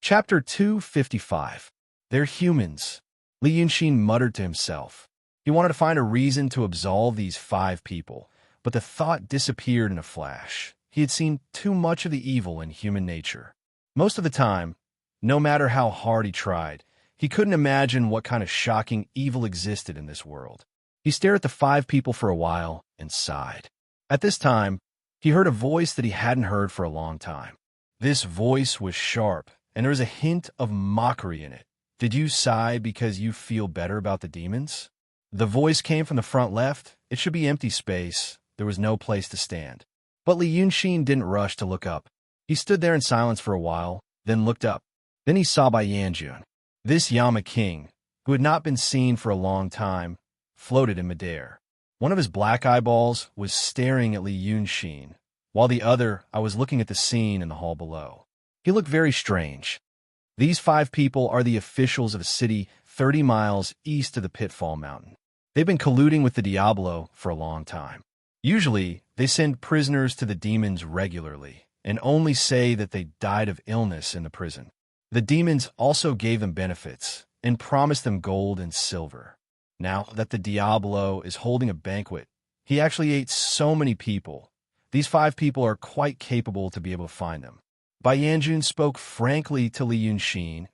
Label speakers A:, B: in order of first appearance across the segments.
A: Chapter 255. They're humans. Li Yunxin muttered to himself. He wanted to find a reason to absolve these 5 people, but the thought disappeared in a flash. He had seen too much of the evil in human nature. Most of the time, no matter how hard he tried, he couldn't imagine what kind of shocking evil existed in this world. He stared at the 5 people for a while and sighed. At this time, he heard a voice that he hadn't heard for a long time. This voice was sharp, and there was a hint of mockery in it. Did you sigh because you feel better about the demons? The voice came from the front left. It should be empty space. There was no place to stand. But Li Yunxin didn't rush to look up. He stood there in silence for a while, then looked up. Then he saw Bai Yanjun. This Yama king, who had not been seen for a long time, floated in midair. One of his black eyeballs was staring at Li Yunxin, while the other I was looking at the scene in the hall below. He looked very strange. These 5 people are the officials of a city 30 miles east of the Pitfall Mountain. They've been colluding with the Diablo for a long time. Usually, they send prisoners to the demons regularly and only say that they died of illness in the prison. The demons also gave them benefits and promised them gold and silver. Now that the Diablo is holding a banquet, he actually ate so many people. These 5 people are quite capable to be able to find them. Bai Yanjun spoke frankly to Li Yunxin,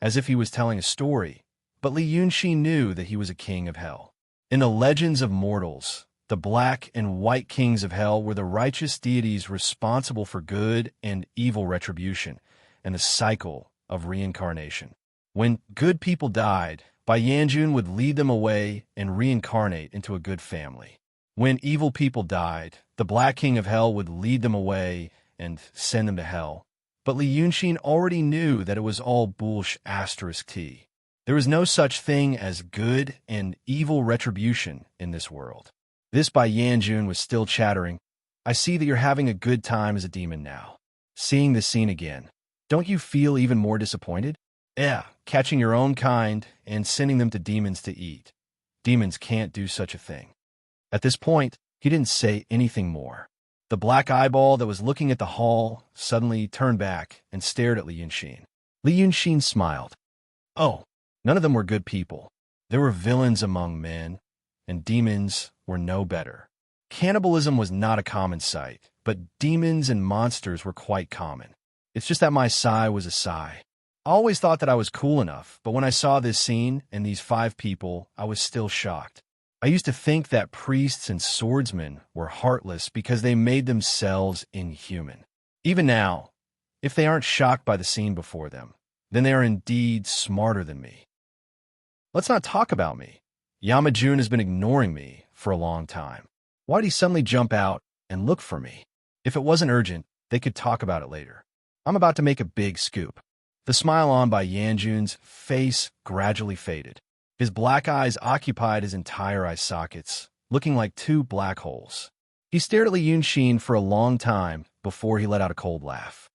A: as if he was telling a story, but Li Yunxin knew that he was a king of hell. In the legends of mortals, the black and white kings of hell were the righteous deities responsible for good and evil retribution and the cycle of reincarnation. When good people died, Bai Yanjun would lead them away and reincarnate into a good family. When evil people died, the Black King of Hell would lead them away and send them to hell. But Li Yunxin already knew that it was all **T. There was no such thing as good and evil retribution in this world. This Bai Yanjun was still chattering. I see that you're having a good time as a demon now. Seeing this scene again, don't you feel even more disappointed? Yeah, catching your own kind and sending them to demons to eat. Demons can't do such a thing. At this point, he didn't say anything more. The black eyeball that was looking at the hall suddenly turned back and stared at Li Yunxin. Li Yunxin smiled. Oh, none of them were good people. There were villains among men, and demons were no better. Cannibalism was not a common sight, but demons and monsters were quite common. It's just that my sigh was a sigh. I always thought that I was cool enough, but when I saw this scene and these 5 people, I was still shocked. I used to think that priests and swordsmen were heartless because they made themselves inhuman. Even now, if they aren't shocked by the scene before them, then they are indeed smarter than me. Let's not talk about me. Yamajun has been ignoring me for a long time. Why did he suddenly jump out and look for me? If it wasn't urgent, they could talk about it later. I'm about to make a big scoop. The smile on Bai Yanjun's face gradually faded. His black eyes occupied his entire eye sockets, looking like 2 black holes. He stared at Li Yunxin for a long time before he let out a cold laugh.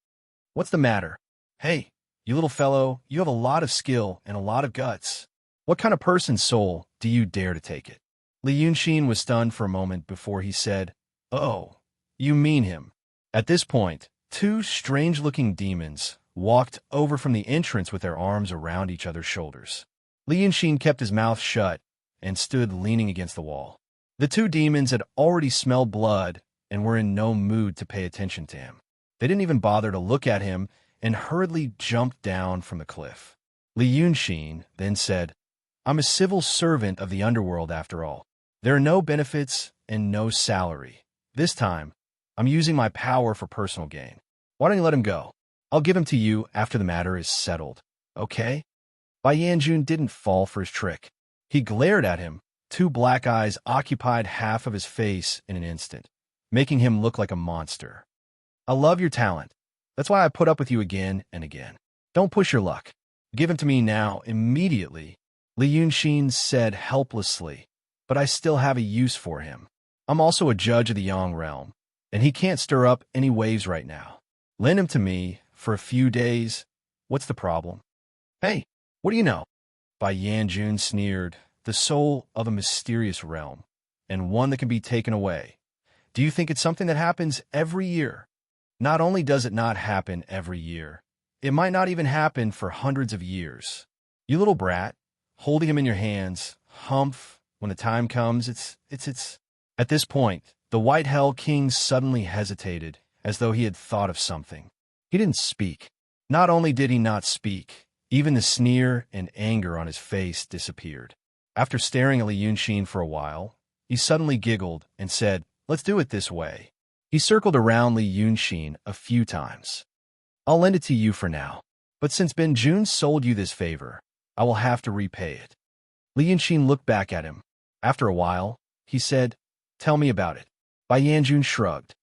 A: What's the matter? Hey, you little fellow, you have a lot of skill and a lot of guts. What kind of person's soul do you dare to take it? Li Yunxin was stunned for a moment before he said, Oh, you mean him. At this point, 2 strange-looking demons walked over from the entrance with their arms around each other's shoulders. Li Yunxin kept his mouth shut and stood leaning against the wall. The 2 demons had already smelled blood and were in no mood to pay attention to him. They didn't even bother to look at him and hurriedly jumped down from the cliff. Li Yunxin then said, I'm a civil servant of the underworld after all. There are no benefits and no salary. This time, I'm using my power for personal gain. Why don't you let him go? I'll give him to you after the matter is settled, okay? Bai Yanjun didn't fall for his trick. He glared at him. 2 black eyes occupied half of his face in an instant, making him look like a monster. I love your talent. That's why I put up with you again and again. Don't push your luck. Give him to me now, immediately. Li Yunxin said helplessly, but I still have a use for him. I'm also a judge of the Yang realm, and he can't stir up any waves right now. Lend him to me for a few days. What's the problem? Hey, what do you know? Bai Yanjun sneered, the soul of a mysterious realm, and one that can be taken away. Do you think it's something that happens every year? Not only does it not happen every year, It might not even happen for hundreds of years. You little brat, holding him in your hands, humph, when the time comes, it's... At this point, the White Hell King suddenly hesitated, as though he had thought of something. He didn't speak. Not only did he not speak, even the sneer and anger on his face disappeared. After staring at Li Yunxin for a while, he suddenly giggled and said, "Let's do it this way." He circled around Li Yunxin a few times. "I'll lend it to you for now, but since Ben Jun sold you this favor, I will have to repay it." Li Yunxin looked back at him. After a while, he said, "Tell me about it." Bai Yanjun shrugged.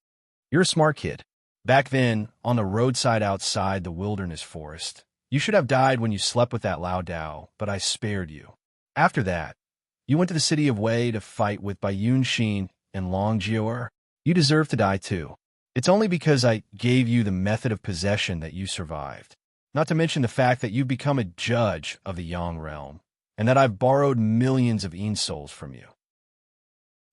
A: "You're a smart kid. Back then, on the roadside outside the wilderness forest, you should have died when you slept with that Lao Dao, but I spared you. After that, you went to the city of Wei to fight with Bai Yunxin and Long Jiuer. You deserve to die too. It's only because I gave you the method of possession that you survived. Not to mention the fact that you've become a judge of the Yang realm, and that I've borrowed millions of Yin souls from you.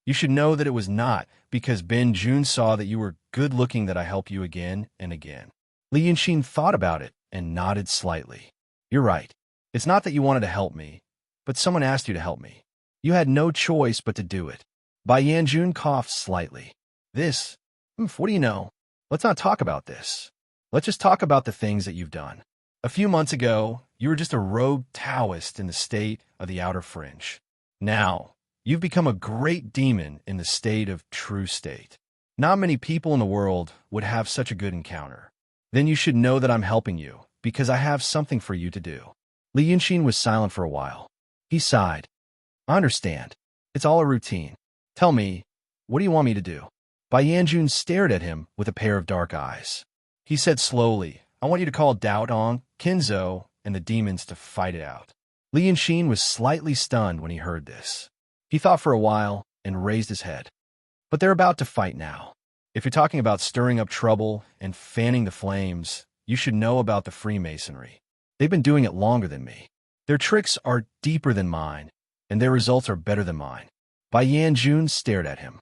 A: You should know that it was not because Ben Jun saw that you were good-looking that I helped you again and again." Li Yunxin thought about it and nodded slightly. "You're right. It's not that you wanted to help me, but someone asked you to help me. You had no choice but to do it." Bai Yanjun coughed slightly. What do you know? Let's not talk about this. Let's just talk about the things that you've done. A few months ago, you were just a rogue Taoist in the state of the Outer Fringe. Now, you've become a great demon in the state of true state. Not many people in the world would have such a good encounter. Then you should know that I'm helping you, because I have something for you to do." Li Yunxin was silent for a while. He sighed. "I understand. It's all a routine. Tell me, what do you want me to do?" Bai Yanjun stared at him with a pair of dark eyes. He said slowly, "I want you to call Dao Dong, Kinzo, and the demons to fight it out." Li Yunxin was slightly stunned when he heard this. He thought for a while and raised his head. "But they're about to fight now. If you're talking about stirring up trouble and fanning the flames, you should know about the Freemasonry. They've been doing it longer than me. Their tricks are deeper than mine, and their results are better than mine." Bai Yanjun stared at him.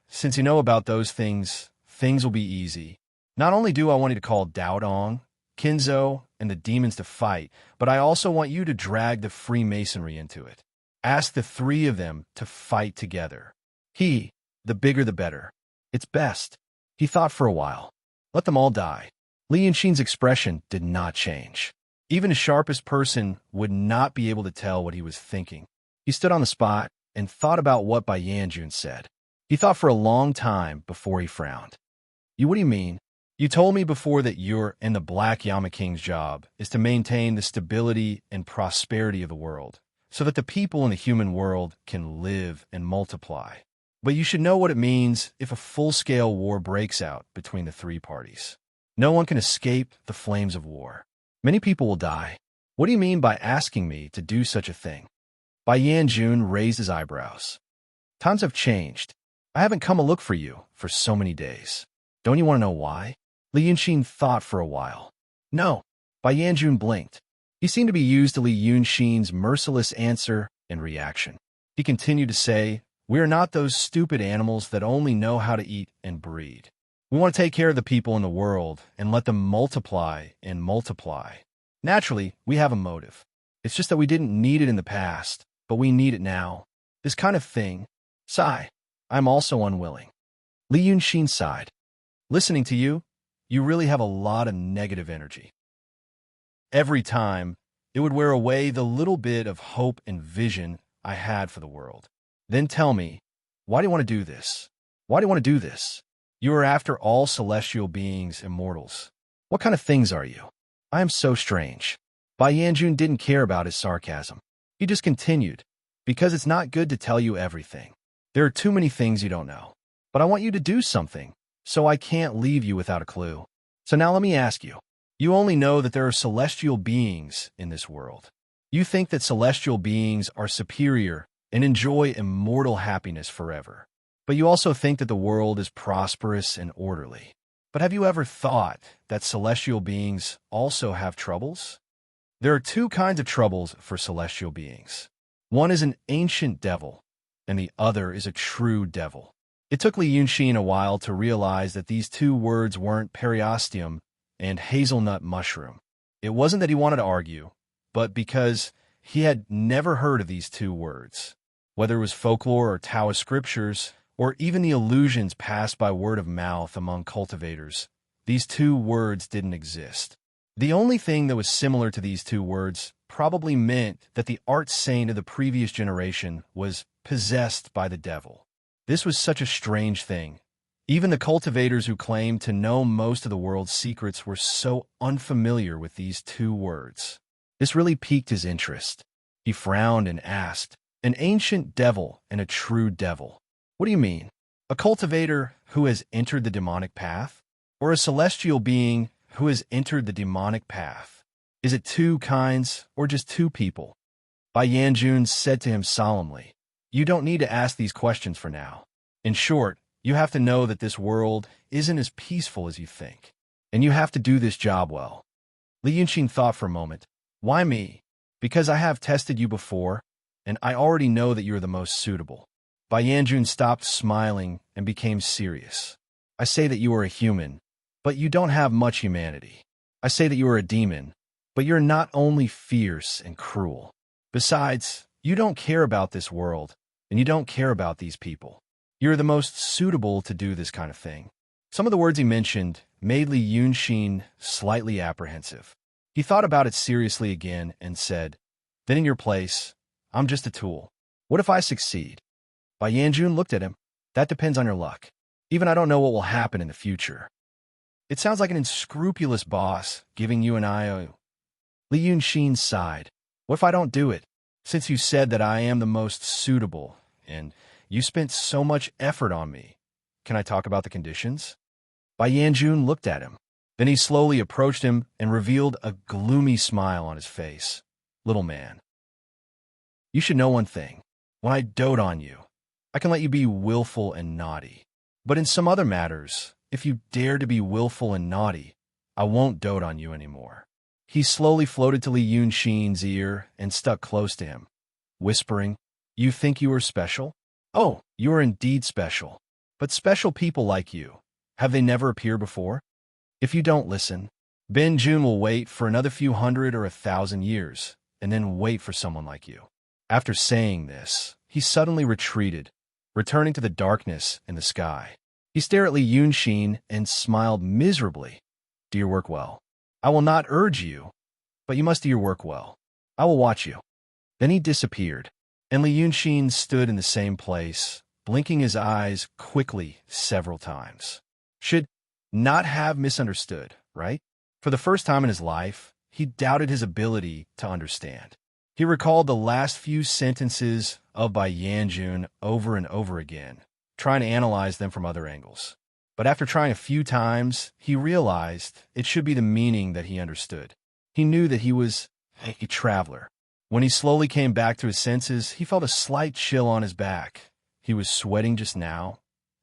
A: Since you know about those things, things will be easy. Not only do I want you to call Dao Dong, Kinzo, and the demons to fight, but I also want you to drag the Freemasonry into it. Ask the three of them to fight together. The bigger the better. It's best." He thought for a while. "Let them all die." Li Yunxin's expression did not change. Even the sharpest person would not be able to tell what he was thinking. He stood on the spot and thought about what Bai Yanjun said. He thought for a long time before he frowned. What do you mean? You told me before that your and the Black Yama King's job is to maintain the stability and prosperity of the world, so that the people in the human world can live and multiply. But you should know what it means if a full-scale war breaks out between the three parties. No one can escape the flames of war. Many people will die. What do you mean by asking me to do such a thing?" Bai Yanjun raised his eyebrows. "Times have changed. I haven't come to look for you for so many days. Don't you want to know why?" Li Yunxin thought for a while. "No." Bai Yanjun blinked. He seemed to be used to Li Yunxin's merciless answer and reaction. He continued to say, "We are not those stupid animals that only know how to eat and breed. We want to take care of the people in the world and let them multiply and multiply. Naturally, we have a motive. It's just that we didn't need it in the past, but we need it now. This kind of thing. Sigh. I'm also unwilling." Li Yunxin sighed. "Listening to you, you really have a lot of negative energy. Every time, it would wear away the little bit of hope and vision I had for the world. Then tell me, why do you want to do this? Why do you want to do this? You are after all celestial beings immortals. What kind of things are you? I am so strange." Bai Yanjun didn't care about his sarcasm. He just continued, "Because it's not good to tell you everything. There are too many things you don't know. But I want you to do something, so I can't leave you without a clue. So now let me ask you. You only know that there are celestial beings in this world. You think that celestial beings are superior and enjoy immortal happiness forever. But you also think that the world is prosperous and orderly. But have you ever thought that celestial beings also have troubles? There are two kinds of troubles for celestial beings. One is an ancient devil, and the other is a true devil." It took Li Yunxin a while to realize that these two words weren't periosteum, and hazelnut mushroom. It wasn't that he wanted to argue, but because he had never heard of these two words. Whether it was folklore or Taoist scriptures, or even the illusions passed by word of mouth among cultivators, these two words didn't exist. The only thing that was similar to these two words probably meant that the art saint of the previous generation was possessed by the devil. This was such a strange thing. Even the cultivators who claimed to know most of the world's secrets were so unfamiliar with these two words. This really piqued his interest. He frowned and asked, "An ancient devil and a true devil. What do you mean? A cultivator who has entered the demonic path? Or a celestial being who has entered the demonic path? Is it two kinds or just two people?" Bai Yanjun said to him solemnly, "You don't need to ask these questions for now. In short, you have to know that this world isn't as peaceful as you think, and you have to do this job well." Li Yunxin thought for a moment. "Why me?" "Because I have tested you before, and I already know that you're the most suitable." Bai Yanjun stopped smiling and became serious. "I say that you are a human, but you don't have much humanity. I say that you are a demon, but you're not only fierce and cruel. Besides, you don't care about this world, and you don't care about these people. You're the most suitable to do this kind of thing." Some of the words he mentioned made Li Yunxin slightly apprehensive. He thought about it seriously again and said, "Then in your place, I'm just a tool. What if I succeed?" Bai Yanjun looked at him. "That depends on your luck. Even I don't know what will happen in the future." "It sounds like an unscrupulous boss giving you an IOU." Li Yunxin sighed. "What if I don't do it? Since you said that I am the most suitable, and you spent so much effort on me, can I talk about the conditions?" Bai Yanjun looked at him. Then he slowly approached him and revealed a gloomy smile on his face. "Little man, you should know one thing. When I dote on you, I can let you be willful and naughty. But in some other matters, if you dare to be willful and naughty, I won't dote on you anymore." He slowly floated to Li Yunxin's ear and stuck close to him, whispering, "You think you are special? Oh, you are indeed special. But special people like you, have they never appeared before? If you don't listen, Ben Jun will wait for another few hundred or 1,000 years, and then wait for someone like you." After saying this, he suddenly retreated, returning to the darkness in the sky. He stared at Li Yunxin and smiled miserably. "Do your work well. I will not urge you, but you must do your work well. I will watch you." Then he disappeared, and Li Yunxin stood in the same place, blinking his eyes quickly several times. Should not have misunderstood, right? For the first time in his life, he doubted his ability to understand. He recalled the last few sentences of Bai Yanjun over and over again, trying to analyze them from other angles. But after trying a few times, he realized it should be the meaning that he understood. He knew that he was a traveler. When he slowly came back to his senses, he felt a slight chill on his back. He was sweating just now,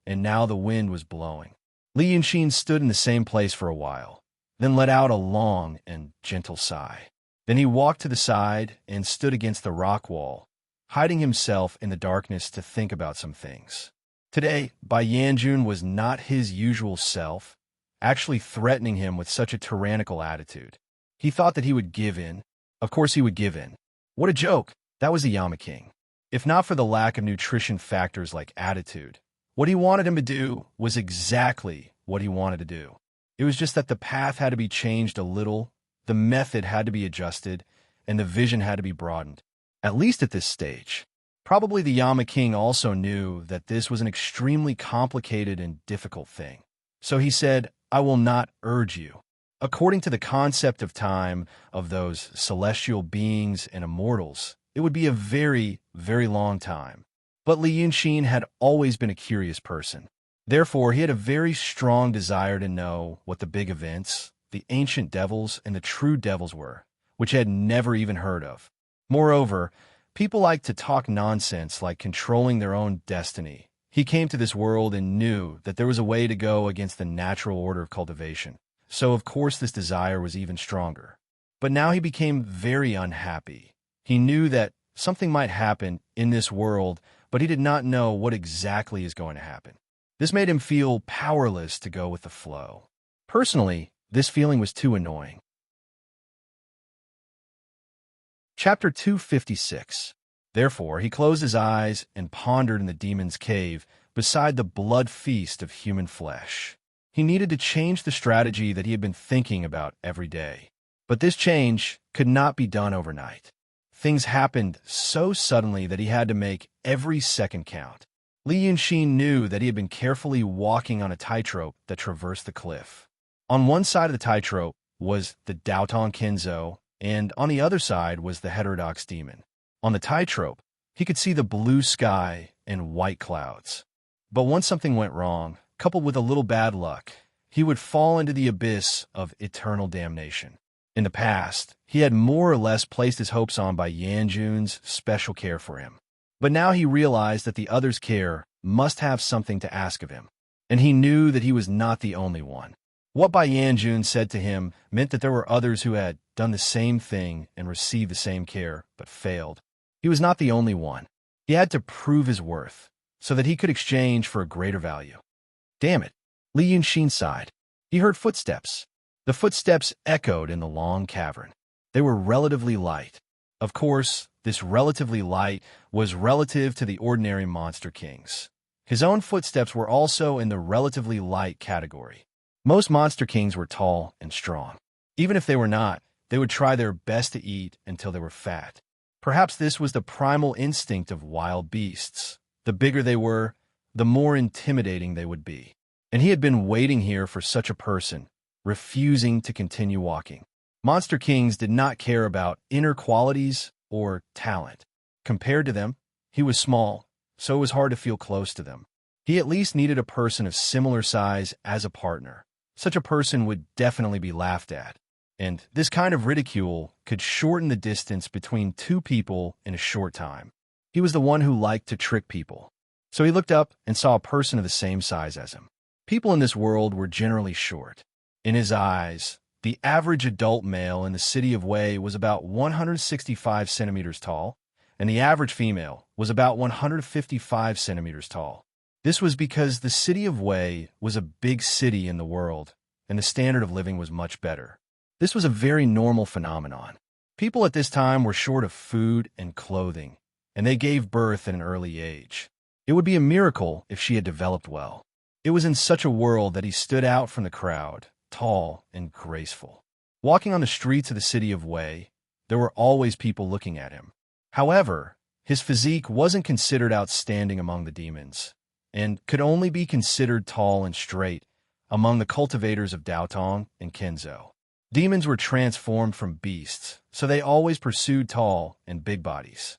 A: and now the wind was blowing. Li Yunxin stood in the same place for a while, then let out a long and gentle sigh. Then he walked to the side and stood against the rock wall, hiding himself in the darkness to think about some things. Today, Bai Yanjun was not his usual self, actually threatening him with such a tyrannical attitude. He thought that he would give in. Of course he would give in. What a joke! That was the Yama King. If not for the lack of nutrition factors like attitude, what he wanted him to do was exactly what he wanted to do. It was just that the path had to be changed a little, the method had to be adjusted, and the vision had to be broadened. At least at this stage. Probably the Yama King also knew that this was an extremely complicated and difficult thing. So he said, "I will not urge you." According to the concept of time of those celestial beings and immortals, it would be a very, very long time. But Li Yunxin had always been a curious person. Therefore, he had a very strong desire to know what the big events, the ancient devils, and the true devils were, which he had never even heard of. Moreover, people like to talk nonsense like controlling their own destiny. He came to this world and knew that there was a way to go against the natural order of cultivation. So, of course, this desire was even stronger. But now he became very unhappy. He knew that something might happen in this world, but he did not know what exactly is going to happen. This made him feel powerless to go with the flow. Personally, This feeling was too annoying. Chapter 256. Therefore, he closed his eyes and pondered in the demon's cave beside the blood feast of human flesh. He needed to change the strategy that he had been thinking about every day. But this change could not be done overnight. Things happened so suddenly that he had to make every second count. Li Yunxin knew that he had been carefully walking on a tightrope that traversed the cliff. On one side of the tightrope was the Daotong Kinzo, and on the other side was the heterodox demon. On the tightrope, he could see the blue sky and white clouds. But once something went wrong, coupled with a little bad luck, he would fall into the abyss of eternal damnation. In the past, he had more or less placed his hopes on Bai Yanjun's special care for him. But now he realized that the other's care must have something to ask of him, and he knew that he was not the only one. What Bai Yanjun said to him meant that there were others who had done the same thing and received the same care, but failed. He was not the only one. He had to prove his worth, so that he could exchange for a greater value. Damn it, Li Yunxin sighed. He heard footsteps. The footsteps echoed in the long cavern. They were relatively light. Of course, this relatively light was relative to the ordinary monster kings. His own footsteps were also in the relatively light category. Most monster kings were tall and strong. Even if they were not, they would try their best to eat until they were fat. Perhaps this was the primal instinct of wild beasts. The bigger they were, the more intimidating they would be. And he had been waiting here for such a person, refusing to continue walking. Monster kings did not care about inner qualities or talent. Compared to them, he was small, so it was hard to feel close to them. He at least needed a person of similar size as a partner. Such a person would definitely be laughed at, and this kind of ridicule could shorten the distance between two people in a short time. He was the one who liked to trick people. So he looked up and saw a person of the same size as him. People in this world were generally short. In his eyes, the average adult male in the city of Wei was about 165 centimeters tall, and the average female was about 155 centimeters tall. This was because the city of Wei was a big city in the world, and the standard of living was much better. This was a very normal phenomenon. People at this time were short of food and clothing, and they gave birth at an early age. It would be a miracle if she had developed well. It was in such a world that he stood out from the crowd, tall and graceful. Walking on the streets of the city of Wei, there were always people looking at him. However, his physique wasn't considered outstanding among the demons, and could only be considered tall and straight among the cultivators of Daotong and Kenzo. Demons were transformed from beasts, so they always pursued tall and big bodies.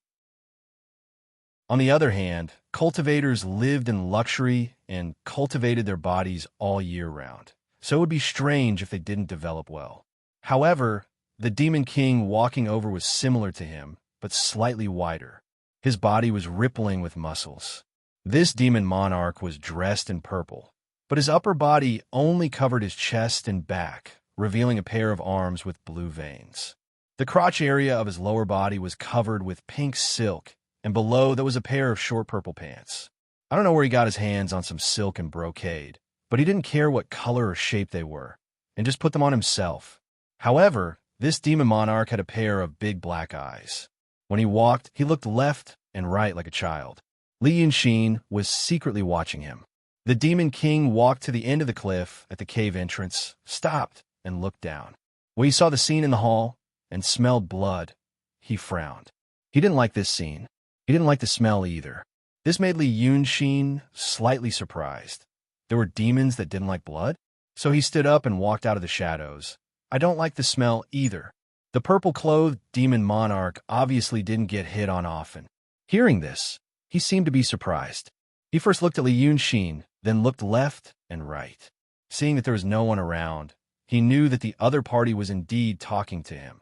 A: On the other hand, cultivators lived in luxury and cultivated their bodies all year round, so it would be strange if they didn't develop well. However, the demon king walking over was similar to him, but slightly wider. His body was rippling with muscles. This demon monarch was dressed in purple, but his upper body only covered his chest and back, revealing a pair of arms with blue veins. The crotch area of his lower body was covered with pink silk, and below there was a pair of short purple pants. I don't know where he got his hands on some silk and brocade, but he didn't care what color or shape they were, and just put them on himself. However, this demon monarch had a pair of big black eyes. When he walked, he looked left and right like a child. Li Yunxin was secretly watching him. The demon king walked to the end of the cliff at the cave entrance, stopped, and looked down. When he saw the scene in the hall and smelled blood, he frowned. He didn't like this scene. He didn't like the smell either. This made Li Yunxin slightly surprised. There were demons that didn't like blood? So he stood up and walked out of the shadows. I don't like the smell either. The purple-clothed demon monarch obviously didn't get hit on often. Hearing this, he seemed to be surprised. He first looked at Li Yunxin, then looked left and right. Seeing that there was no one around, he knew that the other party was indeed talking to him.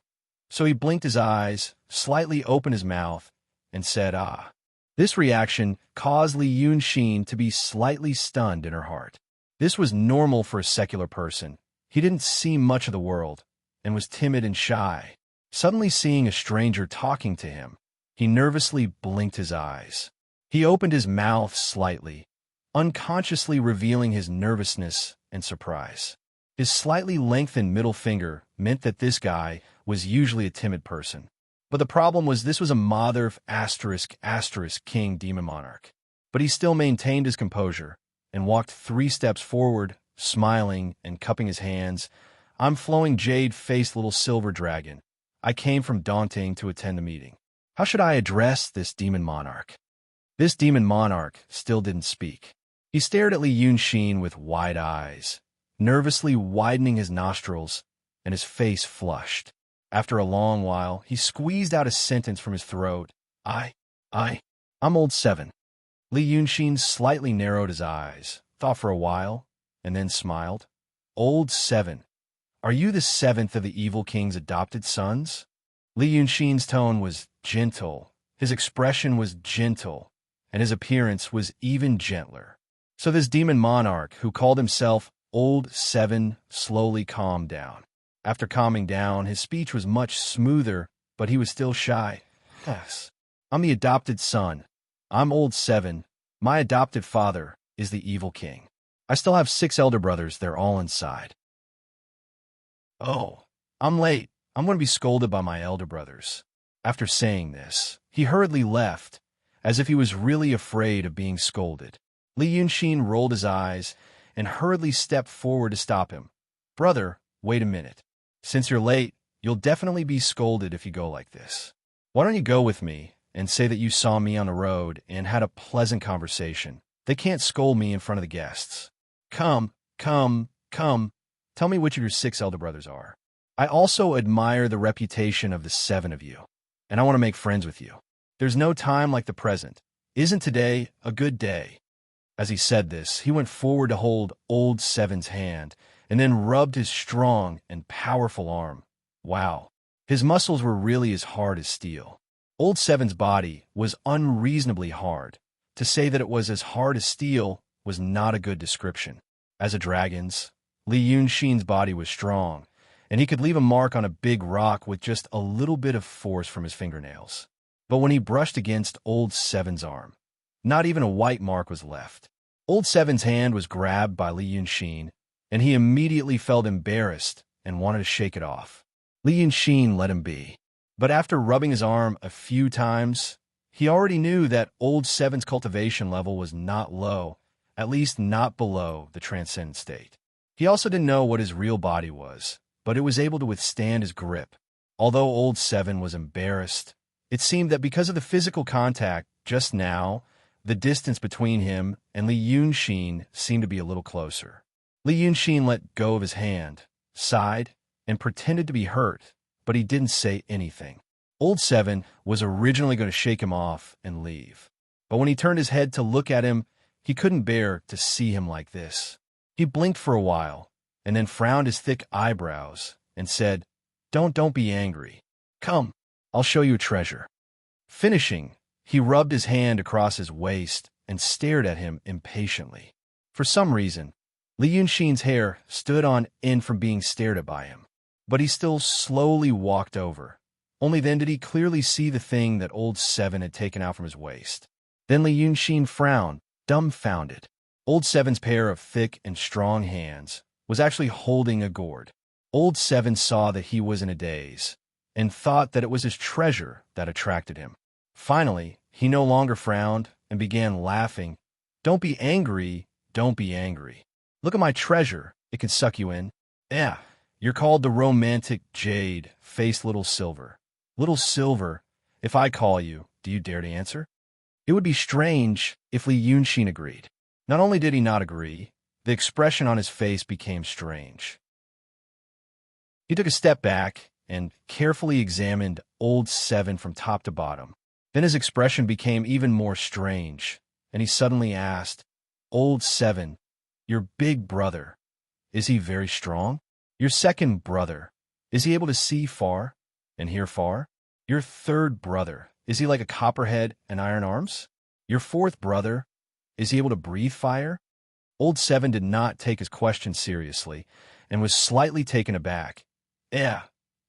A: So he blinked his eyes, slightly opened his mouth, and said, "Ah." This reaction caused Li Yunxin to be slightly stunned in her heart. This was normal for a secular person. He didn't see much of the world, and was timid and shy. Suddenly seeing a stranger talking to him, he nervously blinked his eyes. He opened his mouth slightly, unconsciously revealing his nervousness and surprise. His slightly lengthened middle finger meant that this guy was usually a timid person. But the problem was this was a Mother *** King Demon Monarch. But he still maintained his composure and walked 3 steps forward, smiling and cupping his hands. I'm flowing jade-faced little silver dragon. I came from Daunting to attend the meeting. How should I address this demon monarch? This demon monarch still didn't speak. He stared at Li Yunxin with wide eyes, nervously widening his nostrils, and his face flushed. After a long while, he squeezed out a sentence from his throat. I'm old 7. Li Yunxin slightly narrowed his eyes, thought for a while, and then smiled. Old 7. Are you the 7th of the evil king's adopted sons? Li Yunxin's tone was gentle, his expression was gentle, and his appearance was even gentler. So this demon monarch, who called himself Old 7, slowly calmed down. After calming down, his speech was much smoother, but he was still shy. Yes, I'm the adopted son. I'm Old 7. My adopted father is the evil king. I still have 6 elder brothers. They're all inside. Oh, I'm late. I'm going to be scolded by my elder brothers. After saying this, he hurriedly left, as if he was really afraid of being scolded. Li Yunxin rolled his eyes and hurriedly stepped forward to stop him. Brother, wait a minute. Since you're late, you'll definitely be scolded if you go like this. Why don't you go with me and say that you saw me on the road and had a pleasant conversation? They can't scold me in front of the guests. Come. Tell me which of your 6 elder brothers are. I also admire the reputation of the 7 of you, and I want to make friends with you. There's no time like the present. Isn't today a good day? As he said this, he went forward to hold Old 7's hand, and then rubbed his strong and powerful arm. Wow, his muscles were really as hard as steel. Old 7's body was unreasonably hard. To say that it was as hard as steel was not a good description. As a dragon's, Li Yunxin's body was strong, and he could leave a mark on a big rock with just a little bit of force from his fingernails. But when he brushed against Old 7's arm, not even a white mark was left. Old 7's hand was grabbed by Li Yunxin, and he immediately felt embarrassed and wanted to shake it off. Li Yunxin let him be. But after rubbing his arm a few times, he already knew that Old 7's cultivation level was not low, at least not below the transcendent state. He also didn't know what his real body was, but it was able to withstand his grip. Although Old 7 was embarrassed, it seemed that because of the physical contact just now, the distance between him and Li Yunxin seemed to be a little closer. Li Yunxin let go of his hand, sighed, and pretended to be hurt, but he didn't say anything. Old 7 was originally going to shake him off and leave. But when he turned his head to look at him, he couldn't bear to see him like this. He blinked for a while, and then frowned his thick eyebrows and said, Don't be angry. Come, I'll show you a treasure. Finishing, he rubbed his hand across his waist and stared at him impatiently. For some reason, Li Yunxin's hair stood on end from being stared at by him, but he still slowly walked over. Only then did he clearly see the thing that Old 7 had taken out from his waist. Then Li Yunxin frowned, dumbfounded. Old 7's pair of thick and strong hands was actually holding a gourd. Old 7 saw that he was in a daze, and thought that it was his treasure that attracted him. Finally, he no longer frowned and began laughing. Don't be angry. Look at my treasure. It can suck you in. Yeah, you're called the romantic jade-faced little silver. Little silver, if I call you, do you dare to answer? It would be strange if Li Yunxin agreed. Not only did he not agree, the expression on his face became strange. He took a step back and carefully examined Old 7 from top to bottom. Then his expression became even more strange, and he suddenly asked, Old 7, your big brother, is he very strong? Your second brother, is he able to see far and hear far? Your third brother, is he like a copperhead and iron arms? Your fourth brother, is he able to breathe fire? Old 7 did not take his question seriously and was slightly taken aback. Yeah,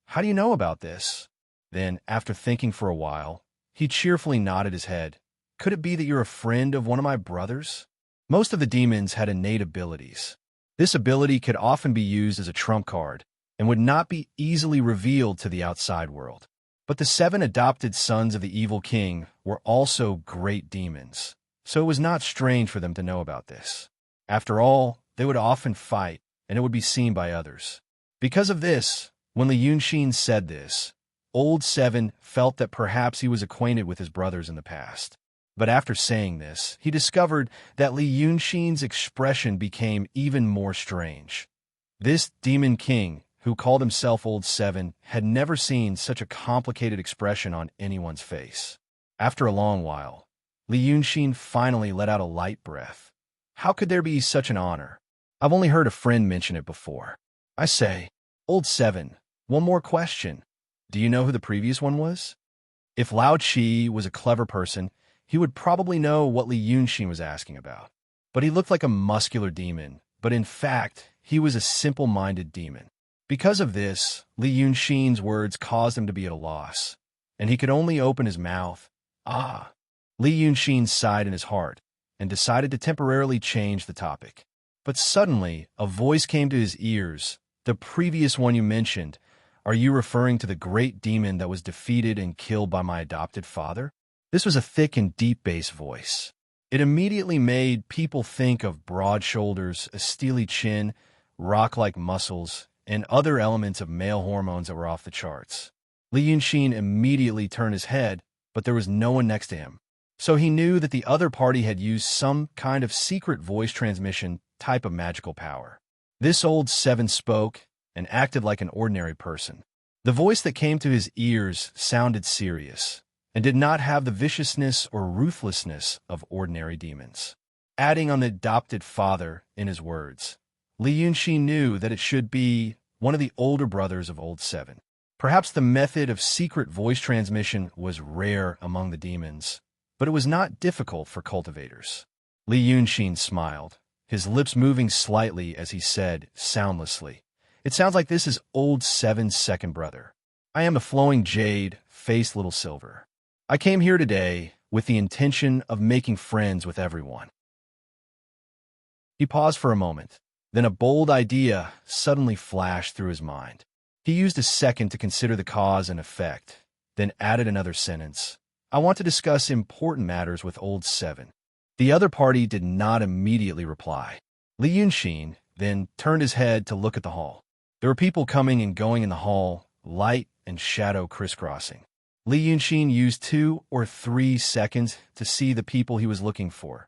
A: how do you know about this? Then, after thinking for a while, he cheerfully nodded his head. Could it be that you're a friend of one of my brothers? Most of the demons had innate abilities. This ability could often be used as a trump card and would not be easily revealed to the outside world. But the 7 adopted sons of the evil king were also great demons, so it was not strange for them to know about this. After all, they would often fight, and it would be seen by others. Because of this, when Li Yunxin said this, Old 7 felt that perhaps he was acquainted with his brothers in the past. But after saying this, he discovered that Li Yunxin's expression became even more strange. This demon king, who called himself Old 7, had never seen such a complicated expression on anyone's face. After a long while, Li Yunxin finally let out a light breath. How could there be such an honor? I've only heard a friend mention it before. I say, Old 7, one more question. Do you know who the previous one was? If Lao Chi was a clever person, he would probably know what Li Yunxin was asking about. But he looked like a muscular demon, but in fact, he was a simple-minded demon. Because of this, Li Yunxin's words caused him to be at a loss, and he could only open his mouth. Ah! Li Yunxin sighed in his heart and decided to temporarily change the topic. But suddenly, a voice came to his ears. The previous one you mentioned, are you referring to the great demon that was defeated and killed by my adopted father? This was a thick and deep bass voice. It immediately made people think of broad shoulders, a steely chin, rock-like muscles, and other elements of male hormones that were off the charts. Li Yunxin immediately turned his head, but there was no one next to him. So he knew that the other party had used some kind of secret voice transmission type of magical power. This Old 7 spoke and acted like an ordinary person. The voice that came to his ears sounded serious and did not have the viciousness or ruthlessness of ordinary demons. Adding on the adopted father in his words, Li Yunxin knew that it should be one of the older brothers of Old 7. Perhaps the method of secret voice transmission was rare among the demons, but it was not difficult for cultivators. Li Yunxin smiled, his lips moving slightly as he said, soundlessly, "It sounds like this is Old 7's second brother. I am a flowing jade, faced little silver. I came here today with the intention of making friends with everyone." He paused for a moment. Then a bold idea suddenly flashed through his mind. He used a second to consider the cause and effect, then added another sentence. I want to discuss important matters with Old 7. The other party did not immediately reply. Li Yunxin then turned his head to look at the hall. There were people coming and going in the hall, light and shadow crisscrossing. Li Yunxin used 2 or 3 seconds to see the people he was looking for.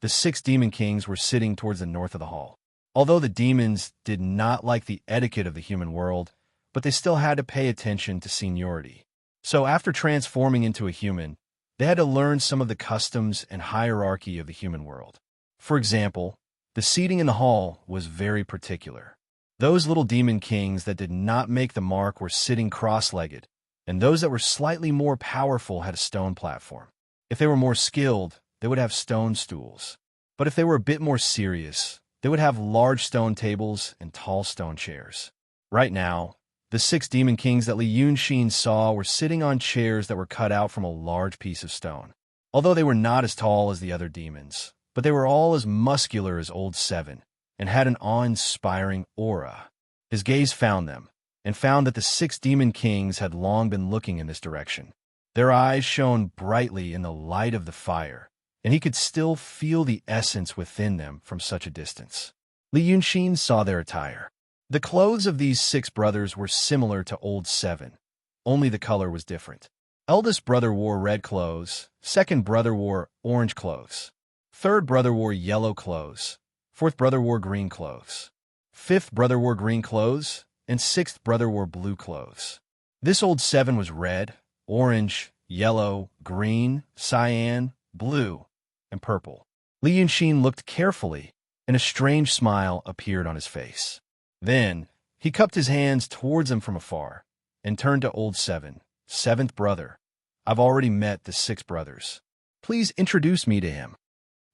A: The 6 demon kings were sitting towards the north of the hall. Although the demons did not like the etiquette of the human world, but they still had to pay attention to seniority. So after transforming into a human, they had to learn some of the customs and hierarchy of the human world. For example, the seating in the hall was very particular. Those little demon kings that did not make the mark were sitting cross-legged, and those that were slightly more powerful had a stone platform. If they were more skilled, they would have stone stools. But if they were a bit more serious, they would have large stone tables and tall stone chairs. Right now, the 6 demon kings that Li Yunxin saw were sitting on chairs that were cut out from a large piece of stone. Although they were not as tall as the other demons, but they were all as muscular as Old 7 and had an awe-inspiring aura. His gaze found them, and found that the 6 demon kings had long been looking in this direction. Their eyes shone brightly in the light of the fire, and he could still feel the essence within them from such a distance. Li Yunxin saw their attire. The clothes of these 6 brothers were similar to Old 7, only the color was different. Eldest brother wore red clothes, second brother wore orange clothes, third brother wore yellow clothes, fourth brother wore green clothes, fifth brother wore green clothes, and sixth brother wore blue clothes. This Old 7 was red, orange, yellow, green, cyan, blue, and purple. Li Yunxin looked carefully, and a strange smile appeared on his face. Then, he cupped his hands towards him from afar, and turned to Old 7, 7th brother. I've already met the 6 brothers. Please introduce me to him.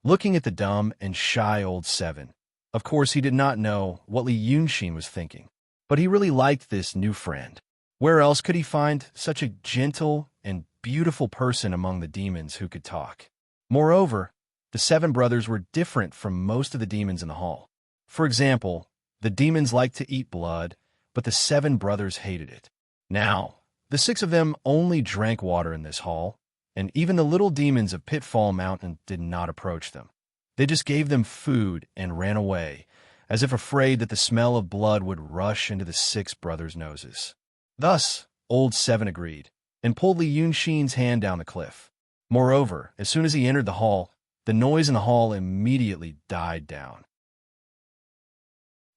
A: Looking at the dumb and shy Old 7, of course he did not know what Li Yunxin was thinking, but he really liked this new friend. Where else could he find such a gentle and beautiful person among the demons who could talk? Moreover, the 7 brothers were different from most of the demons in the hall. For example, the demons liked to eat blood, but the 7 brothers hated it. Now, the 6 of them only drank water in this hall, and even the little demons of Pitfall Mountain did not approach them. They just gave them food and ran away, as if afraid that the smell of blood would rush into the 6 brothers' noses. Thus, Old 7 agreed, and pulled Li Yunshin's hand down the cliff. Moreover, as soon as he entered the hall, the noise in the hall immediately died down.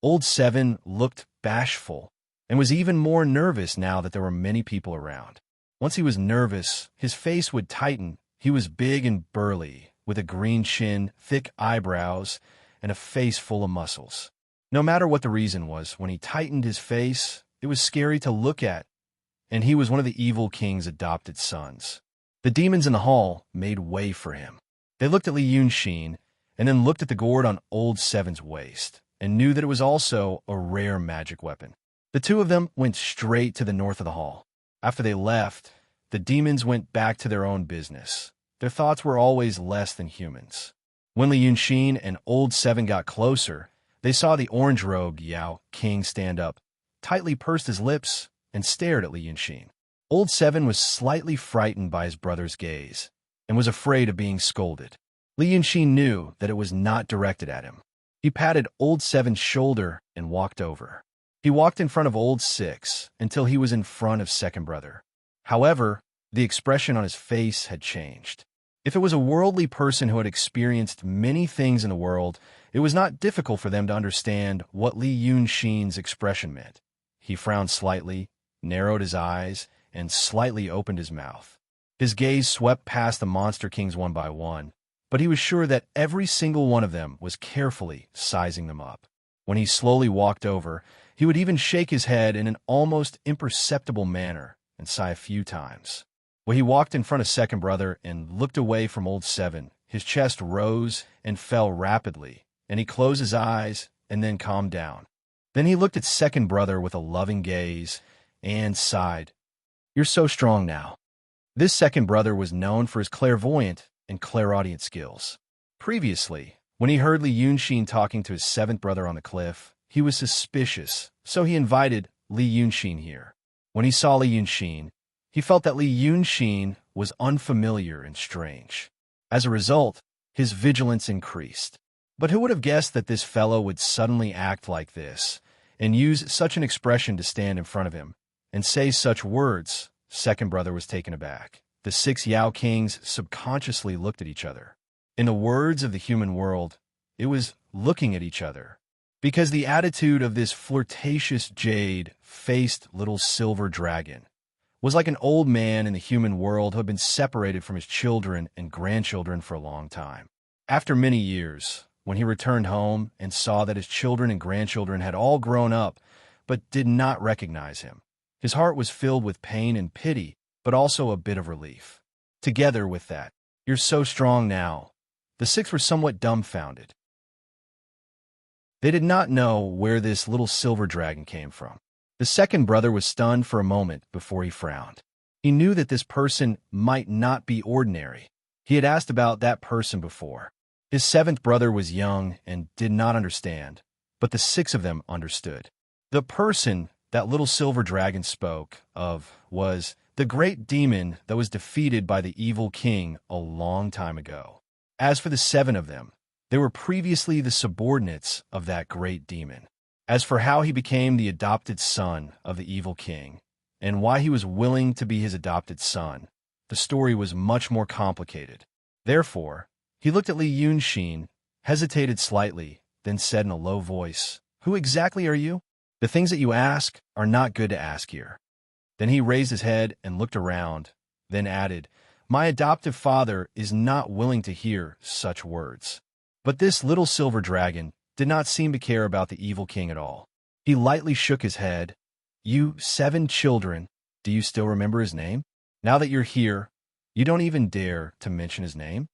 A: Old 7 looked bashful, and was even more nervous now that there were many people around. Once he was nervous, his face would tighten. He was big and burly, with a green chin, thick eyebrows, and a face full of muscles. No matter what the reason was, when he tightened his face, it was scary to look at, and he was one of the evil king's adopted sons. The demons in the hall made way for him. They looked at Li Yunshin, and then looked at the gourd on Old 7's waist, and knew that it was also a rare magic weapon. The 2 of them went straight to the north of the hall. After they left, the demons went back to their own business. Their thoughts were always less than humans. When Li Yunshin and Old 7 got closer, they saw the orange-robed Yao King stand up, tightly pursed his lips, and stared at Li Yunshin. Old 7 was slightly frightened by his brother's gaze, and was afraid of being scolded. Li Yunshin knew that it was not directed at him. He patted Old 7's shoulder and walked over. He walked in front of Old 6 until he was in front of second brother. However, the expression on his face had changed. If it was a worldly person who had experienced many things in the world, it was not difficult for them to understand what Li Yunshin's expression meant. He frowned slightly, narrowed his eyes, and slightly opened his mouth. His gaze swept past the monster kings one by one, but he was sure that every single one of them was carefully sizing them up. When he slowly walked over, he would even shake his head in an almost imperceptible manner and sigh a few times. When he walked in front of second brother and looked away from Old 7, his chest rose and fell rapidly, and he closed his eyes and then calmed down. Then he looked at second brother with a loving gaze and sighed. "You're so strong now." This second brother was known for his clairvoyant and clairaudient skills. Previously, when he heard Li Yunshin talking to his 7th brother on the cliff, he was suspicious, so he invited Li Yunshin here. When he saw Li Yunshin, he felt that Li Yunshin was unfamiliar and strange. As a result, his vigilance increased. But who would have guessed that this fellow would suddenly act like this, and use such an expression to stand in front of him, and say such words? Second brother was taken aback. The 6 Yao Kings subconsciously looked at each other. In the words of the human world, it was looking at each other. Because the attitude of this flirtatious jade-faced little silver dragon was like an old man in the human world who had been separated from his children and grandchildren for a long time. After many years, when he returned home and saw that his children and grandchildren had all grown up but did not recognize him, his heart was filled with pain and pity, but also a bit of relief. Together with that, "You're so strong now," the 6 were somewhat dumbfounded. They did not know where this little silver dragon came from. The second brother was stunned for a moment before he frowned. He knew that this person might not be ordinary. He had asked about that person before. His 7th brother was young and did not understand, but the 6 of them understood. The person that little silver dragon spoke of was the great demon that was defeated by the evil king a long time ago. As for the 7 of them, they were previously the subordinates of that great demon. As for how he became the adopted son of the evil king, and why he was willing to be his adopted son, the story was much more complicated. Therefore, he looked at Li Yunshin, hesitated slightly, then said in a low voice, "Who exactly are you? The things that you ask are not good to ask here." Then he raised his head and looked around, then added, "My adoptive father is not willing to hear such words." But this little silver dragon did not seem to care about the evil king at all. He lightly shook his head. "You 7 children, do you still remember his name? Now that you're here, you don't even dare to mention his name?"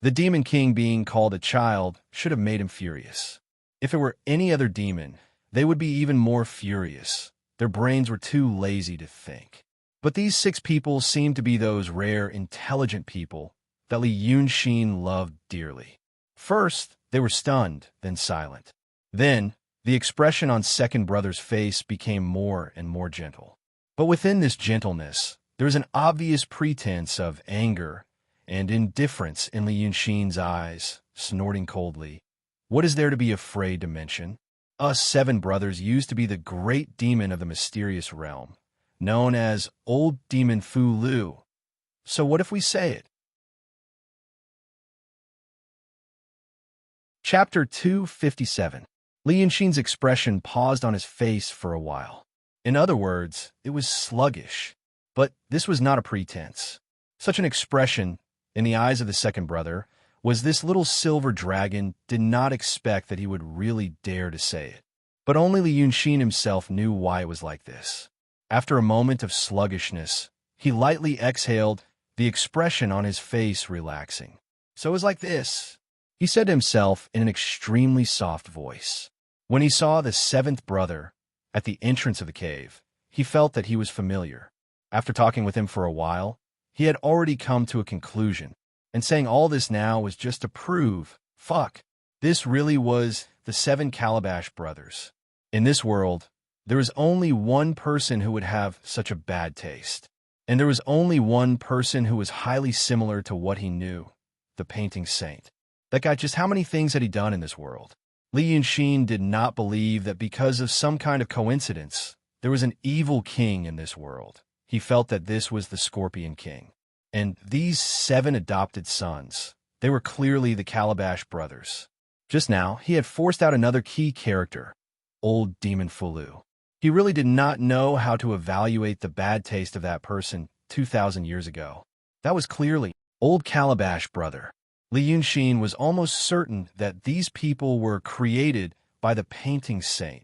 A: The demon king being called a child should have made him furious. If it were any other demon, they would be even more furious. Their brains were too lazy to think. But these 6 people seemed to be those rare, intelligent people that Li Yunshin loved dearly. First, they were stunned, then silent. Then, the expression on second brother's face became more and more gentle. But within this gentleness, there was an obvious pretense of anger and indifference in Li Yunxin's eyes, snorting coldly. What is there to be afraid to mention? Us seven brothers used to be the great demon of the mysterious realm, known as Old Demon Fu Lu. So what if we say it? Chapter 257. Li Yunxin's expression paused on his face for a while. In other words, it was sluggish. But this was not a pretense. Such an expression, in the eyes of the second brother, was this little silver dragon did not expect that he would really dare to say it. But only Li Yunxin himself knew why it was like this. After a moment of sluggishness, he lightly exhaled, the expression on his face relaxing. So it was like this, he said to himself in an extremely soft voice. When he saw the seventh brother at the entrance of the cave, he felt that he was familiar. After talking with him for a while, he had already come to a conclusion, and saying all this now was just to prove, this really was the seven Calabash brothers. In this world, there was only one person who would have such a bad taste. And there was only one person who was highly similar to what he knew, the painting saint. That guy, just how many things had he done in this world? Li Yunxin did not believe that because of some kind of coincidence, there was an evil king in this world. He felt that this was the Scorpion King. And these seven adopted sons, they were clearly the Calabash brothers. Just now, he had forced out another key character, Old Demon Fu Lu. He really did not know how to evaluate the bad taste of that person 2,000 years ago. That was clearly Old Calabash brother. Li Yunxin was almost certain that these people were created by the painting saint,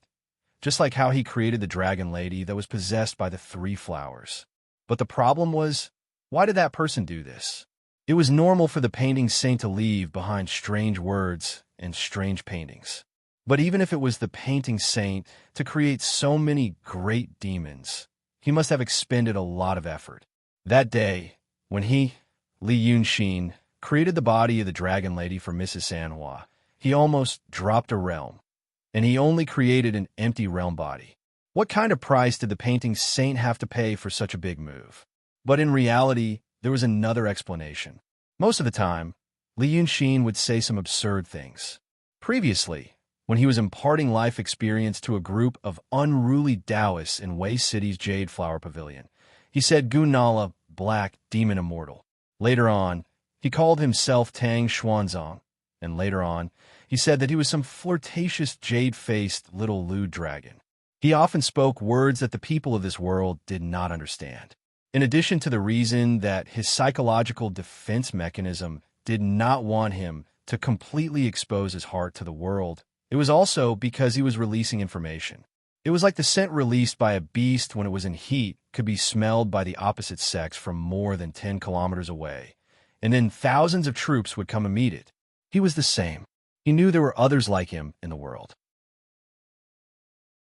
A: just like how he created the dragon lady that was possessed by the three flowers. But the problem was, why did that person do this? It was normal for the painting saint to leave behind strange words and strange paintings. But even if it was the painting saint to create so many great demons, he must have expended a lot of effort. That day, when he, Li Yunxin, created the body of the dragon lady for Mrs. Sanhua, he almost dropped a realm. And he only created an empty realm body. What kind of price did the painting saint have to pay for such a big move? But in reality, there was another explanation. Most of the time, Li Yunxin would say some absurd things. Previously, when he was imparting life experience to a group of unruly Taoists in Wei City's Jade Flower Pavilion, he said Gu Nala, black demon immortal. Later on, he called himself Tang Xuanzong, and later on, he said that he was some flirtatious jade-faced little lewd dragon. He often spoke words that the people of this world did not understand. In addition to the reason that his psychological defense mechanism did not want him to completely expose his heart to the world, it was also because he was releasing information. It was like the scent released by a beast when it was in heat could be smelled by the opposite sex from more than 10 kilometers away, and then thousands of troops would come and meet it. He was the same. He knew there were others like him in the world.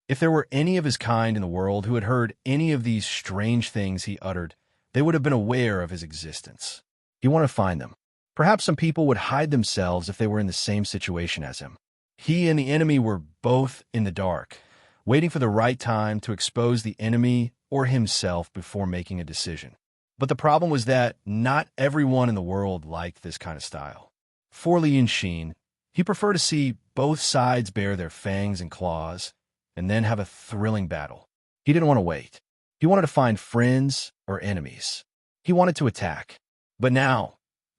A: If there were any of his kind in the world who had heard any of these strange things he uttered, they would have been aware of his existence. He wanted to find them. Perhaps some people would hide themselves if they were in the same situation as him. He and the enemy were both in the dark, waiting for the right time to expose the enemy or himself before making a decision. But the problem was that not everyone in the world liked this kind of style. For Li Yunxin, he preferred to see both sides bare their fangs and claws, and then have a thrilling battle. He didn't want to wait. He wanted to find friends or enemies. He wanted to attack. But now,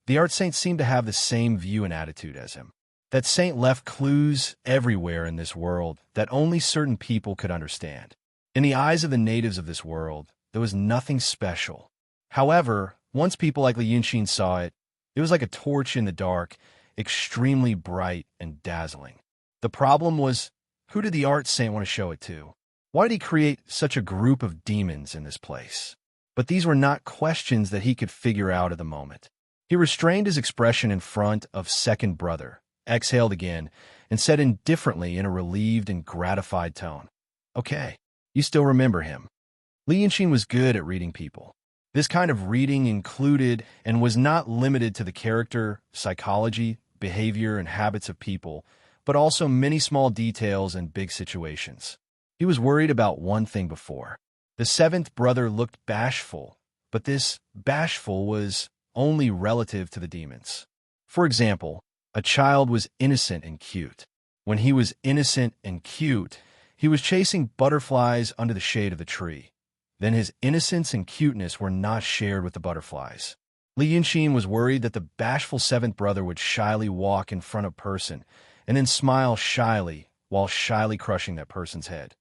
A: the art saint seemed to have the same view and attitude as him. That saint left clues everywhere in this world that only certain people could understand. In the eyes of the natives of this world, there was nothing special. However, once people like Li Yunxin saw it, it was like a torch in the dark, extremely bright and dazzling. The problem was, who did the art saint want to show it to? Why did he create such a group of demons in this place? But these were not questions that he could figure out at the moment. He restrained his expression in front of second brother, exhaled again, and said indifferently in a relieved and gratified tone, "Okay, you still remember him." Li Yunxin was good at reading people. This kind of reading included and was not limited to the character, psychology, behavior, and habits of people, but also many small details and big situations. He was worried about one thing before. The seventh brother looked bashful, but this bashful was only relative to the demons. For example, a child was innocent and cute. When he was innocent and cute, he was chasing butterflies under the shade of the tree. Then his innocence and cuteness were not shared with the butterflies. Li Yunxin was worried that the bashful seventh brother would shyly walk in front of a person and then smile shyly while shyly crushing that person's head.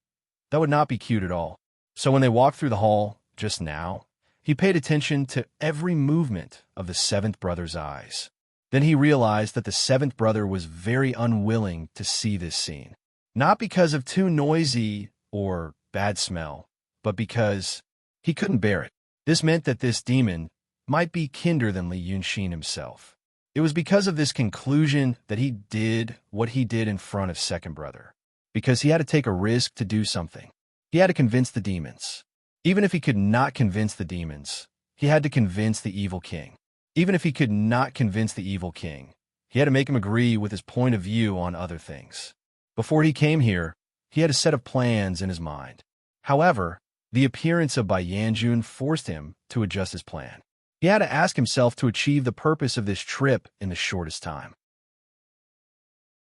A: That would not be cute at all. So when they walked through the hall, just now, he paid attention to every movement of the seventh brother's eyes. Then he realized that the seventh brother was very unwilling to see this scene. Not because of too noisy or bad smell, but because he couldn't bear it. This meant that this demon might be kinder than Li Yunxin himself. It was because of this conclusion that he did what he did in front of second brother. Because he had to take a risk to do something. He had to convince the demons. Even if he could not convince the demons, he had to convince the evil king. Even if he could not convince the evil king, he had to make him agree with his point of view on other things. Before he came here, he had a set of plans in his mind. However, the appearance of Bai Yanjun forced him to adjust his plan. He had to ask himself to achieve the purpose of this trip in the shortest time.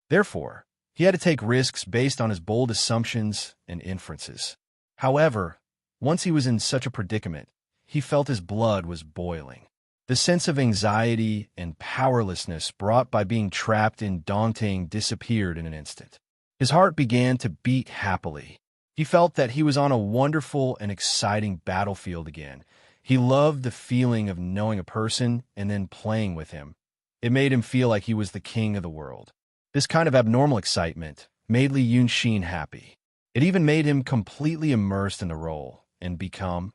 A: Therefore, he had to take risks based on his bold assumptions and inferences. However, once he was in such a predicament, he felt his blood was boiling. The sense of anxiety and powerlessness brought by being trapped in Dongting disappeared in an instant. His heart began to beat happily. He felt that he was on a wonderful and exciting battlefield again. He loved the feeling of knowing a person and then playing with him. It made him feel like he was the king of the world. This kind of abnormal excitement made Li Yunxin happy. It even made him completely immersed in the role and become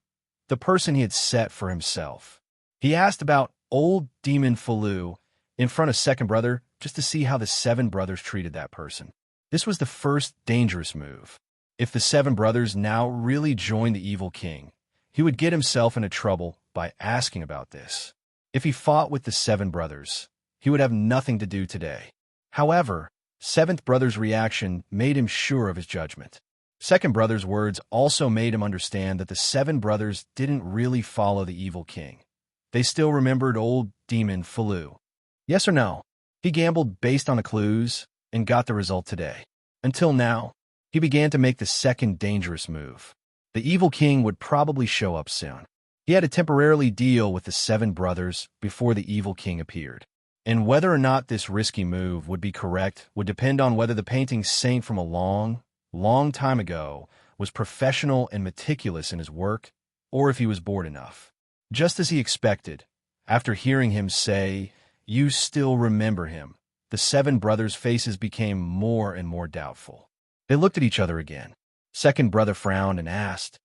A: the person he had set for himself. He asked about old demon Falu in front of second brother just to see how the seven brothers treated that person. This was the first dangerous move. If the seven brothers now really joined the evil king, he would get himself into trouble by asking about this. If he fought with the seven brothers, he would have nothing to do today. However, seventh brother's reaction made him sure of his judgment. Second brother's words also made him understand that the seven brothers didn't really follow the evil king. They still remembered old demon Falu. Yes or no? He gambled based on the clues and got the result today. Until now, he began to make the second dangerous move. The evil king would probably show up soon. He had to temporarily deal with the seven brothers before the evil king appeared. And whether or not this risky move would be correct would depend on whether the painting saint from a long, long time ago was professional and meticulous in his work, or if he was bored enough. Just as he expected, after hearing him say, "You still remember him," the seven brothers' faces became more and more doubtful. They looked at each other again. Second brother frowned and asked,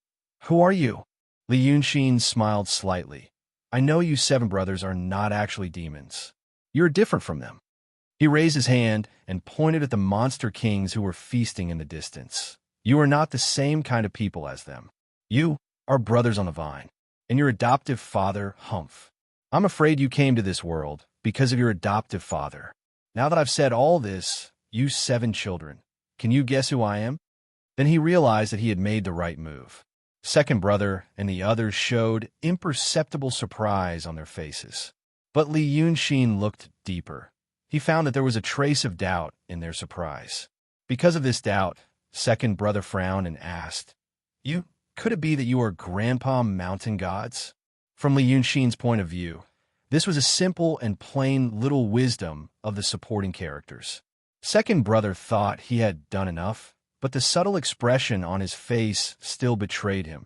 A: "Who are you?" Li Yunxin smiled slightly. "I know you seven brothers are not actually demons. You're different from them." He raised his hand and pointed at the monster kings who were feasting in the distance. "You are not the same kind of people as them. You are brothers on the vine, and your adoptive father, Humph. I'm afraid you came to this world because of your adoptive father. Now that I've said all this, you seven children, can you guess who I am?" Then he realized that he had made the right move. Second brother and the others showed imperceptible surprise on their faces. But Li Yunxin looked deeper. He found that there was a trace of doubt in their surprise. Because of this doubt, second brother frowned and asked, Could it be that you are Grandpa Mountain Gods?" From Li Yunxin's point of view, this was a simple and plain little wisdom of the supporting characters. Second brother thought he had done enough, but the subtle expression on his face still betrayed him.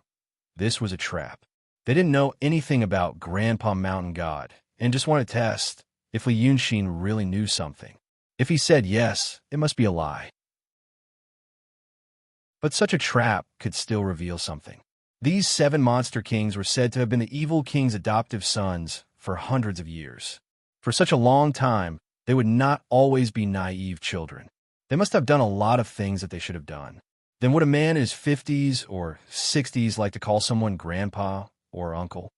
A: This was a trap. They didn't know anything about Grandpa Mountain God, and just wanted to test if Li Yunxin really knew something. If he said yes, it must be a lie. But such a trap could still reveal something. These seven monster kings were said to have been the evil king's adoptive sons for hundreds of years. For such a long time, they would not always be naive children. They must have done a lot of things that they should have done. Then would a man in his 50s or 60s like to call someone grandpa or uncle?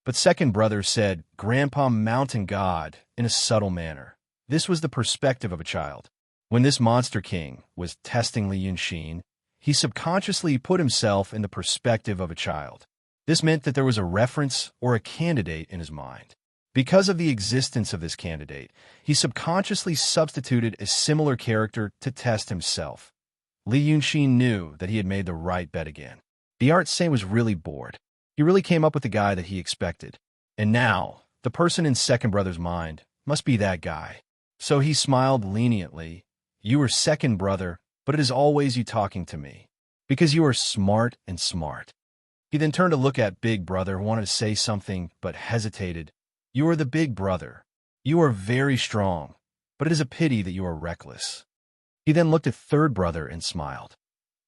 A: But second brother said Grandpa Mountain God in a subtle manner. This was the perspective of a child. When this monster king was testing Li Yunxin, he subconsciously put himself in the perspective of a child. This meant that there was a reference or a candidate in his mind. Because of the existence of this candidate, he subconsciously substituted a similar character to test himself. Li Yunxin knew that he had made the right bet again. The art saint was really bored. He really came up with the guy that he expected. And now, the person in second brother's mind must be that guy. So he smiled leniently. You are second brother, but it is always you talking to me. Because you are smart and smart. He then turned to look at big brother, who wanted to say something, but hesitated. You are the big brother. You are very strong, but it is a pity that you are reckless. He then looked at third brother and smiled.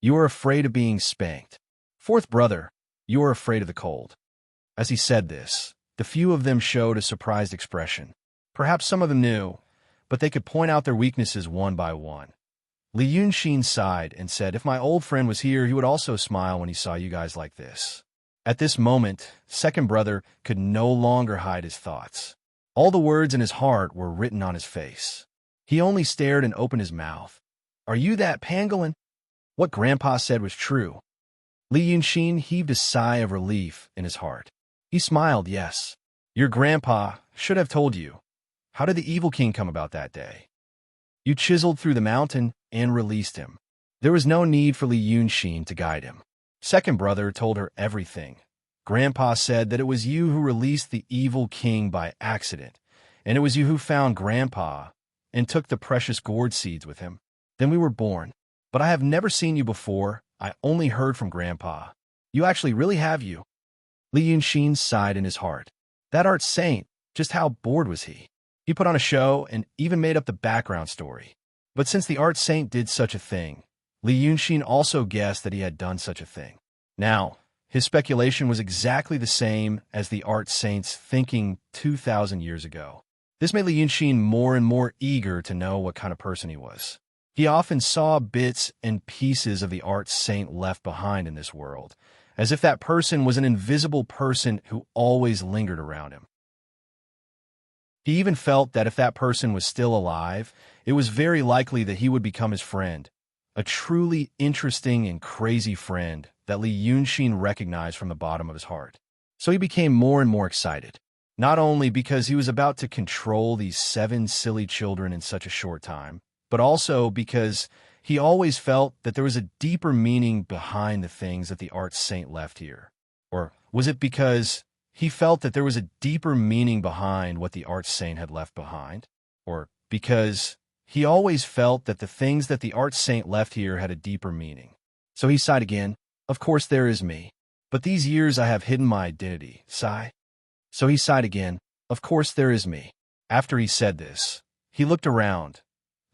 A: You are afraid of being spanked. Fourth brother, you are afraid of the cold. As he said this, the few of them showed a surprised expression. Perhaps some of them knew, but they could point out their weaknesses one by one. Li Yunxin sighed and said, if my old friend was here, he would also smile when he saw you guys like this. At this moment, second brother could no longer hide his thoughts. All the words in his heart were written on his face. He only stared and opened his mouth. Are you that pangolin? What Grandpa said was true. Li Yunxin heaved a sigh of relief in his heart. He smiled, yes. Your grandpa should have told you. How did the evil king come about that day? You chiseled through the mountain and released him. There was no need for Li Yunxin to guide him. Second brother told her everything. Grandpa said that it was you who released the evil king by accident, and it was you who found Grandpa and took the precious gourd seeds with him. Then we were born. But I have never seen you before. I only heard from Grandpa. You actually really have you. Li Yunxin sighed in his heart. That art saint, just how bored was he? He put on a show and even made up the background story. But since the art saint did such a thing, Li Yunxin also guessed that he had done such a thing. Now, his speculation was exactly the same as the art saint's thinking 2,000 years ago. This made Li Yunxin more and more eager to know what kind of person he was. He often saw bits and pieces of the art saint left behind in this world, as if that person was an invisible person who always lingered around him. He even felt that if that person was still alive, it was very likely that he would become his friend, a truly interesting and crazy friend that Li Yunxin recognized from the bottom of his heart. So he became more and more excited, not only because he was about to control these 7 silly children in such a short time, but also because he always felt that there was a deeper meaning behind the things that the art saint left here. Or was it because he felt that there was a deeper meaning behind what the art saint had left behind? Or because he always felt that the things that the art saint left here had a deeper meaning? So he sighed again. Of course there is me. But these years I have hidden my identity. Sigh. So he sighed again. Of course there is me. After he said this, he looked around.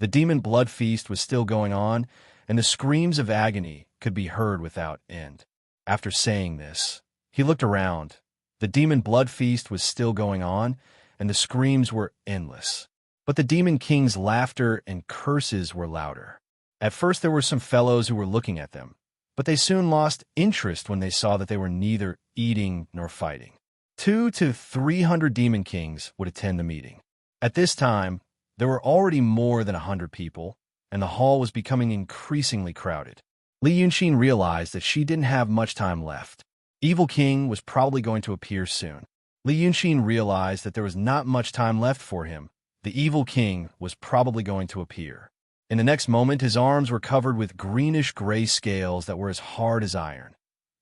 A: The demon blood feast was still going on, and the screams of agony could be heard without end. After saying this, he looked around. The demon blood feast was still going on, and the screams were endless. But the demon king's laughter and curses were louder. At first there were some fellows who were looking at them, but they soon lost interest when they saw that they were neither eating nor fighting. 200 to 300 demon kings would attend the meeting. At this time, there were already more than 100 people, and the hall was becoming increasingly crowded. Li Yunxin realized that she didn't have much time left. Evil King was probably going to appear soon. Li Yunxin realized that there was not much time left for him. The Evil King was probably going to appear. In the next moment, his arms were covered with greenish-gray scales that were as hard as iron.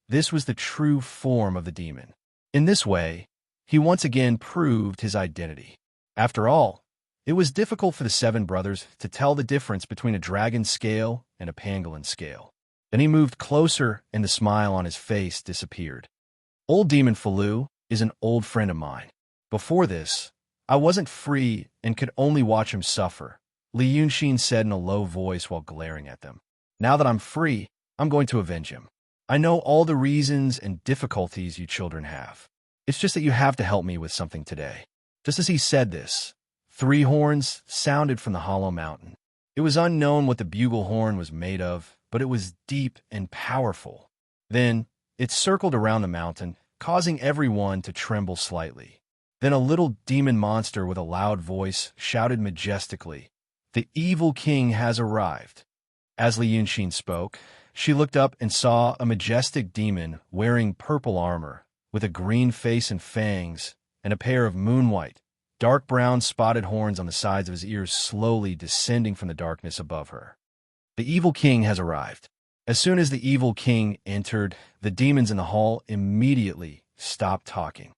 A: This was the true form of the demon. In this way, he once again proved his identity. After all, it was difficult for the 7 brothers to tell the difference between a dragon scale and a pangolin scale. Then he moved closer, and the smile on his face disappeared. Old Demon Falu is an old friend of mine. Before this, I wasn't free and could only watch him suffer, Li Yunxin said in a low voice while glaring at them. Now that I'm free, I'm going to avenge him. I know all the reasons and difficulties you children have. It's just that you have to help me with something today. Just as he said this, 3 horns sounded from the hollow mountain. It was unknown what the bugle horn was made of, but it was deep and powerful. Then it circled around the mountain, causing everyone to tremble slightly. Then a little demon monster with a loud voice shouted majestically, The evil king has arrived. As Li Yunxin spoke, she looked up and saw a majestic demon wearing purple armor, with a green face and fangs, and a pair of moon-white, dark brown spotted horns on the sides of his ears slowly descending from the darkness above her. The evil king has arrived. As soon as the evil king entered, the demons in the hall immediately stopped talking.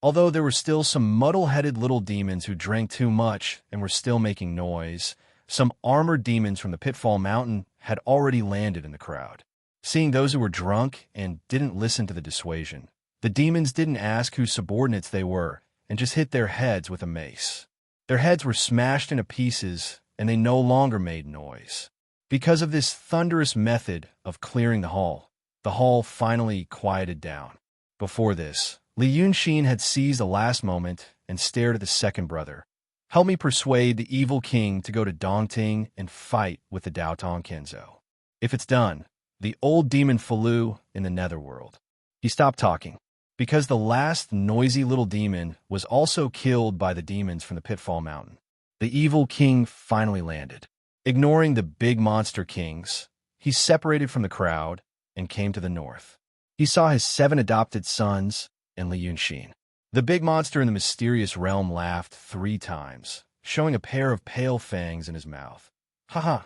A: Although there were still some muddle-headed little demons who drank too much and were still making noise, some armored demons from the Pitfall Mountain had already landed in the crowd. Seeing those who were drunk and didn't listen to the dissuasion, the demons didn't ask whose subordinates they were and just hit their heads with a mace. Their heads were smashed into pieces and they no longer made noise. Because of this thunderous method of clearing the hall finally quieted down. Before this, Li Yunxin had seized the last moment and stared at the second brother. Help me persuade the evil king to go to Dongting and fight with the Daotong Kenzo. If it's done, the old demon Falu in the netherworld. He stopped talking, because the last noisy little demon was also killed by the demons from the Pitfall Mountain. The evil king finally landed. Ignoring the big monster kings, he separated from the crowd and came to the north. He saw his 7 adopted sons and Li Yunxin. The big monster in the mysterious realm laughed 3 times, showing a pair of pale fangs in his mouth. Haha,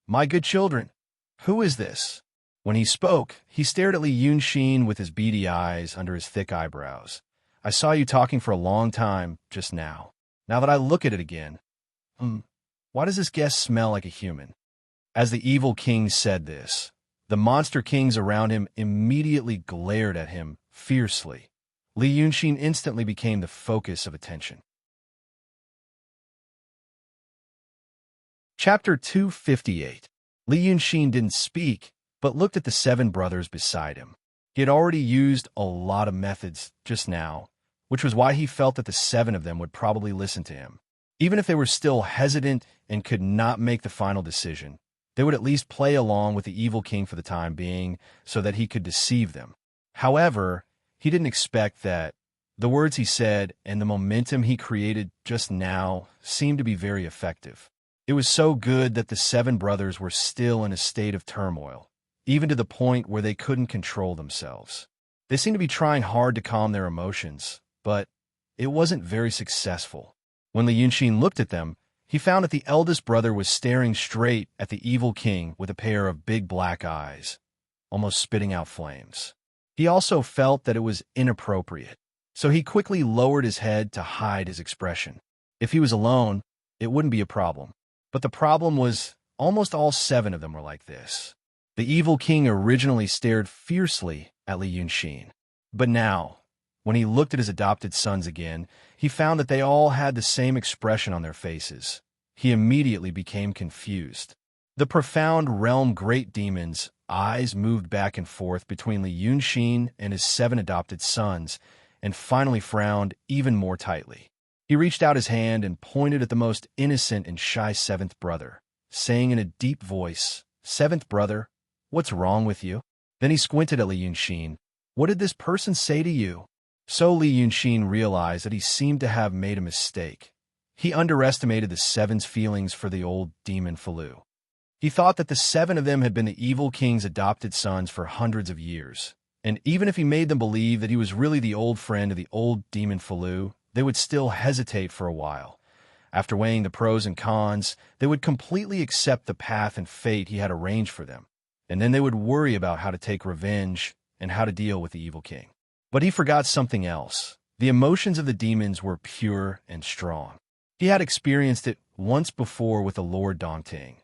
A: my good children, who is this? When he spoke, he stared at Li Yunxin with his beady eyes under his thick eyebrows. I saw you talking for a long time just now. Now that I look at it again, why does this guest smell like a human? As the evil king said this, the monster kings around him immediately glared at him fiercely. Li Yunxin instantly became the focus of attention. Chapter 258. Li Yunxin didn't speak, but looked at the 7 brothers beside him. He had already used a lot of methods just now, which was why he felt that the 7 of them would probably listen to him. Even if they were still hesitant and could not make the final decision, they would at least play along with the evil king for the time being so that he could deceive them. However, he didn't expect that. The words he said and the momentum he created just now seemed to be very effective. It was so good that the 7 brothers were still in a state of turmoil, even to the point where they couldn't control themselves. They seemed to be trying hard to calm their emotions, but it wasn't very successful. When Li Yunxin looked at them, he found that the eldest brother was staring straight at the evil king with a pair of big black eyes, almost spitting out flames. He also felt that it was inappropriate, so he quickly lowered his head to hide his expression. If he was alone, it wouldn't be a problem. But the problem was almost all 7 of them were like this. The evil king originally stared fiercely at Li Yunxin, but now, when he looked at his adopted sons again, he found that they all had the same expression on their faces. He immediately became confused. The profound realm great demon's eyes moved back and forth between Li Yunxin and his 7 adopted sons, and finally frowned even more tightly. He reached out his hand and pointed at the most innocent and shy 7th brother, saying in a deep voice, "7th brother, what's wrong with you?" Then he squinted at Li Yunxin. "What did this person say to you?" So Li Yunxin realized that he seemed to have made a mistake. He underestimated the 7's feelings for the old demon Falu. He thought that the 7 of them had been the evil king's adopted sons for hundreds of years, and even if he made them believe that he was really the old friend of the old demon Falu, they would still hesitate for a while. After weighing the pros and cons, they would completely accept the path and fate he had arranged for them, and then they would worry about how to take revenge and how to deal with the evil king. But he forgot something else. The emotions of the demons were pure and strong. He had experienced it once before with the Lord Dongting,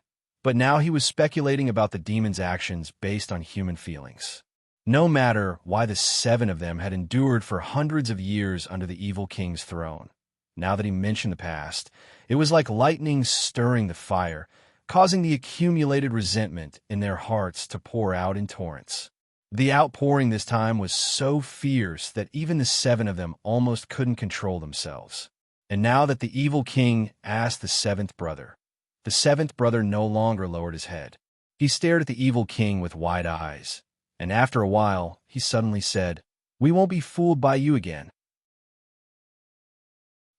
A: but now he was speculating about the demons' actions based on human feelings. No matter why the 7 of them had endured for hundreds of years under the evil king's throne, now that he mentioned the past, it was like lightning stirring the fire, causing the accumulated resentment in their hearts to pour out in torrents. The outpouring this time was so fierce that even the 7 of them almost couldn't control themselves. And now that the evil king asked the 7th brother, the 7th brother no longer lowered his head. He stared at the evil king with wide eyes, and after a while, he suddenly said, "We won't be fooled by you again."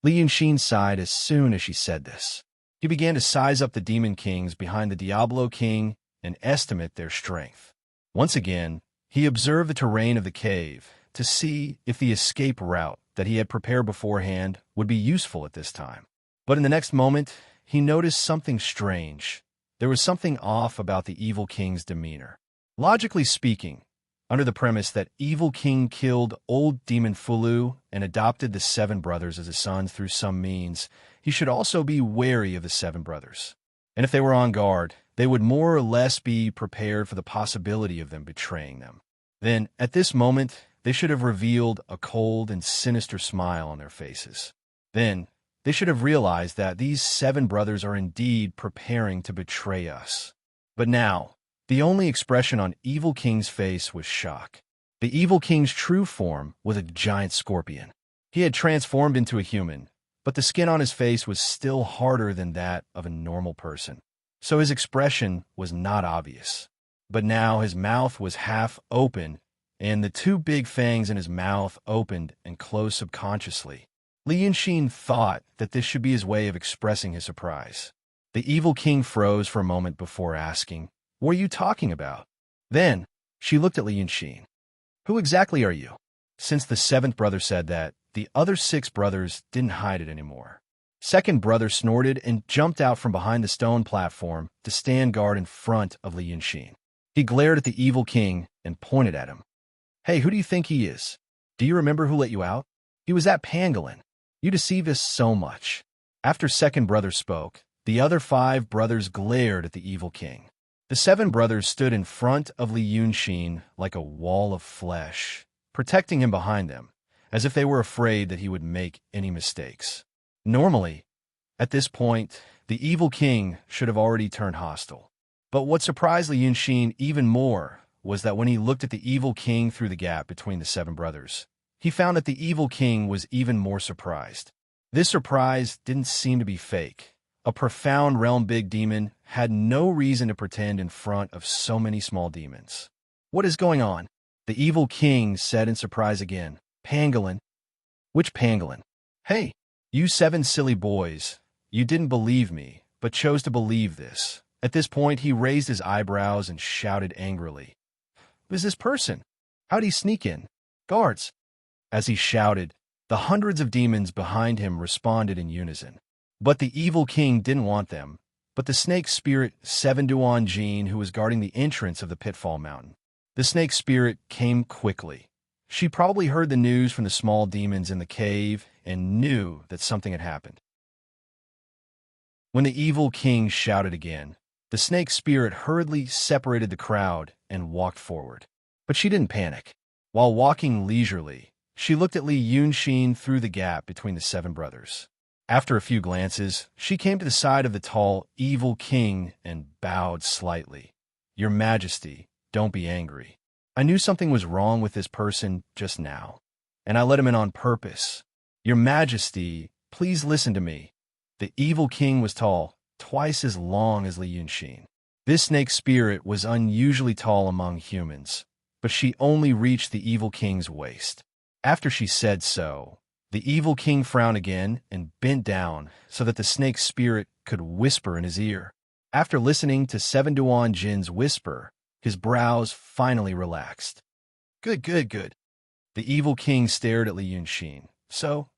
A: Li Yunxin sighed as soon as she said this. He began to size up the demon kings behind the Diablo King and estimate their strength. Once again, he observed the terrain of the cave to see if the escape route that he had prepared beforehand would be useful at this time. But in the next moment, he noticed something strange. There was something off about the evil king's demeanor. Logically speaking, under the premise that evil king killed old demon Fulu and adopted the 7 brothers as his sons through some means, he should also be wary of the 7 brothers. And if they were on guard, they would more or less be prepared for the possibility of them betraying them. Then, at this moment, they should have revealed a cold and sinister smile on their faces. Then, they should have realized that these 7 brothers are indeed preparing to betray us. But now, the only expression on Evil King's face was shock. The Evil King's true form was a giant scorpion. He had transformed into a human, but the skin on his face was still harder than that of a normal person. So his expression was not obvious. But now his mouth was half open, and the 2 big fangs in his mouth opened and closed subconsciously. Li Yunxin thought that this should be his way of expressing his surprise. The Evil King froze for a moment before asking, "What are you talking about?" Then, she looked at Li Yunxin. "Who exactly are you?" Since the 7th brother said that, the other 6 brothers didn't hide it anymore. Second brother snorted and jumped out from behind the stone platform to stand guard in front of Li Yunxin. He glared at the Evil King and pointed at him. "Hey, who do you think he is? Do you remember who let you out? He was that pangolin. You deceived us so much." After second brother spoke, the other 5 brothers glared at the Evil King. The 7 brothers stood in front of Li Yunxin like a wall of flesh, protecting him behind them, as if they were afraid that he would make any mistakes. Normally, at this point, the Evil King should have already turned hostile. But what surprised Li Yunxin even more was that when he looked at the Evil King through the gap between the 7 brothers, he found that the Evil King was even more surprised. This surprise didn't seem to be fake. A profound realm big demon had no reason to pretend in front of so many small demons. "What is going on?" The Evil King said in surprise again. "Pangolin? Which pangolin?" "Hey, you 7 silly boys, you didn't believe me, but chose to believe this." At this point, he raised his eyebrows and shouted angrily, "Who is this person? How'd he sneak in? Guards!" As he shouted, the hundreds of demons behind him responded in unison. But the Evil King didn't want them, but the snake spirit 7 Duan Jin, who was guarding the entrance of the Pitfall Mountain. The snake spirit came quickly. She probably heard the news from the small demons in the cave and knew that something had happened. When the Evil King shouted again, the snake spirit hurriedly separated the crowd and walked forward. But she didn't panic. While walking leisurely, she looked at Li Yunxin through the gap between the 7 brothers. After a few glances, she came to the side of the tall Evil King and bowed slightly. "Your Majesty, don't be angry. I knew something was wrong with this person just now, and I let him in on purpose. Your Majesty, please listen to me." The Evil King was tall, twice as long as Li Yunxin. This snake spirit was unusually tall among humans, but she only reached the Evil King's waist. After she said so, the Evil King frowned again and bent down so that the snake spirit could whisper in his ear. After listening to 7 Duan Jin's whisper, his brows finally relaxed. Good. The Evil King stared at Li Yunxin. "So,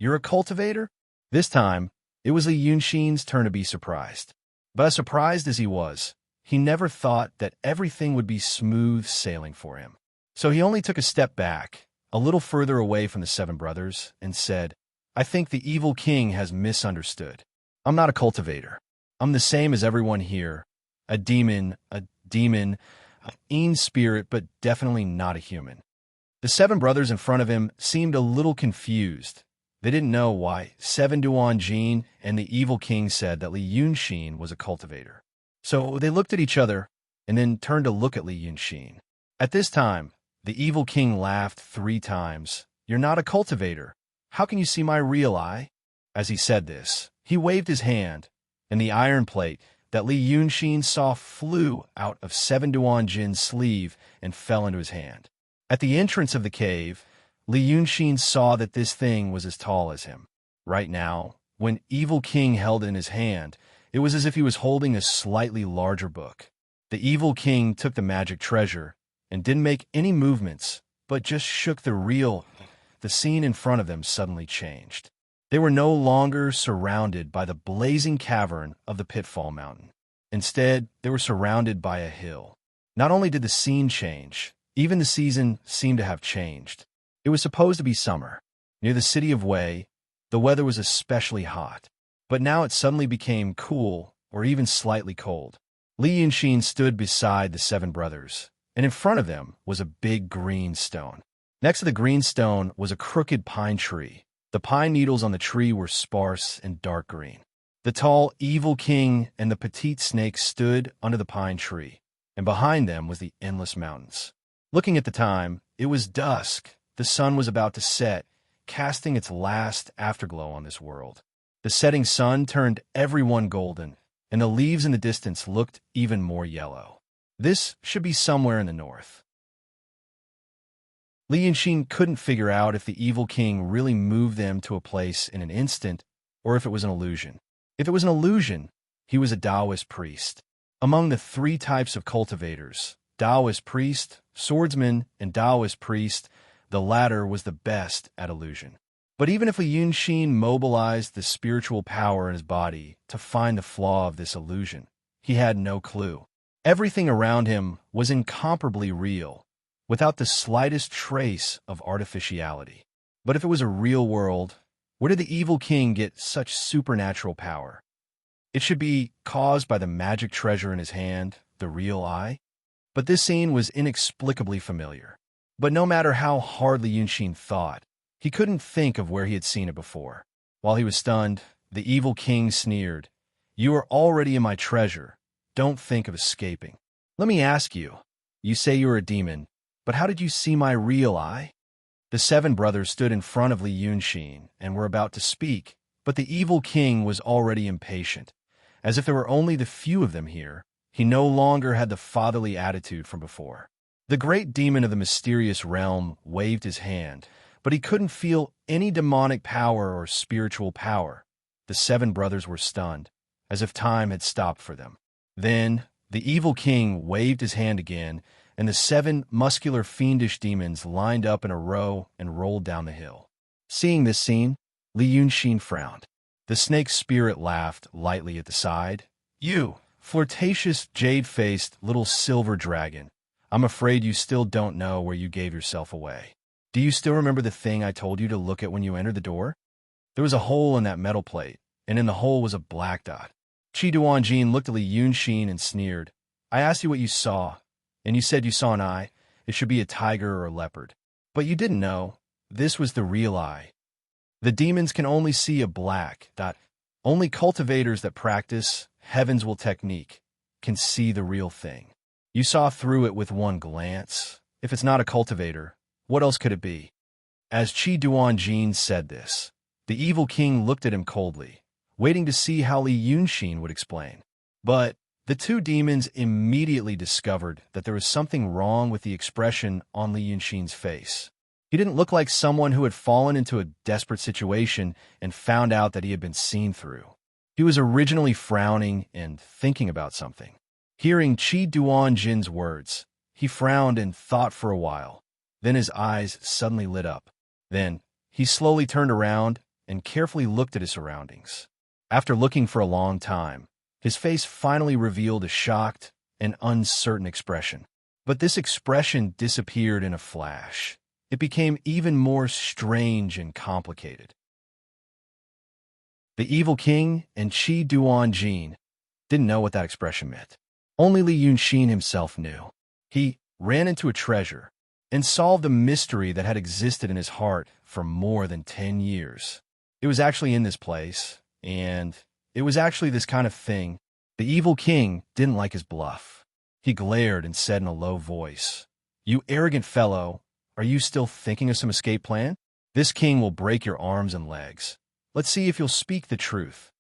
A: you're a cultivator?" This time, it was Li Yunxin's turn to be surprised. But as surprised as he was, he never thought that everything would be smooth sailing for him. So he only took a step back, a little further away from the 7 brothers, and said, "I think the Evil King has misunderstood. I'm not a cultivator. I'm the same as everyone here. A demon, an spirit, but definitely not a human." The 7 brothers in front of him seemed a little confused. They didn't know why 7 Duan Jin and the Evil King said that Li Yunxin was a cultivator. So they looked at each other and then turned to look at Li Yunxin. At this time, the Evil King laughed 3 times. "You're not a cultivator. How can you see my real eye?" As he said this, he waved his hand, and the iron plate that Li Yunxin saw flew out of 7 Duan Jin's sleeve and fell into his hand. At the entrance of the cave, Li Yunxin saw that this thing was as tall as him. Right now, when Evil King held it in his hand, it was as if he was holding a slightly larger book. The Evil King took the magic treasure and didn't make any movements, but just shook the scene in front of them suddenly changed. They were no longer surrounded by the blazing cavern of the Pitfall Mountain. Instead, they were surrounded by a hill. Not only did the scene change, even the season seemed to have changed. It was supposed to be summer. Near the city of Wei, the weather was especially hot, but now it suddenly became cool or even slightly cold. Li Yunxin stood beside the seven brothers, and in front of them was a big green stone. Next to the green stone was a crooked pine tree. The pine needles on the tree were sparse and dark green. The tall, evil king and the petite snake stood under the pine tree, and behind them was the endless mountains. Looking at the time, it was dusk. The sun was about to set, casting its last afterglow on this world. The setting sun turned everyone golden, and the leaves in the distance looked even more yellow. This should be somewhere in the north. Li Yunxin couldn't figure out if the evil king really moved them to a place in an instant, or if it was an illusion. If it was an illusion, he was a Taoist priest. Among the three types of cultivators, Taoist priest, swordsman, and Taoist priest, the latter was the best at illusion. But even if Li Yunxin mobilized the spiritual power in his body to find the flaw of this illusion, he had no clue. Everything around him was incomparably real, without the slightest trace of artificiality. But if it was a real world, where did the evil king get such supernatural power? It should be caused by the magic treasure in his hand, the real eye. But this scene was inexplicably familiar. But no matter how hard Li Yunxin thought, he couldn't think of where he had seen it before. While he was stunned, the evil king sneered, "You are already in my treasure. Don't think of escaping. Let me ask you. You say you are a demon, but how did you see my real eye?" The seven brothers stood in front of Li Yunxin and were about to speak, but the evil king was already impatient. As if there were only the few of them here, he no longer had the fatherly attitude from before. The great demon of the mysterious realm waved his hand, but he couldn't feel any demonic power or spiritual power. The seven brothers were stunned, as if time had stopped for them. Then, the evil king waved his hand again, and the seven muscular fiendish demons lined up in a row and rolled down the hill. Seeing this scene, Li Yunxin frowned. The snake spirit laughed lightly at the side. "You, flirtatious, jade-faced little silver dragon, I'm afraid you still don't know where you gave yourself away. Do you still remember the thing I told you to look at when you entered the door? There was a hole in that metal plate, and in the hole was a black dot." Qi Duanjin looked at Li Yunxin and sneered. "I asked you what you saw, and you said you saw an eye. It should be a tiger or a leopard. But you didn't know. This was the real eye. The demons can only see a black dot. Only cultivators that practice Heaven's Will technique can see the real thing. You saw through it with one glance. If it's not a cultivator, what else could it be?" As Qi Duanjin said this, the evil king looked at him coldly, waiting to see how Li Yunxin would explain. But the two demons immediately discovered that there was something wrong with the expression on Li Yunxin's face. He didn't look like someone who had fallen into a desperate situation and found out that he had been seen through. He was originally frowning and thinking about something. Hearing Qi Duanjin's words, he frowned and thought for a while. Then his eyes suddenly lit up. Then he slowly turned around and carefully looked at his surroundings. After looking for a long time, his face finally revealed a shocked and uncertain expression. But this expression disappeared in a flash. It became even more strange and complicated. The evil king and Qi Duanjin didn't know what that expression meant. Only Li Yunxin himself knew. He ran into a treasure and solved a mystery that had existed in his heart for more than 10 years. It was actually in this place, and it was actually this kind of thing. The evil king didn't like his bluff. He glared and said in a low voice, "You arrogant fellow, are you still thinking of some escape plan? This king will break your arms and legs. Let's see if you'll speak the truth."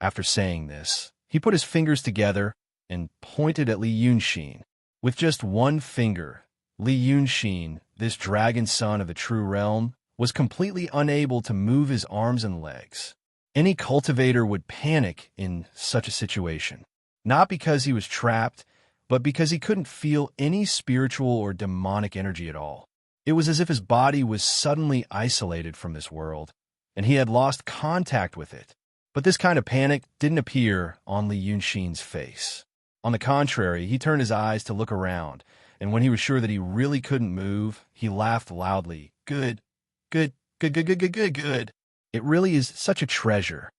A: After saying this, he put his fingers together and pointed at Li Yunxin. With just one finger, Li Yunxin, this dragon son of the true realm, was completely unable to move his arms and legs. Any cultivator would panic in such a situation, not because he was trapped, but because he couldn't feel any spiritual or demonic energy at all. It was as if his body was suddenly isolated from this world, and he had lost contact with it. But this kind of panic didn't appear on Li Yunxin's face. On the contrary, he turned his eyes to look around, and when he was sure that he really couldn't move, he laughed loudly. Good, good, good, good, good, good, good, good. It really is such a treasure.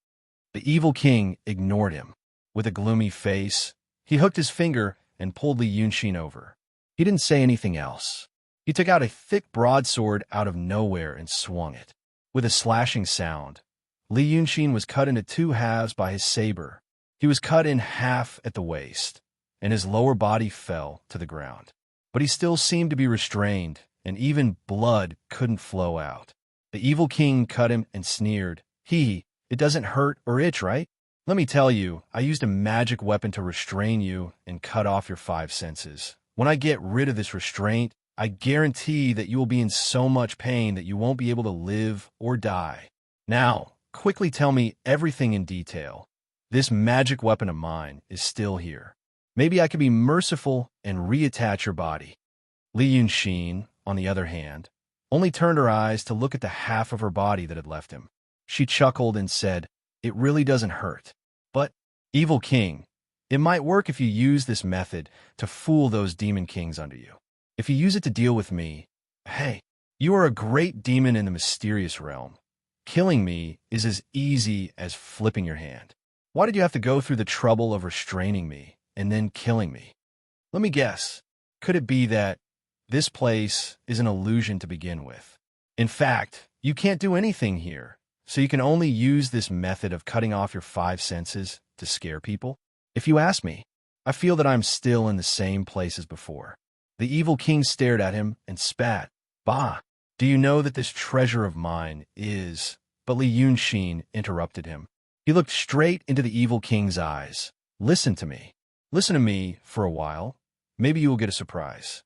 A: The evil king ignored him. With a gloomy face, he hooked his finger and pulled Li Yunxin over. He didn't say anything else. He took out a thick broadsword out of nowhere and swung it. With a slashing sound, Li Yunxin was cut into two halves by his saber. He was cut in half at the waist, and his lower body fell to the ground. But he still seemed to be restrained, and even blood couldn't flow out. The evil king cut him and sneered. It doesn't hurt or itch, right? Let me tell you, I used a magic weapon to restrain you and cut off your 5 senses. When I get rid of this restraint, I guarantee that you will be in so much pain that you won't be able to live or die. Now, quickly tell me everything in detail. This magic weapon of mine is still here. Maybe I could be merciful and reattach your body. Li Yunxin, on the other hand, only turned her eyes to look at the half of her body that had left him. She chuckled and said, "It really doesn't hurt. But, evil king, it might work if you use this method to fool those demon kings under you. If you use it to deal with me, hey, you are a great demon in the mysterious realm. Killing me is as easy as flipping your hand. Why did you have to go through the trouble of restraining me and then killing me? Let me guess. Could it be that this place is an illusion to begin with? In fact, you can't do anything here, so you can only use this method of cutting off your 5 senses to scare people? If you ask me, I feel that I'm still in the same place as before." The evil king stared at him and spat. "Bah, do you know that this treasure of mine is—" But Li Yunxin interrupted him. He looked straight into the evil king's eyes. "Listen to me. Listen to me for a while. Maybe you will get a surprise.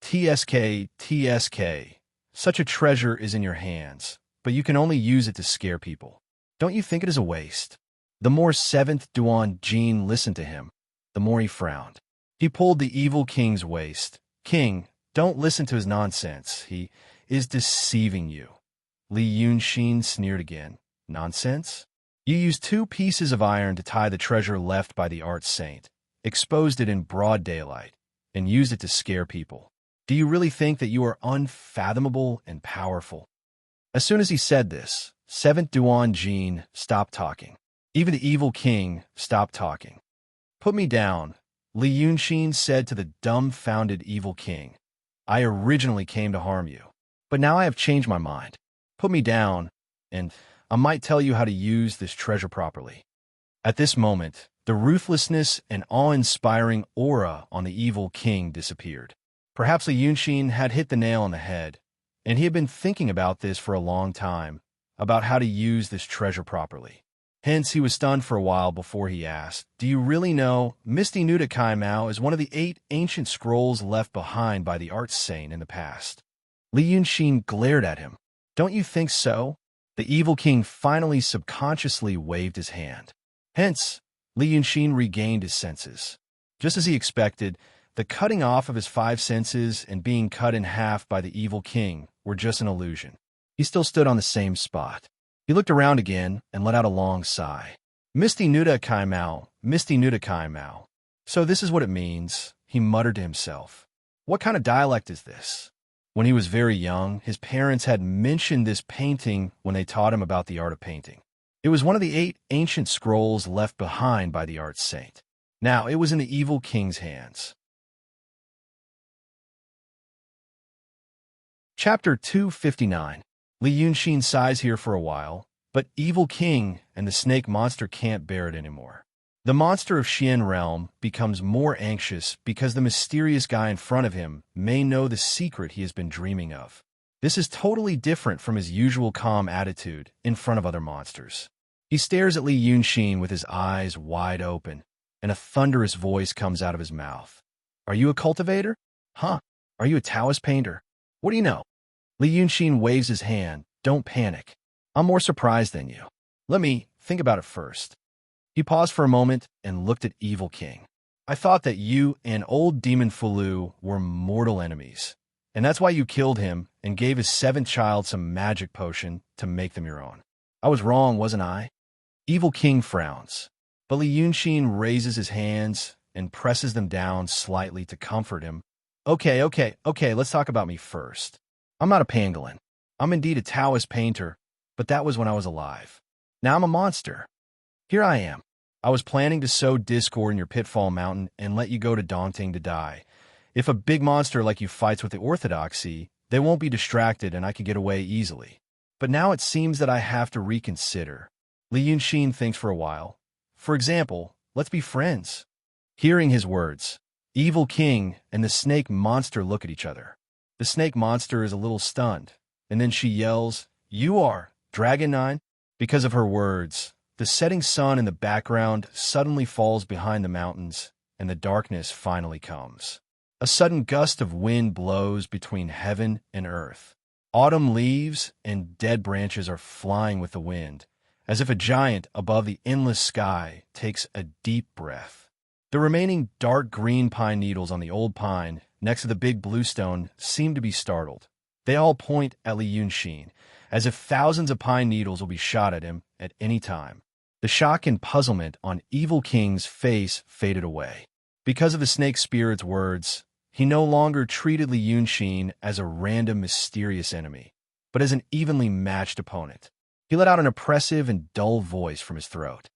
A: TSK, TSK. Such a treasure is in your hands, but you can only use it to scare people. Don't you think it is a waste?" The more 7th Duan Jin listened to him, the more he frowned. He pulled the evil king's waist. "King, don't listen to his nonsense. He is deceiving you." Li Yunxin sneered again. "Nonsense? You used 2 pieces of iron to tie the treasure left by the art saint, exposed it in broad daylight, and used it to scare people. Do you really think that you are unfathomable and powerful?" As soon as he said this, 7th Duan Jin stopped talking. Even the evil king stopped talking. "Put me down," Li Yunxin said to the dumbfounded evil king. "I originally came to harm you, but now I have changed my mind. Put me down, and I might tell you how to use this treasure properly." At this moment, the ruthlessness and awe-inspiring aura on the evil king disappeared. Perhaps Li Yunxin had hit the nail on the head, and he had been thinking about this for a long time, about how to use this treasure properly. Hence, he was stunned for a while before he asked, "Do you really know Misty Nuda Kai Mao is one of the 8 ancient scrolls left behind by the art saint in the past?" Li Yunxin glared at him. "Don't you think so?" The evil king finally subconsciously waved his hand. Hence, Li Yunxin regained his senses. Just as he expected, the cutting off of his 5 senses and being cut in half by the evil king were just an illusion. He still stood on the same spot. He looked around again and let out a long sigh. "Misty Nuda Kai Mao, Misty Nuda Kai Mao. So this is what it means," he muttered to himself. "What kind of dialect is this?" When he was very young, his parents had mentioned this painting when they taught him about the art of painting. It was one of the 8 ancient scrolls left behind by the art saint. Now it was in the evil king's hands. Chapter 259. Li Yunxin sighs here for a while, but Evil King and the snake monster can't bear it anymore. The monster of Xian realm becomes more anxious because the mysterious guy in front of him may know the secret he has been dreaming of. This is totally different from his usual calm attitude in front of other monsters. He stares at Li Yunxin with his eyes wide open, and a thunderous voice comes out of his mouth. "Are you a cultivator? Huh? Are you a Taoist painter? What do you know?" Li Yunxin waves his hand. Don't panic. I'm more surprised than you. Let me think about it first. He paused for a moment and looked at Evil King. I thought that you and old Demon Fulu were mortal enemies, and that's why you killed him and gave his seventh child some magic potion to make them your own. I was wrong, wasn't I? Evil King frowns, but Li Yunxin raises his hands and presses them down slightly to comfort him. Okay, let's talk about me first. I'm not a pangolin. I'm indeed a Taoist painter, but that was when I was alive. Now I'm a monster. Here I am. I was planning to sow discord in your Pitfall Mountain and let you go to Daunting to die. If a big monster like you fights with the orthodoxy, they won't be distracted and I can get away easily. But now it seems that I have to reconsider. Li Yunxin thinks for a while. For example, let's be friends. Hearing his words, Evil King and the snake monster look at each other. The snake monster is a little stunned, and then she yells, "You are Dragon 9?" Because of her words, the setting sun in the background suddenly falls behind the mountains, and the darkness finally comes. A sudden gust of wind blows between heaven and earth. Autumn leaves and dead branches are flying with the wind, as if a giant above the endless sky takes a deep breath. The remaining dark green pine needles on the old pine next to the big bluestone seem to be startled. They all point at Li Yunxin, as if thousands of pine needles will be shot at him at any time. The shock and puzzlement on Evil King's face faded away. Because of the snake spirit's words, he no longer treated Li Yunxin as a random mysterious enemy, but as an evenly matched opponent. He let out an oppressive and dull voice from his throat.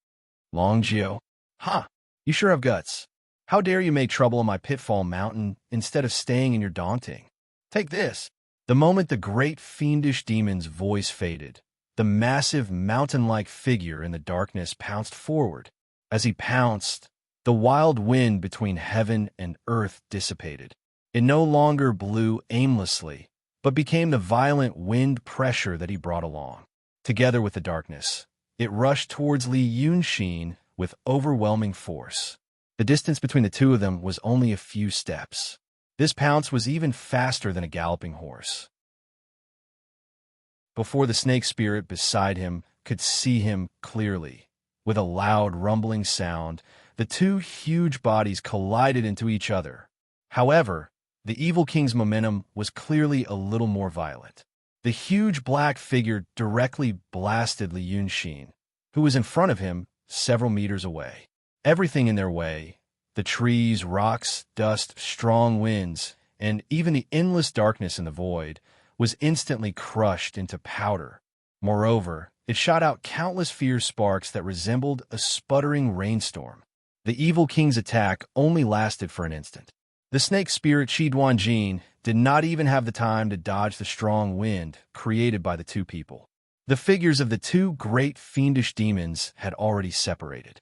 A: Longjio, ha! You sure have guts. How dare you make trouble on my Pitfall Mountain instead of staying in your Daunting? Take this. The moment the great fiendish demon's voice faded, the massive mountain-like figure in the darkness pounced forward. As he pounced, the wild wind between heaven and earth dissipated. It no longer blew aimlessly, but became the violent wind pressure that he brought along. Together with the darkness, it rushed towards Li Yunxin with overwhelming force. The distance between the two of them was only a few steps. This pounce was even faster than a galloping horse. Before the snake spirit beside him could see him clearly, with a loud rumbling sound, the two huge bodies collided into each other. However, the Evil King's momentum was clearly a little more violent. The huge black figure directly blasted Li Yunxin, who was in front of him several meters away. Everything in their way, the trees, rocks, dust, strong winds, and even the endless darkness in the void, was instantly crushed into powder. Moreover, it shot out countless fierce sparks that resembled a sputtering rainstorm. The Evil King's attack only lasted for an instant. The snake spirit Shi Duanjin did not even have the time to dodge the strong wind created by the two people. The figures of the two great fiendish demons had already separated.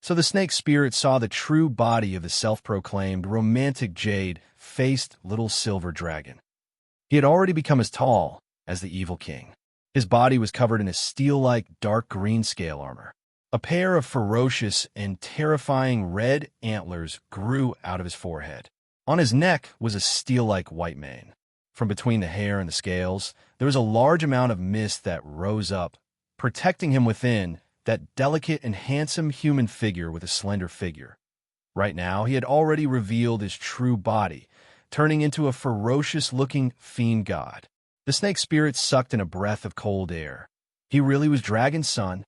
A: So the snake spirit saw the true body of the self-proclaimed romantic jade-faced little silver dragon. He had already become as tall as the Evil King. His body was covered in a steel-like dark green scale armor. A pair of ferocious and terrifying red antlers grew out of his forehead. On his neck was a steel-like white mane. From between the hair and the scales, there was a large amount of mist that rose up, protecting him within that delicate and handsome human figure with a slender figure. Right now, he had already revealed his true body, turning into a ferocious-looking fiend god. The snake spirit sucked in a breath of cold air. He really was Dragon's son.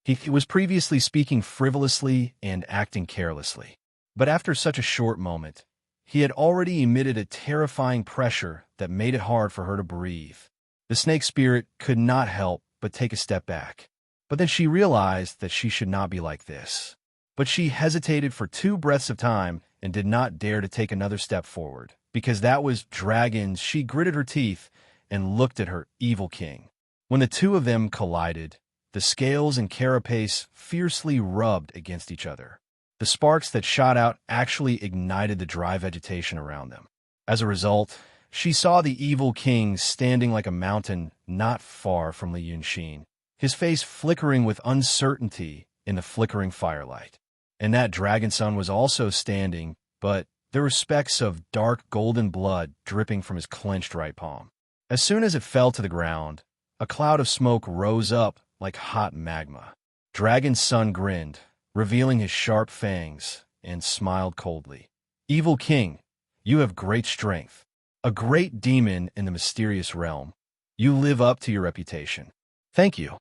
A: He was previously speaking frivolously and acting carelessly. But after such a short moment, he had already emitted a terrifying pressure that made it hard for her to breathe. The snake spirit could not help but take a step back. But then she realized that she should not be like this. But she hesitated for 2 breaths of time and did not dare to take another step forward. Because that was dragons, she gritted her teeth and looked at her Evil King. When the two of them collided, the scales and carapace fiercely rubbed against each other. The sparks that shot out actually ignited the dry vegetation around them. As a result, she saw the Evil King standing like a mountain not far from Li Yunxin, his face flickering with uncertainty in the flickering firelight. And that dragon son was also standing, but there were specks of dark golden blood dripping from his clenched right palm. As soon as it fell to the ground, a cloud of smoke rose up like hot magma. Dragon's son grinned, revealing his sharp fangs, and smiled coldly. Evil king, you have great strength. A great demon in the mysterious realm. You live up to your reputation. Thank you.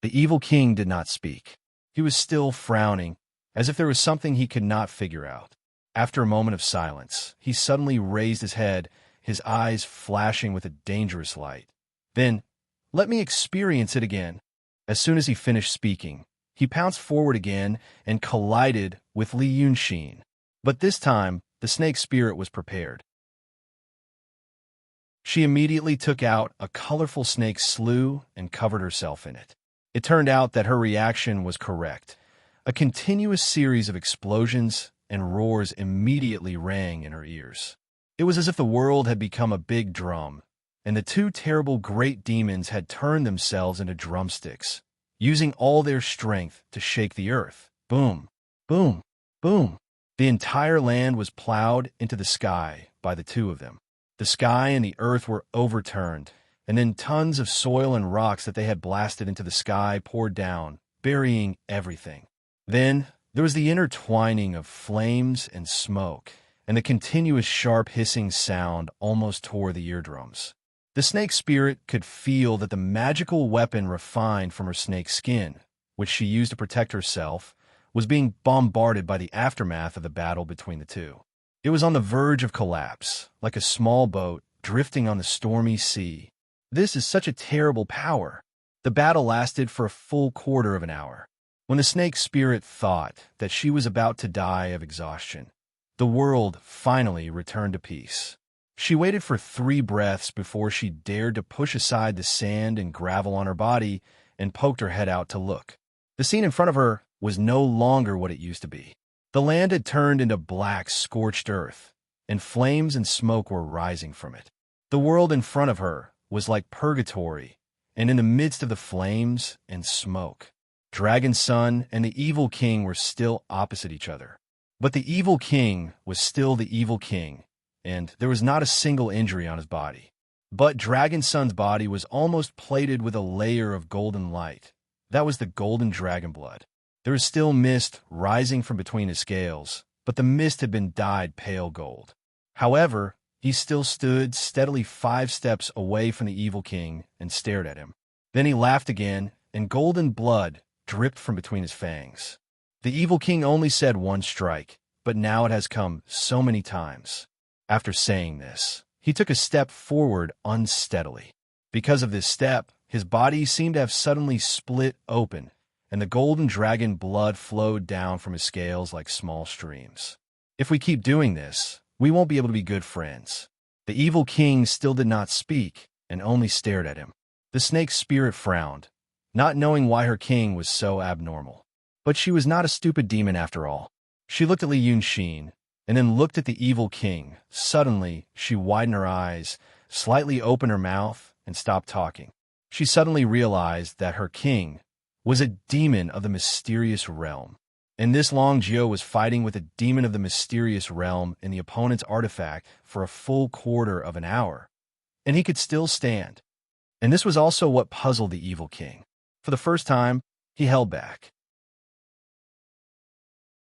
A: The evil king did not speak. He was still frowning, as if there was something he could not figure out. After a moment of silence, he suddenly raised his head, his eyes flashing with a dangerous light. Then, let me experience it again. As soon as he finished speaking, he pounced forward again and collided with Li Yunxin. But this time, the snake spirit was prepared. She immediately took out a colorful snake slough and covered herself in it. It turned out that her reaction was correct. A continuous series of explosions and roars immediately rang in her ears. It was as if the world had become a big drum, and the two terrible great demons had turned themselves into drumsticks, using all their strength to shake the earth. Boom, boom, boom. The entire land was plowed into the sky by the two of them. The sky and the earth were overturned, and then tons of soil and rocks that they had blasted into the sky poured down, burying everything. Then there was the intertwining of flames and smoke, and the continuous sharp hissing sound almost tore the eardrums. The snake spirit could feel that the magical weapon refined from her snake skin, which she used to protect herself, was being bombarded by the aftermath of the battle between the two. It was on the verge of collapse, like a small boat drifting on the stormy sea. This is such a terrible power. The battle lasted for a full quarter of an hour. When the snake spirit thought that she was about to die of exhaustion, the world finally returned to peace. She waited for 3 breaths before she dared to push aside the sand and gravel on her body and poked her head out to look. The scene in front of her was no longer what it used to be. The land had turned into black, scorched earth, and flames and smoke were rising from it. The world in front of her was like purgatory, and in the midst of the flames and smoke, Dragon's son and the evil king were still opposite each other. But the evil king was still the evil king, and there was not a single injury on his body. But Dragon's son's body was almost plated with a layer of golden light. That was the golden dragon blood. There was still mist rising from between his scales, but the mist had been dyed pale gold. However, he still stood steadily 5 steps away from the evil king and stared at him. Then he laughed again, and golden blood dripped from between his fangs. The evil king only said 1 strike, but now it has come so many times. After saying this, he took a step forward unsteadily. Because of this step, his body seemed to have suddenly split open, and the golden dragon blood flowed down from his scales like small streams. If we keep doing this, we won't be able to be good friends. The evil king still did not speak and only stared at him. The snake spirit frowned, not knowing why her king was so abnormal. But she was not a stupid demon after all. She looked at Li Yunxin, and then looked at the evil king. Suddenly, she widened her eyes, slightly opened her mouth, and stopped talking. She suddenly realized that her king was a demon of the mysterious realm. And this Long Jiu was fighting with a demon of the mysterious realm in the opponent's artifact for a full quarter of an hour. And he could still stand. And this was also what puzzled the evil king. For the first time, he held back.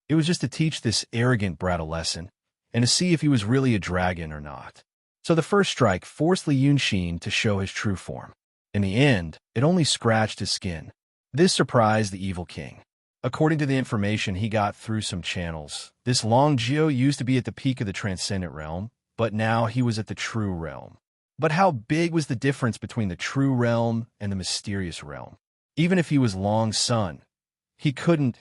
A: It was just to teach this arrogant brat a lesson, and to see if he was really a dragon or not. So the first strike forced Li Yunxin to show his true form. In the end, it only scratched his skin. This surprised the evil king. According to the information he got through some channels, this Long Jiu used to be at the peak of the transcendent realm, but now he was at the true realm. But how big was the difference between the true realm and the mysterious realm? Even if he was Long's son, he couldn't.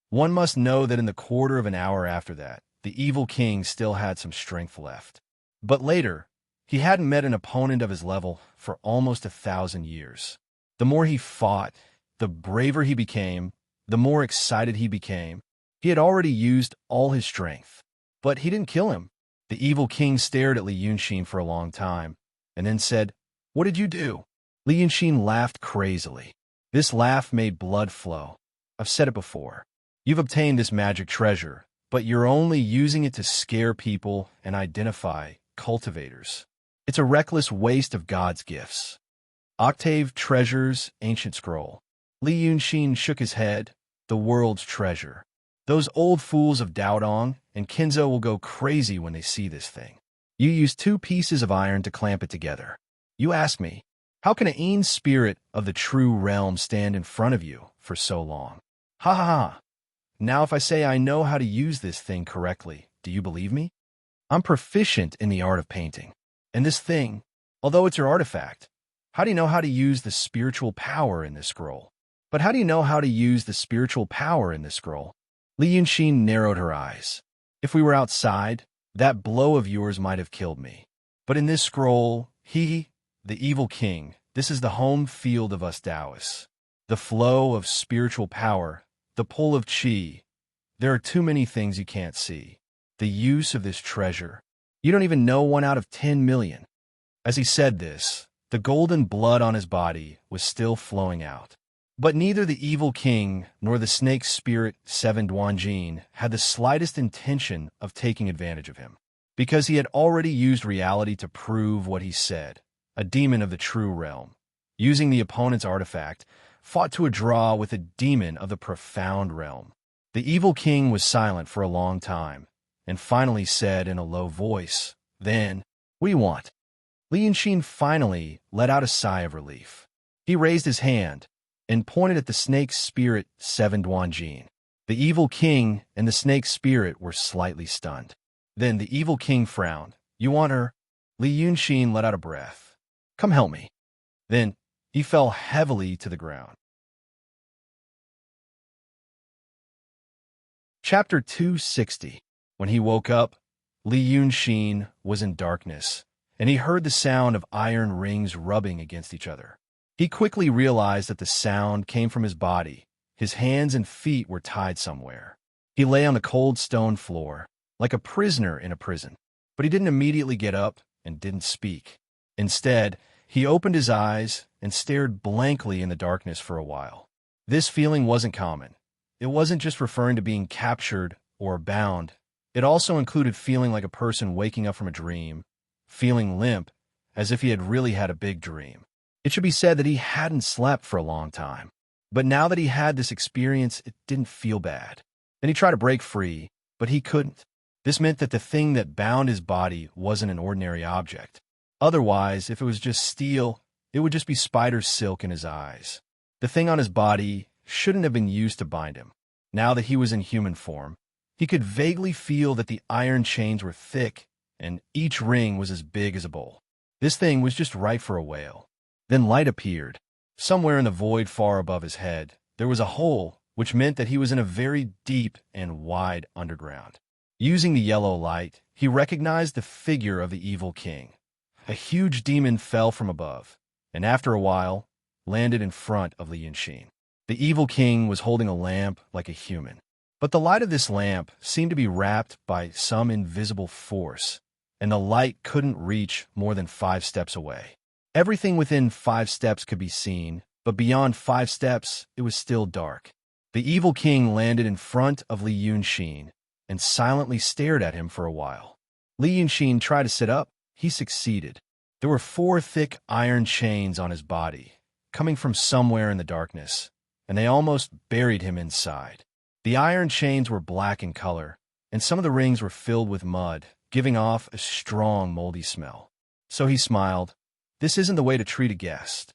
A: One must know that in the quarter of an hour after that, the evil king still had some strength left. But later, he hadn't met an opponent of his level for almost 1,000 years. The more he fought, the braver he became, the more excited he became. He had already used all his strength. But he didn't kill him. The evil king stared at Li Yunxin for a long time, and then said, "What did you do?" Li Yunxin laughed crazily. This laugh made blood flow. I've said it before. You've obtained this magic treasure, but you're only using it to scare people and identify cultivators. It's a reckless waste of God's gifts. Octave treasures ancient scroll. Li Yunxin shook his head. The world's treasure. Those old fools of Daodong and Kinzo will go crazy when they see this thing. You used 2 pieces of iron to clamp it together. You ask me, how can an Ain spirit of the true realm stand in front of you for so long? Ha ha ha. Now if I say I know how to use this thing correctly, do you believe me? I'm proficient in the art of painting. And this thing, although it's your artifact, how do you know how to use the spiritual power in this scroll? But how do you know how to use the spiritual power in this scroll? Li Yunxin narrowed her eyes. If we were outside, that blow of yours might have killed me. But in this scroll, the evil king, this is the home field of us Taoists. The flow of spiritual power, the pull of qi. There are too many things you can't see. The use of this treasure. You don't even know 1 out of 10 million. As he said this, the golden blood on his body was still flowing out. But neither the evil king nor the snake spirit 7 Duanjin had the slightest intention of taking advantage of him, because he had already used reality to prove what he said. A demon of the true realm, using the opponent's artifact, fought to a draw with a demon of the profound realm. The evil king was silent for a long time, and finally said in a low voice, "Then, what do you want?" Li Yunxin finally let out a sigh of relief. He raised his hand and pointed at the snake spirit 7 Duanjin. The evil king and the snake spirit were slightly stunned. Then the evil king frowned. "You want her?" Li Yunxin let out a breath. "Come help me." Then he fell heavily to the ground. Chapter 260. When he woke up, Li Yunxin was in darkness, and he heard the sound of iron rings rubbing against each other. He quickly realized that the sound came from his body. His hands and feet were tied somewhere. He lay on the cold stone floor, like a prisoner in a prison. But he didn't immediately get up and didn't speak. Instead, he opened his eyes and stared blankly in the darkness for a while. This feeling wasn't common. It wasn't just referring to being captured or bound. It also included feeling like a person waking up from a dream, feeling limp, as if he had really had a big dream. It should be said that he hadn't slept for a long time. But now that he had this experience, it didn't feel bad. Then he tried to break free, but he couldn't. This meant that the thing that bound his body wasn't an ordinary object. Otherwise, if it was just steel, it would just be spider silk in his eyes. The thing on his body shouldn't have been used to bind him. Now that he was in human form, he could vaguely feel that the iron chains were thick, and each ring was as big as a bowl. This thing was just right for a whale. Then light appeared. Somewhere in the void far above his head, there was a hole, which meant that he was in a very deep and wide underground. Using the yellow light, he recognized the figure of the evil king. A huge demon fell from above, and after a while, landed in front of Li Yunxin. The evil king was holding a lamp like a human. But the light of this lamp seemed to be wrapped by some invisible force, and the light couldn't reach more than 5 steps away. Everything within 5 steps could be seen, but beyond 5 steps, it was still dark. The evil king landed in front of Li Yunxin and silently stared at him for a while. Li Yunxin tried to sit up. He succeeded. There were 4 thick iron chains on his body, coming from somewhere in the darkness, and they almost buried him inside. The iron chains were black in color, and some of the rings were filled with mud, giving off a strong, moldy smell. So he smiled. This isn't the way to treat a guest.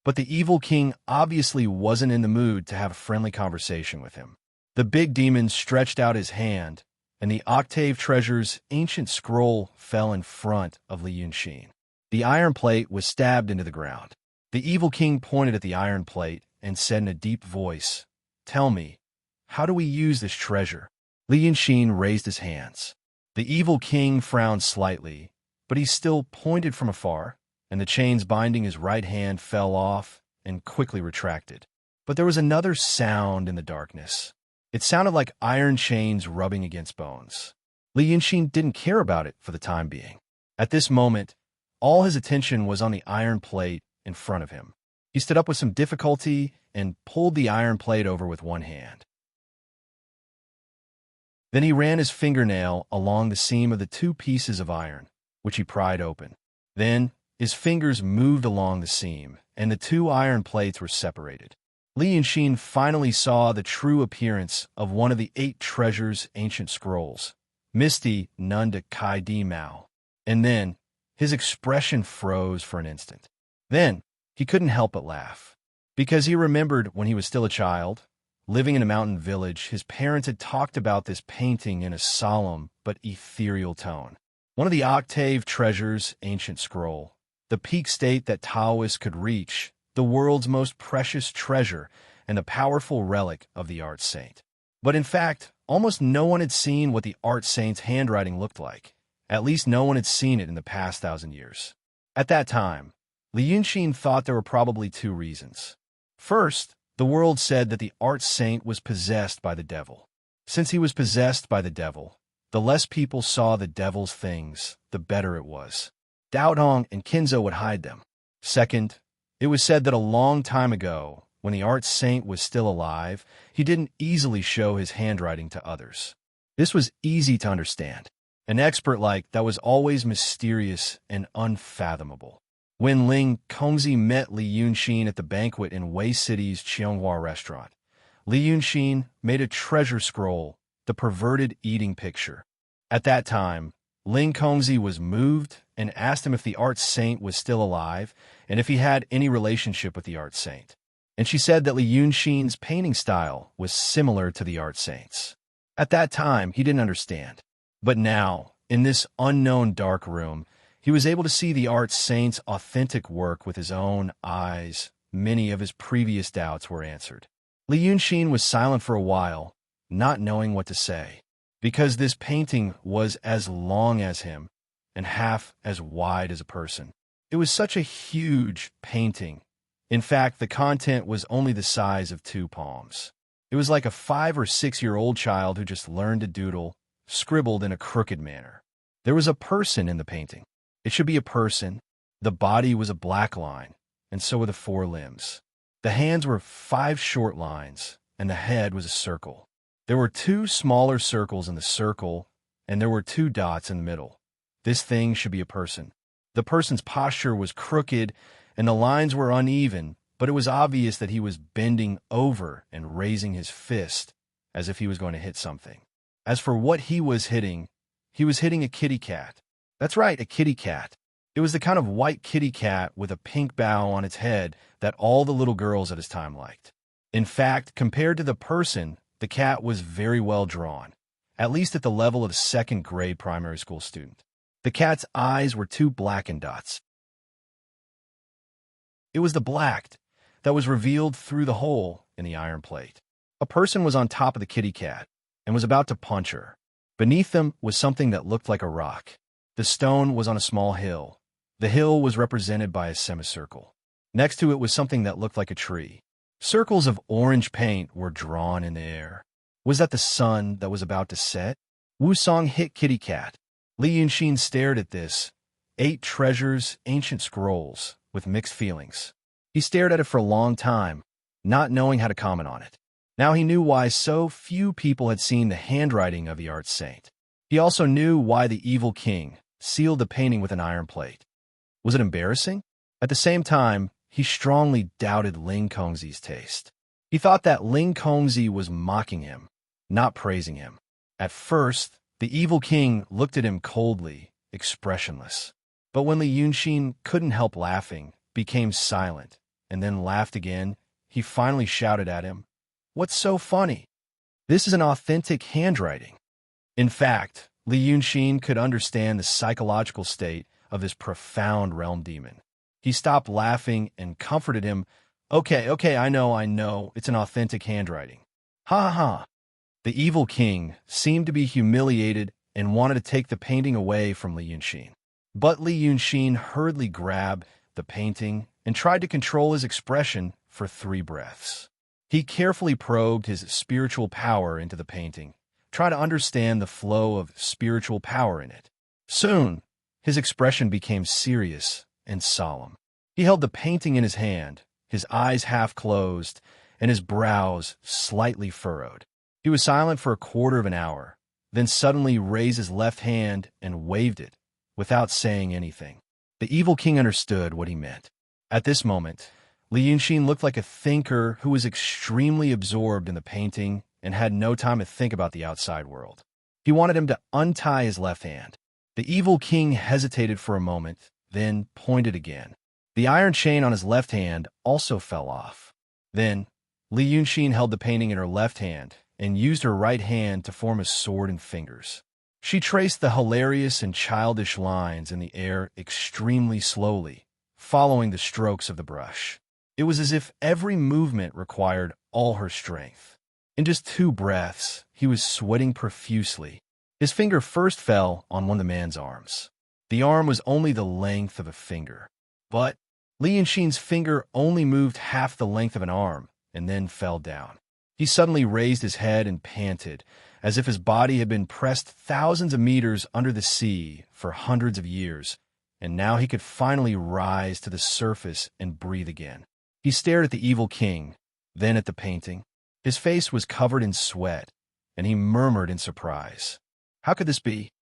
A: But the evil king obviously wasn't in the mood to have a friendly conversation with him. The big demon stretched out his hand, and the Octave Treasure's ancient scroll fell in front of Li Yunxin. The iron plate was stabbed into the ground. The evil king pointed at the iron plate and said in a deep voice, "Tell me, how do we use this treasure?" Li Yunxin raised his hands. The evil king frowned slightly, but he still pointed from afar, and the chains binding his right hand fell off and quickly retracted. But there was another sound in the darkness. It sounded like iron chains rubbing against bones. Li Yunxin didn't care about it for the time being. At this moment, all his attention was on the iron plate in front of him. He stood up with some difficulty and pulled the iron plate over with one hand. Then he ran his fingernail along the seam of the 2 pieces of iron, which he pried open. Then, his fingers moved along the seam, and the two iron plates were separated. Li Yunxin finally saw the true appearance of one of the 8 treasures' ancient scrolls, Misty Nunda Kai Di Mao. And then, his expression froze for an instant. Then, he couldn't help but laugh. Because he remembered when he was still a child, living in a mountain village, his parents had talked about this painting in a solemn but ethereal tone. One of the octave treasures' ancient scroll, the peak state that Taoists could reach, the world's most precious treasure, and the powerful relic of the art saint. But in fact, almost no one had seen what the art saint's handwriting looked like. At least no one had seen it in the past 1,000 years. At that time, Li Yunxin thought there were probably 2 reasons. First, the world said that the art saint was possessed by the devil. Since he was possessed by the devil, the less people saw the devil's things, the better it was. Dao Dong and Kinzo would hide them. Second, it was said that a long time ago, when the art saint was still alive, he didn't easily show his handwriting to others. This was easy to understand. An expert like that was always mysterious and unfathomable. When Ling Kongzi met Li Yunxin at the banquet in Wei City's Qianghua restaurant, Li Yunxin made a treasure scroll, the perverted eating picture. At that time, Ling Kongzi was moved and asked him if the art saint was still alive and if he had any relationship with the art saint. And she said that Li Yunxin's painting style was similar to the art saint's. At that time, he didn't understand. But now, in this unknown dark room, he was able to see the art saint's authentic work with his own eyes. Many of his previous doubts were answered. Li Yunxin was silent for a while, not knowing what to say, because this painting was as long as him and half as wide as a person. It was such a huge painting. In fact, the content was only the size of 2 palms. It was like a 5 or 6-year-old child who just learned to doodle, scribbled in a crooked manner. There was a person in the painting. It should be a person. The body was a black line, and so were the 4 limbs. The hands were 5 short lines, and the head was a circle. There were 2 smaller circles in the circle, and there were 2 dots in the middle. This thing should be a person. The person's posture was crooked, and the lines were uneven, but it was obvious that he was bending over and raising his fist as if he was going to hit something. As for what he was hitting a kitty cat. That's right, a kitty cat. It was the kind of white kitty cat with a pink bow on its head that all the little girls at his time liked. In fact, compared to the person, the cat was very well drawn, at least at the level of a 2nd grade primary school student. The cat's eyes were 2 blackened dots. It was the black that was revealed through the hole in the iron plate. A person was on top of the kitty cat and was about to punch her. Beneath them was something that looked like a rock. The stone was on a small hill. The hill was represented by a semicircle. Next to it was something that looked like a tree. Circles of orange paint were drawn in the air. Was that the sun that was about to set? Wu Song hit kitty cat. Li Yunxin stared at this 8 treasures, ancient scrolls, with mixed feelings. He stared at it for a long time, not knowing how to comment on it. Now he knew why so few people had seen the handwriting of the art saint. He also knew why the evil king sealed the painting with an iron plate. Was it embarrassing? At the same time, he strongly doubted Ling Kongzi's taste. He thought that Ling Kongzi was mocking him, not praising him. At first, the evil king looked at him coldly, expressionless. But when Li Yunxin couldn't help laughing, became silent, and then laughed again, he finally shouted at him, "What's so funny? This is an authentic handwriting." In fact, Li Yunxin could understand the psychological state of this profound realm demon. He stopped laughing and comforted him. Okay, I know, it's an authentic handwriting. Ha ha ha. The evil king seemed to be humiliated and wanted to take the painting away from Li Yunxin. But Li Yunxin hurriedly grabbed the painting and tried to control his expression for 3 breaths. He carefully probed his spiritual power into the painting, trying to understand the flow of spiritual power in it. Soon, his expression became serious and solemn. He held the painting in his hand, his eyes half closed, and his brows slightly furrowed. He was silent for a quarter of an hour, then suddenly raised his left hand and waved it, without saying anything. The evil king understood what he meant. At this moment, Li Yunxin looked like a thinker who was extremely absorbed in the painting and had no time to think about the outside world. He wanted him to untie his left hand. The evil king hesitated for a moment, then pointed again. The iron chain on his left hand also fell off. Then, Li Yunxin held the painting in her left hand and used her right hand to form a sword and fingers. She traced the hilarious and childish lines in the air extremely slowly, following the strokes of the brush. It was as if every movement required all her strength. In just 2 breaths, he was sweating profusely. His finger first fell on one of the man's arms. The arm was only the length of a finger. But Li Yunxin's finger only moved half the length of an arm and then fell down. He suddenly raised his head and panted, as if his body had been pressed thousands of meters under the sea for hundreds of years, and now he could finally rise to the surface and breathe again. He stared at the evil king, then at the painting. His face was covered in sweat, and he murmured in surprise, "How could this be?"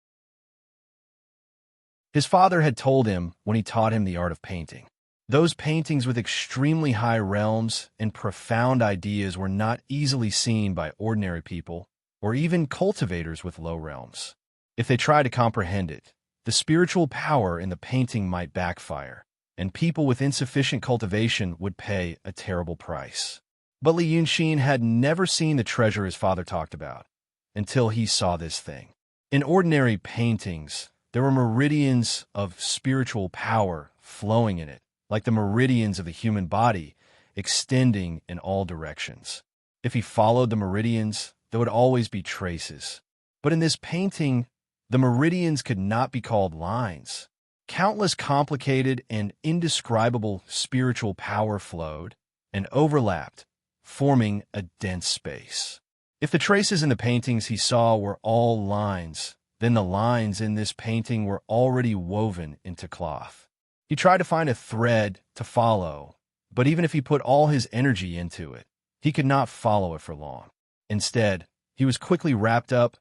A: His father had told him when he taught him the art of painting. Those paintings with extremely high realms and profound ideas were not easily seen by ordinary people, or even cultivators with low realms. If they tried to comprehend it, the spiritual power in the painting might backfire, and people with insufficient cultivation would pay a terrible price. But Li Yunxin had never seen the treasure his father talked about, until he saw this thing. In ordinary paintings, there were meridians of spiritual power flowing in it, like the meridians of the human body, extending in all directions. If he followed the meridians, there would always be traces. But in this painting, the meridians could not be called lines. Countless complicated and indescribable spiritual power flowed and overlapped, forming a dense space. If the traces in the paintings he saw were all lines, then the lines in this painting were already woven into cloth. He tried to find a thread to follow, but even if he put all his energy into it, he could not follow it for long. Instead, he was quickly wrapped up,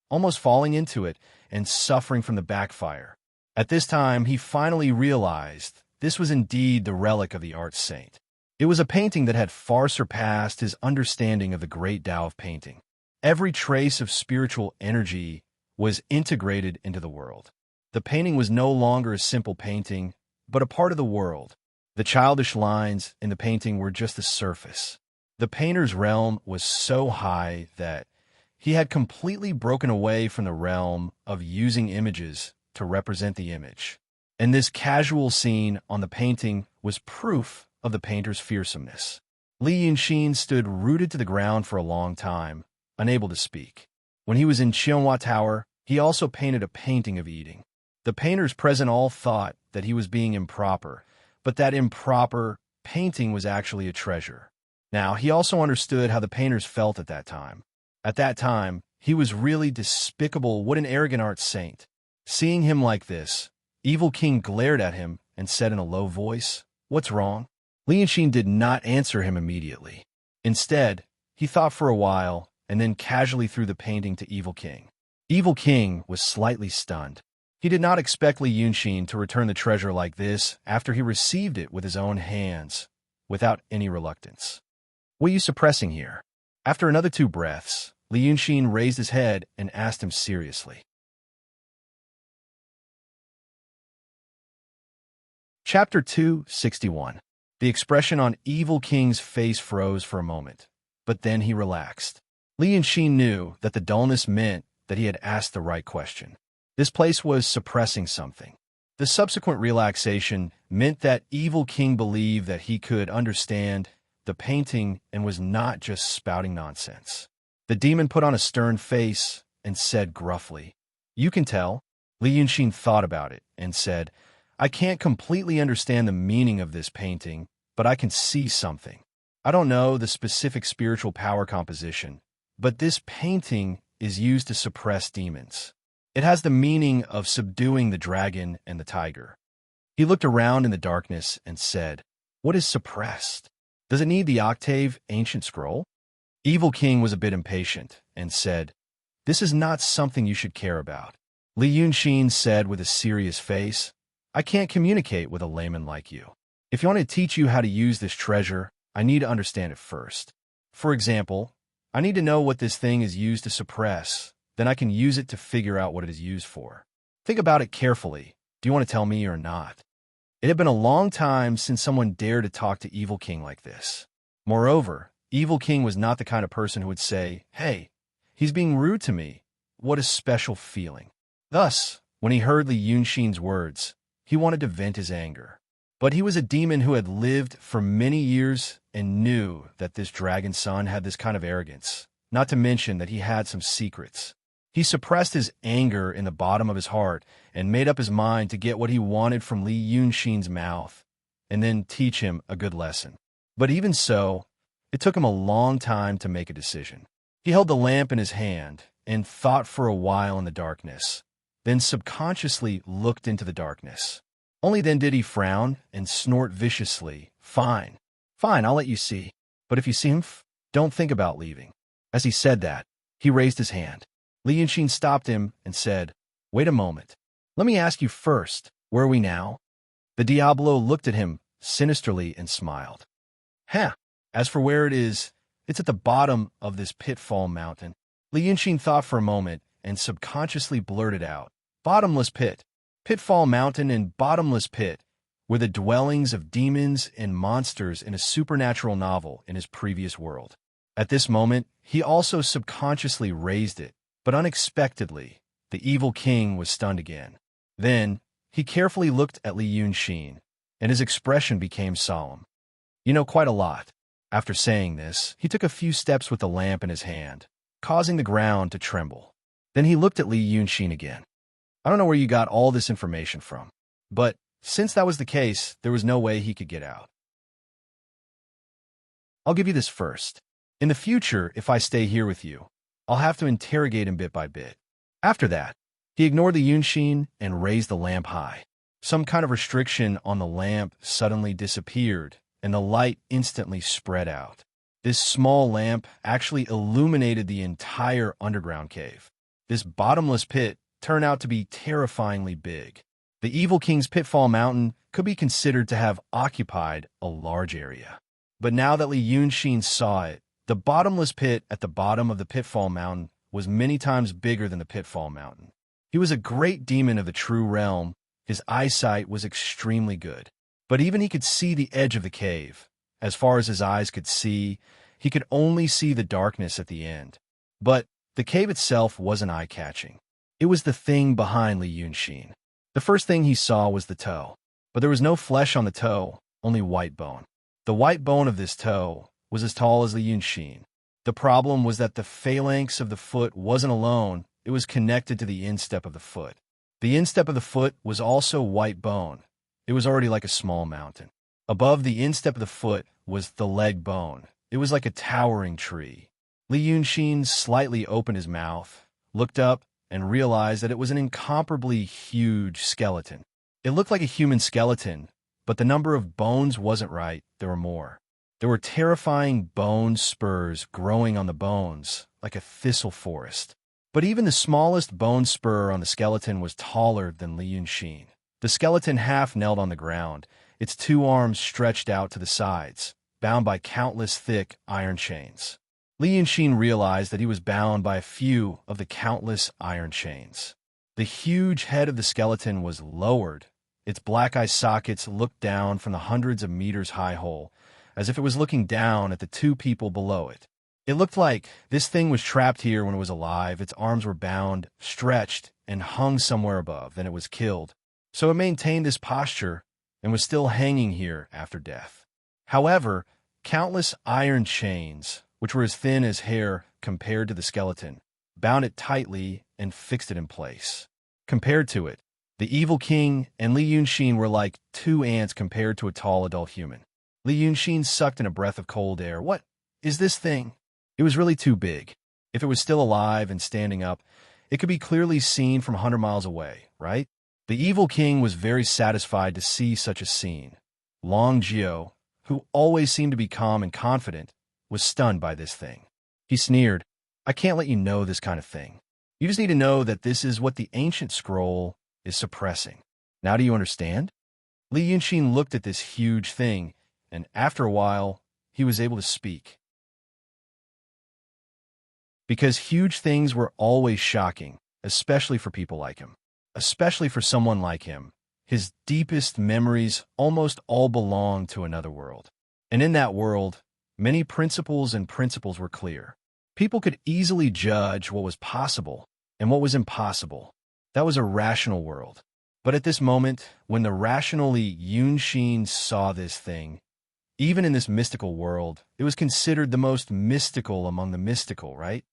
A: almost falling into it, and suffering from the backfire. At this time, he finally realized this was indeed the relic of the art saint. It was a painting that had far surpassed his understanding of the great Tao of painting. Every trace of spiritual energy was integrated into the world. The painting was no longer a simple painting, but a part of the world. The childish lines in the painting were just the surface. The painter's realm was so high that he had completely broken away from the realm of using images to represent the image. And this casual scene on the painting was proof of the painter's fearsomeness. Li Yunxin stood rooted to the ground for a long time, unable to speak. When he was in Qianhua Tower, he also painted a painting of eating. The painters present all thought that he was being improper, but that improper painting was actually a treasure. Now, he also understood how the painters felt at that time. At that time, he was really despicable. What an arrogant art saint. Seeing him like this, Evil King glared at him and said in a low voice, "What's wrong?" Li Yunxin did not answer him immediately. Instead, he thought for a while and then casually threw the painting to Evil King. Evil King was slightly stunned. He did not expect Li Yunxin to return the treasure like this after he received it with his own hands, without any reluctance. "What are you suppressing here?" After another 2 breaths, Li Yunxin raised his head and asked him seriously. Chapter 261. The expression on Evil King's face froze for a moment, but then he relaxed. Li Yunxin knew that the dullness meant that he had asked the right question. This place was suppressing something. The subsequent relaxation meant that Evil King believed that he could understand the painting and was not just spouting nonsense. The demon put on a stern face and said gruffly, "You can tell." Li Yunxin thought about it and said, "I can't completely understand the meaning of this painting, but I can see something. I don't know the specific spiritual power composition, but this painting is used to suppress demons. It has the meaning of subduing the dragon and the tiger." He looked around in the darkness and said, "What is suppressed? Does it need the octave ancient scroll?" Evil King was a bit impatient and said, "This is not something you should care about." Li Yunxin said with a serious face, I can't communicate with a layman like you. If you want to teach you how to use this treasure, I need to understand it first. For example, I need to know what this thing is used to suppress, then I can use it to figure out what it is used for. Think about it carefully. Do you want to tell me or not? It had been a long time since someone dared to talk to Evil King like this. Moreover, Evil King was not the kind of person who would say, "Hey, he's being rude to me. What a special feeling." Thus, when he heard Li Yunxin's words, he wanted to vent his anger. But he was a demon who had lived for many years and knew that this dragon son had this kind of arrogance, not to mention that he had some secrets. He suppressed his anger in the bottom of his heart and made up his mind to get what he wanted from Li Yunxin's mouth and then teach him a good lesson. But even so, it took him a long time to make a decision. He held the lamp in his hand and thought for a while in the darkness, then subconsciously looked into the darkness. Only then did he frown and snort viciously. Fine, I'll let you see. But if you see him, don't think about leaving." As he said that, he raised his hand. Li Yunxin stopped him and said, "Wait a moment. Let me ask you first, where are we now?" The Diablo looked at him sinisterly and smiled. As for where it is, it's at the bottom of this pitfall mountain." Li Yunxin thought for a moment and subconsciously blurted out, "Bottomless pit." Pitfall Mountain and Bottomless Pit were the dwellings of demons and monsters in a supernatural novel in his previous world. At this moment, he also subconsciously raised it, but unexpectedly, the Evil King was stunned again. Then, he carefully looked at Li Yunxin, and his expression became solemn. "You know quite a lot." After saying this, he took a few steps with the lamp in his hand, causing the ground to tremble. Then he looked at Li Yunxin again. "I don't know where you got all this information from, but since that was the case, there was no way he could get out. I'll give you this first. In the future, if I stay here with you, I'll have to interrogate him bit by bit." After that, he ignored the Yunxin and raised the lamp high. Some kind of restriction on the lamp suddenly disappeared, and the light instantly spread out. This small lamp actually illuminated the entire underground cave. This bottomless pit turned out to be terrifyingly big. The Evil King's Pitfall Mountain could be considered to have occupied a large area. But now that Li Yunxin saw it, the bottomless pit at the bottom of the Pitfall Mountain was many times bigger than the Pitfall Mountain. He was a great demon of the true realm. His eyesight was extremely good. But even he could see the edge of the cave. As far as his eyes could see, he could only see the darkness at the end. But the cave itself wasn't eye-catching. It was the thing behind Li Yunxin. The first thing he saw was the toe. But there was no flesh on the toe, only white bone. The white bone of this toe was as tall as Li Yunxin. The problem was that the phalanx of the foot wasn't alone, it was connected to the instep of the foot. The instep of the foot was also white bone. It was already like a small mountain. Above the instep of the foot was the leg bone. It was like a towering tree. Li Yunxin slightly opened his mouth, looked up, and realized that it was an incomparably huge skeleton. It looked like a human skeleton, but the number of bones wasn't right, there were more. There were terrifying bone spurs growing on the bones, like a thistle forest. But even the smallest bone spur on the skeleton was taller than Li Yunxin. The skeleton half knelt on the ground, its two arms stretched out to the sides, bound by countless thick iron chains. Li Yunxin realized that he was bound by a few of the countless iron chains. The huge head of the skeleton was lowered. Its black eye sockets looked down from the hundreds of meters high hole, as if it was looking down at the two people below it. It looked like this thing was trapped here when it was alive. Its arms were bound, stretched, and hung somewhere above. Then it was killed. So it maintained this posture and was still hanging here after death. However, countless iron chains, which were as thin as hair compared to the skeleton, bound it tightly and fixed it in place. Compared to it, the Evil King and Li Yunxin were like two ants compared to a tall adult human. Li Yunxin sucked in a breath of cold air. What is this thing? It was really too big. If it was still alive and standing up, it could be clearly seen from 100 miles away, right? The Evil King was very satisfied to see such a scene. Long Jiao, who always seemed to be calm and confident, was stunned by this thing. He sneered, "I can't let you know this kind of thing. You just need to know that this is what the ancient scroll is suppressing." Now do you understand? Li Yunxin looked at this huge thing, and after a while, he was able to speak. Because huge things were always shocking, especially for people like him. Especially for someone like him. His deepest memories almost all belonged to another world. And in that world, many principles were clear. People could easily judge what was possible and what was impossible. That was a rational world. But at this moment, when the rational Li Yunxin saw this thing, even in this mystical world, it was considered the most mystical among the mystical, right?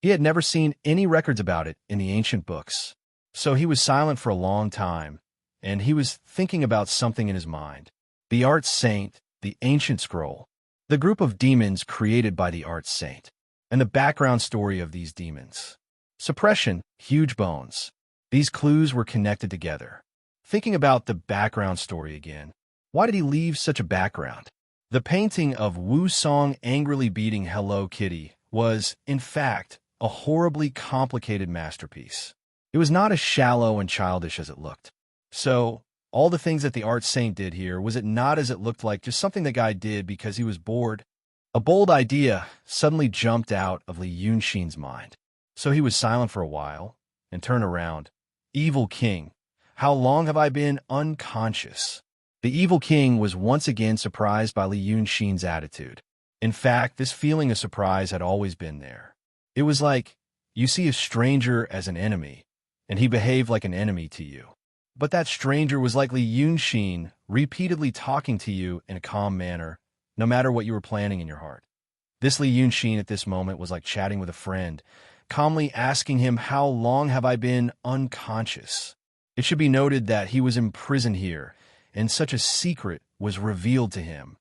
A: He had never seen any records about it in the ancient books. So he was silent for a long time, and he was thinking about something in his mind. The Art Saint, the ancient scroll, the group of demons created by the Art Saint, and the background story of these demons. Suppression, huge bones. These clues were connected together. Thinking about the background story again, why did he leave such a background? The painting of Wu Song angrily beating Hello Kitty was, in fact, a horribly complicated masterpiece. It was not as shallow and childish as it looked. So, all the things that the Art Saint did here, was it not as it looked like just something the guy did because he was bored? A bold idea suddenly jumped out of Li Yunxin's mind. So he was silent for a while and turned around. Evil King, how long have I been unconscious? The Evil King was once again surprised by Li Yunxin's attitude. In fact, this feeling of surprise had always been there. It was like, you see a stranger as an enemy, and he behaved like an enemy to you. But that stranger was like Li Yunxin, repeatedly talking to you in a calm manner, no matter what you were planning in your heart. This Li Yunxin at this moment was like chatting with a friend, calmly asking him, how long have I been unconscious? It should be noted that he was imprisoned here, and such a secret was revealed to him.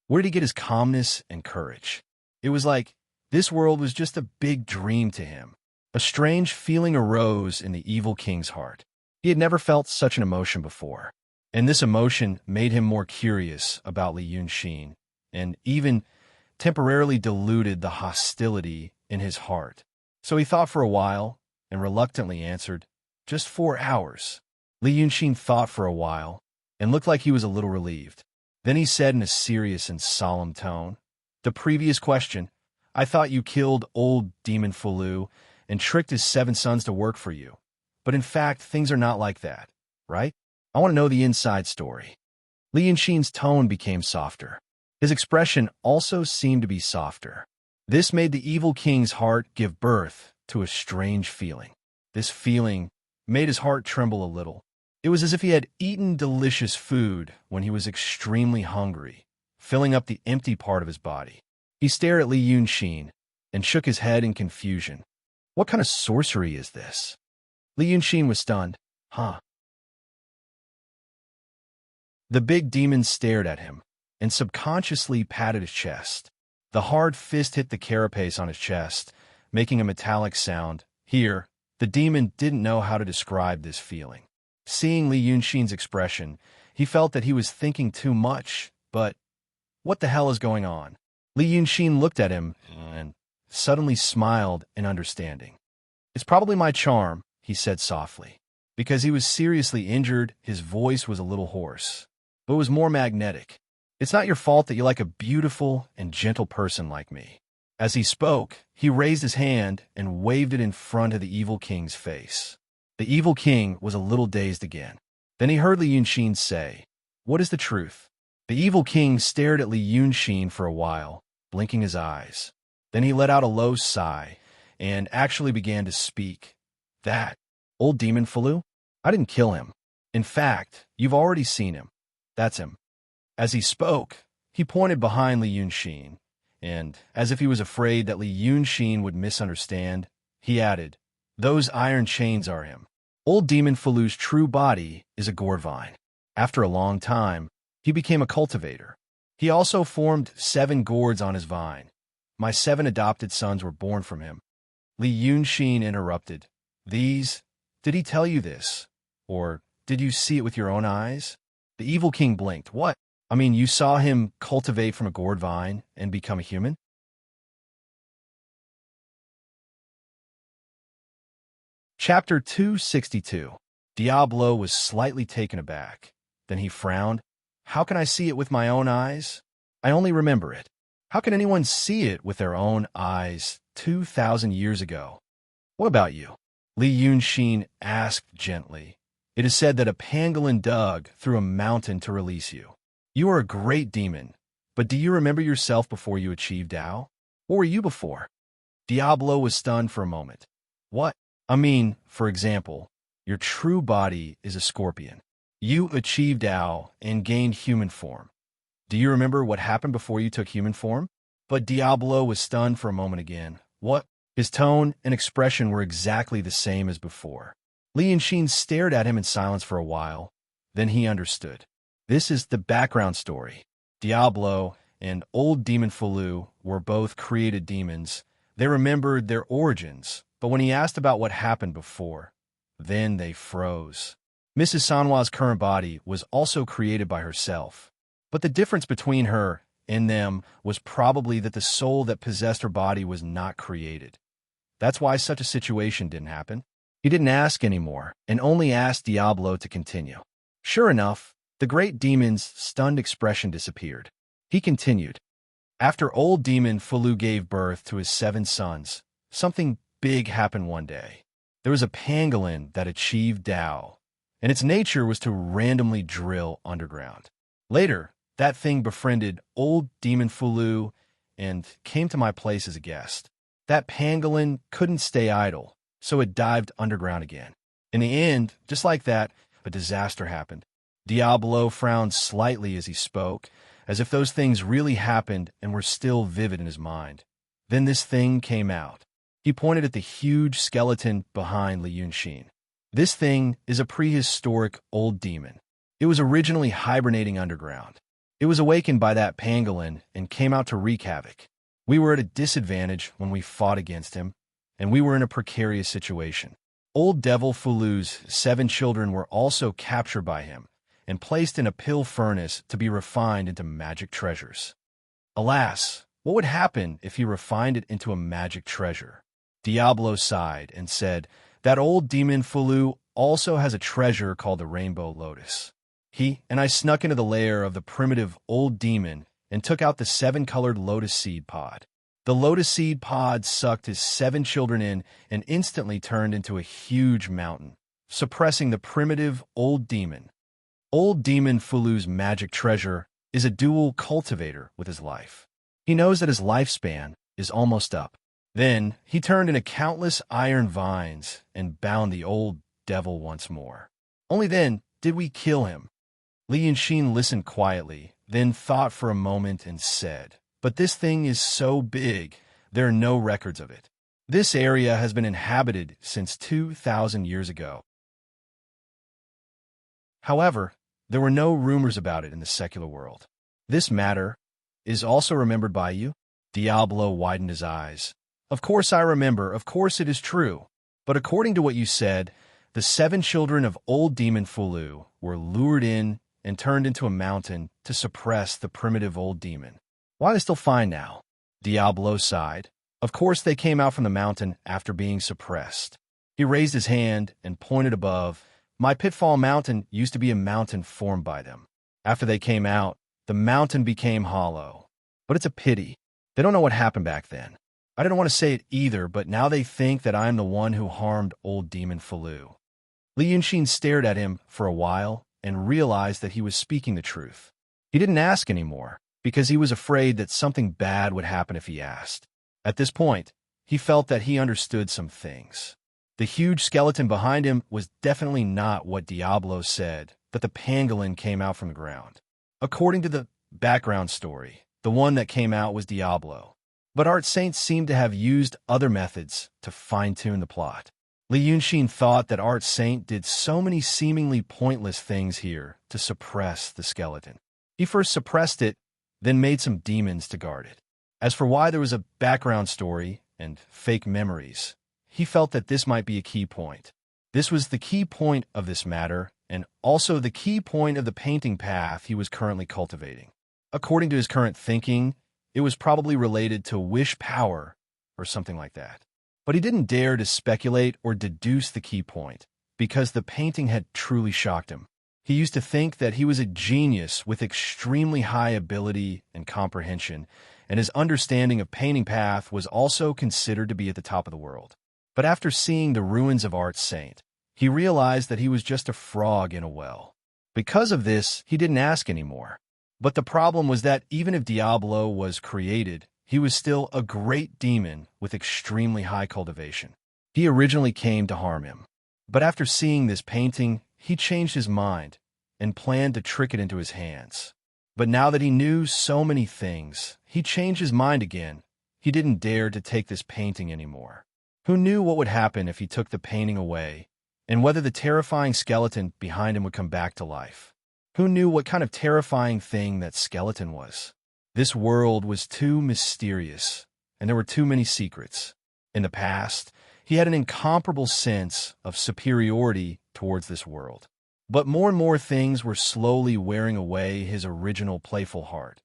A: Where did he get his calmness and courage? It was like this world was just a big dream to him. A strange feeling arose in the Evil King's heart. He had never felt such an emotion before, and this emotion made him more curious about Li Yunxin, and even temporarily diluted the hostility in his heart. So he thought for a while, and reluctantly answered, just 4 hours. Li Yunxin thought for a while, and looked like he was a little relieved. Then he said in a serious and solemn tone, the previous question, I thought you killed old Demon Fulu and tricked his 7 sons to work for you. But in fact, things are not like that, right? I want to know the inside story. Li Yunxin's tone became softer. His expression also seemed to be softer. This made the Evil King's heart give birth to a strange feeling. This feeling made his heart tremble a little. It was as if he had eaten delicious food when he was extremely hungry, filling up the empty part of his body. He stared at Li Yunxin and shook his head in confusion. What kind of sorcery is this? Li Yunxin was stunned. Huh? The big demon stared at him and subconsciously patted his chest. The hard fist hit the carapace on his chest, making a metallic sound. Here, the demon didn't know how to describe this feeling. Seeing Li Yunxin's expression, he felt that he was thinking too much, but what the hell is going on? Li Yunxin looked at him and suddenly smiled in understanding. It's probably my charm, he said softly. Because he was seriously injured, his voice was a little hoarse, but it was more magnetic. It's not your fault that you like a beautiful and gentle person like me. As he spoke, he raised his hand and waved it in front of the Evil King's face. The Evil King was a little dazed again. Then he heard Li Yunxin say, what is the truth? The Evil King stared at Li Yunxin for a while, blinking his eyes. Then he let out a low sigh and actually began to speak. That old Demon Fulu? I didn't kill him. In fact, you've already seen him. That's him. As he spoke, he pointed behind Li Yunxin, and, as if he was afraid that Li Yunxin would misunderstand, he added, those iron chains are him. Old Demon Fulu's true body is a gourd vine. After a long time, he became a cultivator. He also formed 7 gourds on his vine. My 7 adopted sons were born from him. Li Yunxin interrupted. These? Did he tell you this? Or did you see it with your own eyes? The Evil King blinked. What? I mean, you saw him cultivate from a gourd vine and become a human? Chapter 262. Diablo was slightly taken aback. Then he frowned. How can I see it with my own eyes? I only remember it. How can anyone see it with their own eyes 2,000 years ago? What about you? Li Yunxin asked gently. It is said that a pangolin dug through a mountain to release you. You are a great demon, but do you remember yourself before you achieved Tao? What were you before? Diablo was stunned for a moment. What? I mean, for example, your true body is a scorpion. You achieved Tao and gained human form. Do you remember what happened before you took human form? But Diablo was stunned for a moment again. What? His tone and expression were exactly the same as before. Li Yunxin stared at him in silence for a while. Then he understood. This is the background story. Diablo and old demon Fulu were both created demons. They remembered their origins, but when he asked about what happened before, then they froze. Mrs. Sanhua's current body was also created by herself, but the difference between her and them was probably that the soul that possessed her body was not created. That's why such a situation didn't happen. He didn't ask anymore, and only asked Diablo to continue. Sure enough, the great demon's stunned expression disappeared. He continued. After old demon Fulu gave birth to his 7 sons, something big happened one day. There was a pangolin that achieved Tao, and its nature was to randomly drill underground. Later, that thing befriended old demon Fulu and came to my place as a guest. That pangolin couldn't stay idle, so it dived underground again. In the end, just like that, a disaster happened. Diablo frowned slightly as he spoke, as if those things really happened and were still vivid in his mind. Then this thing came out. He pointed at the huge skeleton behind Li Yunxin. This thing is a prehistoric old demon. It was originally hibernating underground. It was awakened by that pangolin and came out to wreak havoc. We were at a disadvantage when we fought against him, and we were in a precarious situation. Old Devil Fulu's 7 children were also captured by him and placed in a pill furnace to be refined into magic treasures. Alas, what would happen if he refined it into a magic treasure? Diablo sighed and said, that old demon Fulu also has a treasure called the Rainbow Lotus. He and I snuck into the lair of the primitive old demon and took out the 7-colored lotus seed pod. The lotus seed pod sucked his 7 children in and instantly turned into a huge mountain, suppressing the primitive old demon. Old demon Fulu's magic treasure is a dual cultivator with his life. He knows that his lifespan is almost up. Then he turned into countless iron vines and bound the old devil once more. Only then did we kill him. Li Yunxin listened quietly, then thought for a moment and said, but this thing is so big, there are no records of it. This area has been inhabited since 2,000 years ago. However, there were no rumors about it in the secular world. This matter is also remembered by you? Diablo widened his eyes. Of course I remember, of course it is true. But according to what you said, the 7 children of old demon Fulu were lured in and turned into a mountain to suppress the primitive old demon. Why are they still fine now? Diablo sighed. Of course they came out from the mountain after being suppressed. He raised his hand and pointed above. My Pitfall Mountain used to be a mountain formed by them. After they came out, the mountain became hollow. But it's a pity. They don't know what happened back then. I didn't want to say it either, but now they think that I am the one who harmed old demon Fulu. Li Yunxin stared at him for a while and realized that he was speaking the truth. He didn't ask anymore, because he was afraid that something bad would happen if he asked. At this point, he felt that he understood some things. The huge skeleton behind him was definitely not what Diablo said, that the pangolin came out from the ground. According to the background story, the one that came out was Diablo. But Art Saint seemed to have used other methods to fine-tune the plot. Li Yunxin thought that Art Saint did so many seemingly pointless things here to suppress the skeleton. He first suppressed it, then made some demons to guard it. As for why there was a background story and fake memories, he felt that this might be a key point. This was the key point of this matter, and also the key point of the painting path he was currently cultivating. According to his current thinking, it was probably related to wish power or something like that. But he didn't dare to speculate or deduce the key point, because the painting had truly shocked him. He used to think that he was a genius with extremely high ability and comprehension, and his understanding of painting path was also considered to be at the top of the world. But after seeing the ruins of Art Saint, he realized that he was just a frog in a well. Because of this, he didn't ask anymore. But the problem was that even if Diablo was created, he was still a great demon with extremely high cultivation. He originally came to harm him. But after seeing this painting, he changed his mind and planned to trick it into his hands. But now that he knew so many things, he changed his mind again. He didn't dare to take this painting anymore. Who knew what would happen if he took the painting away, and whether the terrifying skeleton behind him would come back to life? Who knew what kind of terrifying thing that skeleton was? This world was too mysterious, and there were too many secrets. In the past, he had an incomparable sense of superiority towards this world. But more and more things were slowly wearing away his original playful heart.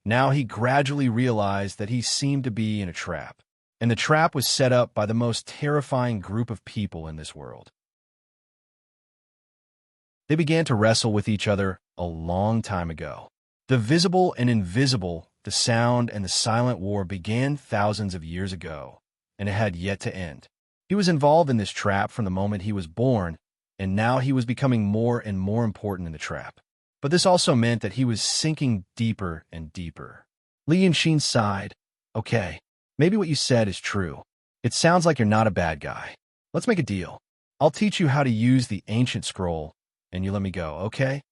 A: Now he gradually realized that he seemed to be in a trap, and the trap was set up by the most terrifying group of people in this world. They began to wrestle with each other a long time ago. The visible and invisible, the sound and the silent war began thousands of years ago, and it had yet to end. He was involved in this trap from the moment he was born, and now he was becoming more and more important in the trap. But this also meant that he was sinking deeper and deeper. Li Yunshin sighed. Okay, maybe what you said is true. It sounds like you're not a bad guy. Let's make a deal. I'll teach you how to use the ancient scroll, and you let me go, okay?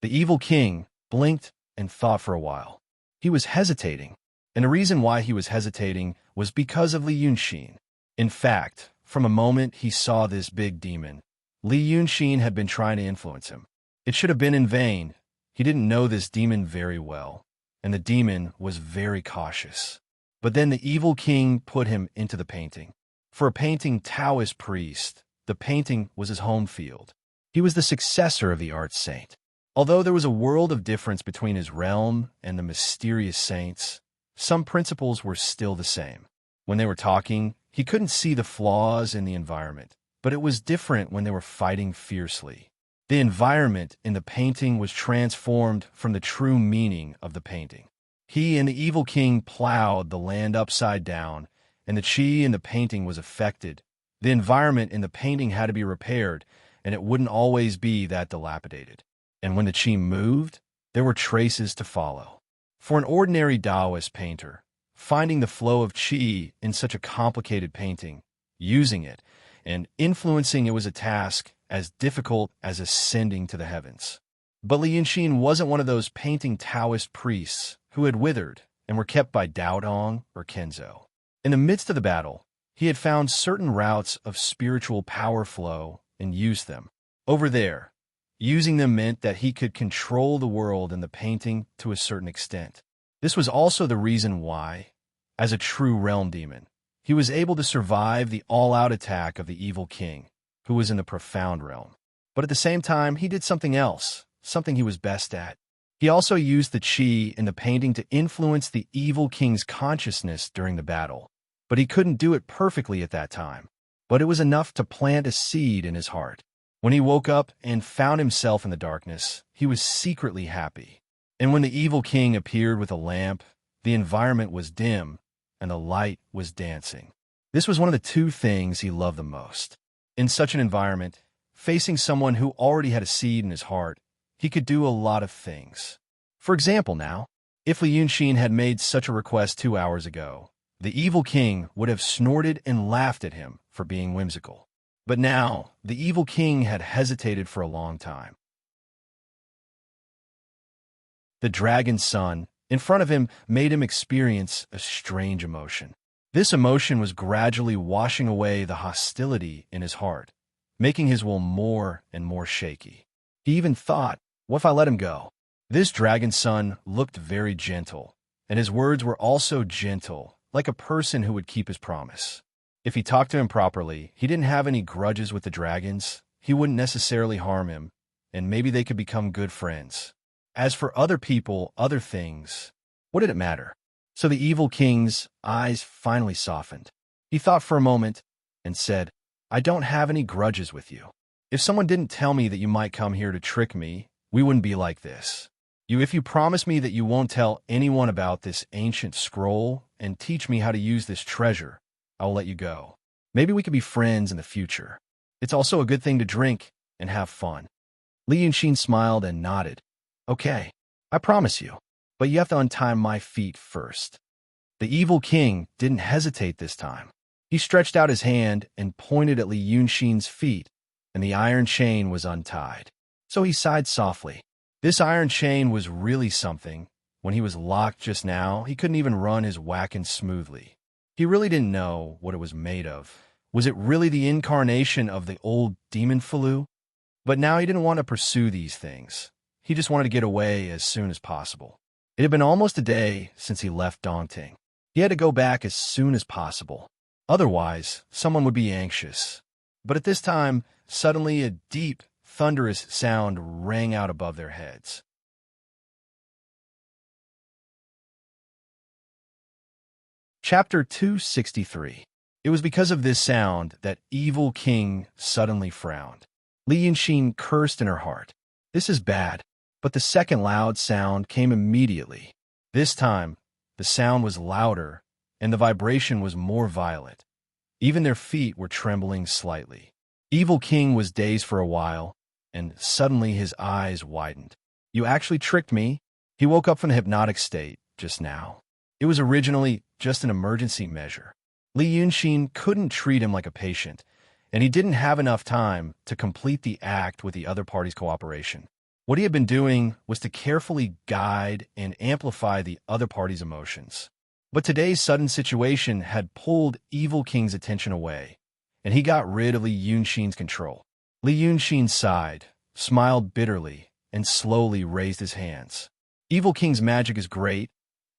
A: The evil king blinked and thought for a while. He was hesitating, and the reason why he was hesitating was because of Li Yunshin. In fact, from a moment he saw this big demon, Li Yunshin had been trying to influence him. It should have been in vain. He didn't know this demon very well, and the demon was very cautious. But then the evil king put him into the painting. For a painting Taoist priest, the painting was his home field. He was the successor of the art saint. Although there was a world of difference between his realm and the mysterious saints, some principles were still the same. When they were talking, he couldn't see the flaws in the environment, but it was different when they were fighting fiercely. The environment in the painting was transformed from the true meaning of the painting. He and the evil king plowed the land upside down, and the chi in the painting was affected. The environment in the painting had to be repaired, and it wouldn't always be that dilapidated. And when the chi moved, there were traces to follow. For an ordinary Taoist painter, finding the flow of chi in such a complicated painting, using it, and influencing it was a task as difficult as ascending to the heavens. But Li Yunshin wasn't one of those painting Taoist priests who had withered and were kept by Daodong or Kenzo. In the midst of the battle, he had found certain routes of spiritual power flow and used them. Over there, using them meant that he could control the world in the painting to a certain extent. This was also the reason why, as a true realm demon, he was able to survive the all-out attack of the evil king, who was in the profound realm. But at the same time, he did something else, something he was best at. He also used the chi in the painting to influence the evil king's consciousness during the battle. But he couldn't do it perfectly at that time. But it was enough to plant a seed in his heart. When he woke up and found himself in the darkness, he was secretly happy. And when the evil king appeared with a lamp, the environment was dim, and the light was dancing. This was one of the two things he loved the most. In such an environment, facing someone who already had a seed in his heart, he could do a lot of things. For example now, if Li Yunshin had made such a request 2 hours ago, the evil king would have snorted and laughed at him for being whimsical. But now, the evil king had hesitated for a long time. The dragon's son, in front of him, made him experience a strange emotion. This emotion was gradually washing away the hostility in his heart, making his will more and more shaky. He even thought, what if I let him go? This dragon's son looked very gentle, and his words were also gentle, like a person who would keep his promise. If he talked to him properly, he didn't have any grudges with the dragons, he wouldn't necessarily harm him, and maybe they could become good friends. As for other people, other things, what did it matter? So the evil king's eyes finally softened. He thought for a moment and said, I don't have any grudges with you. If someone didn't tell me that you might come here to trick me, we wouldn't be like this. If you promise me that you won't tell anyone about this ancient scroll and teach me how to use this treasure, I will let you go. Maybe we could be friends in the future. It's also a good thing to drink and have fun." Li Yunxin smiled and nodded. "Okay, I promise you, but you have to untie my feet first." The evil king didn't hesitate this time. He stretched out his hand and pointed at Li Yunxin's feet, and the iron chain was untied. So he sighed softly. This iron chain was really something. When he was locked just now, he couldn't even run his wagon smoothly. He really didn't know what it was made of. Was it really the incarnation of the old demon Falu? But now he didn't want to pursue these things. He just wanted to get away as soon as possible. It had been almost a day since he left Dongting. He had to go back as soon as possible. Otherwise, someone would be anxious. But at this time, suddenly a deep, thunderous sound rang out above their heads. Chapter 263. It was because of this sound that Evil King suddenly frowned. Li Yunxin cursed in her heart. This is bad. But the second loud sound came immediately. This time, the sound was louder, and the vibration was more violent. Even their feet were trembling slightly. Evil King was dazed for a while, and suddenly his eyes widened. "You actually tricked me?" He woke up from the hypnotic state just now. It was originally just an emergency measure. Li Yunxin couldn't treat him like a patient, and he didn't have enough time to complete the act with the other party's cooperation. What he had been doing was to carefully guide and amplify the other party's emotions. But today's sudden situation had pulled Evil King's attention away, and he got rid of Li Yunxin's control. Li Yunxin sighed, smiled bitterly, and slowly raised his hands. "Evil King's magic is great.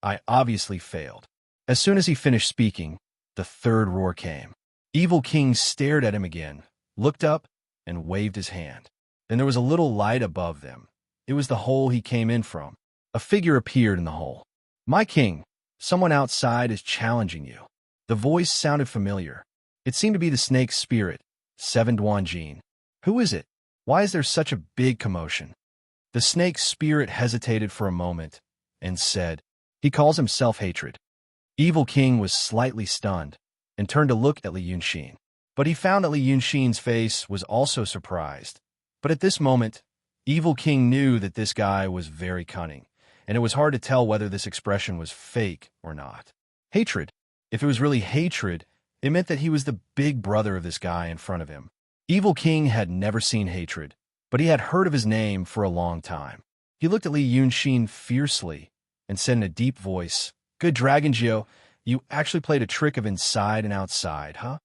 A: I obviously failed." As soon as he finished speaking, the third roar came. Evil King stared at him again, looked up, and waved his hand. Then there was a little light above them. It was the hole he came in from. A figure appeared in the hole. "My king, someone outside is challenging you." The voice sounded familiar. It seemed to be the snake's spirit, Seven Duanjin. "Who is it? Why is there such a big commotion?" The snake's spirit hesitated for a moment and said, "He calls himself Hatred." Evil King was slightly stunned and turned to look at Li Yunxin. But he found that Li Yunxin's face was also surprised. But at this moment, Evil King knew that this guy was very cunning, and it was hard to tell whether this expression was fake or not. Hatred. If it was really hatred, it meant that he was the big brother of this guy in front of him. Evil King had never seen Hatred, but he had heard of his name for a long time. He looked at Li Yunxin fiercely and said in a deep voice, "Good Dragon Geo, you actually played a trick of inside and outside, huh?"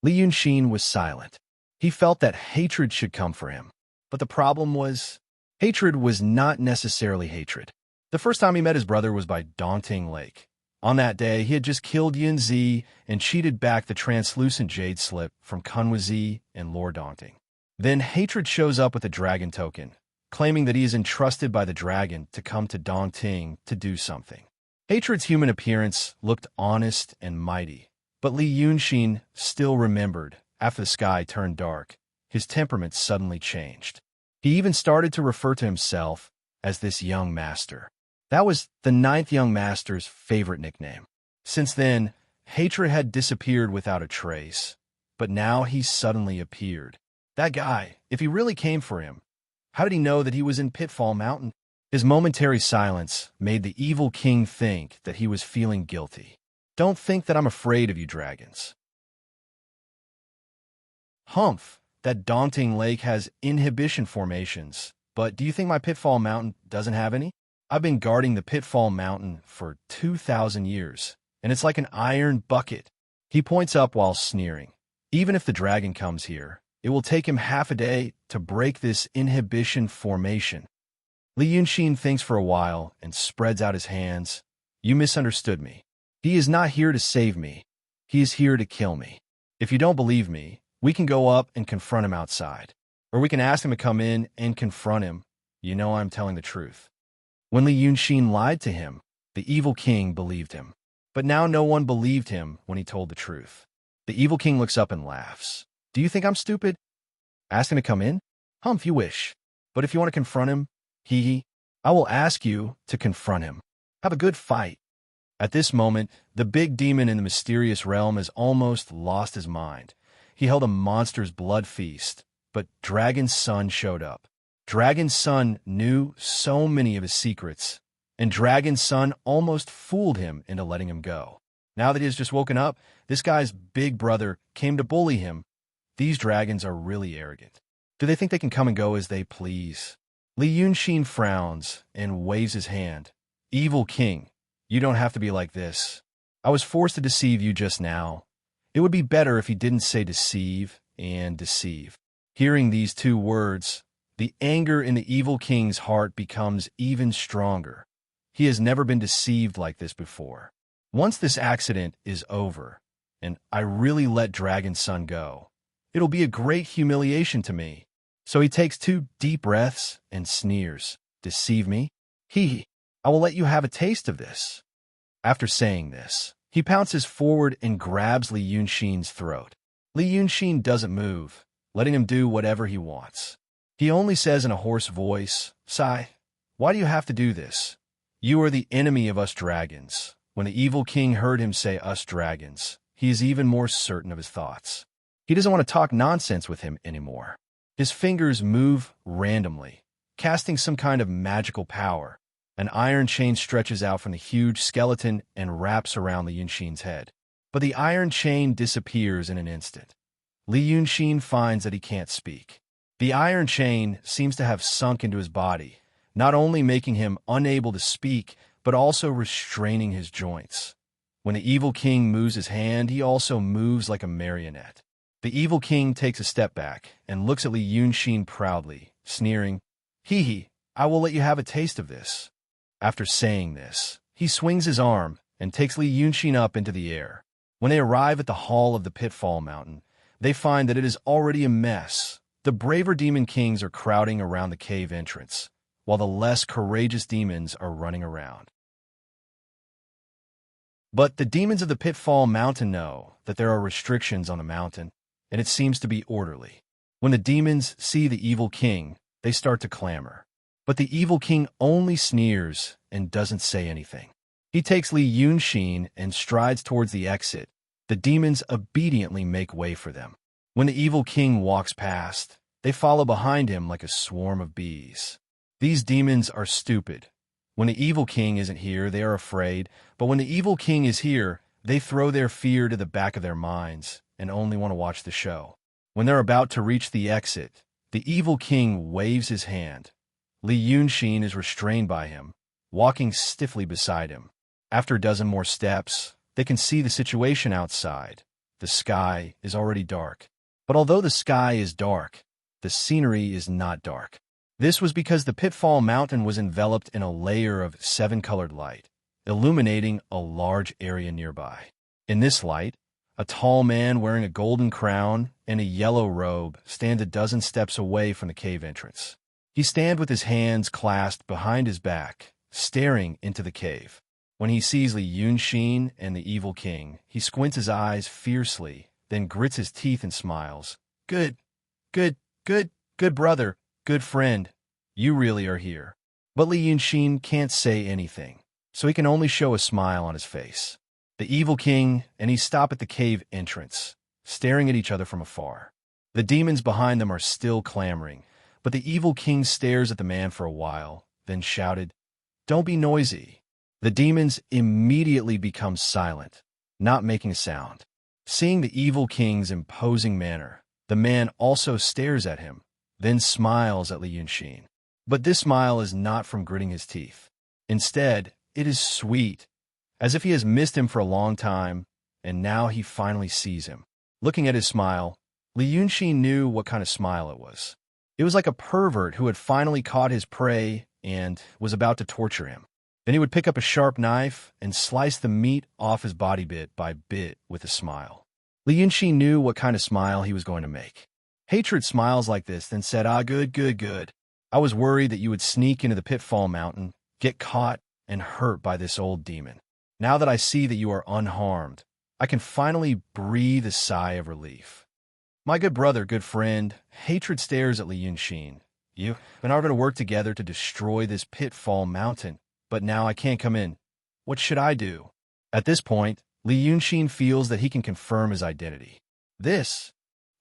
A: Li Yunxin was silent. He felt that hatred should come for him. But the problem was, hatred was not necessarily hatred. The first time he met his brother was by Dongting Lake. On that day, he had just killed Yin Zi and cheated back the translucent jade slip from Kunwa Zi and Lord Dongting. Then hatred shows up with a dragon token, claiming that he is entrusted by the dragon to come to Dongting to do something. Hatred's human appearance looked honest and mighty, but Li Yunxin still remembered, after the sky turned dark, his temperament suddenly changed. He even started to refer to himself as this young master. That was the 9th young master's favorite nickname. Since then, Hatred had disappeared without a trace, but now he suddenly appeared. That guy, if he really came for him, how did he know that he was in Pitfall Mountain? His momentary silence made the Evil King think that he was feeling guilty. "Don't think that I'm afraid of you dragons." "Humph, that Daunting Lake has inhibition formations, but do you think my Pitfall Mountain doesn't have any? I've been guarding the Pitfall Mountain for 2,000 years, and it's like an iron bucket." He points up while sneering. "Even if the dragon comes here, it will take him half a day to break this inhibition formation." Li Yunxin thinks for a while and spreads out his hands. "You misunderstood me. He is not here to save me. He is here to kill me. If you don't believe me, we can go up and confront him outside. Or we can ask him to come in and confront him. You know I'm telling the truth." When Li Yunxin lied to him, the Evil King believed him. But now no one believed him when he told the truth. The Evil King looks up and laughs. "Do you think I'm stupid?" Ask him to come in? If you wish. But if you want to confront him, I will ask you to confront him. Have a good fight. At this moment, the big demon in the mysterious realm has almost lost his mind. He held a monster's blood feast, but Dragon's son showed up. Dragon's son knew so many of his secrets, and Dragon's son almost fooled him into letting him go. Now that he has just woken up, this guy's big brother came to bully him. These dragons are really arrogant. Do they think they can come and go as they please? Li Yunxin frowns and waves his hand. Evil king, you don't have to be like this. I was forced to deceive you just now. It would be better if he didn't say deceive and deceive. Hearing these two words, the anger in the evil king's heart becomes even stronger. He has never been deceived like this before. Once this accident is over, and I really let Dragon's son go, it'll be a great humiliation to me. So he takes 2 deep breaths and sneers. Deceive me? I will let you have a taste of this. After saying this, he pounces forward and grabs Li Yunxin's throat. Li Yunxin doesn't move, letting him do whatever he wants. He only says in a hoarse voice, "Sigh, why do you have to do this? You are the enemy of us dragons." When the evil king heard him say us dragons, he is even more certain of his thoughts. He doesn't want to talk nonsense with him anymore. His fingers move randomly, casting some kind of magical power. An iron chain stretches out from the huge skeleton and wraps around Li Yunxin's head. But the iron chain disappears in an instant. Li Yunxin finds that he can't speak. The iron chain seems to have sunk into his body, not only making him unable to speak, but also restraining his joints. When the evil king moves his hand, he also moves like a marionette. The evil king takes a step back and looks at Li Yunxin proudly, sneering, I will let you have a taste of this. After saying this, he swings his arm and takes Li Yunxin up into the air. When they arrive at the hall of the Pitfall Mountain, they find that it is already a mess. The braver demon kings are crowding around the cave entrance, while the less courageous demons are running around. But the demons of the Pitfall Mountain know that there are restrictions on the mountain, and it seems to be orderly. When the demons see the evil king, they start to clamor. But the evil king only sneers and doesn't say anything. He takes Li Yunxin and strides towards the exit. The demons obediently make way for them. When the evil king walks past, they follow behind him like a swarm of bees. These demons are stupid. When the evil king isn't here, they are afraid, but when the evil king is here, they throw their fear to the back of their minds and only want to watch the show. When they're about to reach the exit, the evil king waves his hand. Li Yunxin is restrained by him, walking stiffly beside him. After a dozen more steps, they can see the situation outside. The sky is already dark. But although the sky is dark, the scenery is not dark. This was because the Pitfall Mountain was enveloped in a layer of 7-colored light, illuminating a large area nearby. In this light, a tall man wearing a golden crown and a yellow robe stands a dozen steps away from the cave entrance. He stands with his hands clasped behind his back, staring into the cave. When he sees Li Yunxin and the evil king, he squints his eyes fiercely, then grits his teeth and smiles. Good brother, good friend. You really are here. But Li Yunxin can't say anything, so he can only show a smile on his face. The evil king and he stop at the cave entrance, staring at each other from afar. The demons behind them are still clamoring, but the evil king stares at the man for a while, then shouted, "Don't be noisy." The demons immediately become silent, not making a sound. Seeing the evil king's imposing manner, the man also stares at him, then smiles at Li Yunxin. But this smile is not from gritting his teeth. Instead, it is sweet, as if he has missed him for a long time, and now he finally sees him. Looking at his smile, Li Yunxin knew what kind of smile it was. It was like a pervert who had finally caught his prey and was about to torture him. Then he would pick up a sharp knife and slice the meat off his body bit by bit with a smile. Li Yunxin knew what kind of smile he was going to make. Hatred smiles like this, then said, Good. I was worried that you would sneak into the Pitfall Mountain, get caught, and hurt by this old demon. Now that I see that you are unharmed, I can finally breathe a sigh of relief. My good brother, good friend, hatred stares at Li Yunxin. You and I are going to work together to destroy this pitfall mountain, but now I can't come in. What should I do? At this point, Li Yunxin feels that he can confirm his identity.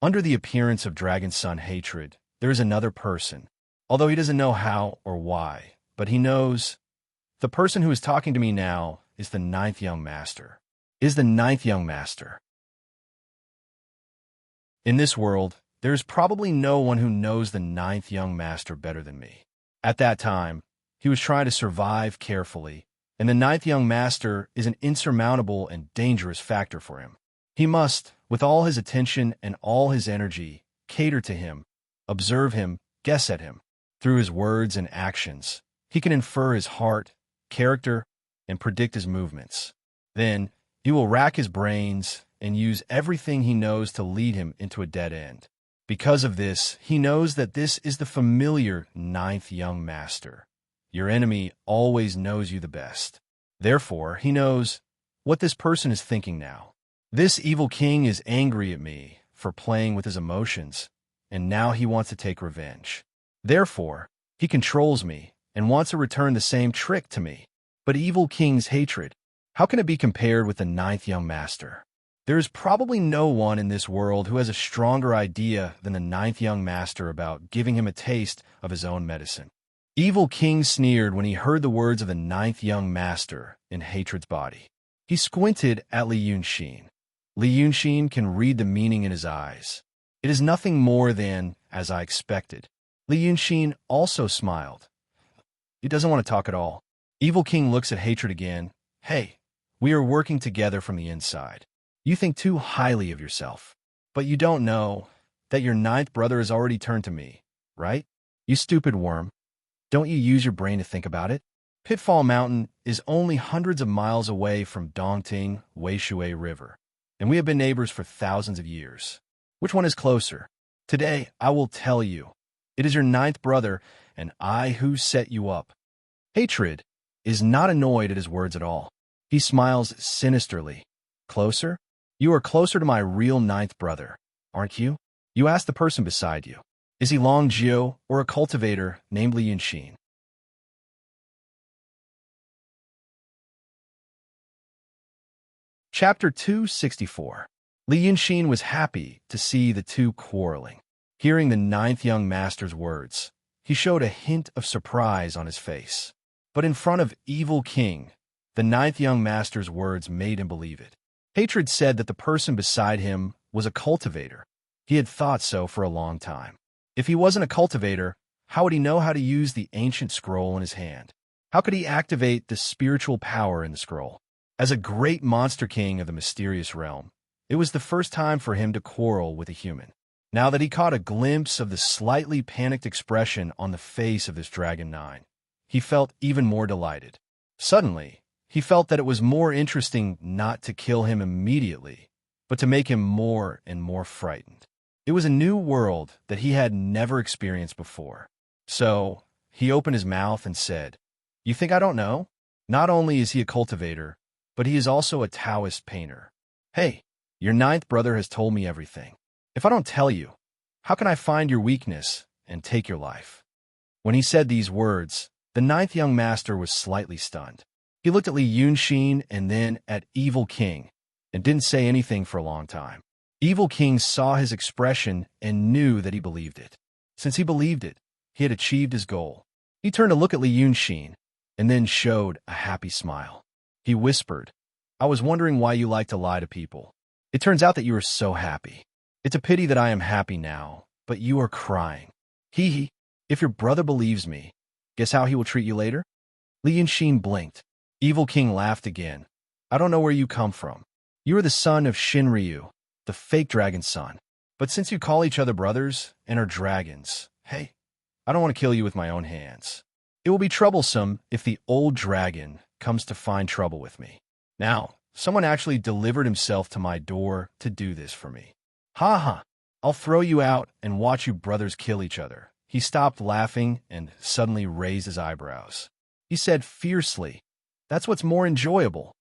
A: Under the appearance of Dragon Sun hatred, there is another person, although he doesn't know how or why, but he knows the person who is talking to me now is the ninth young master. In this world, there is probably no one who knows the ninth young master better than me. At that time, he was trying to survive carefully, and the ninth young master is an insurmountable and dangerous factor for him. He must, with all his attention and all his energy, cater to him, observe him, guess at him. Through his words and actions, he can infer his heart, character, and predict his movements. Then, he will rack his brains and use everything he knows to lead him into a dead end. Because of this, he knows that this is the familiar ninth young master. Your enemy always knows you the best. Therefore, he knows what this person is thinking now. This evil king is angry at me for playing with his emotions, and now he wants to take revenge. Therefore, he controls me and wants to return the same trick to me. But evil king's hatred, how can it be compared with the ninth young master? There is probably no one in this world who has a stronger idea than the ninth young master about giving him a taste of his own medicine. Evil king sneered when he heard the words of the ninth young master in hatred's body. He squinted at Li Yunxin. Li Yunxin can read the meaning in his eyes. It is nothing more than, as I expected. Li Yunxin also smiled. He doesn't want to talk at all. Evil king looks at hatred again. Hey, we are working together from the inside. You think too highly of yourself, but you don't know that your ninth brother has already turned to me, right? You stupid worm. Don't you use your brain to think about it? Pitfall Mountain is only hundreds of miles away from Dongting Weishui River, and we have been neighbors for thousands of years. Which one is closer? Today, I will tell you. It is your ninth brother, and I who set you up. Hatred is not annoyed at his words at all. He smiles sinisterly. Closer? You are closer to my real ninth brother, aren't you? You ask the person beside you. Is he Long Jiu or a cultivator named Li Yunxin? Chapter 264. Li Yunxin was happy to see the two quarreling. Hearing the ninth young master's words, he showed a hint of surprise on his face. But in front of evil king, the ninth young master's words made him believe it. Hatred said that the person beside him was a cultivator. He had thought so for a long time. If he wasn't a cultivator, how would he know how to use the ancient scroll in his hand? How could he activate the spiritual power in the scroll? As a great monster king of the mysterious realm, it was the first time for him to quarrel with a human. Now that he caught a glimpse of the slightly panicked expression on the face of this Dragon 9, he felt even more delighted. Suddenly, he felt that it was more interesting not to kill him immediately, but to make him more and more frightened. It was a new world that he had never experienced before. So, he opened his mouth and said, "You think I don't know? Not only is he a cultivator, but he is also a Taoist painter. Hey, your ninth brother has told me everything. If I don't tell you, how can I find your weakness and take your life?" When he said these words, the ninth young master was slightly stunned. He looked at Li Yunxin and then at Evil King, and didn't say anything for a long time. Evil King saw his expression and knew that he believed it. Since he believed it, he had achieved his goal. He turned to look at Li Yunxin, and then showed a happy smile. He whispered, "I was wondering why you like to lie to people. It turns out that you are so happy. It's a pity that I am happy now, but you are crying. Hee. If your brother believes me, guess how he will treat you later?" Li Yunxin blinked. Evil King laughed again. "I don't know where you come from. You are the son of Shinryu, the fake dragon's son. But since you call each other brothers and are dragons, hey, I don't want to kill you with my own hands. It will be troublesome if the old dragon comes to find trouble with me. Now, someone actually delivered himself to my door to do this for me. Ha ha, I'll throw you out and watch you brothers kill each other." He stopped laughing and suddenly raised his eyebrows. He said fiercely, "That's what's more enjoyable."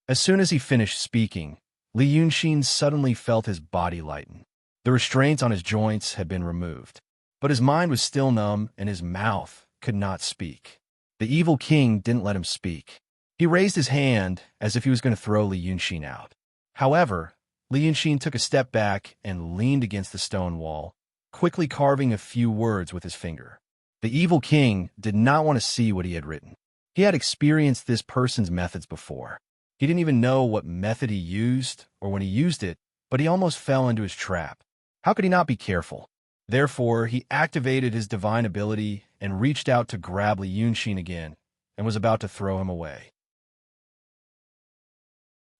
A: As soon as he finished speaking, Li Yunxin suddenly felt his body lighten. The restraints on his joints had been removed, but his mind was still numb and his mouth could not speak. The evil king didn't let him speak. He raised his hand as if he was going to throw Li Yunxin out. However, Li Yunxin took a step back and leaned against the stone wall, quickly carving a few words with his finger. The evil king did not want to see what he had written. He had experienced this person's methods before. He didn't even know what method he used or when he used it, but he almost fell into his trap. How could he not be careful? Therefore, he activated his divine ability and reached out to grab Li Yunxin again and was about to throw him away.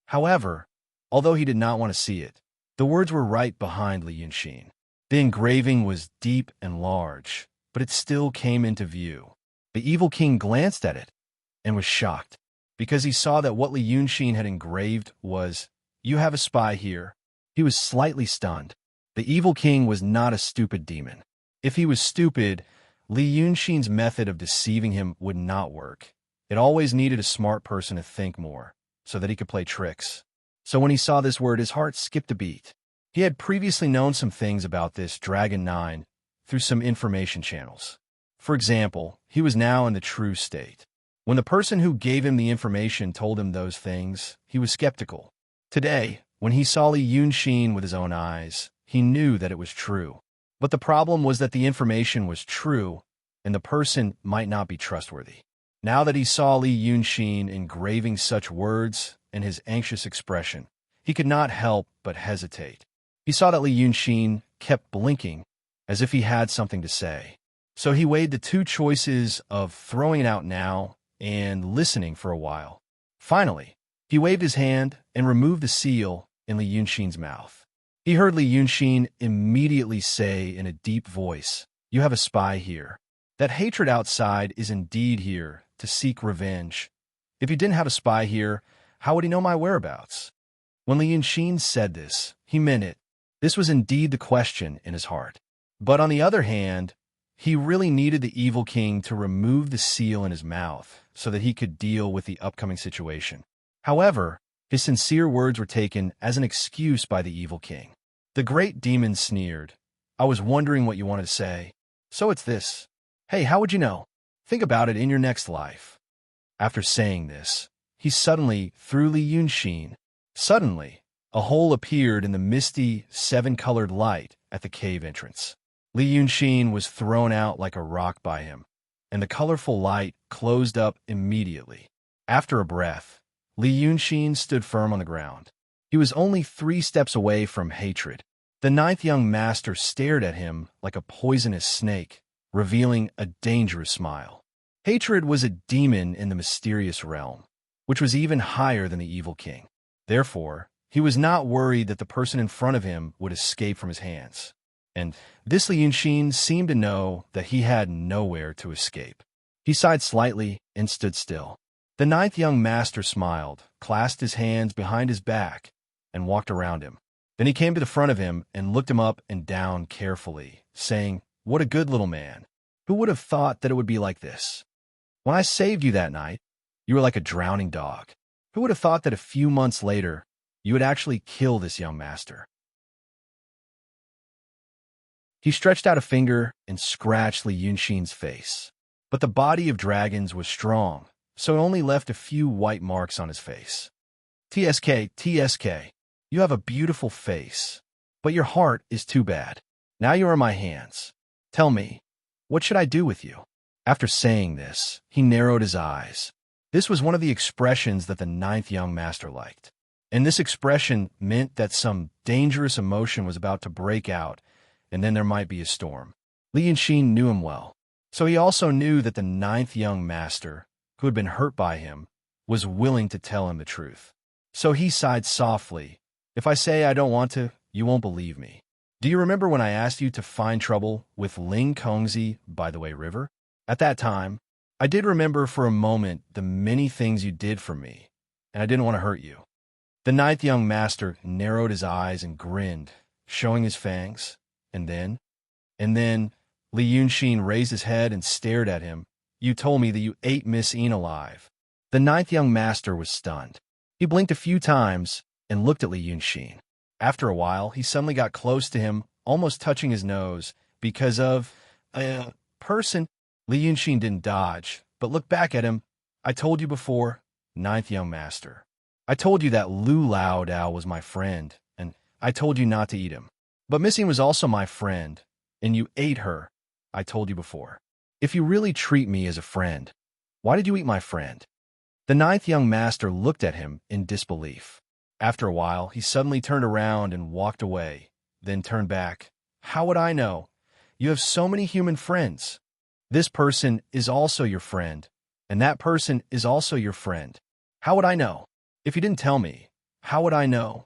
A: However, although he did not want to see it, the words were right behind Li Yunxin. The engraving was deep and large, but it still came into view. The evil king glanced at it and was shocked, because he saw that what Li Yunxin had engraved was, "You have a spy here." He was slightly stunned. The evil king was not a stupid demon. If he was stupid, Li Yunxin's method of deceiving him would not work. It always needed a smart person to think more, so that he could play tricks. So when he saw this word, his heart skipped a beat. He had previously known some things about this Dragon 9 through some information channels. For example, he was now in the true state. When the person who gave him the information told him those things, he was skeptical. Today, when he saw Li Yunxin with his own eyes, he knew that it was true. But the problem was that the information was true, and the person might not be trustworthy. Now that he saw Li Yunxin engraving such words and his anxious expression, he could not help but hesitate. He saw that Li Yunxin kept blinking, as if he had something to say. So he weighed the two choices of throwing it out now and listening for a while. Finally, he waved his hand and removed the seal in Li Yunxin's mouth. He heard Li Yunxin immediately say in a deep voice, "You have a spy here. That hatred outside is indeed here to seek revenge. If you didn't have a spy here, how would he know my whereabouts?" When Li Yunxin said this, he meant it. This was indeed the question in his heart. But on the other hand, he really needed the evil king to remove the seal in his mouth so that he could deal with the upcoming situation. However, his sincere words were taken as an excuse by the evil king. The great demon sneered, "I was wondering what you wanted to say. So it's this. Hey, how would you know? Think about it in your next life." After saying this, he suddenly threw Li Yunxin. Suddenly, a hole appeared in the misty, seven-colored light at the cave entrance. Li Yunxin was thrown out like a rock by him, and the colorful light closed up immediately. After a breath, Li Yunxin stood firm on the ground. He was only 3 steps away from hatred. The 9th young master stared at him like a poisonous snake, revealing a dangerous smile. Hatred was a demon in the mysterious realm, which was even higher than the evil king. Therefore, he was not worried that the person in front of him would escape from his hands. And this Li Yunxin seemed to know that he had nowhere to escape. He sighed slightly and stood still. The 9th young master smiled, clasped his hands behind his back, and walked around him. Then he came to the front of him and looked him up and down carefully, saying, "What a good little man. Who would have thought that it would be like this? When I saved you that night, you were like a drowning dog. Who would have thought that a few months later, you would actually kill this young master?" He stretched out a finger and scratched Li Yunxin's face. But the body of dragons was strong, so it only left a few white marks on his face. TSK, you have a beautiful face, but your heart is too bad. Now you are in my hands. Tell me, what should I do with you?" After saying this, he narrowed his eyes. This was one of the expressions that the 9th young master liked. And this expression meant that some dangerous emotion was about to break out, and then there might be a storm. Li Yunxin knew him well, so he also knew that the 9th young master, who had been hurt by him, was willing to tell him the truth. So he sighed softly. "If I say I don't want to, you won't believe me. Do you remember when I asked you to find trouble with Ling Kongzi by the Wei River? At that time, I did remember for a moment the many things you did for me, and I didn't want to hurt you." The 9th young master narrowed his eyes and grinned, showing his fangs. And then, Li Yunxin raised his head and stared at him. "You told me that you ate Miss Yin alive." The 9th young master was stunned. He blinked a few times and looked at Li Yunxin. After a while, he suddenly got close to him, almost touching his nose, because of a person. Li Yunxin didn't dodge, but looked back at him. I told you before, ninth young master. I told you that Lu Lao Dao was my friend, and I told you not to eat him. But Missing was also my friend, and you ate her. I told you before. If you really treat me as a friend, why did you eat my friend? The ninth young master looked at him in disbelief. After a while, he suddenly turned around and walked away, then turned back. How would I know? You have so many human friends. This person is also your friend, and that person is also your friend. How would I know? If you didn't tell me, how would I know?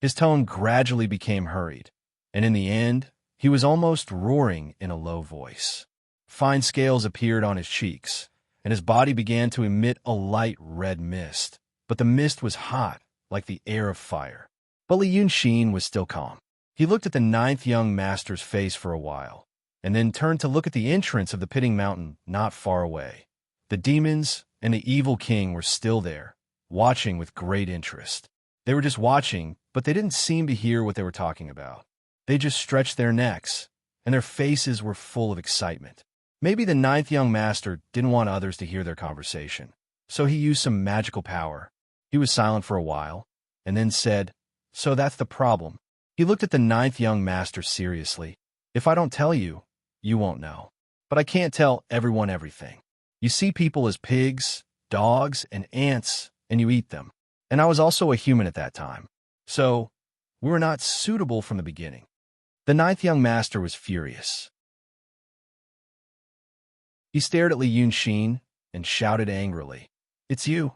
A: His tone gradually became hurried, and in the end, he was almost roaring in a low voice. Fine scales appeared on his cheeks, and his body began to emit a light red mist. But the mist was hot, like the air of fire. But Li Yunxin was still calm. He looked at the ninth young master's face for a while, and then turned to look at the entrance of the pitting mountain not far away. The demons and the evil king were still there, watching with great interest. They were just watching, but they didn't seem to hear what they were talking about. They just stretched their necks, and their faces were full of excitement. Maybe the ninth young master didn't want others to hear their conversation, so he used some magical power. He was silent for a while, and then said, "So that's the problem." He looked at the ninth young master seriously. "If I don't tell you, you won't know. But I can't tell everyone everything. You see people as pigs, dogs, and ants, and you eat them. And I was also a human at that time. So, we were not suitable from the beginning." The ninth young master was furious. He stared at Li Yunxin and shouted angrily, "It's you.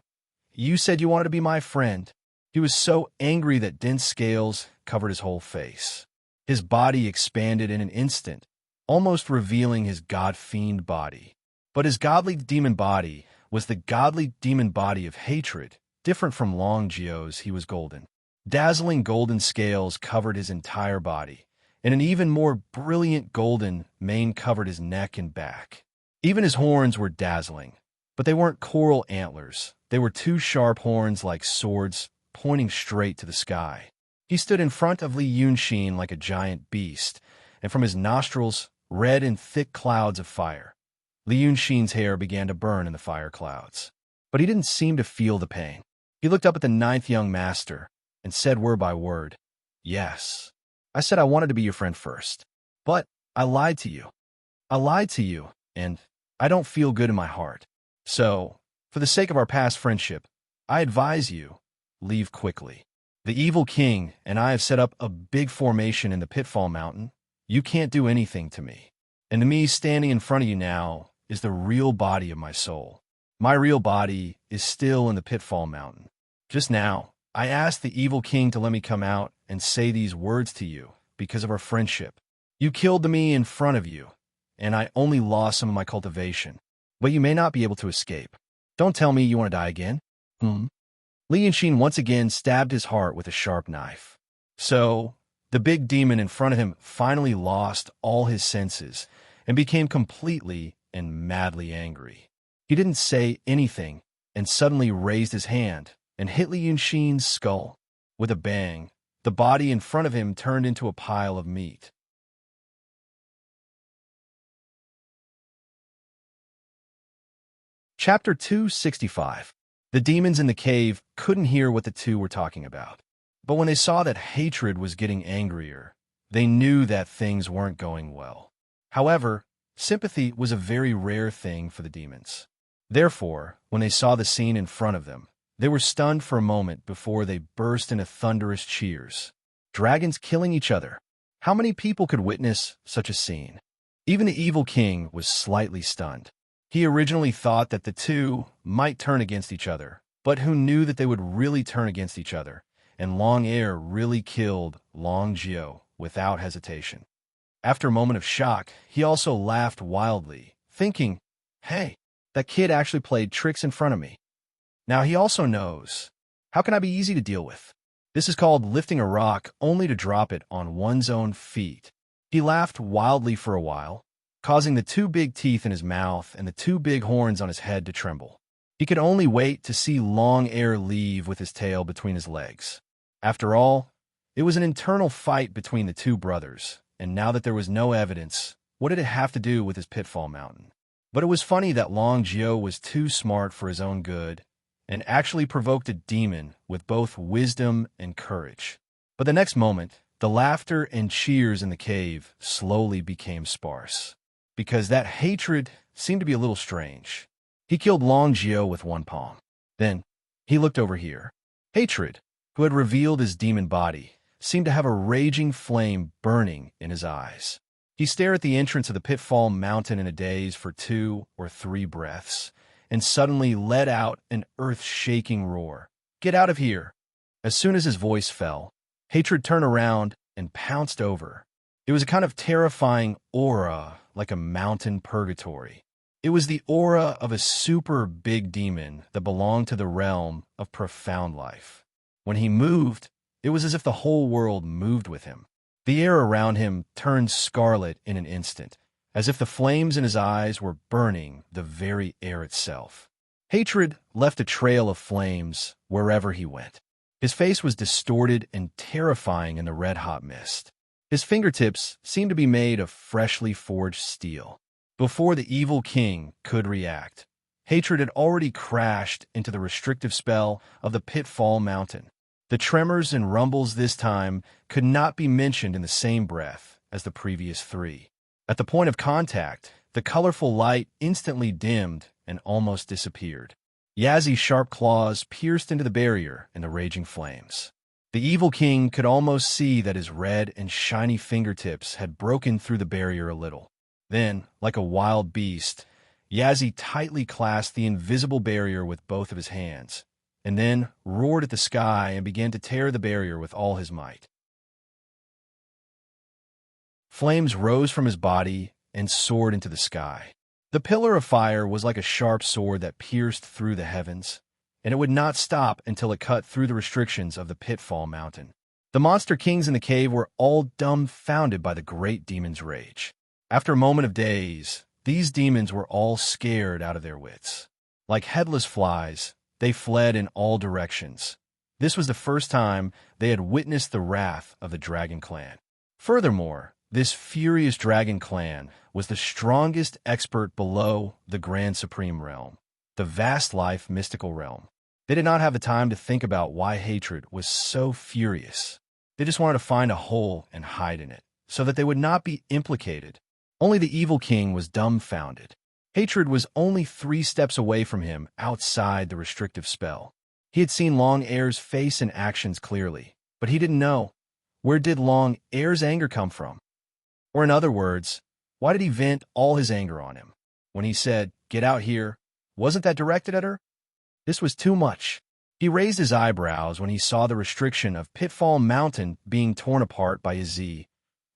A: You said you wanted to be my friend." He was so angry that dense scales covered his whole face. His body expanded in an instant, almost revealing his god-fiend body. But his godly demon body was the godly demon body of hatred. Different from Long Jio's, he was golden. Dazzling golden scales covered his entire body, and an even more brilliant golden mane covered his neck and back. Even his horns were dazzling, but they weren't coral antlers. They were two sharp horns like swords, pointing straight to the sky. He stood in front of Li Yunxin like a giant beast, and from his nostrils, red and thick clouds of fire. Li Yunxin's hair began to burn in the fire clouds, but he didn't seem to feel the pain. He looked up at the ninth young master and said word by word, "Yes, I said I wanted to be your friend first, but I lied to you. I lied to you, and I don't feel good in my heart. So, for the sake of our past friendship, I advise you, leave quickly. The evil king and I have set up a big formation in the Pitfall Mountain. You can't do anything to me. And to me, standing in front of you now is the real body of my soul. My real body is still in the Pitfall Mountain. Just now, I asked the evil king to let me come out and say these words to you because of our friendship. You killed me in front of you, and I only lost some of my cultivation. But you may not be able to escape. Don't tell me you want to die again." Li Yunxin once again stabbed his heart with a sharp knife. So, the big demon in front of him finally lost all his senses and became completely and madly angry. He didn't say anything and suddenly raised his hand and hit Li Yunxin's skull. With a bang, the body in front of him turned into a pile of meat. Chapter 265. The demons in the cave couldn't hear what the two were talking about. But when they saw that hatred was getting angrier, they knew that things weren't going well. However, sympathy was a very rare thing for the demons. Therefore, when they saw the scene in front of them, they were stunned for a moment before they burst into thunderous cheers. Dragons killing each other. How many people could witness such a scene? Even the evil king was slightly stunned. He originally thought that the two might turn against each other, but who knew that they would really turn against each other, and Long Air really killed Long Jio without hesitation. After a moment of shock, he also laughed wildly, thinking, "Hey, that kid actually played tricks in front of me. Now he also knows. How can I be easy to deal with? This is called lifting a rock only to drop it on one's own feet." He laughed wildly for a while, causing the two big teeth in his mouth and the two big horns on his head to tremble. He could only wait to see Long Air leave with his tail between his legs. After all, it was an internal fight between the two brothers, and now that there was no evidence, what did it have to do with his pitfall mountain? But it was funny that Long Jiao was too smart for his own good and actually provoked a demon with both wisdom and courage. But the next moment, the laughter and cheers in the cave slowly became sparse, because that hatred seemed to be a little strange. He killed Long Jiao with one palm. Then, he looked over here. Hatred, who had revealed his demon body, seemed to have a raging flame burning in his eyes. He stared at the entrance of the pitfall mountain in a daze for 2 or 3 breaths, and suddenly let out an earth-shaking roar. "Get out of here!" As soon as his voice fell, Hatred turned around and pounced over. It was a kind of terrifying aura, like a mountain purgatory. It was the aura of a super big demon that belonged to the realm of profound life. When he moved, it was as if the whole world moved with him. The air around him turned scarlet in an instant, as if the flames in his eyes were burning the very air itself. Hatred left a trail of flames wherever he went. His face was distorted and terrifying in the red-hot mist. His fingertips seemed to be made of freshly forged steel. Before the evil king could react, Hatred had already crashed into the restrictive spell of the Pitfall Mountain. The tremors and rumbles this time could not be mentioned in the same breath as the previous 3. At the point of contact, the colorful light instantly dimmed and almost disappeared. Yazi's sharp claws pierced into the barrier and the raging flames. The evil king could almost see that his red and shiny fingertips had broken through the barrier a little. Then, like a wild beast, Yazi tightly clasped the invisible barrier with both of his hands, and then roared at the sky and began to tear the barrier with all his might. Flames rose from his body and soared into the sky. The pillar of fire was like a sharp sword that pierced through the heavens, and it would not stop until it cut through the restrictions of the Pitfall Mountain. The monster kings in the cave were all dumbfounded by the great demon's rage. After a moment of daze, these demons were all scared out of their wits. Like headless flies, they fled in all directions. This was the first time they had witnessed the wrath of the Dragon Clan. Furthermore, this furious Dragon Clan was the strongest expert below the Grand Supreme Realm, the vast life mystical realm. They did not have the time to think about why Hatred was so furious. They just wanted to find a hole and hide in it, so that they would not be implicated. Only the evil king was dumbfounded. Hatred was only 3 steps away from him outside the restrictive spell. He had seen Long Air's face and actions clearly, but he didn't know, where did Long Air's anger come from? Or in other words, why did he vent all his anger on him? When he said, "Get out here," wasn't that directed at her? This was too much. He raised his eyebrows when he saw the restriction of Pitfall Mountain being torn apart by Yazi,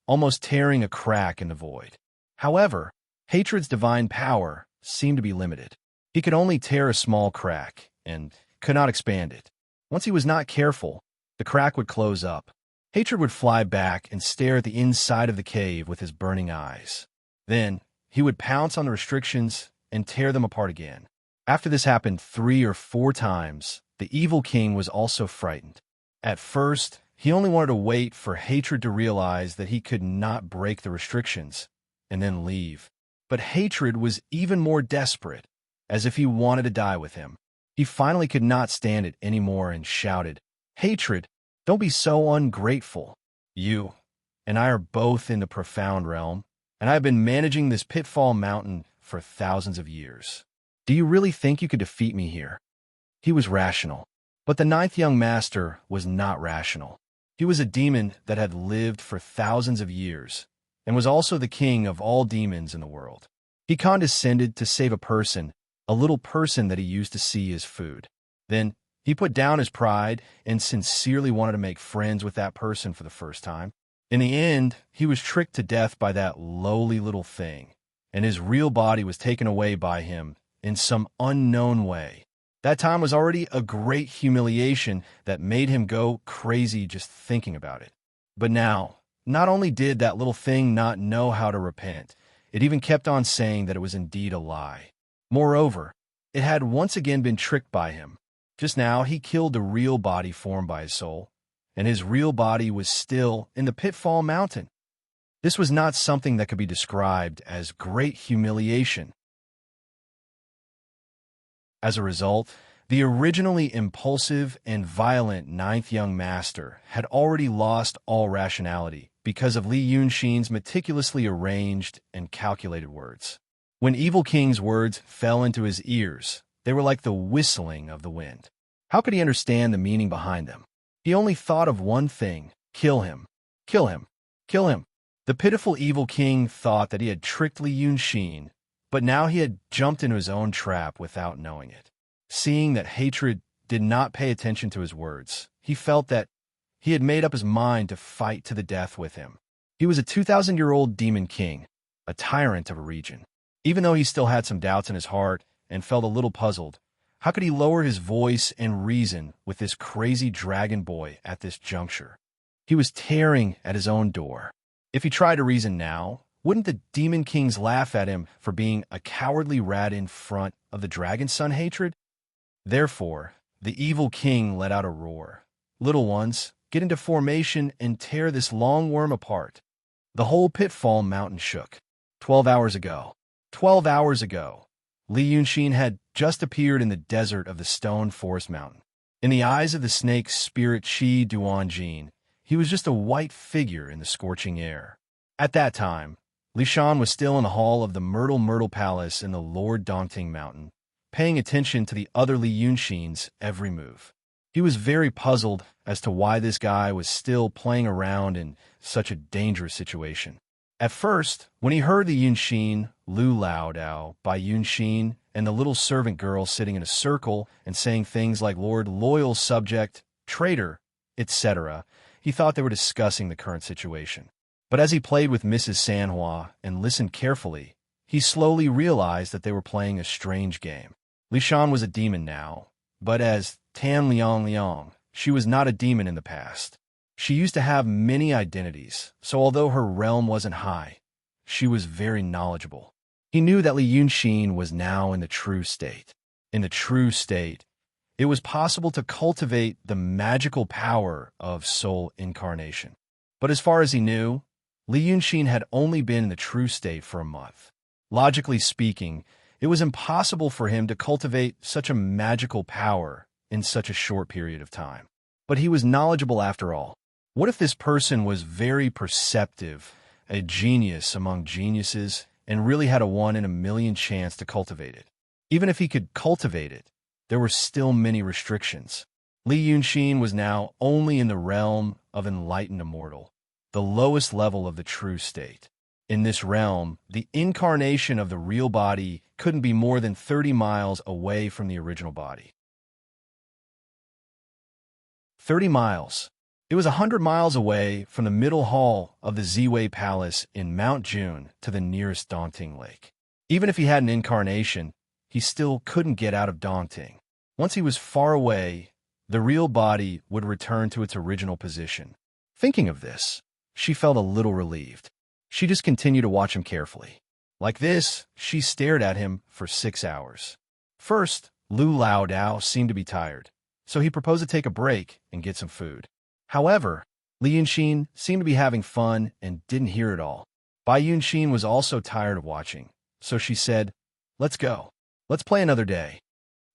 A: almost tearing a crack in the void. However, Hatred's divine power seemed to be limited. He could only tear a small crack, and could not expand it. Once he was not careful, the crack would close up. Hatred would fly back and stare at the inside of the cave with his burning eyes. Then, he would pounce on the restrictions and tear them apart again. After this happened 3 or 4 times, the evil king was also frightened. At first, he only wanted to wait for Hatred to realize that he could not break the restrictions, and then leave. But Hatred was even more desperate, as if he wanted to die with him. He finally could not stand it anymore and shouted, "Hatred, don't be so ungrateful. You and I are both in the profound realm, and I have been managing this Pitfall Mountain for thousands of years. Do you really think you could defeat me here?" He was rational, but the 9th young master was not rational. He was a demon that had lived for thousands of years, and was also the king of all demons in the world. He condescended to save a little person that he used to see as food. Then he put down his pride and sincerely wanted to make friends with that person for the first time. In the end, he was tricked to death by that lowly little thing, and his real body was taken away by him in some unknown way. That time was already a great humiliation that made him go crazy just thinking about it. But now, not only did that little thing not know how to repent, it even kept on saying that it was indeed a lie. Moreover, it had once again been tricked by him. Just now, he killed the real body formed by his soul, and his real body was still in the Pitfall Mountain. This was not something that could be described as great humiliation. As a result, the originally impulsive and violent ninth young master had already lost all rationality because of Li Yunxin's meticulously arranged and calculated words. When Evil King's words fell into his ears, they were like the whistling of the wind. How could he understand the meaning behind them? He only thought of one thing: kill him, kill him, kill him. The pitiful Evil King thought that he had tricked Li Yunxin, but now he had jumped into his own trap without knowing it. Seeing that hatred did not pay attention to his words, he felt that he had made up his mind to fight to the death with him. He was a 2,000-year-old demon king, a tyrant of a region. Even though he still had some doubts in his heart and felt a little puzzled, how could he lower his voice and reason with this crazy dragon boy at this juncture? He was tearing at his own door. If he tried to reason now, wouldn't the demon kings laugh at him for being a cowardly rat in front of the dragon son hatred? Therefore, the Evil King let out a roar. Little ones, get into formation and tear this long worm apart. The whole Pitfall Mountain shook. 12 hours ago. 12 hours ago, Li Yunxin had just appeared in the desert of the Stone Forest Mountain. In the eyes of the snake spirit Qi Duanjin, he was just a white figure in the scorching air. At that time, Li Shan was still in the hall of the Myrtle Palace in the Lord Daunting Mountain, paying attention to the other Li Yunxin's every move. He was very puzzled as to why this guy was still playing around in such a dangerous situation. At first, when he heard the Yunxin Lu Lao Dao by Yunxin and the little servant girl sitting in a circle and saying things like Lord Loyal Subject, Traitor, etc., he thought they were discussing the current situation. But as he played with Mrs. Sanhua and listened carefully, he slowly realized that they were playing a strange game. Li Shan was a demon now, but as Tan Liang, she was not a demon in the past. She used to have many identities, so although her realm wasn't high, she was very knowledgeable. He knew that Li Yunxin was now in the true state. In the true state, it was possible to cultivate the magical power of soul incarnation. But as far as he knew, Li Yunxin had only been in the true state for a month. Logically speaking, it was impossible for him to cultivate such a magical power in such a short period of time. But he was knowledgeable after all. What if this person was very perceptive, a genius among geniuses, and really had a 1 in a million chance to cultivate it? Even if he could cultivate it, there were still many restrictions. Li Yunxin was now only in the realm of enlightened immortal, the lowest level of the true state. In this realm, the incarnation of the real body couldn't be more than 30 miles away from the original body. 30 miles. It was 100 miles away from the middle hall of the Ziwei Palace in Mount June to the nearest Daunting Lake. Even if he had an incarnation, he still couldn't get out of Daunting. Once he was far away, the real body would return to its original position. Thinking of this, she felt a little relieved. She just continued to watch him carefully. Like this, she stared at him for 6 hours. First, Lu Lao Dao seemed to be tired, so he proposed to take a break and get some food. However, Li Yunxin seemed to be having fun and didn't hear it all. Bai Yunxin was also tired of watching, so she said, "Let's go. Let's play another day."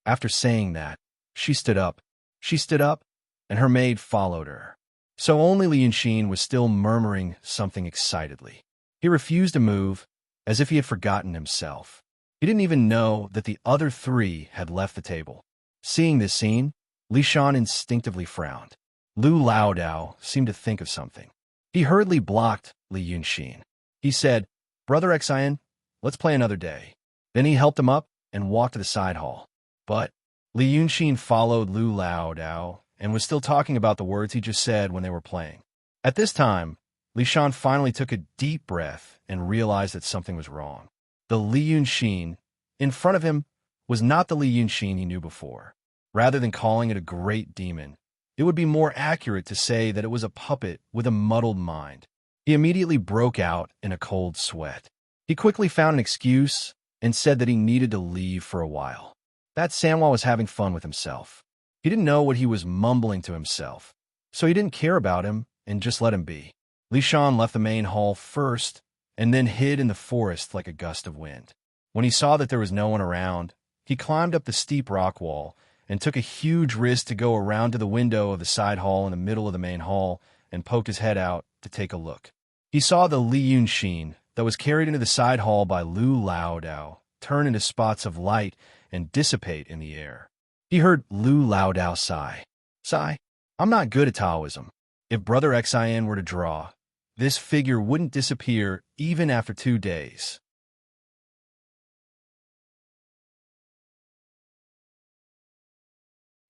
A: After saying that, she stood up. She stood up, and her maid followed her. So only Li Yunxin was still murmuring something excitedly. He refused to move, as if he had forgotten himself. He didn't even know that the other three had left the table. Seeing this scene, Li Shan instinctively frowned. Lu Lao Dao seemed to think of something. He hurriedly blocked Li Yunxin. He said, "Brother Xian, let's play another day." Then he helped him up and walked to the side hall. But Li Yunxin followed Lu Lao Dao and was still talking about the words he just said when they were playing. At this time, Li Shan finally took a deep breath and realized that something was wrong. The Li Yunxin in front of him was not the Li Yunxin he knew before. Rather than calling it a great demon, it would be more accurate to say that it was a puppet with a muddled mind. He immediately broke out in a cold sweat. He quickly found an excuse and said that he needed to leave for a while. That Sanhua was having fun with himself. He didn't know what he was mumbling to himself, so he didn't care about him and just let him be. Li Shan left the main hall first and then hid in the forest like a gust of wind. When he saw that there was no one around, he climbed up the steep rock wall and took a huge risk to go around to the window of the side hall in the middle of the main hall and poked his head out to take a look. He saw the Li Yunxin that was carried into the side hall by Lu Laodao turn into spots of light and dissipate in the air. He heard Lu Laodao sigh. Sigh, I'm not good at Taoism. If Brother Xin were to draw, this figure wouldn't disappear even after 2 days.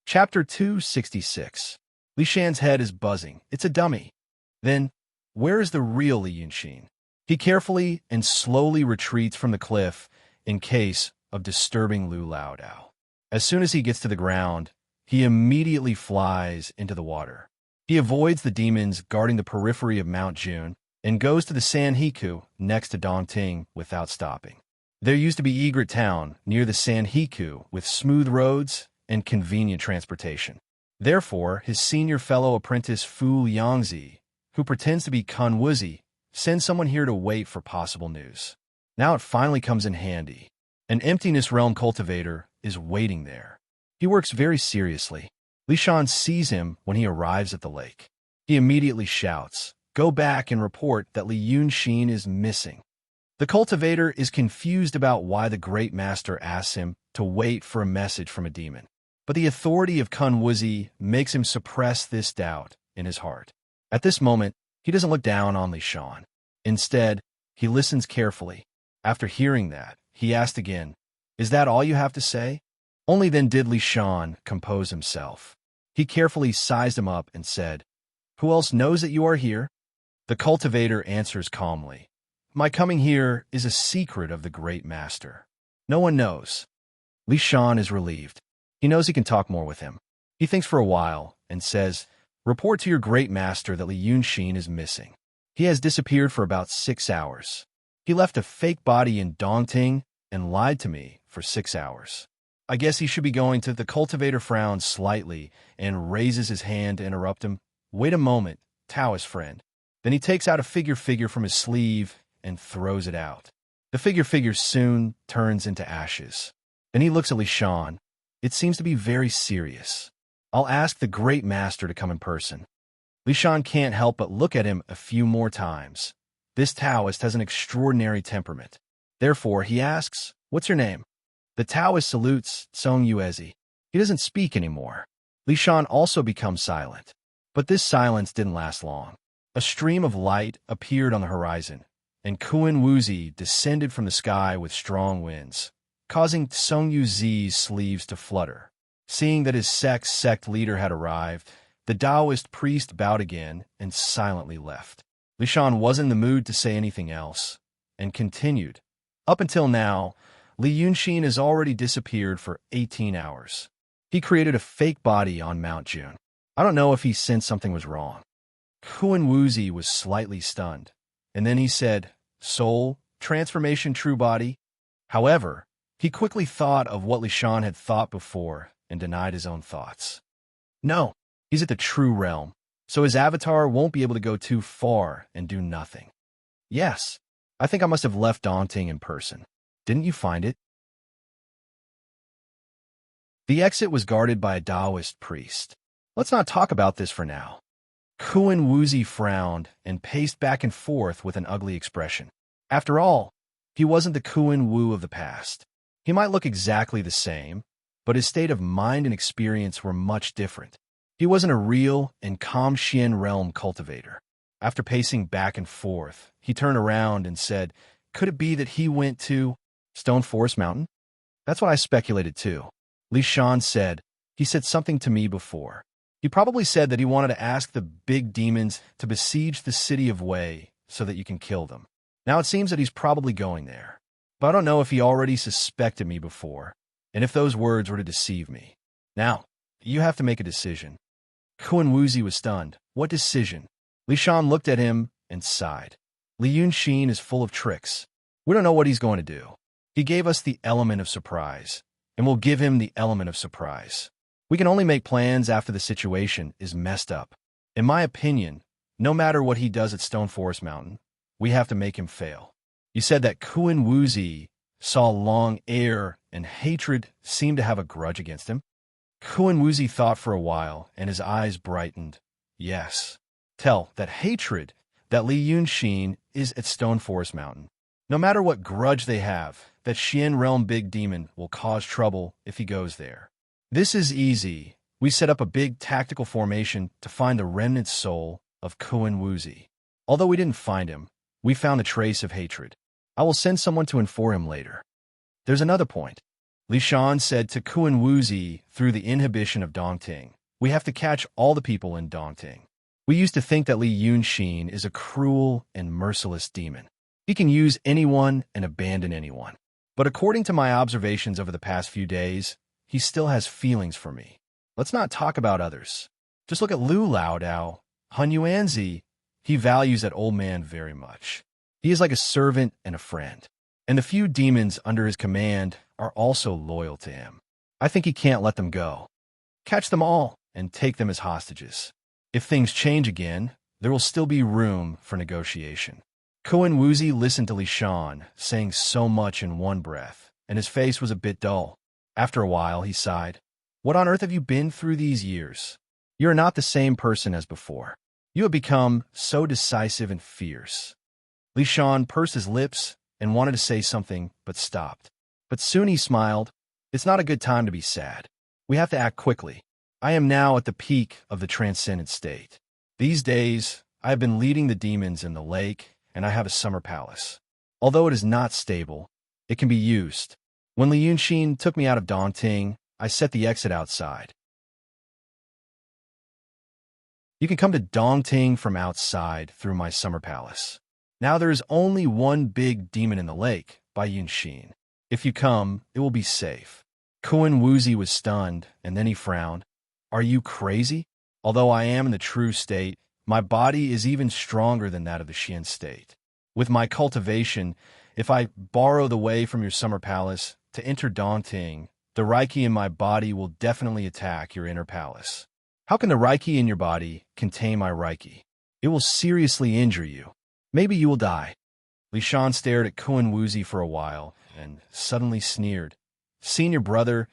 A: Chapter 266. Li Shan's head is buzzing. It's a dummy. Then, where is the real Li Yunxin? He carefully and slowly retreats from the cliff in case of disturbing Lu Laodao. As soon as he gets to the ground, he immediately flies into the water. He avoids the demons guarding the periphery of Mount Jun and goes to the Sanhiku next to Dongting without stopping. There used to be Egret Town near the Sanhiku with smooth roads and convenient transportation. Therefore, his senior fellow apprentice Fu Yangzi, who pretends to be Kun Wuzi, sends someone here to wait for possible news. Now it finally comes in handy. An Emptiness Realm cultivator is waiting there. He works very seriously. Li Shan sees him when he arrives at the lake. He immediately shouts, "Go back and report that Li Yunxin is missing." The cultivator is confused about why the Great Master asks him to wait for a message from a demon. But the authority of Kun Wuzi makes him suppress this doubt in his heart. At this moment, he doesn't look down on Li Shan. Instead, he listens carefully. After hearing that, he asked again, "Is that all you have to say?" Only then did Li Shan compose himself. He carefully sized him up and said, "Who else knows that you are here?" The cultivator answers calmly, "My coming here is a secret of the Great Master. No one knows." Li Shan is relieved. He knows he can talk more with him. He thinks for a while and says, "Report to your Great Master that Li Yunxin is missing. He has disappeared for about 6 hours. He left a fake body in Dongting and lied to me for 6 hours. I guess he should be going to..." The cultivator frowns slightly and raises his hand to interrupt him. "Wait a moment, Taoist friend." Then he takes out a figure from his sleeve and throws it out. The figure soon turns into ashes. Then he looks at Li Shan. It seems to be very serious. "I'll ask the Great Master to come in person." Li Shan can't help but look at him a few more times. This Taoist has an extraordinary temperament. Therefore, he asks, "What's your name?" The Taoist salutes Song Yuezi. He doesn't speak anymore. Li Shan also becomes silent. But this silence didn't last long. A stream of light appeared on the horizon, and Kun Wuzi descended from the sky with strong winds, causing Song Yuzi's sleeves to flutter. Seeing that his sect leader had arrived, the Taoist priest bowed again and silently left. Li Shan wasn't in the mood to say anything else, and continued. Up until now, Li Yunxin has already disappeared for 18 hours. He created a fake body on Mount Jun. I don't know if he sensed something was wrong. Kun Wuzi was slightly stunned, and then he said, "Soul, transformation, true body." However, he quickly thought of what Li Shan had thought before and denied his own thoughts. No, he's at the true realm, so his avatar won't be able to go too far and do nothing. Yes, I think I must have left Dongting in person. Didn't you find it? The exit was guarded by a Taoist priest. Let's not talk about this for now. Kun Wuzi frowned and paced back and forth with an ugly expression. After all, he wasn't the Kun Wu of the past. He might look exactly the same, but his state of mind and experience were much different. He wasn't a real and calm Xian realm cultivator. After pacing back and forth, he turned around and said, "Could it be that he went to Stone Forest Mountain?" "That's what I speculated too." Li Shan said, "He said something to me before. He probably said that he wanted to ask the big demons to besiege the city of Wei so that you can kill them. Now it seems that he's probably going there. But I don't know if he already suspected me before, and if those words were to deceive me. Now, you have to make a decision." Kun Wuzi was stunned. "What decision?" Li Shan looked at him and sighed. "Li Yunxin is full of tricks. We don't know what he's going to do. He gave us the element of surprise, and we'll give him the element of surprise. We can only make plans after the situation is messed up. In my opinion, No matter what he does at Stone Forest Mountain, we have to make him fail. You said that Kuan Wuzi saw long air and hatred seemed to have a grudge against him. Kuan Wuzi thought for a while, and his eyes brightened. Yes. Tell that hatred that Li Yunxin is at Stone Forest Mountain. No matter what grudge they have, that Xian Realm Big Demon will cause trouble if he goes there. This is easy. We set up a big tactical formation to find the remnant soul of Kuan Wuzi. Although we didn't find him, we found a trace of hatred. I will send someone to inform him later. There's another point. Li Shan said to Kuan Wuzi through the inhibition of Dongting, we have to catch all the people in Dongting. We used to think that Li Yunxin is a cruel and merciless demon. He can use anyone and abandon anyone. But according to my observations over the past few days, he still has feelings for me. Let's not talk about others. Just look at Lu Laodao, Han Yuanzi. He values that old man very much. He is like a servant and a friend. And the few demons under his command are also loyal to him. I think he can't let them go. Catch them all and take them as hostages. If things change again, there will still be room for negotiation. Kuan Wuzi listened to Li Shan, saying so much in one breath, and his face was a bit dull. After a while, he sighed. What on earth have you been through these years? You are not the same person as before. You have become so decisive and fierce. Li Shan pursed his lips and wanted to say something, but stopped. But soon he smiled. It's not a good time to be sad. We have to act quickly. I am now at the peak of the transcendent state. These days, I have been leading the demons in the lake, and I have a summer palace. Although it is not stable, it can be used. When Li Yunxin took me out of Dongting, I set the exit outside. You can come to Dongting from outside through my summer palace. Now there is only one big demon in the lake, by Yunxin. If you come, it will be safe. Kuan Wuzi was stunned, and then he frowned. Are you crazy? Although I am in the true state, my body is even stronger than that of the Xian state. With my cultivation, if I borrow the way from your summer palace to enter Dongting, the Reiki in my body will definitely attack your inner palace. How can the Reiki in your body contain my Reiki? It will seriously injure you. Maybe you will die. Li Shan stared at Kuan Wuzi for a while and suddenly sneered. Senior brother,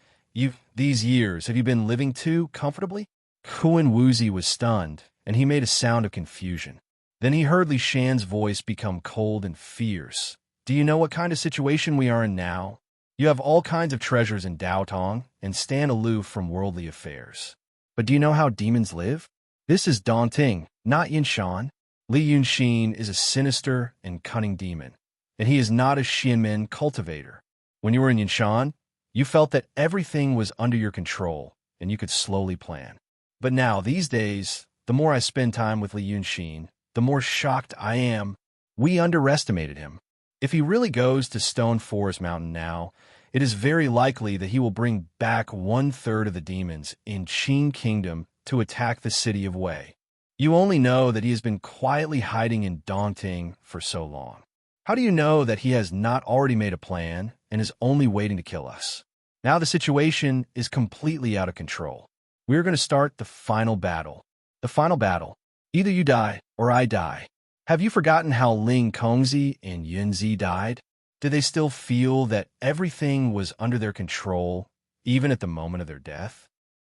A: these years, have you been living too comfortably? Kuan Wuzi was stunned, and he made a sound of confusion. Then he heard Li Shan's voice become cold and fierce. Do you know what kind of situation we are in now? You have all kinds of treasures in Daotong and stand aloof from worldly affairs. But do you know how demons live? This is Dongting, not Yinshan. Li Yunxin is a sinister and cunning demon, and he is not a Xianmen cultivator. When you were in Yinshan, you felt that everything was under your control, and you could slowly plan. But now, these days, the more I spend time with Li Yunxin, the more shocked I am. We underestimated him. If he really goes to Stone Forest Mountain now, it is very likely that he will bring back 1/3 of the demons in Qin Kingdom to attack the city of Wei. You only know that he has been quietly hiding in Dongting for so long. How do you know that he has not already made a plan and is only waiting to kill us? Now the situation is completely out of control. We are going to start the final battle. The final battle. Either you die or I die. Have you forgotten how Ling Kongzi and Yunzi died? Did they still feel that everything was under their control, even at the moment of their death?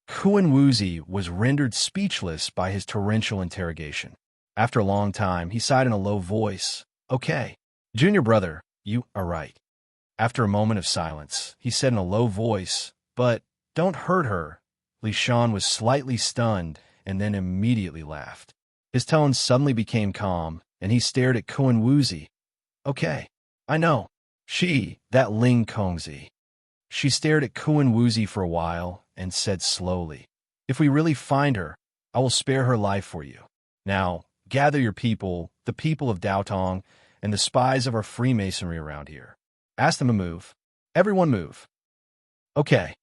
A: Kuan Wuzi was rendered speechless by his torrential interrogation. After a long time, he sighed in a low voice. Okay, junior brother, you are right. After a moment of silence, he said in a low voice, but don't hurt her. Li Shan was slightly stunned and then immediately laughed. His tone suddenly became calm, and he stared at Kuan Wuzi. Okay, I know. That Ling Kongzi. She stared at Kuan Wuzi for a while and said slowly, if we really find her, I will spare her life for you. Now, gather your people, the people of Daotong, and the spies of our Freemasonry around here. Ask them to move. Everyone move. Okay.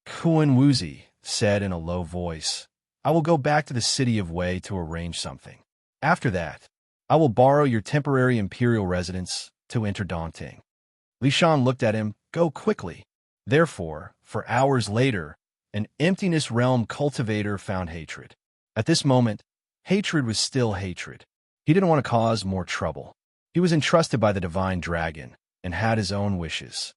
A: Kuan Wuzi said in a low voice, I will go back to the city of Wei to arrange something. After that, I will borrow your temporary imperial residence to enter Dongting. Li Shan looked at him. Go quickly. Therefore, for hours later, an emptiness realm cultivator found hatred. At this moment, hatred was still hatred. He didn't want to cause more trouble. He was entrusted by the divine dragon and had his own wishes.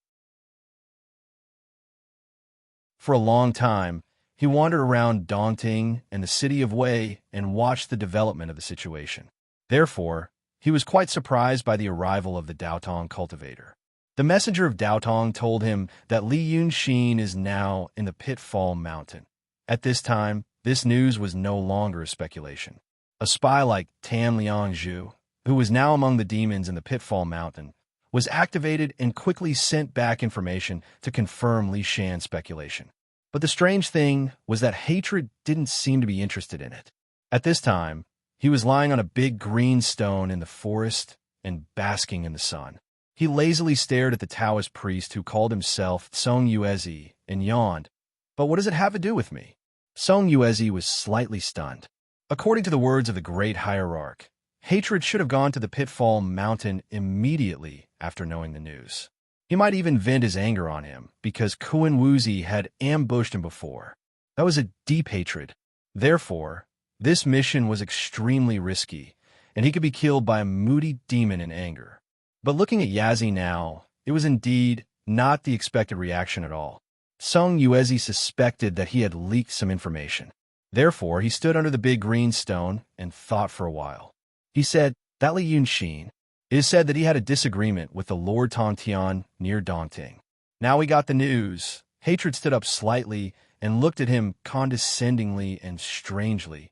A: For a long time, he wandered around Daunting and the city of Wei and watched the development of the situation. Therefore, he was quite surprised by the arrival of the Daotong cultivator. The messenger of Daotong told him that Li Yunxin is now in the Pitfall Mountain. At this time, this news was no longer a speculation. A spy like Tan Liangzhu, who was now among the demons in the Pitfall Mountain, was activated and quickly sent back information to confirm Li Shan's speculation. But the strange thing was that hatred didn't seem to be interested in it. At this time, he was lying on a big green stone in the forest and basking in the sun. He lazily stared at the Taoist priest who called himself Song Yuezi and yawned. But what does it have to do with me? Song Yuezi was slightly stunned. According to the words of the great hierarch, hatred should have gone to the Pitfall Mountain immediately after knowing the news. He might even vent his anger on him, because Kuan Wuzi had ambushed him before. That was a deep hatred. Therefore, this mission was extremely risky, and he could be killed by a moody demon in anger. But looking at Yazi now, it was indeed not the expected reaction at all. Song Yuezi suspected that he had leaked some information. Therefore, he stood under the big green stone and thought for a while. He said, "That Li Yunxin. It is said that he had a disagreement with the Lord Tongtian near Daunting. Now we got the news." Hatred stood up slightly and looked at him condescendingly and strangely.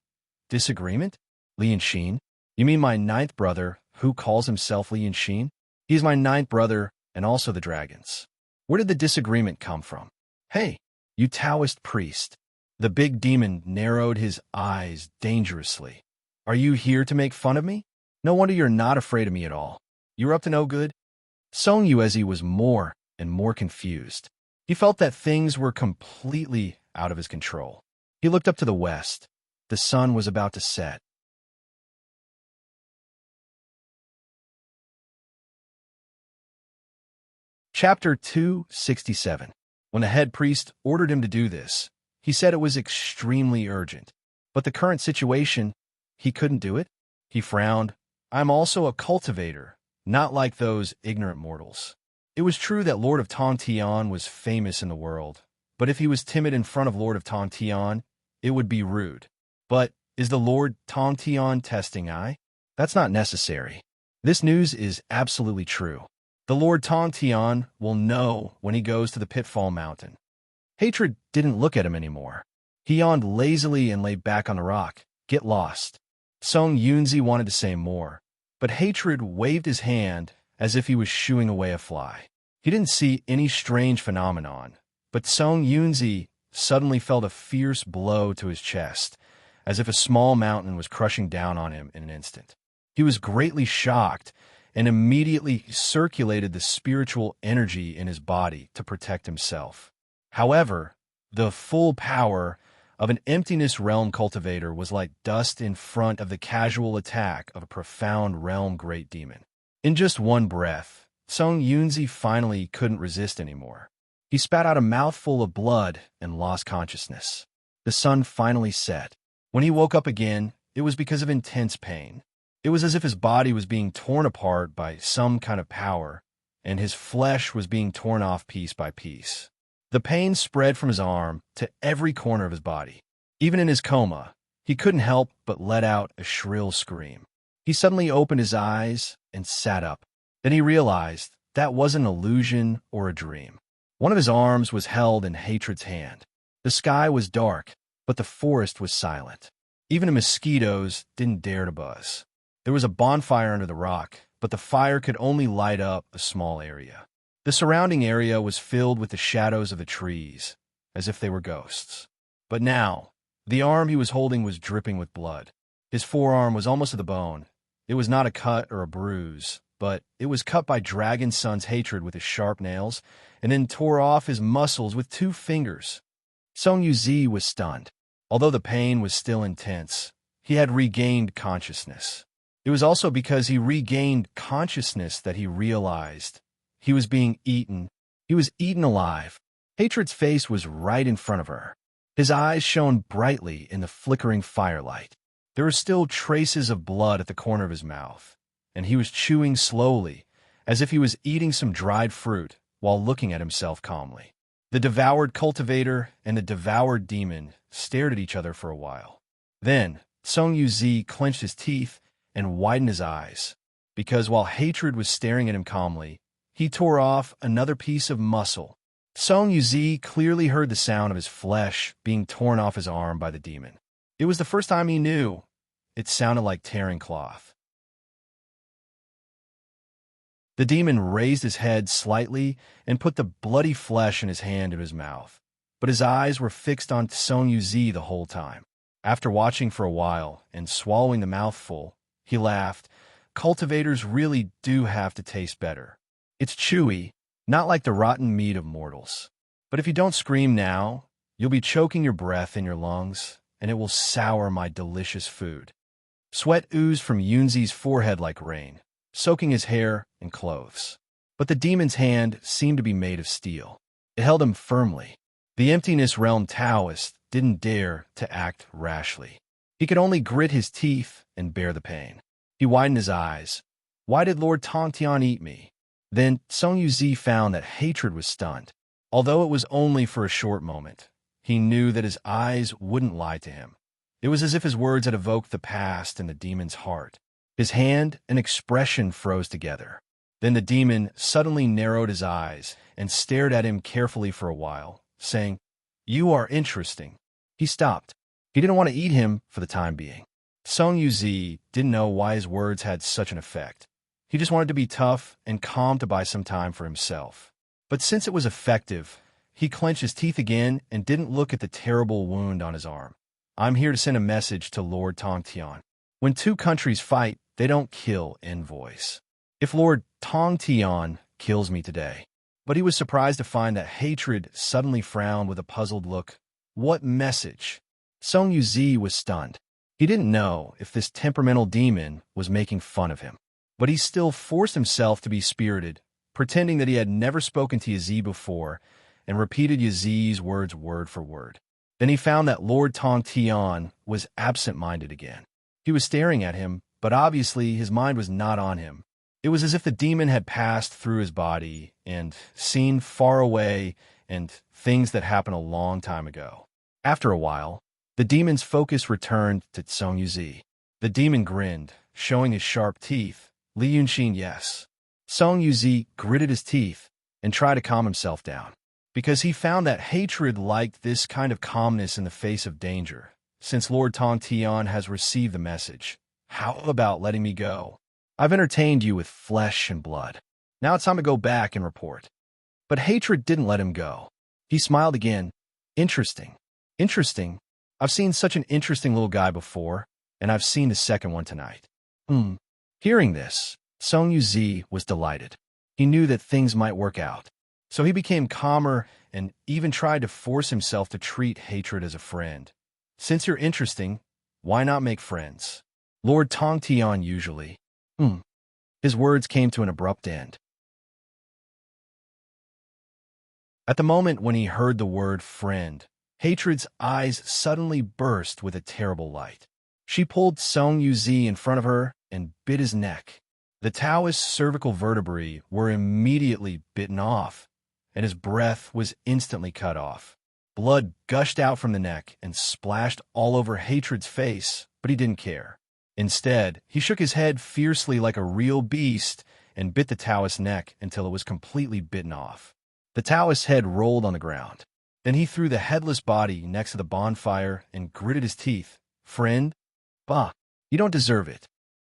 A: "Disagreement? Li Yunxin? You mean my ninth brother, who calls himself Li Yunxin? He is my ninth brother and also the dragon's. Where did the disagreement come from? Hey, you Taoist priest." The big demon narrowed his eyes dangerously. "Are you here to make fun of me? No wonder you're not afraid of me at all. You're up to no good?" Song Yuezi was more and more confused. He felt that things were completely out of his control. He looked up to the west. The sun was about to set. Chapter 267. When the head priest ordered him to do this, he said it was extremely urgent. But the current situation, he couldn't do it? He frowned. "I'm also a cultivator, not like those ignorant mortals." It was true that Lord of Tongtian was famous in the world, but if he was timid in front of Lord of Tongtian, it would be rude. But is the Lord Tongtian testing I? That's not necessary. This news is absolutely true. The Lord Tongtian will know when he goes to the Pitfall Mountain. Hatred didn't look at him anymore. He yawned lazily and lay back on the rock. Get lost. Song Yunzi wanted to say more, but hatred waved his hand as if he was shooing away a fly. He didn't see any strange phenomenon, but Song Yunzi suddenly felt a fierce blow to his chest, as if a small mountain was crushing down on him in an instant. He was greatly shocked and immediately circulated the spiritual energy in his body to protect himself. However, the full power of an emptiness realm cultivator was like dust in front of the casual attack of a profound realm great demon. In just one breath, Song Yunzi finally couldn't resist anymore. He spat out a mouthful of blood and lost consciousness. The sun finally set. When he woke up again, it was because of intense pain. It was as if his body was being torn apart by some kind of power, and his flesh was being torn off piece by piece. The pain spread from his arm to every corner of his body. Even in his coma, he couldn't help but let out a shrill scream. He suddenly opened his eyes and sat up. Then he realized that wasn't an illusion or a dream. One of his arms was held in hatred's hand. The sky was dark, but the forest was silent. Even the mosquitoes didn't dare to buzz. There was a bonfire under the rock, but the fire could only light up a small area. The surrounding area was filled with the shadows of the trees, as if they were ghosts. But now, the arm he was holding was dripping with blood. His forearm was almost to the bone. It was not a cut or a bruise, but it was cut by Dragon Sun's hatred with his sharp nails, and then tore off his muscles with 2 fingers. Song Yuzi was stunned. Although the pain was still intense, he had regained consciousness. It was also because he regained consciousness that he realized he was being eaten. He was eaten alive. Hatred's face was right in front of her. His eyes shone brightly in the flickering firelight. There were still traces of blood at the corner of his mouth, and he was chewing slowly, as if he was eating some dried fruit while looking at himself calmly. The devoured cultivator and the devoured demon stared at each other for a while. Then, Song Yuzi clenched his teeth and widened his eyes, because while hatred was staring at him calmly, he tore off another piece of muscle. Song Yuzi clearly heard the sound of his flesh being torn off his arm by the demon. It was the first time he knew. It sounded like tearing cloth. The demon raised his head slightly and put the bloody flesh in his hand in his mouth, but his eyes were fixed on Song Yuzi the whole time. After watching for a while and swallowing the mouthful, he laughed. Cultivators really do have to taste better. It's chewy, not like the rotten meat of mortals. But if you don't scream now, you'll be choking your breath in your lungs, and it will sour my delicious food. Sweat oozed from Yunzi's forehead like rain, soaking his hair and clothes. But the demon's hand seemed to be made of steel. It held him firmly. The emptiness realm Taoist didn't dare to act rashly. He could only grit his teeth and bear the pain. He widened his eyes. Why did Lord Tongtian eat me? Then Song Yuzi found that hatred was stunned. Although it was only for a short moment, he knew that his eyes wouldn't lie to him. It was as if his words had evoked the past in the demon's heart. His hand and expression froze together. Then the demon suddenly narrowed his eyes and stared at him carefully for a while, saying, "You are interesting." He stopped. He didn't want to eat him for the time being. Song Yuzi didn't know why his words had such an effect. He just wanted to be tough and calm to buy some time for himself. But since it was effective, he clenched his teeth again and didn't look at the terrible wound on his arm. "I'm here to send a message to Lord Tongtian. When two countries fight, they don't kill envoys. If Lord Tongtian kills me today." But he was surprised to find that hatred suddenly frowned with a puzzled look. What message? Song Yuzi was stunned. He didn't know if this temperamental demon was making fun of him. But he still forced himself to be spirited, pretending that he had never spoken to Yuzi before, and repeated Yuzi's words word for word. Then he found that Lord Tongtian was absent-minded again. He was staring at him, but obviously his mind was not on him. It was as if the demon had passed through his body and seen far away and things that happened a long time ago. After a while, the demon's focus returned to Song Yuzi. The demon grinned, showing his sharp teeth. Li Yunxin, yes. Song Yuzi gritted his teeth and tried to calm himself down, because he found that hatred liked this kind of calmness in the face of danger. Since Lord Tongtian has received the message, how about letting me go? I've entertained you with flesh and blood. Now it's time to go back and report. But hatred didn't let him go. He smiled again. Interesting. Interesting. I've seen such an interesting little guy before, and I've seen the second one tonight. Hearing this, Song Yuzi was delighted. He knew that things might work out. So he became calmer and even tried to force himself to treat hatred as a friend. Since you're interesting, why not make friends? Lord Tongtian usually. His words came to an abrupt end. At the moment when he heard the word friend, hatred's eyes suddenly burst with a terrible light. She pulled Song Yuzi in front of her and bit his neck. The Taoist's cervical vertebrae were immediately bitten off, and his breath was instantly cut off. Blood gushed out from the neck and splashed all over hatred's face, but he didn't care. Instead, he shook his head fiercely like a real beast and bit the Taoist's neck until it was completely bitten off. The Taoist's head rolled on the ground. Then he threw the headless body next to the bonfire and gritted his teeth. "Friend? Bah, you don't deserve it."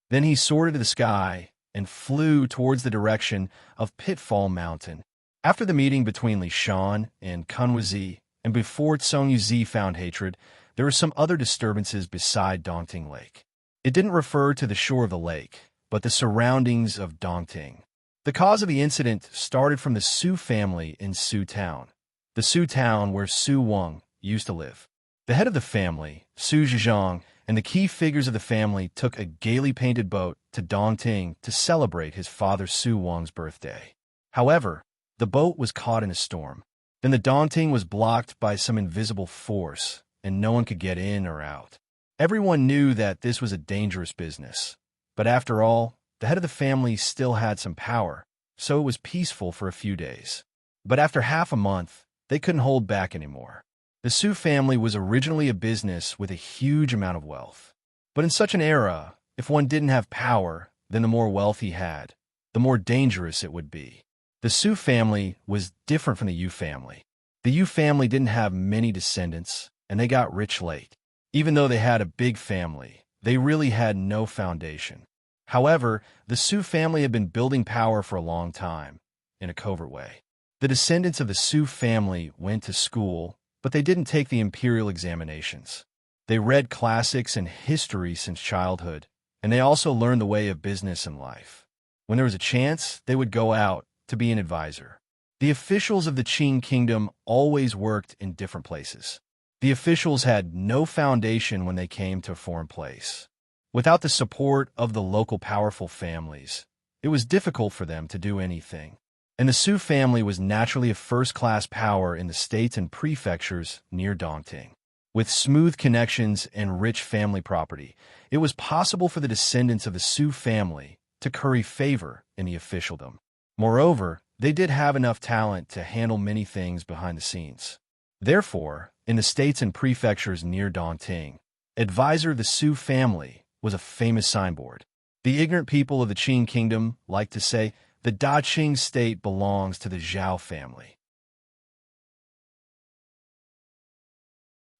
A: Then he soared to the sky and flew towards the direction of Pitfall Mountain. After the meeting between Li Shan and Kunwazi, and before Song Yuzi found hatred, there were some other disturbances beside Dongting Lake. It didn't refer to the shore of the lake, but the surroundings of Dongting. The cause of the incident started from the Su family in Su Town, the Su Town where Su Wang used to live. The head of the family, Su Zhejiang, and the key figures of the family took a gaily painted boat to Dongting to celebrate his father Su Wang's birthday. However, the boat was caught in a storm. Then the Dongting was blocked by some invisible force, and no one could get in or out. Everyone knew that this was a dangerous business. But after all, the head of the family still had some power, so it was peaceful for a few days. But after half a month, they couldn't hold back anymore. The Su family was originally a business with a huge amount of wealth. But in such an era, if one didn't have power, then the more wealth he had, the more dangerous it would be. The Su family was different from the Yu family. The Yu family didn't have many descendants, and they got rich late. Even though they had a big family, they really had no foundation. However, the Su family had been building power for a long time, in a covert way. The descendants of the Su family went to school, but they didn't take the imperial examinations. They read classics and history since childhood, and they also learned the way of business and life. When there was a chance, they would go out to be an advisor. The officials of the Qing kingdom always worked in different places. The officials had no foundation when they came to a foreign place. Without the support of the local powerful families, it was difficult for them to do anything. And the Su family was naturally a first-class power in the states and prefectures near Dongting. With smooth connections and rich family property, it was possible for the descendants of the Su family to curry favor in the officialdom. Moreover, they did have enough talent to handle many things behind the scenes. Therefore, in the states and prefectures near Dongting, advisor of the Su family was a famous signboard. The ignorant people of the Qing kingdom like to say the Daqing state belongs to the Zhao family.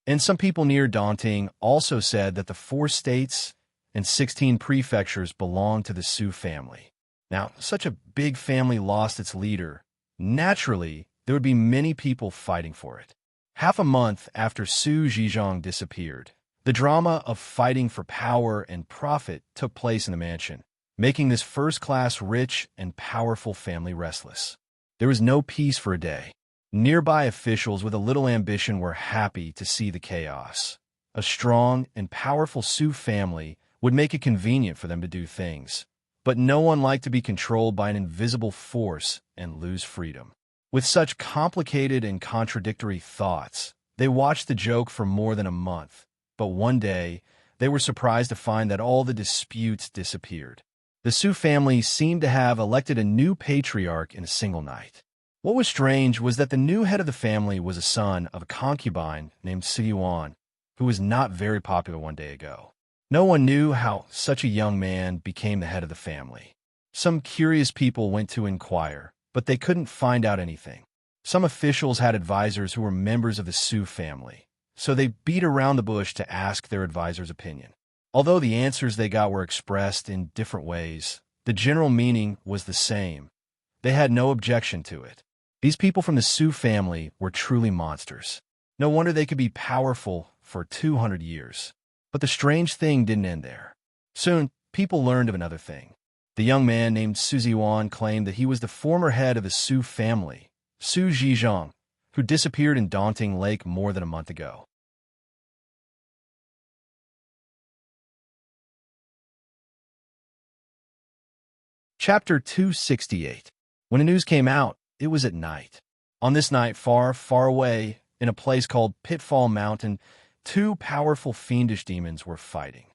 A: And some people near Dongting also said that the 4 states and 16 prefectures belonged to the Su family. Now, such a big family lost its leader. Naturally, there would be many people fighting for it. Half a month after Su Zhizhong disappeared, the drama of fighting for power and profit took place in the mansion, making this first-class rich and powerful family restless. There was no peace for a day. Nearby officials with a little ambition were happy to see the chaos. A strong and powerful Su family would make it convenient for them to do things, but no one liked to be controlled by an invisible force and lose freedom. With such complicated and contradictory thoughts, they watched the joke for more than a month, but one day, they were surprised to find that all the disputes disappeared. The Su family seemed to have elected a new patriarch in a single night. What was strange was that the new head of the family was a son of a concubine named Su Yuan, who was not very popular one day ago. No one knew how such a young man became the head of the family. Some curious people went to inquire, but they couldn't find out anything. Some officials had advisors who were members of the Su family, so they beat around the bush to ask their advisor's opinion. Although the answers they got were expressed in different ways, the general meaning was the same. They had no objection to it. These people from the Su family were truly monsters. No wonder they could be powerful for 200 years. But the strange thing didn't end there. Soon, people learned of another thing. The young man named Su Ziyuan claimed that he was the former head of the Su family, Su Zhizhong, who disappeared in Dongting Lake more than a month ago. Chapter 268. When the news came out, it was at night. On this night, far, far away, in a place called Pitfall Mountain, 2 powerful fiendish demons were fighting.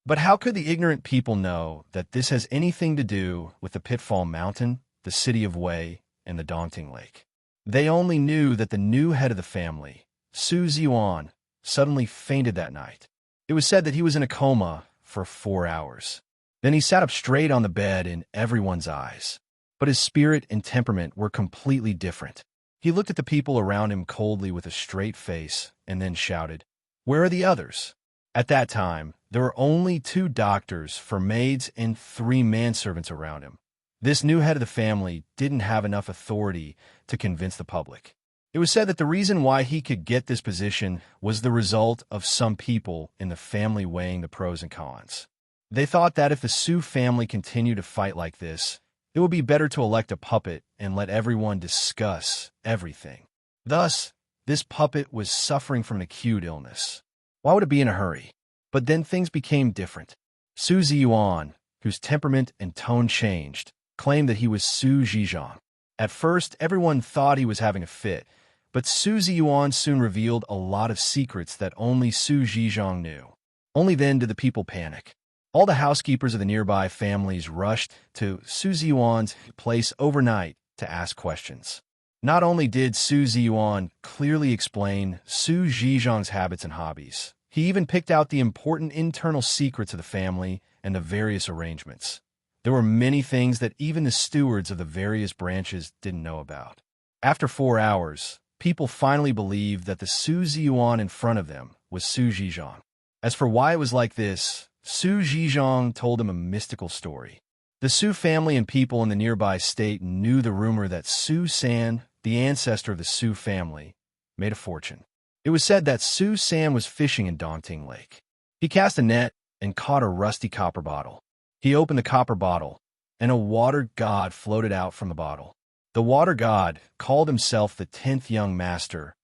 A: But how could the ignorant people know that this has anything to do with the Pitfall Mountain, the city of Wei, and the Dongting Lake? They only knew that the new head of the family, Su Ziyuan, suddenly fainted that night. It was said that he was in a coma for 4 hours. Then he sat up straight on the bed in everyone's eyes. But his spirit and temperament were completely different. He looked at the people around him coldly with a straight face and then shouted, "Where are the others?" At that time, there were only 2 doctors, 4 maids, and 3 manservants around him. This new head of the family didn't have enough authority to convince the public. It was said that the reason why he could get this position was the result of some people in the family weighing the pros and cons. They thought that if the Su family continued to fight like this, it would be better to elect a puppet and let everyone discuss everything. Thus, this puppet was suffering from an acute illness. Why would it be in a hurry? But then things became different. Su Ziyuan, whose temperament and tone changed, claimed that he was Su Zhizhong. At first, everyone thought he was having a fit, but Su Ziyuan soon revealed a lot of secrets that only Su Zhizhong knew. Only then did the people panic. All the housekeepers of the nearby families rushed to Su Ziyuan's place overnight to ask questions. Not only did Su Ziyuan clearly explain Su Zhizhang's habits and hobbies, he even picked out the important internal secrets of the family and the various arrangements. There were many things that even the stewards of the various branches didn't know about. After 4 hours, people finally believed that the Su Ziyuan in front of them was Su Zhizhang. As for why it was like this, Su Zhizhang told them a mystical story. The Su family and people in the nearby state knew the rumor that Su San, the ancestor of the Su family, made a fortune. It was said that Su San was fishing in Dongting Lake. He cast a net and caught a rusty copper bottle. He opened the copper bottle, and a water god floated out from the bottle. The water god called himself the 10th young master,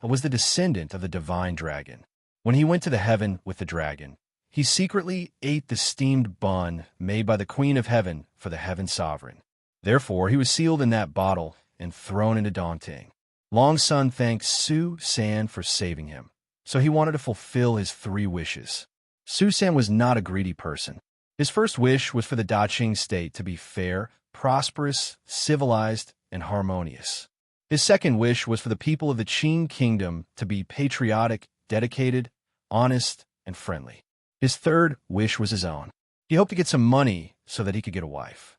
A: was the descendant of the divine dragon. When he went to the heaven with the dragon, he secretly ate the steamed bun made by the Queen of Heaven for the heaven sovereign. Therefore, he was sealed in that bottle and thrown into Dongting. Long Sun thanked Su San for saving him, so he wanted to fulfill his 3 wishes. Su San was not a greedy person. His first wish was for the Daqing state to be fair, prosperous, civilized, and harmonious. His second wish was for the people of the Qing kingdom to be patriotic, dedicated, honest, and friendly. His third wish was his own. He hoped to get some money so that he could get a wife.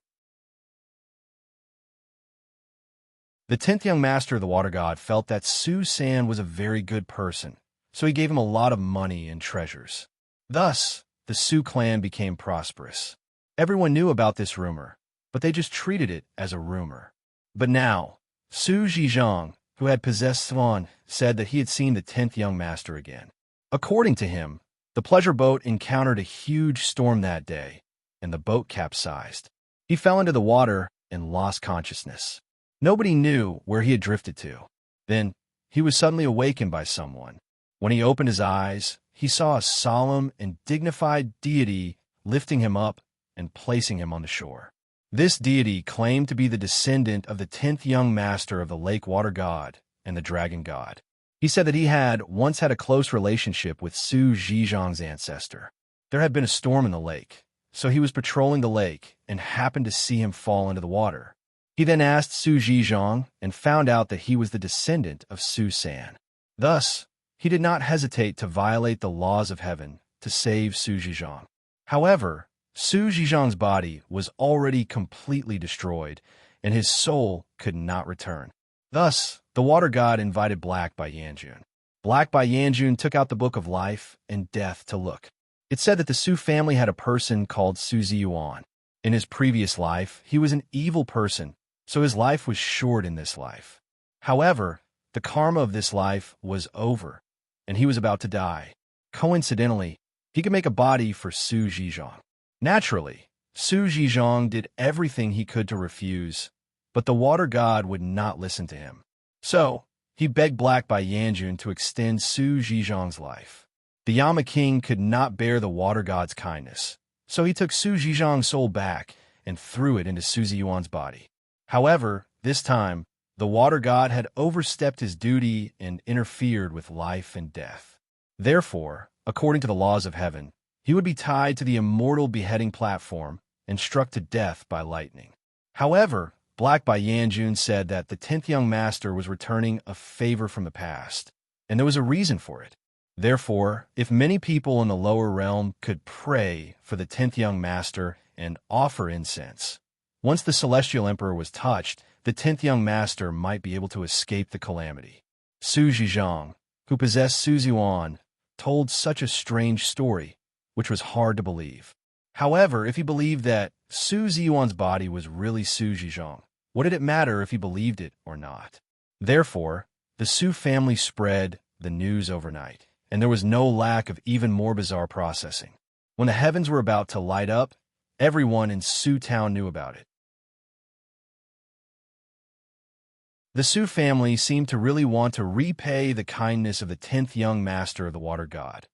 A: The 10th young master of the water god felt that Su San was a very good person, so he gave him a lot of money and treasures. Thus, the Su clan became prosperous. Everyone knew about this rumor, but they just treated it as a rumor. But now, Su Zhizhang, who had possessed Swan, said that he had seen the 10th young master again. According to him, the pleasure boat encountered a huge storm that day, and the boat capsized. He fell into the water and lost consciousness. Nobody knew where he had drifted to. Then, he was suddenly awakened by someone. When he opened his eyes, he saw a solemn and dignified deity lifting him up and placing him on the shore. This deity claimed to be the descendant of the 10th young master of the lake water god and the dragon god. He said that he had once had a close relationship with Su Zhizhang's ancestor. There had been a storm in the lake, so he was patrolling the lake and happened to see him fall into the water. He then asked Su Zhizhang and found out that he was the descendant of Su San. Thus, he did not hesitate to violate the laws of heaven to save Su Zhizhang. However, Su Zhizhang's body was already completely destroyed, and his soul could not return. Thus, the water god invited Black by Yanjun. Black by Yanjun took out the book of life and death to look. It said that the Su family had a person called Su Ziyuan. In his previous life, he was an evil person, so his life was short in this life. However, the karma of this life was over, and he was about to die. Coincidentally, he could make a body for Su Zhizhang. Naturally, Su Zhizhang did everything he could to refuse, but the water god would not listen to him. So, he begged Black by Yanjun to extend Su Zhizhang's life. The Yama king could not bear the water god's kindness, so he took Su Zhizhang's soul back and threw it into Su Ziyuan's body. However, this time, the water god had overstepped his duty and interfered with life and death. Therefore, according to the laws of heaven, he would be tied to the immortal beheading platform and struck to death by lightning. However, Black by Yanjun said that the 10th young master was returning a favor from the past, and there was a reason for it. Therefore, if many people in the lower realm could pray for the 10th young master and offer incense, once the celestial emperor was touched, the 10th young master might be able to escape the calamity. Su Zhizhang, who possessed Su Ziyuan, told such a strange story, which was hard to believe. However, if he believed that Su Ziyuan's body was really Su Zhizhang, what did it matter if he believed it or not? Therefore, the Su family spread the news overnight, and there was no lack of even more bizarre processing. When the heavens were about to light up, everyone in Su town knew about it. The Su family seemed to really want to repay the kindness of the 10th young master of the water god.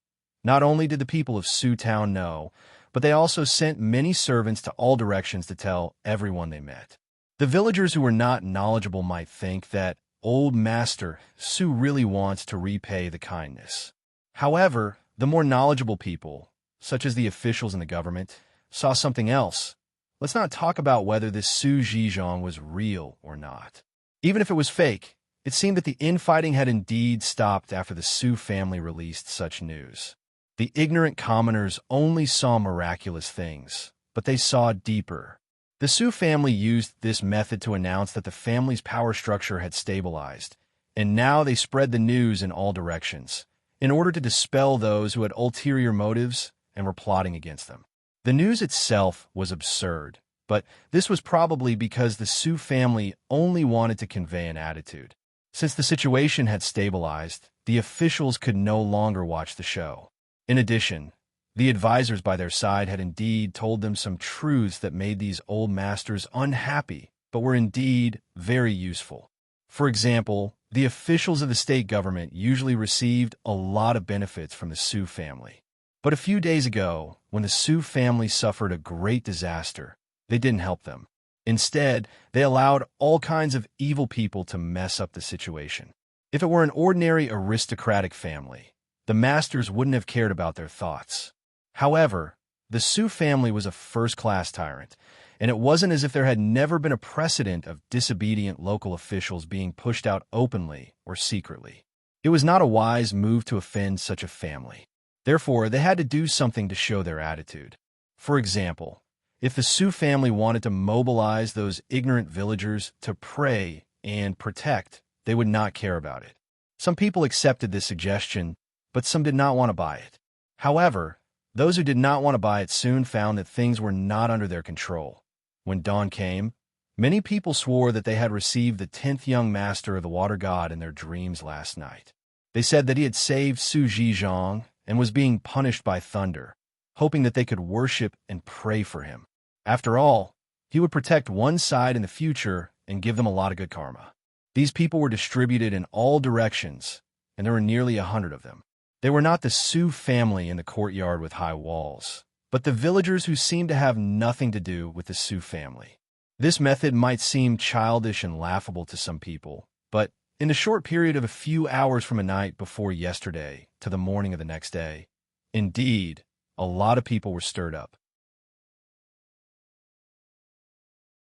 A: Not only did the people of Su town know, but they also sent many servants to all directions to tell everyone they met. The villagers who were not knowledgeable might think that old master Su really wants to repay the kindness. However, the more knowledgeable people, such as the officials in the government, saw something else. Let's not talk about whether this Su Zhizhong was real or not. Even if it was fake, it seemed that the infighting had indeed stopped after the Su family released such news. The ignorant commoners only saw miraculous things, but they saw deeper. The Su family used this method to announce that the family's power structure had stabilized, and now they spread the news in all directions, in order to dispel those who had ulterior motives and were plotting against them. The news itself was absurd, but this was probably because the Su family only wanted to convey an attitude. Since the situation had stabilized, the officials could no longer watch the show. In addition, the advisors by their side had indeed told them some truths that made these old masters unhappy, but were indeed very useful. For example, the officials of the state government usually received a lot of benefits from the Su family. But a few days ago, when the Su family suffered a great disaster, they didn't help them. Instead, they allowed all kinds of evil people to mess up the situation. If it were an ordinary aristocratic family, the masters wouldn't have cared about their thoughts. However, the Su family was a first-class tyrant, and it wasn't as if there had never been a precedent of disobedient local officials being pushed out openly or secretly. It was not a wise move to offend such a family. Therefore, they had to do something to show their attitude. For example, if the Su family wanted to mobilize those ignorant villagers to pray and protect, they would not care about it. Some people accepted this suggestion, but some did not want to buy it. However, those who did not want to buy it soon found that things were not under their control. When dawn came, many people swore that they had received the 10th young master of the water god in their dreams last night. They said that he had saved Su Zhizhong and was being punished by thunder, hoping that they could worship and pray for him. After all, he would protect one side in the future and give them a lot of good karma. These people were distributed in all directions, and there were nearly 100 of them. They were not the Su family in the courtyard with high walls, but the villagers who seemed to have nothing to do with the Su family. This method might seem childish and laughable to some people, but in the short period of a few hours from a night before yesterday to the morning of the next day, indeed, a lot of people were stirred up.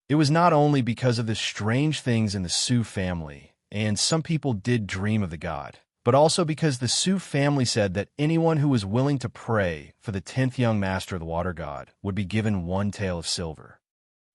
A: It was not only because of the strange things in the Su family, and some people did dream of the god, but also because the Su family said that anyone who was willing to pray for the 10th young master of the water god would be given one tael of silver.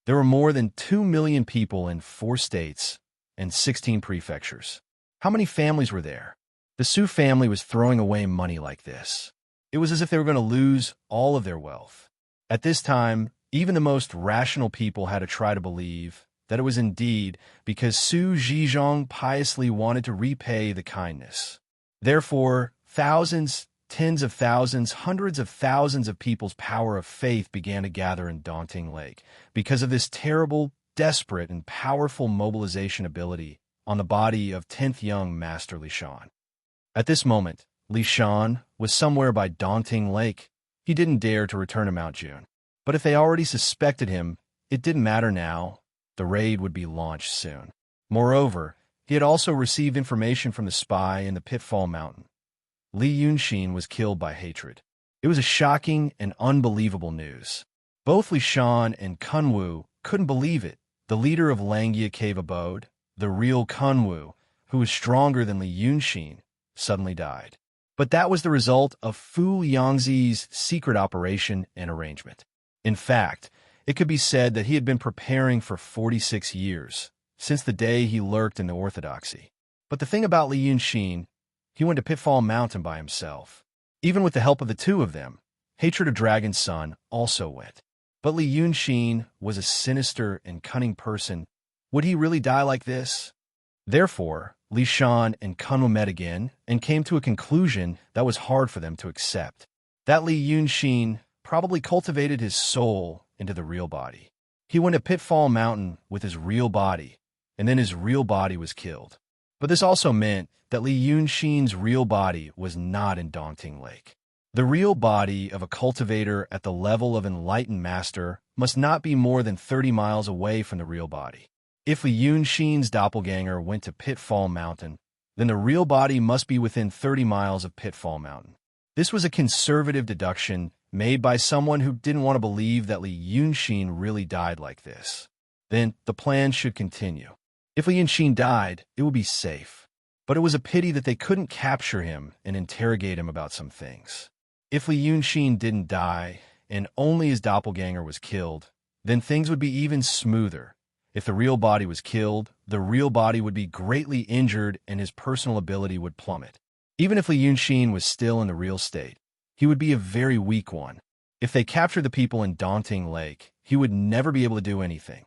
A: There were more than 2 million people in 4 states and 16 prefectures. How many families were there? The Su family was throwing away money like this. It was as if they were going to lose all of their wealth. At this time, even the most rational people had to try to believe that it was indeed because Su Zhizhong piously wanted to repay the kindness. Therefore, thousands, tens of thousands, hundreds of thousands of people's power of faith began to gather in Daunting Lake because of this terrible, desperate, and powerful mobilization ability on the body of 10th young Master Li Shan. At this moment, Li Shan was somewhere by Daunting Lake. He didn't dare to return to Mount June. But if they already suspected him, it didn't matter now. The raid would be launched soon. Moreover, he had also received information from the spy in the Pitfall Mountain. Li Yunxin was killed by hatred. It was a shocking and unbelievable news. Both Li Shan and Kunwu couldn't believe it. The leader of Langia Cave Abode, the real Kunwu, who was stronger than Li Yunxin, suddenly died. But that was the result of Fu Yangzi's secret operation and arrangement. In fact, it could be said that he had been preparing for 46 years, since the day he lurked in the orthodoxy. But the thing about Li Yunxin, he went to Pitfall Mountain by himself. Even with the help of the two of them, Hatred of Dragon's Son also went. But Li Yunxin was a sinister and cunning person. Would he really die like this? Therefore, Li Shan and Kunwu met again and came to a conclusion that was hard for them to accept. That Li Yunxin probably cultivated his soul into the real body. He went to Pitfall Mountain with his real body, and then his real body was killed. But this also meant that Li Yunxin's real body was not in Daunting Lake. The real body of a cultivator at the level of enlightened master must not be more than 30 miles away from the real body. If Li Yunxin's doppelganger went to Pitfall Mountain, then the real body must be within 30 miles of Pitfall Mountain. This was a conservative deduction made by someone who didn't want to believe that Li Yunxin really died like this. Then the plan should continue. If Li Yunxin died, it would be safe. But it was a pity that they couldn't capture him and interrogate him about some things. If Li Yunxin didn't die, and only his doppelganger was killed, then things would be even smoother. If the real body was killed, the real body would be greatly injured and his personal ability would plummet. Even if Li Yunxin was still in the real state, he would be a very weak one. If they captured the people in Daunting Lake, he would never be able to do anything.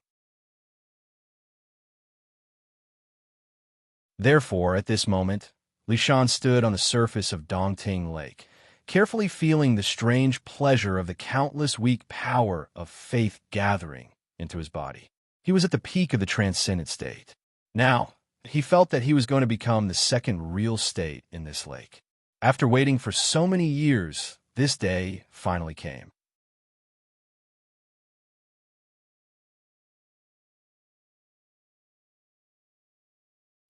A: Therefore, at this moment, Li Shan stood on the surface of Daunting Lake, carefully feeling the strange pleasure of the countless weak power of faith gathering into his body. He was at the peak of the transcendent state. Now, he felt that he was going to become the second real state in this lake. After waiting for so many years, this day finally came.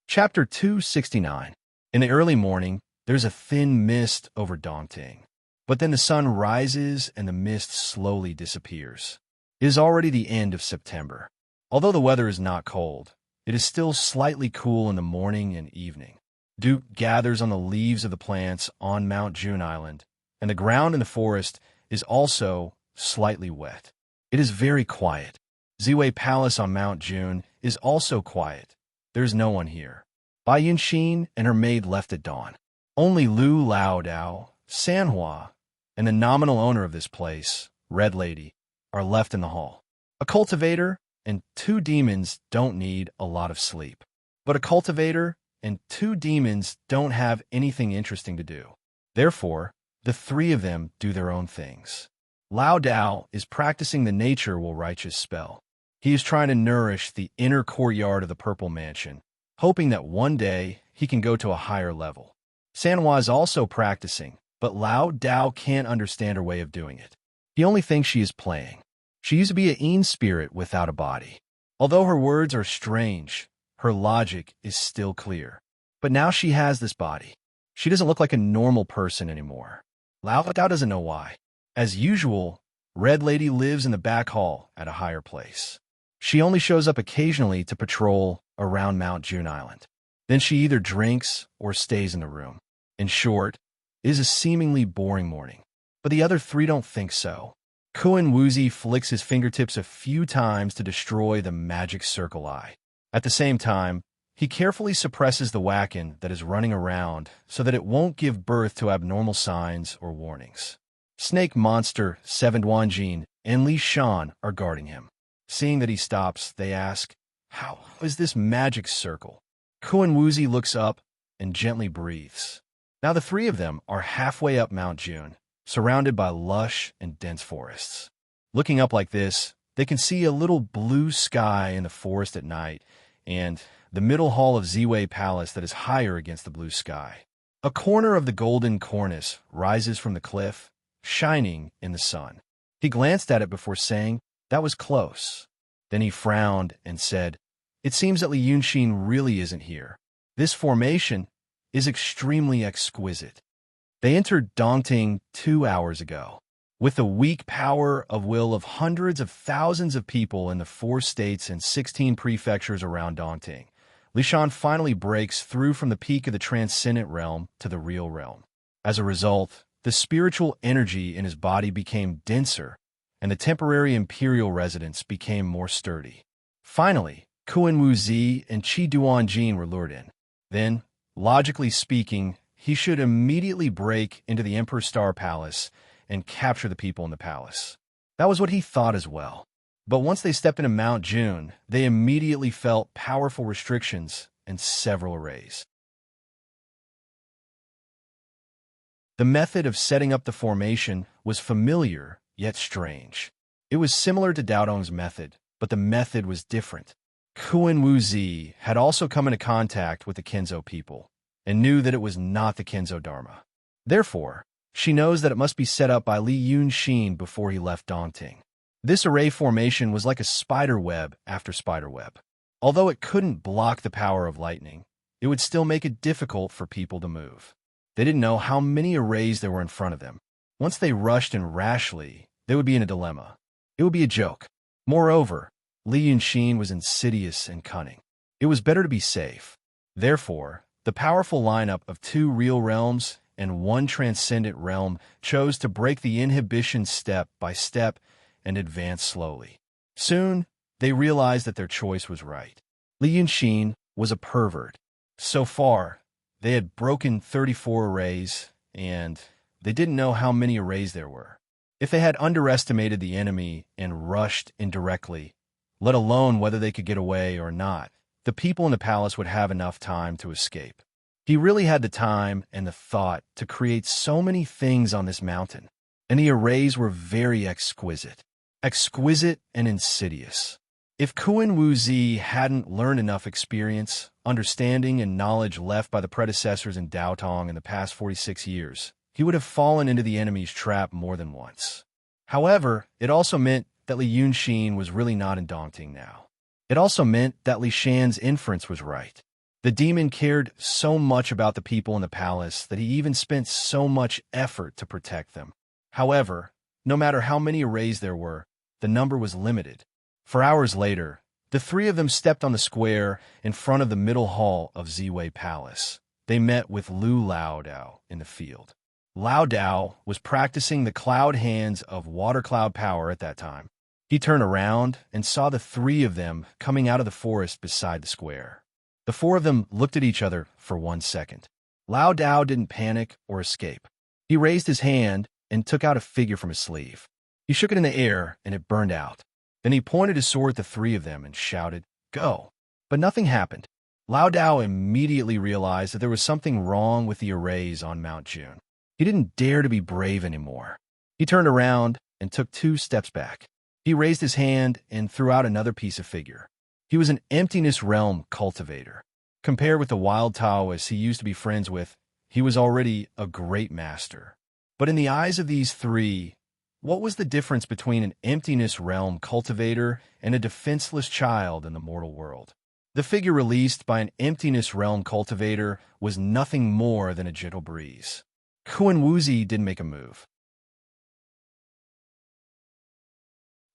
A: Chapter 269. In the early morning, there's a thin mist over Daunting. But then the sun rises and the mist slowly disappears. It is already the end of September. Although the weather is not cold, it is still slightly cool in the morning and evening. Dew gathers on the leaves of the plants on Mount June Island, and the ground in the forest is also slightly wet. It is very quiet. Ziwei Palace on Mount June is also quiet. There is no one here. Bai Yunxin and her maid left at dawn. Only Lu Lao Dao, Sanhua, and the nominal owner of this place, Red Lady, are left in the hall. A cultivator and 2 demons don't need a lot of sleep. But a cultivator and 2 demons don't have anything interesting to do. Therefore, the 3 of them do their own things. Lao Dao is practicing the nature will righteous spell. He is trying to nourish the inner courtyard of the Purple Mansion, hoping that one day he can go to a higher level. Sanhua is also practicing, but Lao Dao can't understand her way of doing it. He only thinks she is playing. She used to be a Yin spirit without a body. Although her words are strange, her logic is still clear. But now she has this body. She doesn't look like a normal person anymore. Lao Dao doesn't know why. As usual, Red Lady lives in the back hall at a higher place. She only shows up occasionally to patrol around Mount June Island. Then she either drinks or stays in the room. In short, it is a seemingly boring morning. But the other 3 don't think so. Kuan Wuzi flicks his fingertips a few times to destroy the magic circle eye. At the same time, he carefully suppresses the wacken that is running around so that it won't give birth to abnormal signs or warnings. Snake Monster, Seven Duanjin, and Li Shan are guarding him. Seeing that he stops, they ask, "How is this magic circle?" Kuan Wuzi looks up and gently breathes. Now the 3 of them are halfway up Mount June, surrounded by lush and dense forests. Looking up like this, they can see a little blue sky in the forest at night, and the middle hall of Ziwei Palace that is higher against the blue sky. A corner of the golden cornice rises from the cliff, shining in the sun. He glanced at it before saying, "That was close." Then he frowned and said, "It seems that Li Yunxin really isn't here. This formation is extremely exquisite." They entered Daunting 2 hours ago. With the weak power of will of hundreds of thousands of people in the 4 states and 16 prefectures around Daunting, Li Shan finally breaks through from the peak of the transcendent realm to the real realm. As a result, the spiritual energy in his body became denser, and the temporary imperial residence became more sturdy. Finally, Kuan Wuzi and Qi Duanjin were lured in. Then, logically speaking, he should immediately break into the Emperor Star Palace and capture the people in the palace. That was what he thought as well. But once they stepped into Mount June, they immediately felt powerful restrictions and several arrays. The method of setting up the formation was familiar, yet strange. It was similar to Dao Dong's method, but the method was different. Kuan Wuzi had also come into contact with the Kenzo people, and knew that it was not the Kenzo Dharma. Therefore, she knows that it must be set up by Li Yunxin before he left Daunting. This array formation was like a spider web after spider web. Although it couldn't block the power of lightning, it would still make it difficult for people to move. They didn't know how many arrays there were in front of them. Once they rushed in rashly, they would be in a dilemma. It would be a joke. Moreover, Li Yunxin was insidious and cunning. It was better to be safe. Therefore, the powerful lineup of 2 real realms and 1 transcendent realm chose to break the inhibition step by step and advance slowly. Soon, they realized that their choice was right. Li Yunxin was a pervert. So far, they had broken 34 arrays, and they didn't know how many arrays there were. If they had underestimated the enemy and rushed indirectly, let alone whether they could get away or not, the people in the palace would have enough time to escape. He really had the time and the thought to create so many things on this mountain, and the arrays were very exquisite. Exquisite and insidious. If Kun Wuzi hadn't learned enough experience, understanding, and knowledge left by the predecessors in Daotong in the past 46 years, he would have fallen into the enemy's trap more than once. However, it also meant that Li Yunxin was really not in Dongting now. It also meant that Li Shan's inference was right. The demon cared so much about the people in the palace that he even spent so much effort to protect them. However, no matter how many arrays there were, the number was limited. For hours later, the 3 of them stepped on the square in front of the middle hall of Ziwei Palace. They met with Lu Laodao in the field. Laodao was practicing the cloud hands of water cloud power at that time. He turned around and saw the 3 of them coming out of the forest beside the square. The 4 of them looked at each other for 1 second. Laodao didn't panic or escape. He raised his hand and took out a figure from his sleeve. He shook it in the air and it burned out. Then he pointed his sword at the 3 of them and shouted, "Go!" But nothing happened. Laodao immediately realized that there was something wrong with the arrays on Mount June. He didn't dare to be brave anymore. He turned around and took 2 steps back. He raised his hand and threw out another piece of figure. He was an emptiness realm cultivator. Compared with the wild Taoists he used to be friends with, he was already a great master. But in the eyes of these 3, what was the difference between an emptiness realm cultivator and a defenseless child in the mortal world? The figure released by an emptiness realm cultivator was nothing more than a gentle breeze. Kun Wuzi didn't make a move.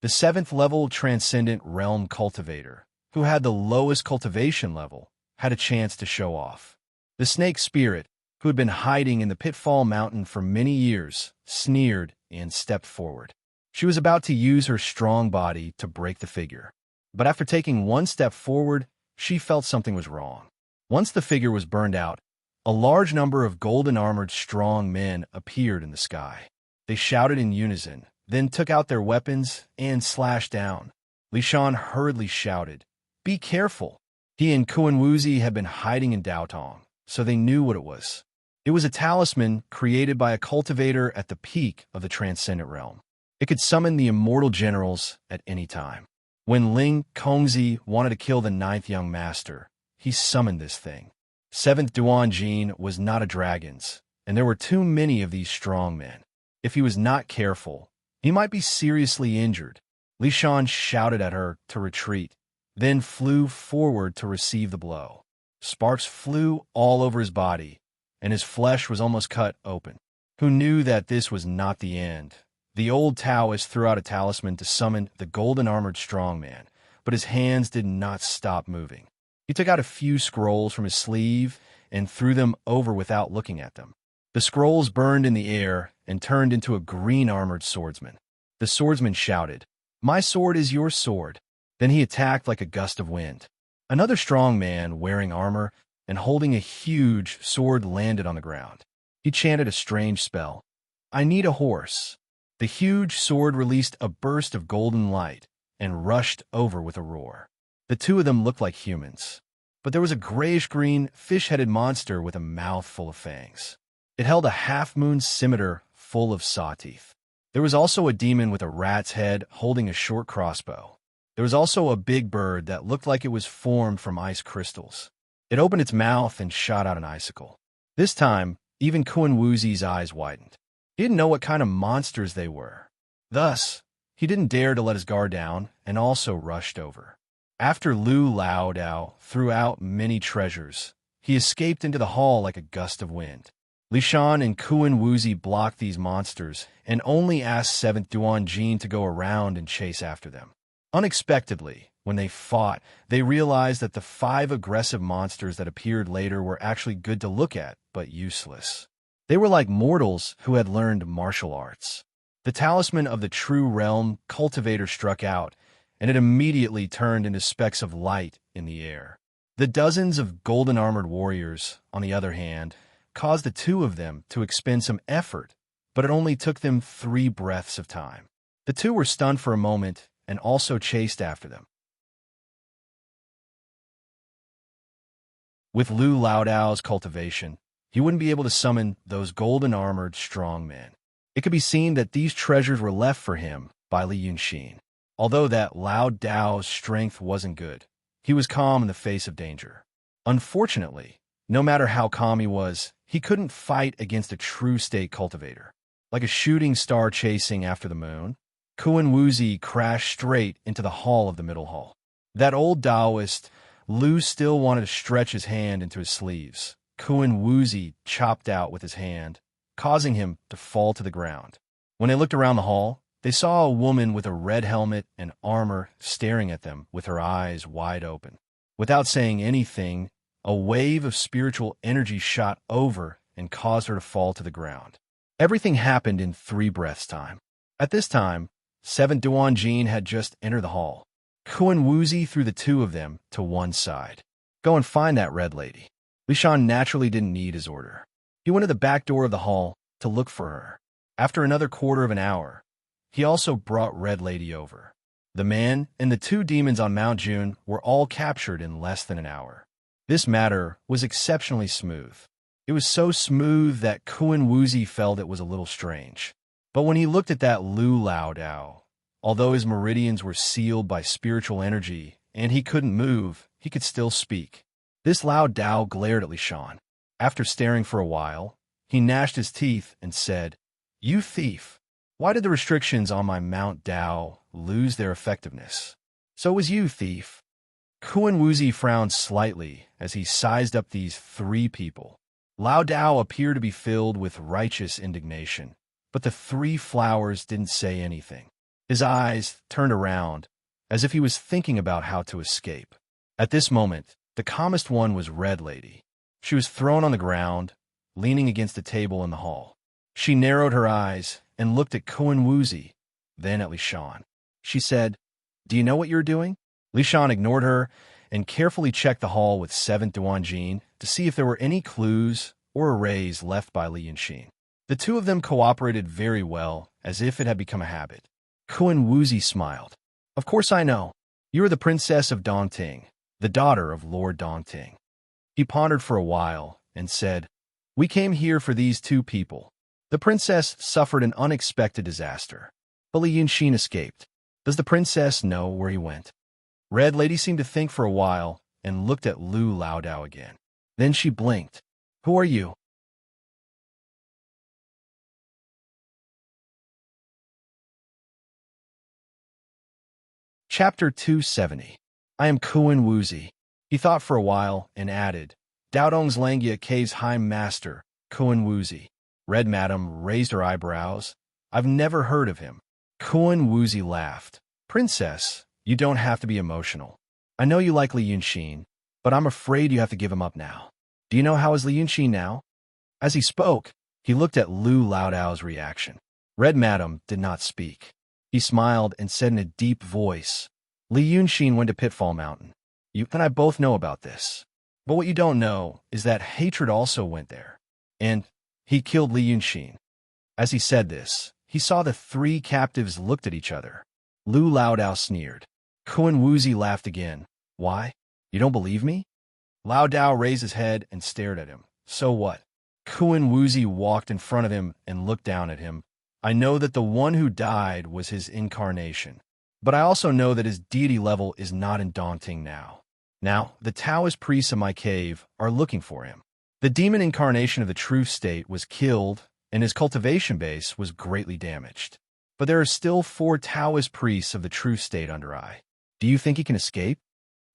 A: The 7th level transcendent realm cultivator, who had the lowest cultivation level, had a chance to show off. The snake spirit, who had been hiding in the Pitfall Mountain for many years, sneered and stepped forward. She was about to use her strong body to break the figure. But after taking 1 step forward, she felt something was wrong. Once the figure was burned out, a large number of golden-armored strong men appeared in the sky. They shouted in unison, then took out their weapons and slashed down. Li Shan hurriedly shouted, "Be careful!" He and Kun Wuzi had been hiding in Daotong, so they knew what it was. It was a talisman created by a cultivator at the peak of the transcendent realm. It could summon the immortal generals at any time. When Ling Kongzi wanted to kill the 9th young master, he summoned this thing. 7th Duanjin was not a dragon's, and there were too many of these strong men. If he was not careful, he might be seriously injured. Li Shan shouted at her to retreat, then flew forward to receive the blow. Sparks flew all over his body, and his flesh was almost cut open. Who knew that this was not the end? The old Taoist threw out a talisman to summon the golden-armored strongman, but his hands did not stop moving. He took out a few scrolls from his sleeve and threw them over without looking at them. The scrolls burned in the air and turned into a green-armored swordsman. The swordsman shouted, "My sword is your sword." Then he attacked like a gust of wind. Another strong man, wearing armor and holding a huge sword, landed on the ground. He chanted a strange spell. "I need a horse." The huge sword released a burst of golden light and rushed over with a roar. The 2 of them looked like humans, but there was a grayish-green, fish-headed monster with a mouth full of fangs. It held a half-moon scimitar full of saw teeth. There was also a demon with a rat's head holding a short crossbow. There was also a big bird that looked like it was formed from ice crystals. It opened its mouth and shot out an icicle. This time, even Kun Wuzi's eyes widened. He didn't know what kind of monsters they were. Thus, he didn't dare to let his guard down and also rushed over. After Lu Laodao threw out many treasures, he escaped into the hall like a gust of wind. Li Shan and Kuan Wuzi blocked these monsters and only asked 7th Duan Jin to go around and chase after them. Unexpectedly, when they fought, they realized that the 5 aggressive monsters that appeared later were actually good to look at, but useless. They were like mortals who had learned martial arts. The talisman of the true realm cultivator struck out, and it immediately turned into specks of light in the air. The dozens of golden-armored warriors, on the other hand, caused the 2 of them to expend some effort, but it only took them 3 breaths of time. The 2 were stunned for a moment and also chased after them. With Lu Laodao's cultivation, he wouldn't be able to summon those golden-armored strong men. It could be seen that these treasures were left for him by Li Yunxin. Although that Lao Dao's strength wasn't good, he was calm in the face of danger. Unfortunately, no matter how calm he couldn't fight against a true state cultivator. Like a shooting star chasing after the moon, Kuan Wuzi crashed straight into the hall of the middle hall. That old Taoist, Lu, still wanted to stretch his hand into his sleeves. Kuan Wuzi chopped out with his hand, causing him to fall to the ground. When they looked around the hall, they saw a woman with a red helmet and armor staring at them with her eyes wide open. Without saying anything, a wave of spiritual energy shot over and caused her to fall to the ground. Everything happened in 3 breaths' time. At this time, 7th Duan Jin had just entered the hall. Kuan Wuzi threw the 2 of them to one side. Go and find that red lady. Li Shan naturally didn't need his order. He went to the back door of the hall to look for her. After another quarter of an hour, he also brought Red Lady over. The man and the 2 demons on Mount June were all captured in less than an hour. This matter was exceptionally smooth. It was so smooth that Kuan Wuzi felt it was a little strange. But when he looked at that Lu Laodao, although his meridians were sealed by spiritual energy and he couldn't move, he could still speak. This Lao Dao glared at Li Shan. After staring for a while, he gnashed his teeth and said, "You thief! Why did the restrictions on my Mount Dao lose their effectiveness? So was you, thief." Kuan Wuzi frowned slightly as he sized up these 3 people. Lao Dao appeared to be filled with righteous indignation, but the 3 flowers didn't say anything. His eyes turned around, as if he was thinking about how to escape. At this moment, the calmest one was Red Lady. She was thrown on the ground, leaning against a table in the hall. She narrowed her eyes and looked at Kuan Wuzi, then at Li Shan. She said, "Do you know what you're doing?" Li Shan ignored her and carefully checked the hall with 7th Duan Jin to see if there were any clues or arrays left by Li Yunxin. The 2 of them cooperated very well, as if it had become a habit. Kuan Wuzi smiled. "Of course I know. You are the princess of Dongting, the daughter of Lord Dongting." He pondered for a while and said, "We came here for these 2 people. The princess suffered an unexpected disaster, but Li Yunxin escaped. Does the princess know where he went?" Red Lady seemed to think for a while and looked at Lu Laodao again. Then she blinked. "Who are you?" Chapter 270. I am Kuan Wuzi. He thought for a while and added, "Daodong's Langia Cave's High Master, Kuan Wuzi." Red Madam raised her eyebrows. "I've never heard of him." Kuan Wuzi laughed. "Princess, you don't have to be emotional. I know you like Li Yunxin, but I'm afraid you have to give him up now. Do you know how is Li Yunxin now?" As he spoke, he looked at Lu Laodao's reaction. Red Madam did not speak. He smiled and said in a deep voice, "Li Yunxin went to Pitfall Mountain. You and I both know about this. But what you don't know is that hatred also went there. And he killed Li Yunxin." As he said this, he saw the 3 captives looked at each other. Lu Laodao sneered. Kuan Wuzi laughed again. "Why? You don't believe me?" Lao Dao raised his head and stared at him. "So what?" Kuan Wuzi walked in front of him and looked down at him. "I know that the one who died was his incarnation, but I also know that his deity level is not in Dongting now. Now, the Taoist priests of my cave are looking for him. The demon incarnation of the truth state was killed, and his cultivation base was greatly damaged. But there are still 4 Taoist priests of the truth state under eye. Do you think he can escape?"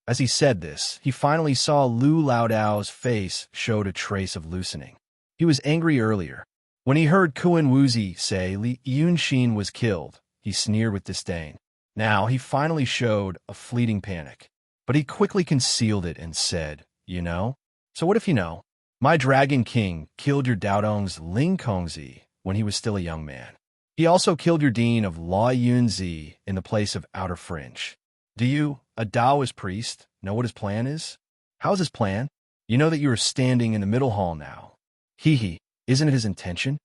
A: As he said this, he finally saw Lu Laodao's face showed a trace of loosening. He was angry earlier. When he heard Kuan Wuzi say Li Yunxin was killed, he sneered with disdain. Now he finally showed a fleeting panic. But he quickly concealed it and said, "You know? So what if you know? My Dragon King killed your Daodong's Ling Kongzi when he was still a young man. He also killed your dean of La Yunzi in the place of Outer Fringe. Do you, a Taoist priest, know what his plan is? How's his plan? You know that you are standing in the middle hall now. Hee, isn't it his intention?"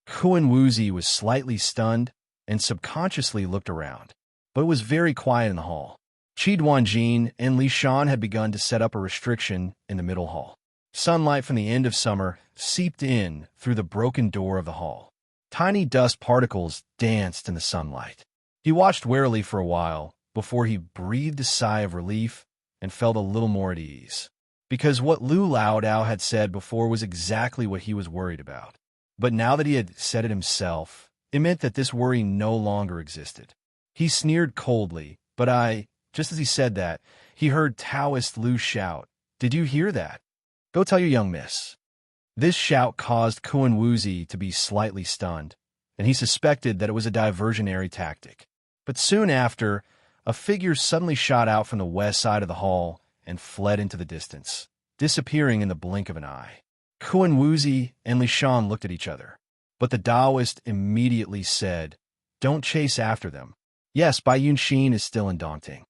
A: Kuan Wuzi was slightly stunned and subconsciously looked around, but it was very quiet in the hall. Qi Duanjin and Li Shan had begun to set up a restriction in the middle hall. Sunlight from the end of summer seeped in through the broken door of the hall. Tiny dust particles danced in the sunlight. He watched warily for a while before he breathed a sigh of relief and felt a little more at ease. Because what Lu Laodao had said before was exactly what he was worried about. But now that he had said it himself, it meant that this worry no longer existed. He sneered coldly, but just as he said that, he heard Taoist Lu shout, "Did you hear that? Go tell your young miss." This shout caused Kuan Wuzi to be slightly stunned, and he suspected that it was a diversionary tactic. But soon after, a figure suddenly shot out from the west side of the hall and fled into the distance, disappearing in the blink of an eye. Kuan Wuzi and Li Shan looked at each other, but the Taoist immediately said, "Don't chase after them. Yes, Bai Yunxin is still in Dongting."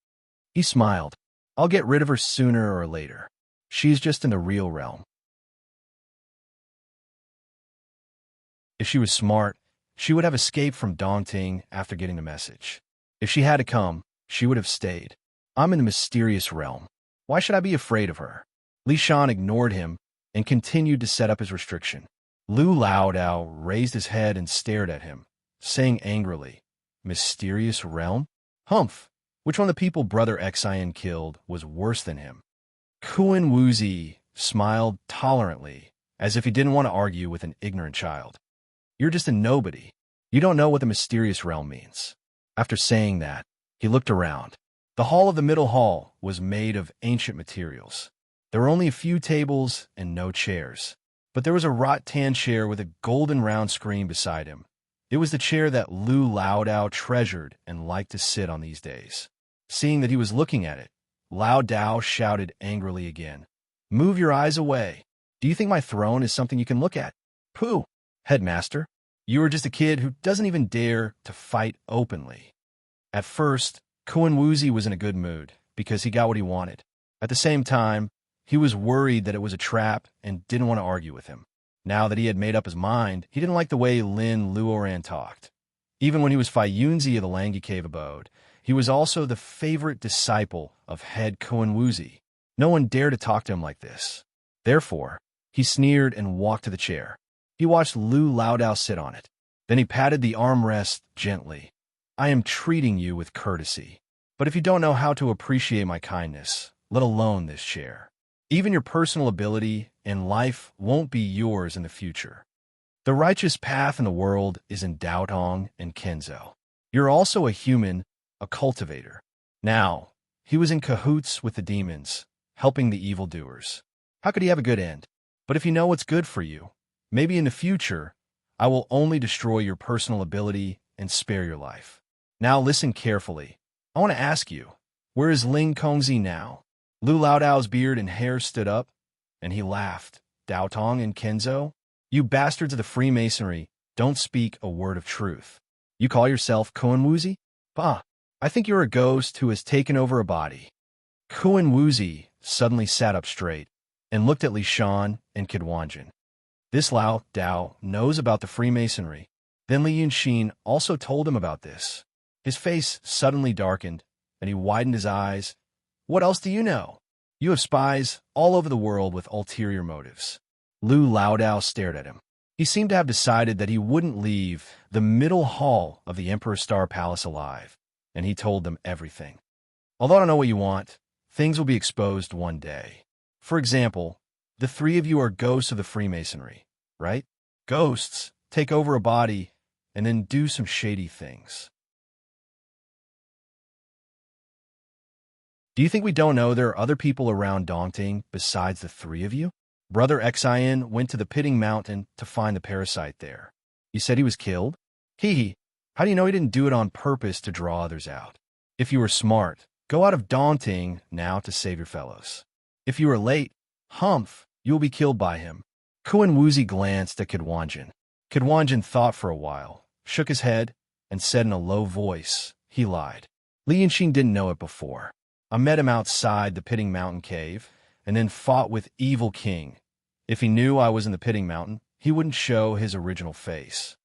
A: He smiled. "I'll get rid of her sooner or later. She's just in the real realm." If she was smart, she would have escaped from Dongting after getting the message. If she had to come, she would have stayed. "I'm in the mysterious realm. Why should I be afraid of her?" Li Shan ignored him and continued to set up his restriction. Lu Laodao raised his head and stared at him, saying angrily, "Mysterious realm? Humph! Which one of the people Brother Xian killed was worse than him?" Kuan Wuzi smiled tolerantly, as if he didn't want to argue with an ignorant child. "You're just a nobody. You don't know what the mysterious realm means." After saying that, he looked around. The hall of the middle hall was made of ancient materials. There were only a few tables and no chairs. But there was a rattan chair with a golden round screen beside him. It was the chair that Lu Laodao treasured and liked to sit on these days. Seeing that he was looking at it, Laodao shouted angrily again, "Move your eyes away. Do you think my throne is something you can look at? Pooh, headmaster. You are just a kid who doesn't even dare to fight openly." At first, Kuan Wuzi was in a good mood because he got what he wanted. At the same time, he was worried that it was a trap and didn't want to argue with him. Now that he had made up his mind, he didn't like the way Lin Luoran talked. Even when he was Fai Yunzi of the Langi Cave abode, he was also the favorite disciple of head Kuan Wuzi. No one dared to talk to him like this. Therefore, he sneered and walked to the chair. He watched Lu Laodao sit on it. Then he patted the armrest gently. "I am treating you with courtesy. But if you don't know how to appreciate my kindness, let alone this chair, even your personal ability and life won't be yours in the future. The righteous path in the world is in Daotong and Kenzo. You're also a human, a cultivator." Now, he was in cahoots with the demons, helping the evildoers. How could he have a good end? But if you know what's good for you, maybe in the future, I will only destroy your personal ability and spare your life. Now listen carefully. I want to ask you, where is Ling Kongzi now? Lu Laodao's beard and hair stood up, and he laughed. "Daotong and Kenzo? You bastards of the Freemasonry don't speak a word of truth. You call yourself Kuan Wuzi? Bah, I think you're a ghost who has taken over a body." Kuan Wuzi suddenly sat up straight and looked at Li Shan and Kidwanjin. This Lao Dao knows about the Freemasonry. Then Li Yunxin also told him about this. His face suddenly darkened, and he widened his eyes. "What else do you know? You have spies all over the world with ulterior motives." Lu Laodao stared at him. He seemed to have decided that he wouldn't leave the middle hall of the Emperor's Star Palace alive, and he told them everything. "Although I don't know what you want, things will be exposed one day. For example, the three of you are ghosts of the Freemasonry, right? Ghosts take over a body and then do some shady things. Do you think we don't know there are other people around Dongting besides the three of you? Brother Xian went to the pitting mountain to find the parasite there. You said he was killed? Hee. How do you know he didn't do it on purpose to draw others out? If you were smart, go out of daunting now to save your fellows. If you are late, humph, you will be killed by him. Kuan Wuzi glanced at Kidwanjin. Kidwanjin thought for a while, shook his head, and said in a low voice, he lied. Li Yanxin didn't know it before. I met him outside the pitting mountain cave, and then fought with Evil King. If he knew I was in the pitting mountain, he wouldn't show his original face.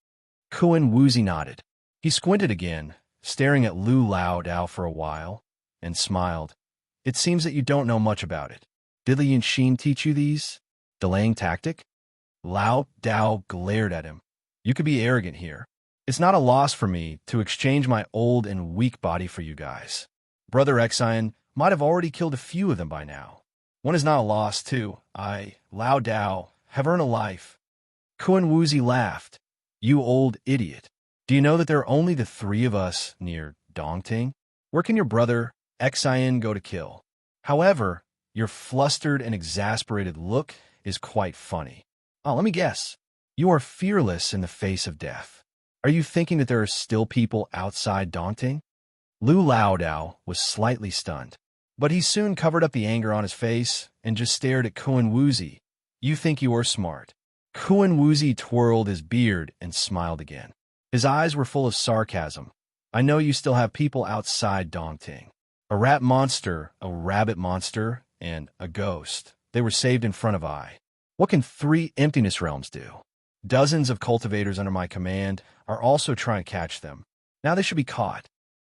A: Kuan Wuzi nodded. He squinted again, staring at Lu Lao Dao for a while, and smiled. It seems that you don't know much about it. Did Li Yanxin teach you these? Delaying tactic? Lao Dao glared at him. You could be arrogant here. It's not a loss for me to exchange my old and weak body for you guys. Brother Xian might have already killed a few of them by now. One is not a loss, too. I, Lao Dao, have earned a life. Kuan Wuzi laughed. You old idiot. Do you know that there are only the three of us near Dongting? Where can your brother Xian go to kill? However, your flustered and exasperated look is quite funny. Oh, let me guess. You are fearless in the face of death. Are you thinking that there are still people outside Dongting? Lu Lao Dao was slightly stunned, but he soon covered up the anger on his face and just stared at Kuan Wuzi. You think you are smart. Kuan Wuzi twirled his beard and smiled again. His eyes were full of sarcasm. I know you still have people outside Dongting. A rat monster, a rabbit monster, and a ghost. They were saved in front of I. What can 3 emptiness realms do? Dozens of cultivators under my command are also trying to catch them. Now they should be caught.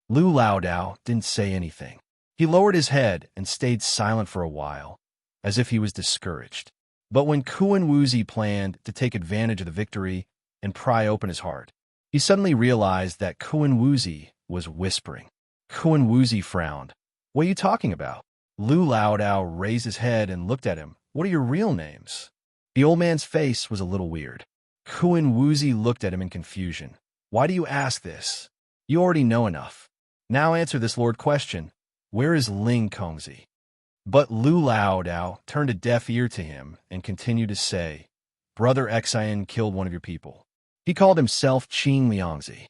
A: Lu Lao Dao didn't say anything. He lowered his head and stayed silent for a while, as if he was discouraged. But when Kuan Wuzi planned to take advantage of the victory and pry open his heart, he suddenly realized that Kuan Wuzi was whispering. Kuan Wuzi frowned. What are you talking about? Lu Lao Dao raised his head and looked at him. What are your real names? The old man's face was a little weird. Kuan Wuzi looked at him in confusion. Why do you ask this? You already know enough. Now answer this Lord question. Where is Ling Kongzi? But Lu Lao Dao turned a deaf ear to him and continued to say, Brother Xian killed one of your people. He called himself Qing Liangzi.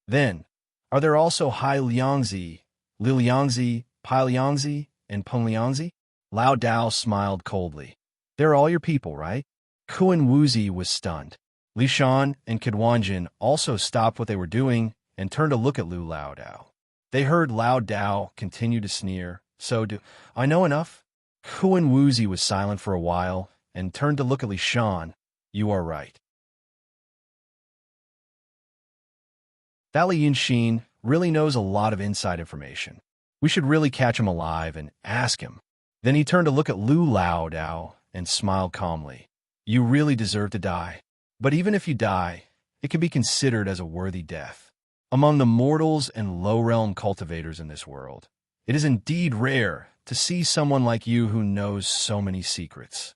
A: Then, are there also Hai Liangzi, Li Liangzi, Pai Liangzi, and Peng Liangzi? Lao Dao smiled coldly. They're all your people, right? Kuan Wuzi was stunned. Li Shan and Kidwanjin also stopped what they were doing and turned to look at Lu Lao Dao. They heard Lao Dao continue to sneer. So do I know enough? Kuan Wuzi was silent for a while and turned to look at Li Shan. You are right. That Li Yanxin really knows a lot of inside information. We should really catch him alive and ask him. Then he turned to look at Lu Lao Dao and smiled calmly. You really deserve to die. But even if you die, it can be considered as a worthy death. Among the mortals and low-realm cultivators in this world, it is indeed rare to see someone like you who knows so many secrets.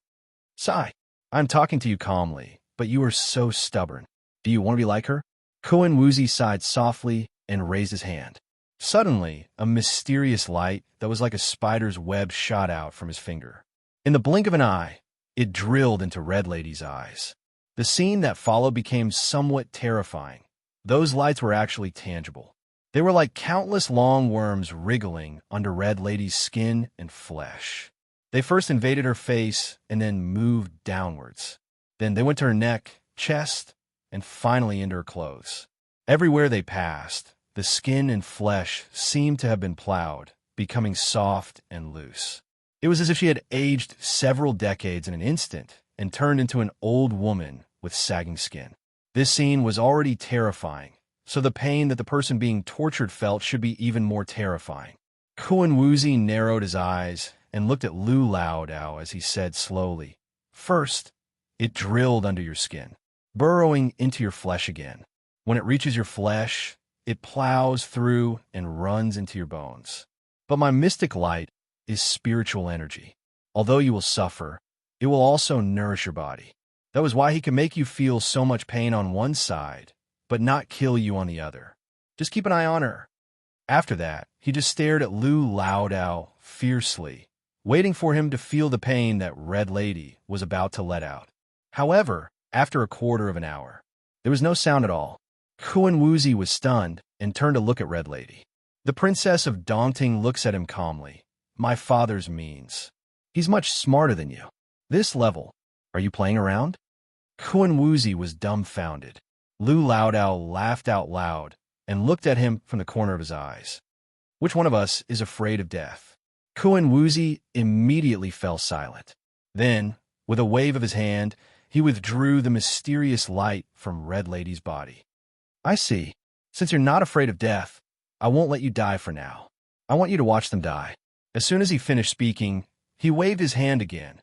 A: Sigh, I'm talking to you calmly, but you are so stubborn. Do you want to be like her? Kuan Wuzi sighed softly and raised his hand. Suddenly, a mysterious light that was like a spider's web shot out from his finger. In the blink of an eye, it drilled into Red Lady's eyes. The scene that followed became somewhat terrifying. Those lights were actually tangible. They were like countless long worms wriggling under Red Lady's skin and flesh. They first invaded her face and then moved downwards. Then they went to her neck, chest, and finally into her clothes. Everywhere they passed, the skin and flesh seemed to have been plowed, becoming soft and loose. It was as if she had aged several decades in an instant and turned into an old woman with sagging skin. This scene was already terrifying, so the pain that the person being tortured felt should be even more terrifying. Kuan Wuzi narrowed his eyes and looked at Lu Lao Dao as he said slowly, First, it drilled under your skin, burrowing into your flesh again. When it reaches your flesh, it plows through and runs into your bones. But my mystic light is spiritual energy. Although you will suffer, it will also nourish your body. That was why he can make you feel so much pain on one side, but not kill you on the other. Just keep an eye on her. After that, he just stared at Lu Lao Dao fiercely, waiting for him to feel the pain that Red Lady was about to let out. However, after a quarter of an hour, there was no sound at all. Kuan Wuzi was stunned and turned to look at Red Lady. The Princess of Dongting looks at him calmly. My father's means. He's much smarter than you. This level, are you playing around? Kuan Wuzi was dumbfounded. Lu Laodao laughed out loud and looked at him from the corner of his eyes. Which one of us is afraid of death? Kuan Wuzi immediately fell silent. Then, with a wave of his hand, he withdrew the mysterious light from Red Lady's body. I see. Since you're not afraid of death, I won't let you die for now. I want you to watch them die. As soon as he finished speaking, he waved his hand again.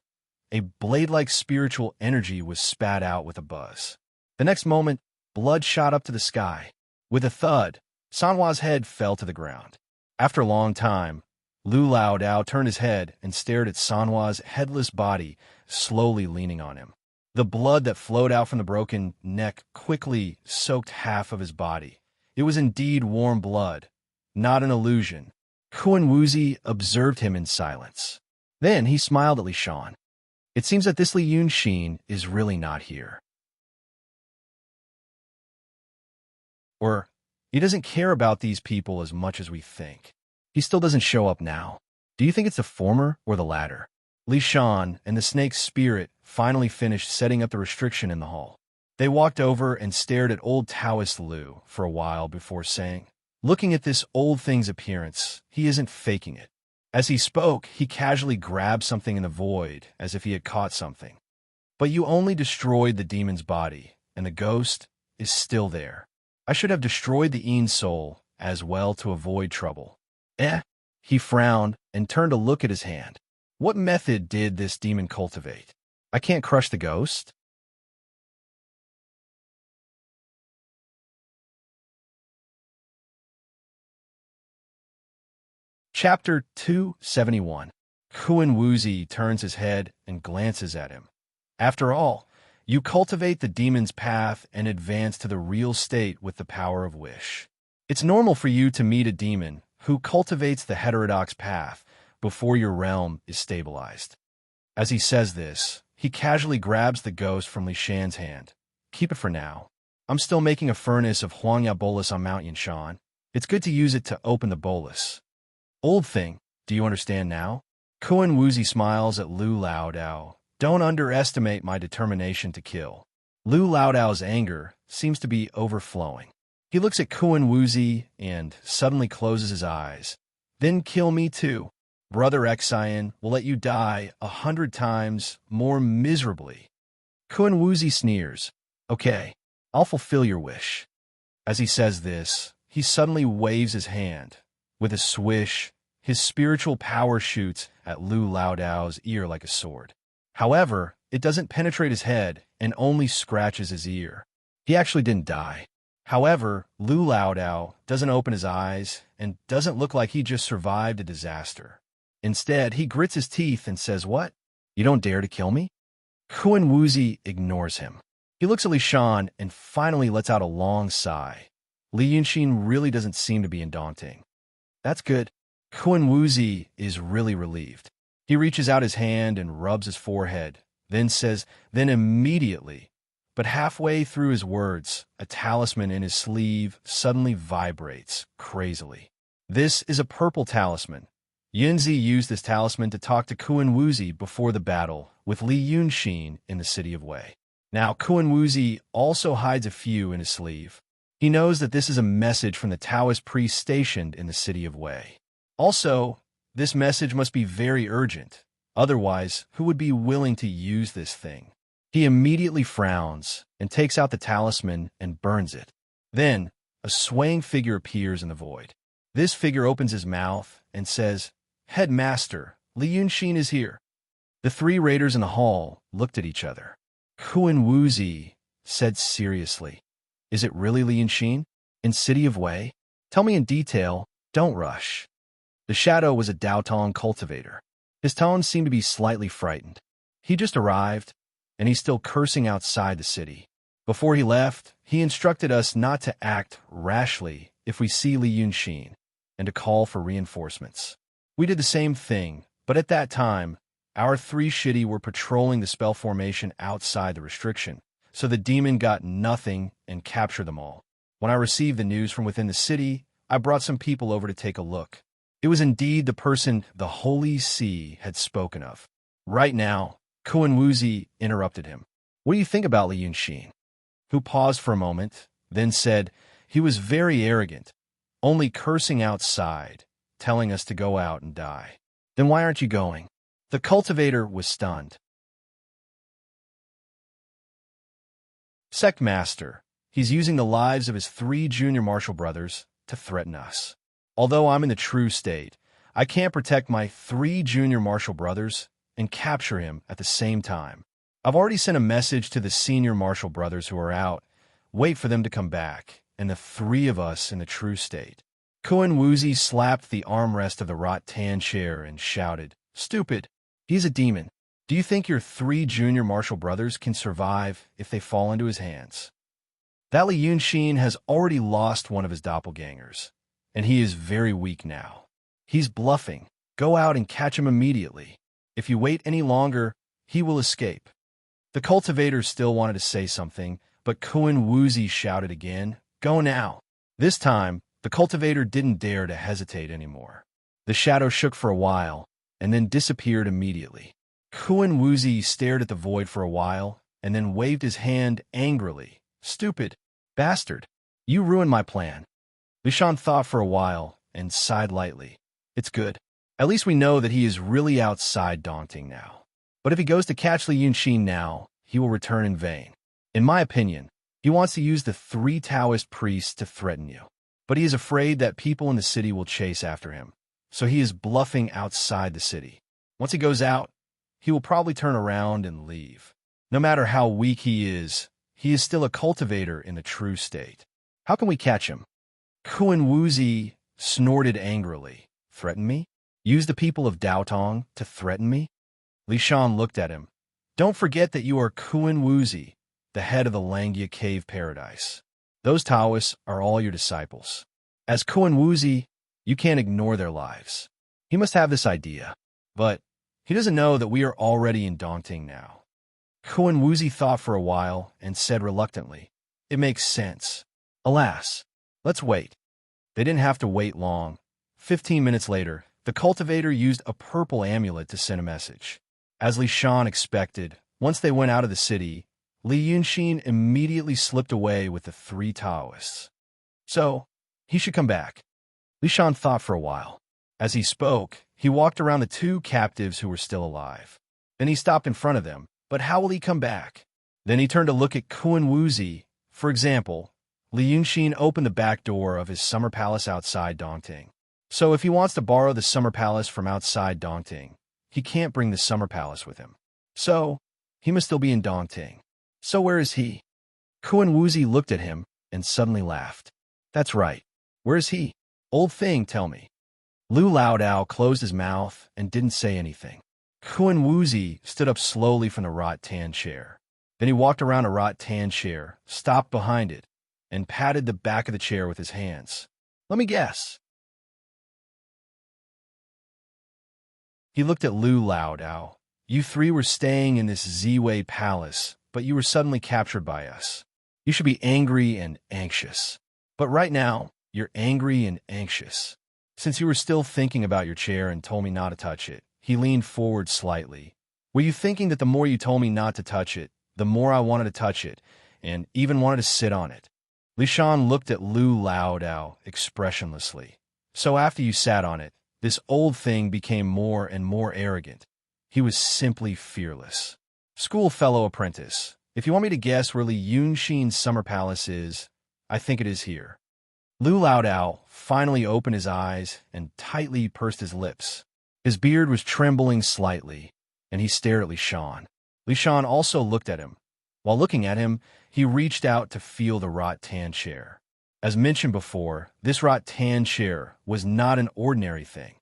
A: A blade-like spiritual energy was spat out with a buzz. The next moment, blood shot up to the sky. With a thud, Sanhua's head fell to the ground. After a long time, Lu Laodao turned his head and stared at Sanhua's headless body, slowly leaning on him. The blood that flowed out from the broken neck quickly soaked half of his body. It was indeed warm blood, not an illusion. Kuan Wuzi observed him in silence. Then he smiled at Li Shan. It seems that this Li Yunxin is really not here. Or, he doesn't care about these people as much as we think. He still doesn't show up now. Do you think it's the former or the latter? Li Shan and the snake's spirit finally finished setting up the restriction in the hall. They walked over and stared at old Taoist Lu for a while before saying, looking at this old thing's appearance, he isn't faking it. As he spoke, he casually grabbed something in the void as if he had caught something. But you only destroyed the demon's body, and the ghost is still there. I should have destroyed the Ean's soul as well to avoid trouble. He frowned and turned to look at his hand. What method did this demon cultivate? I can't crush the ghost? Chapter 271. Kuan Wuzi turns his head and glances at him. After all, you cultivate the demon's path and advance to the real state with the power of wish. It's normal for you to meet a demon who cultivates the heterodox path before your realm is stabilized. As he says this, he casually grabs the ghost from Li Shan's hand. Keep it for now. I'm still making a furnace of Huangya bolus on Mount Yanshan. It's good to use it to open the bolus. Old thing, do you understand now? Kuan Wuzi smiles at Lu Laodao. Don't underestimate my determination to kill. Lu Laodao's anger seems to be overflowing. He looks at Kuan Wuzi and suddenly closes his eyes. Then kill me too. Brother Xian will let you die 100 times more miserably. Kuan Wuzi sneers. Okay, I'll fulfill your wish. As he says this, he suddenly waves his hand. With a swish, his spiritual power shoots at Lu Laodao's ear like a sword. However, it doesn't penetrate his head and only scratches his ear. He actually didn't die. However, Lu Laodao doesn't open his eyes and doesn't look like he just survived a disaster. Instead, he grits his teeth and says, What? You don't dare to kill me? Kuan Wuzi ignores him. He looks at Li Shan and finally lets out a long sigh. Li Yunxin really doesn't seem to be in Dongting. That's good. Kuan Wuzi is really relieved. He reaches out his hand and rubs his forehead, then says, then immediately, but halfway through his words, a talisman in his sleeve suddenly vibrates crazily. This is a purple talisman. Yunzi used this talisman to talk to Kuan Wuzi before the battle with Li Yunxin in the city of Wei. Now, Kuan Wuzi also hides a few in his sleeve. He knows that this is a message from the Taoist priest stationed in the city of Wei. Also, this message must be very urgent. Otherwise, who would be willing to use this thing? He immediately frowns and takes out the talisman and burns it. Then, a swaying figure appears in the void. This figure opens his mouth and says, Headmaster, Li Yunxin is here. The three raiders in the hall looked at each other. Kuan Wuzi said seriously, Is it really Li Yunxin? In City of Wei? Tell me in detail, don't rush. The shadow was a Daotong cultivator. His tones seemed to be slightly frightened. He just arrived, and he's still cursing outside the city. Before he left, he instructed us not to act rashly if we see Li Yunxin, and to call for reinforcements. We did the same thing, But at that time, our three shitty were patrolling the spell formation outside the restriction, so the demon got nothing and captured them all. When I received the news from within the city, I brought some people over to take a look. It was indeed the person the Holy See had spoken of. Right now, Kuan Wuzi interrupted him. What do you think about Li Yunxin? Who paused for a moment, then said, he was very arrogant, only cursing outside, telling us to go out and die. Then why aren't you going? The cultivator was stunned. Sect Master, he's using the lives of his 3 junior martial brothers to threaten us. Although I'm in the true state, I can't protect my 3 junior martial brothers and capture him at the same time. I've already sent a message to the senior martial brothers who are out. Wait for them to come back, and the 3 of us in the true state. Kuan Wuzi slapped the armrest of the rattan chair and shouted, "Stupid! He's a demon. Do you think your 3 junior martial brothers can survive if they fall into his hands? That Li Yunxin has already lost one of his doppelgangers, and he is very weak now. He's bluffing. Go out and catch him immediately. If you wait any longer, he will escape." The cultivator still wanted to say something, but Kuan Wuzi shouted again, "Go now." This time, the cultivator didn't dare to hesitate anymore. The shadow shook for a while, and then disappeared immediately. Kuan Wuzi stared at the void for a while, and then waved his hand angrily. "Stupid bastard! You ruined my plan." Lishan thought for a while, and sighed lightly. "It's good. At least we know that he is really outside Daunting now. But if he goes to catch Li Yunxin now, he will return in vain. In my opinion, he wants to use the 3 Taoist priests to threaten you. But he is afraid that people in the city will chase after him, so he is bluffing outside the city. Once he goes out, he will probably turn around and leave. No matter how weak he is still a cultivator in the true state. How can we catch him?" Kuan Wuzi snorted angrily. "Threaten me? Use the people of Daotong to threaten me?" Li Shan looked at him. "Don't forget that you are Kuan Wuzi, the head of the Langia Cave Paradise. Those Taoists are all your disciples. As Kuan Wuzi, you can't ignore their lives. He must have this idea, but he doesn't know that we are already in Daunting now." Kuan Wuzi thought for a while and said reluctantly, "It makes sense. Alas, let's wait." They didn't have to wait long. 15 minutes later, the cultivator used a purple amulet to send a message. As Li Shan expected, once they went out of the city, Li Yunxin immediately slipped away with the 3 Taoists. So, he should come back. Li Shan thought for a while. As he spoke, he walked around the 2 captives who were still alive. Then he stopped in front of them. But how will he come back? Then he turned to look at Kuan Wuzi. For example, Li Yunxin opened the back door of his summer palace outside Daunting. So if he wants to borrow the summer palace from outside Daunting, he can't bring the summer palace with him. So, he must still be in Daunting. So where is he? Kuan Wuzi looked at him and suddenly laughed. "That's right. Where is he? Old thing, tell me." Lu Laodao closed his mouth and didn't say anything. Kuan Wuzi stood up slowly from the rattan chair. Then he walked around a rattan chair, stopped behind it, and patted the back of the chair with his hands. "Let me guess." He looked at Lu Laodao. "You 3 were staying in this Ziwei palace, but you were suddenly captured by us. You should be angry and anxious. But right now, you're angry and anxious. Since you were still thinking about your chair and told me not to touch it." He leaned forward slightly. "Were you thinking that the more you told me not to touch it, the more I wanted to touch it, and even wanted to sit on it?" Li Shan looked at Lu Laodao expressionlessly. "So after you sat on it, this old thing became more and more arrogant. He was simply fearless. School fellow apprentice, if you want me to guess where Li Yunxin's summer palace is, I think it is here." Lu Laodao finally opened his eyes and tightly pursed his lips. His beard was trembling slightly, and he stared at Li Shan. Li Shan also looked at him. While looking at him, he reached out to feel the rattan chair. As mentioned before, this rattan chair was not an ordinary thing.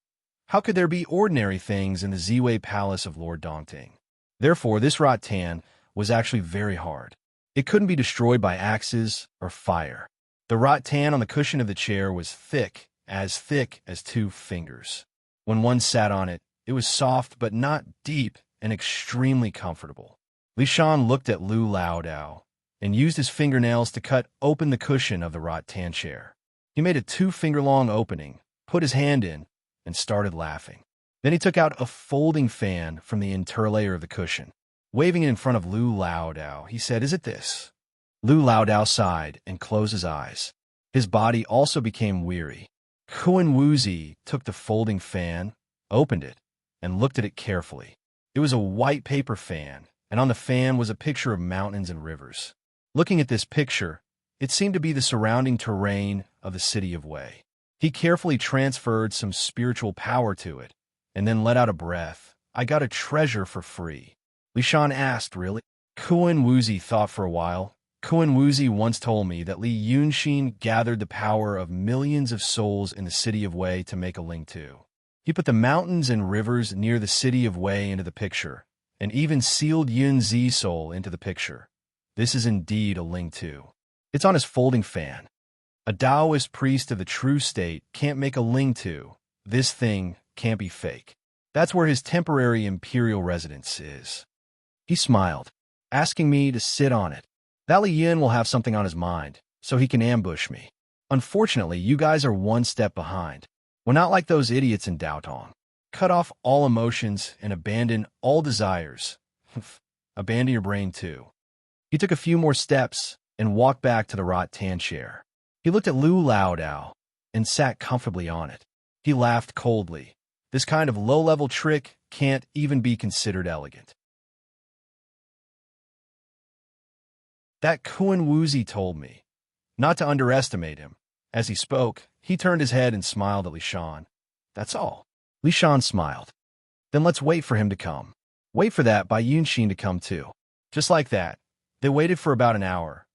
A: How could there be ordinary things in the Ziwei Palace of Lord Daunting? Therefore, this rattan was actually very hard. It couldn't be destroyed by axes or fire. The rattan on the cushion of the chair was thick as 2 fingers. When one sat on it, It was soft but not deep and extremely comfortable. Li Shan looked at Lu Lao Dao and used his fingernails to cut open the cushion of the rattan chair. He made a 2-finger-long opening, put his hand in, and started laughing. Then he took out a folding fan from the interlayer of the cushion. Waving it in front of Lu Lao Dao, he said, "Is it this?" Lu Lao Dao sighed and closed his eyes. His body also became weary. Kuan Wuzi took the folding fan, opened it, and looked at it carefully. It was a white paper fan, and on the fan was a picture of mountains and rivers. Looking at this picture, it seemed to be the surrounding terrain of the city of Wei. He carefully transferred some spiritual power to it, and then let out a breath. "I got a treasure for free." Li Shan asked, "Really?" Kuan Wuzi thought for a while. Kuan Wuzi once told me that Li Yunxin gathered the power of millions of souls in the city of Wei to make a Ling Tu. He put the mountains and rivers near the city of Wei into the picture, and even sealed Yun Zi soul into the picture. This is indeed a Ling Tu. It's on his folding fan. A Taoist priest of the true state can't make a Ling Tu. This thing can't be fake. That's where his temporary imperial residence is. He smiled, asking me to sit on it. That Li Yin will have something on his mind, so he can ambush me. Unfortunately, you guys are one step behind. We're not like those idiots in Daotong. Cut off all emotions and abandon all desires. Abandon your brain, too. He took a few more steps and walked back to the rattan chair. He looked at Lu Lao Dao and sat comfortably on it. He laughed coldly. This kind of low-level trick can't even be considered elegant. That Kuan Wuzi told me not to underestimate him. As he spoke, he turned his head and smiled at Li Shan. "That's all." Li Shan smiled. "Then let's wait for him to come. Wait for that Bai Yunxin to come too." Just like that, they waited for about an hour.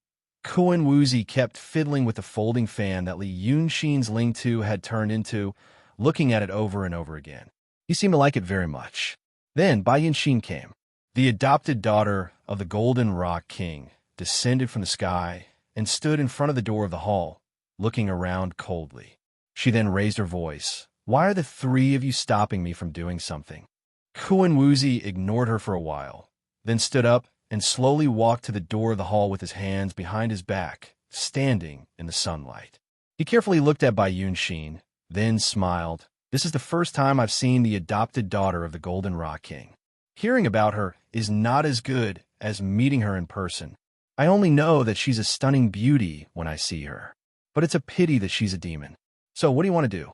A: Kuan Wuzi kept fiddling with the folding fan that Li Yunxin's Ling Tu had turned into, looking at it over and over again. He seemed to like it very much. Then Bai Yunxin came. The adopted daughter of the Golden Rock King descended from the sky and stood in front of the door of the hall, looking around coldly. She then raised her voice. "Why are the three of you stopping me from doing something?" Kuan Wuzi ignored her for a while, then stood up and slowly walked to the door of the hall with his hands behind his back, standing in the sunlight. He carefully looked at Bai Yunxin, then smiled. "This is the first time I've seen the adopted daughter of the Golden Rock King. Hearing about her is not as good as meeting her in person. I only know that she's a stunning beauty when I see her. But it's a pity that she's a demon. So what do you want to do?"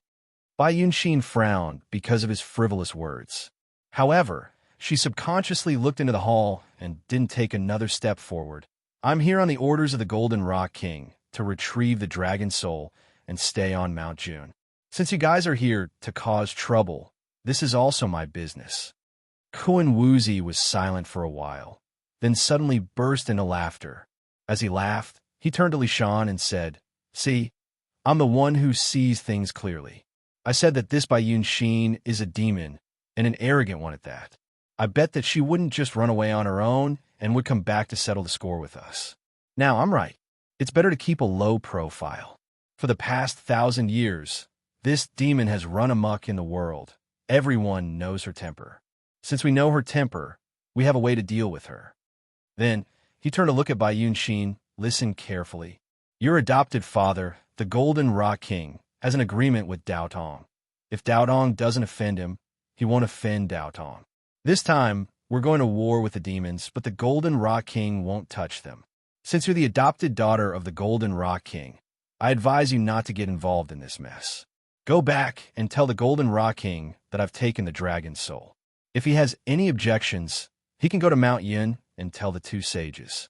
A: Bai Yunxin frowned because of his frivolous words. However, she subconsciously looked into the hall and didn't take another step forward. "I'm here on the orders of the Golden Rock King to retrieve the dragon soul and stay on Mount June. Since you guys are here to cause trouble, this is also my business." Kuan Wuzi was silent for a while, then suddenly burst into laughter. As he laughed, he turned to Li Shan and said, "See, I'm the one who sees things clearly. I said that this Bai Yunxin is a demon, and an arrogant one at that. I bet that she wouldn't just run away on her own and would come back to settle the score with us. Now, I'm right. It's better to keep a low profile. For the past 1,000 years, this demon has run amok in the world. Everyone knows her temper. Since we know her temper, we have a way to deal with her." Then, he turned to look at Bai Yunxin, listened carefully. "Your adopted father, the Golden Rock King, has an agreement with Daotong. If Daotong doesn't offend him, he won't offend Daotong. This time, we're going to war with the demons, but the Golden Rock King won't touch them. Since you're the adopted daughter of the Golden Rock King, I advise you not to get involved in this mess. Go back and tell the Golden Rock King that I've taken the dragon soul. If he has any objections, he can go to Mount Yin and tell the two sages."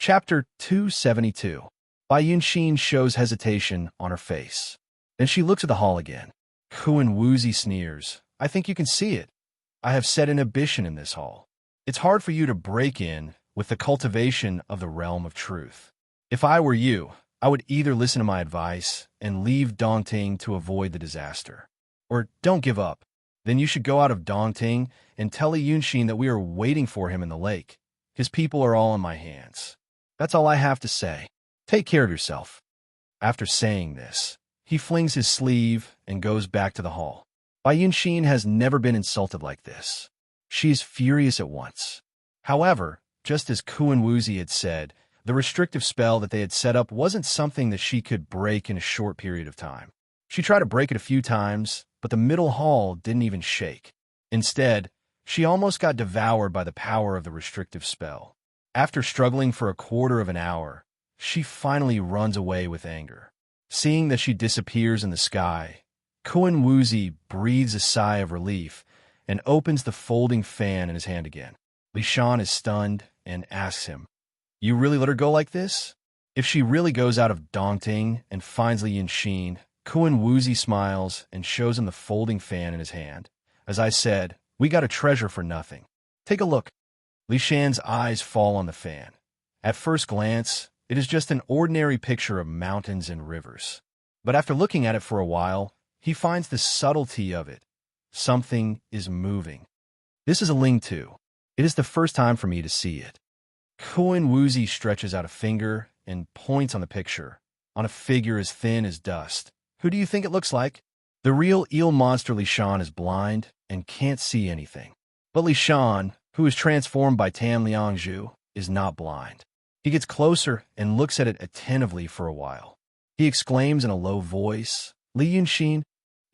A: Chapter 272. Bai Yunxin shows hesitation on her face. Then she looks at the hall again. Kuan Wuzi sneers. "I think you can see it. I have set inhibition in this hall. It's hard for you to break in with the cultivation of the realm of truth. If I were you, I would either listen to my advice and leave Dongting to avoid the disaster, or don't give up. Then you should go out of Dongting and tell Li Yunxin that we are waiting for him in the lake. His people are all in my hands. That's all I have to say. Take care of yourself." After saying this, he flings his sleeve and goes back to the hall. Bai Yunxin has never been insulted like this. She is furious at once. However, just as Kuan Wuzi had said, the restrictive spell that they had set up wasn't something that she could break in a short period of time. She tried to break it a few times, but the middle hall didn't even shake. Instead, she almost got devoured by the power of the restrictive spell. After struggling for a quarter of an hour, she finally runs away with anger. Seeing that she disappears in the sky, Kuan Wuzi breathes a sigh of relief and opens the folding fan in his hand again. Li Shan is stunned and asks him, "You really let her go like this?" If she really goes out of Dongting and finds Li Yunxin, Kuan Wuzi smiles and shows him the folding fan in his hand. "As I said, we got a treasure for nothing. Take a look." Li Shan's eyes fall on the fan. At first glance, it is just an ordinary picture of mountains and rivers. But after looking at it for a while, he finds the subtlety of it. Something is moving. This is a Ling Tu. It is the first time for me to see it. Kuan Wuzi stretches out a finger and points on the picture, on a figure as thin as dust. "Who do you think it looks like?" The real eel monster Li Shan is blind and can't see anything. But Li Shan, who is transformed by Tan Liangzhu, is not blind. He gets closer and looks at it attentively for a while. He exclaims in a low voice, "Li Yunxin,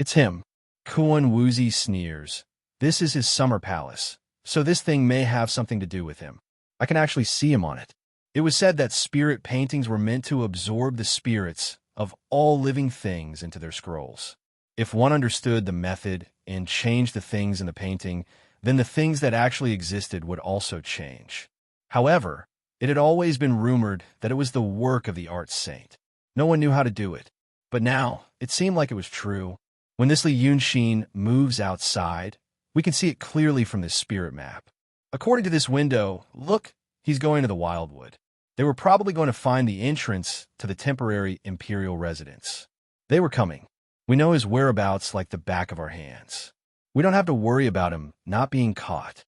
A: it's him." Kuan Wuzi sneers. "This is his summer palace, so this thing may have something to do with him. I can actually see him on it." It was said that spirit paintings were meant to absorb the spirits of all living things into their scrolls. If one understood the method and changed the things in the painting, then the things that actually existed would also change. However, it had always been rumored that it was the work of the art saint. No one knew how to do it. But now, it seemed like it was true. When this Li Yunxin moves outside, we can see it clearly from this spirit map. According to this window, look, he's going to the Wildwood. They were probably going to find the entrance to the temporary imperial residence. They were coming. We know his whereabouts like the back of our hands. We don't have to worry about him not being caught.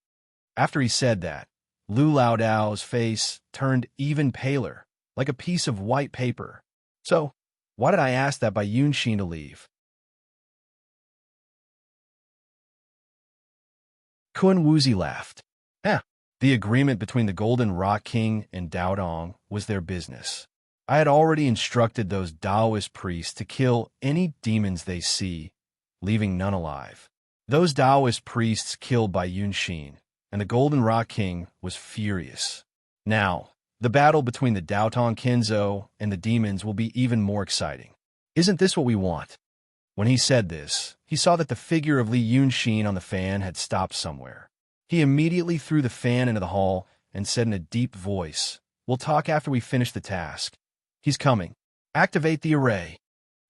A: After he said that, Lu Laodao's face turned even paler, like a piece of white paper. "So, why did I ask that Bai Yunxin to leave?" Kuan Wuzi laughed. The agreement between the Golden Rock King and Dao Dong was their business. I had already instructed those Taoist priests to kill any demons they see, leaving none alive. Those Taoist priests killed Bai Yunxin, and the Golden Rock King was furious. Now, the battle between the Daotong Kenzo and the demons will be even more exciting. Isn't this what we want? When he said this, he saw that the figure of Li Yunxin on the fan had stopped somewhere. He immediately threw the fan into the hall and said in a deep voice, "We'll talk after we finish the task. He's coming. Activate the array."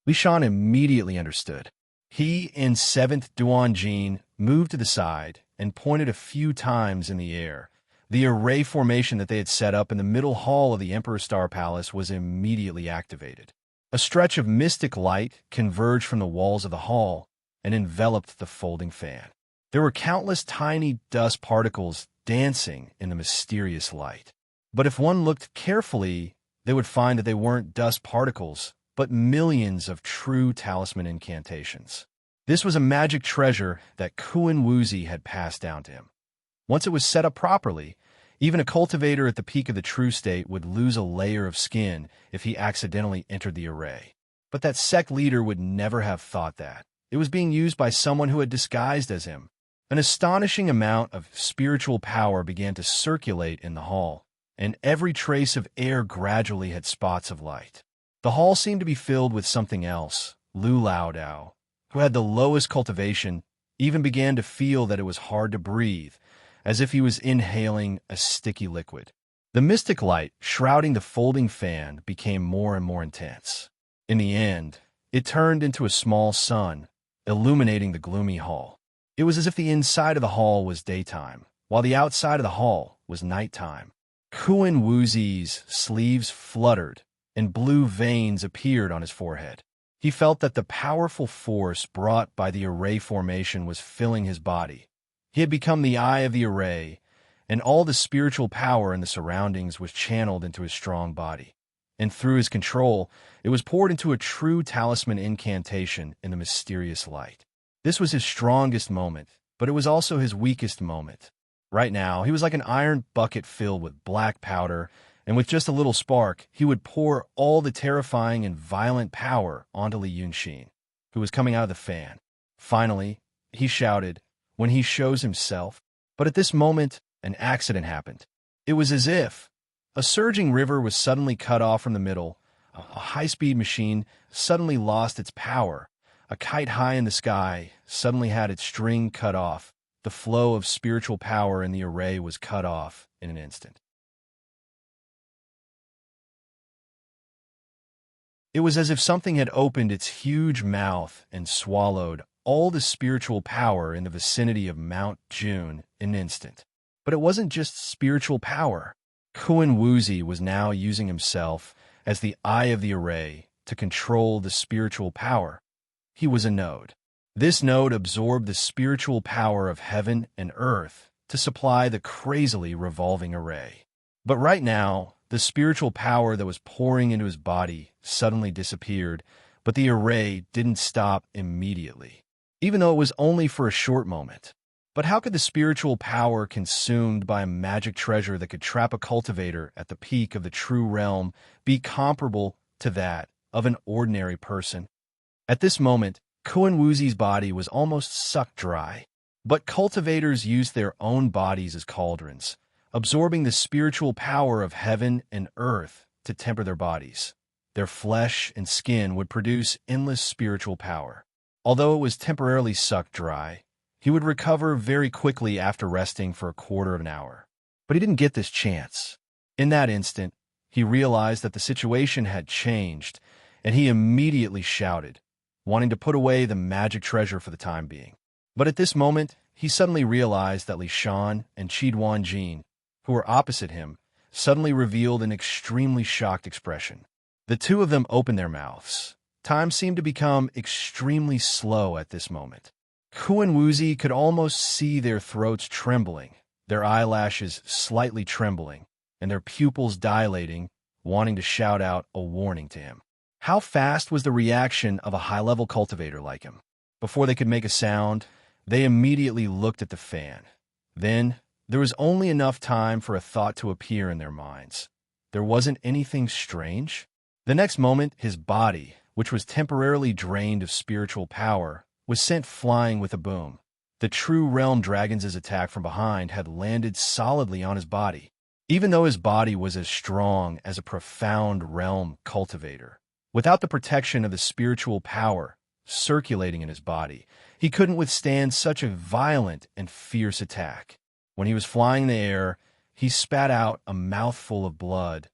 A: Li Shan immediately understood. He and 7th Duanjin moved to the side and pointed a few times in the air. The array formation that they had set up in the middle hall of the Emperor Star Palace was immediately activated. A stretch of mystic light converged from the walls of the hall and enveloped the folding fan. There were countless tiny dust particles dancing in the mysterious light. But if one looked carefully, they would find that they weren't dust particles, but millions of true talisman incantations. This was a magic treasure that Kuan Wuzi had passed down to him. Once it was set up properly, even a cultivator at the peak of the true state would lose a layer of skin if he accidentally entered the array. But that sect leader would never have thought that. It was being used by someone who had disguised as him. An astonishing amount of spiritual power began to circulate in the hall, and every trace of air gradually had spots of light. The hall seemed to be filled with something else. Lu Laodao, who had the lowest cultivation, even began to feel that it was hard to breathe, as if he was inhaling a sticky liquid. The mystic light shrouding the folding fan became more and more intense. In the end, it turned into a small sun, illuminating the gloomy hall. It was as if the inside of the hall was daytime, while the outside of the hall was nighttime. Kuan Wuzi's sleeves fluttered, and blue veins appeared on his forehead. He felt that the powerful force brought by the array formation was filling his body. He had become the eye of the array, and all the spiritual power in the surroundings was channeled into his strong body. and through his control, it was poured into a true talisman incantation in the mysterious light. This was his strongest moment, but it was also his weakest moment. Right now, he was like an iron bucket filled with black powder, and with just a little spark, he would pour all the terrifying and violent power onto Li Yunxin, who was coming out of the fan. Finally, he shouted, "When he shows himself." But at this moment, an accident happened. It was as if a surging river was suddenly cut off from the middle, a high-speed machine suddenly lost its power, a kite high in the sky suddenly had its string cut off, the flow of spiritual power in the array was cut off in an instant. It was as if something had opened its huge mouth and swallowed all the spiritual power in the vicinity of Mount June in an instant. But it wasn't just spiritual power. Kuan Wuzi was now using himself as the eye of the array to control the spiritual power. He was a node. This node absorbed the spiritual power of heaven and earth to supply the crazily revolving array. But right now, the spiritual power that was pouring into his body suddenly disappeared, but the array didn't stop immediately, even though it was only for a short moment. But how could the spiritual power consumed by a magic treasure that could trap a cultivator at the peak of the true realm be comparable to that of an ordinary person? At this moment, Kuan Wuzi's body was almost sucked dry. But cultivators used their own bodies as cauldrons, absorbing the spiritual power of heaven and earth to temper their bodies. Their flesh and skin would produce endless spiritual power. Although it was temporarily sucked dry, he would recover very quickly after resting for a quarter of an hour. But he didn't get this chance. In that instant, he realized that the situation had changed, and he immediately shouted, wanting to put away the magic treasure for the time being. But at this moment, he suddenly realized that Li Shan and Qi Jin, who were opposite him, suddenly revealed an extremely shocked expression. The two of them opened their mouths. Time seemed to become extremely slow at this moment. Kuan Wuzi could almost see their throats trembling, their eyelashes slightly trembling, and their pupils dilating, wanting to shout out a warning to him. How fast was the reaction of a high-level cultivator like him? Before they could make a sound, they immediately looked at the fan. Then, there was only enough time for a thought to appear in their minds. There wasn't anything strange. The next moment, his body, which was temporarily drained of spiritual power, was sent flying with a boom. The true realm dragon's attack from behind had landed solidly on his body, even though his body was as strong as a profound realm cultivator. Without the protection of the spiritual power circulating in his body, he couldn't withstand such a violent and fierce attack. When he was flying in the air, he spat out a mouthful of blood.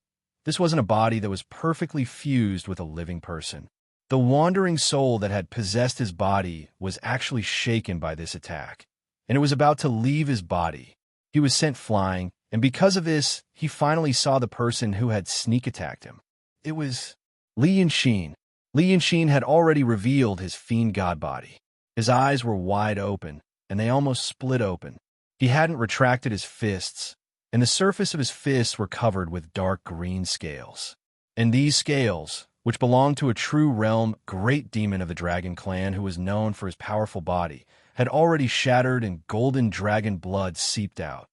A: This wasn't a body that was perfectly fused with a living person. The wandering soul that had possessed his body was actually shaken by this attack, and it was about to leave his body. He was sent flying, and because of this, he finally saw the person who had sneak attacked him. It was Li Yunxin. Li Yunxin had already revealed his fiend god body. His eyes were wide open, and they almost split open. He hadn't retracted his fists, and the surface of his fists were covered with dark green scales. And these scales, which belonged to a true realm great demon of the dragon clan who was known for his powerful body, had already shattered and golden dragon blood seeped out.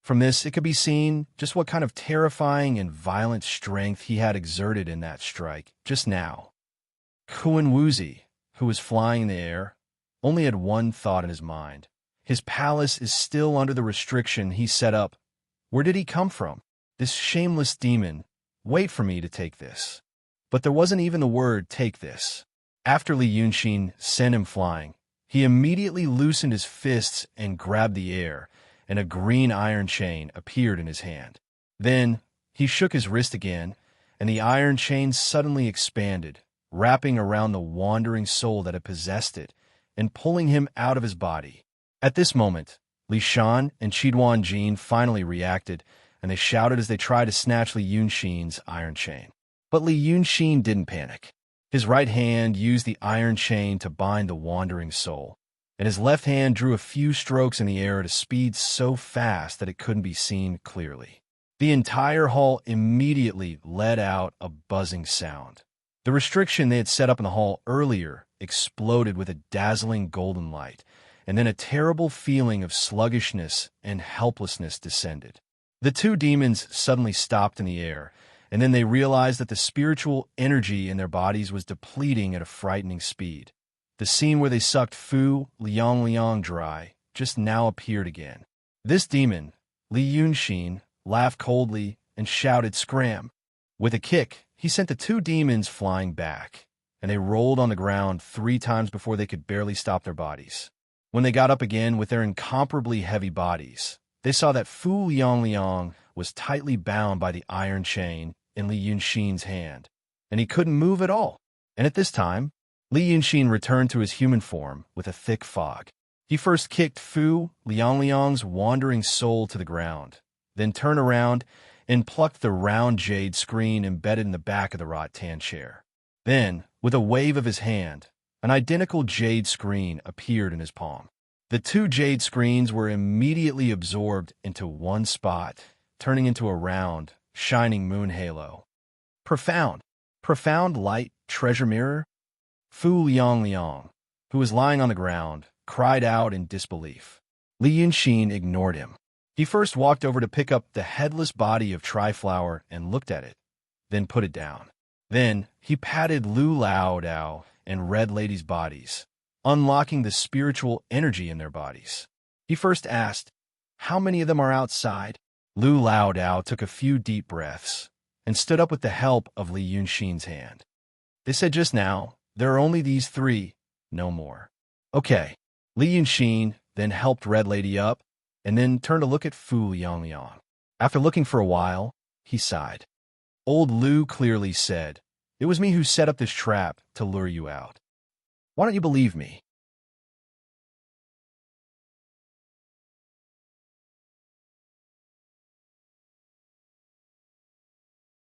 A: From this, it could be seen just what kind of terrifying and violent strength he had exerted in that strike just now. Kuan Wuzi, who was flying in the air, only had one thought in his mind. His palace is still under the restriction he set up. Where did he come from? This shameless demon. Wait for me to take this. But there wasn't even the word take this. After Li Yunxin sent him flying, he immediately loosened his fists and grabbed the air, and a green iron chain appeared in his hand. Then, he shook his wrist again, and the iron chain suddenly expanded, wrapping around the wandering soul that had possessed it, and pulling him out of his body. At this moment, Li Shan and Qi Jin finally reacted, and they shouted as they tried to snatch Li Yunxin's iron chain. But Li Yunxin didn't panic. His right hand used the iron chain to bind the wandering soul, and his left hand drew a few strokes in the air at a speed so fast that it couldn't be seen clearly. The entire hall immediately let out a buzzing sound. The restriction they had set up in the hall earlier exploded with a dazzling golden light, and then a terrible feeling of sluggishness and helplessness descended. The two demons suddenly stopped in the air, and then they realized that the spiritual energy in their bodies was depleting at a frightening speed. The scene where they sucked Fu Liang dry just now appeared again. This demon, Li Yunxin, laughed coldly and shouted, "Scram!" With a kick, he sent the two demons flying back, and they rolled on the ground 3 times before they could barely stop their bodies. When they got up again with their incomparably heavy bodies, they saw that Fu Liang was tightly bound by the iron chain in Li Yunxin's hand, and he couldn't move at all. And at this time, Li Yunxin returned to his human form with a thick fog. He first kicked Fu Liang's wandering soul to the ground, then turned around and plucked the round jade screen embedded in the back of the rattan chair. Then, with a wave of his hand, an identical jade screen appeared in his palm. The 2 jade screens were immediately absorbed into one spot, turning into a round, shining moon halo. Profound light treasure mirror? Fu Liang, who was lying on the ground, cried out in disbelief. Li Yunxin ignored him. He first walked over to pick up the headless body of Triflower and looked at it, then put it down. Then he patted Lu Lao Dao and Red Lady's bodies, unlocking the spiritual energy in their bodies. He first asked, "How many of them are outside?" Lu Lao Dao took a few deep breaths and stood up with the help of Li Yunxin's hand. They said, "Just now, there are only these 3, no more." "Okay." Li Yunxin then helped Red Lady up and then turned to look at Fu Liang. After looking for a while, he sighed. Old Lu clearly said, "It was me who set up this trap to lure you out. Why don't you believe me?"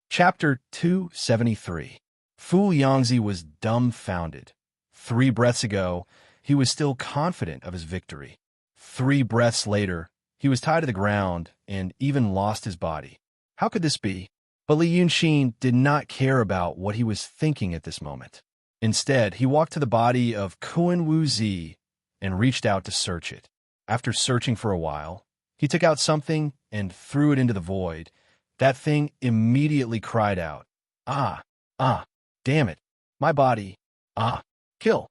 A: Chapter 273. Fu Yangzi was dumbfounded. 3 breaths ago, he was still confident of his victory. 3 breaths later, he was tied to the ground and even lost his body. How could this be? But Li Yunxin did not care about what he was thinking at this moment. Instead, he walked to the body of Kun Wuzi and reached out to search it. After searching for a while, he took out something and threw it into the void. That thing immediately cried out, "Ah, damn it, my body, kill."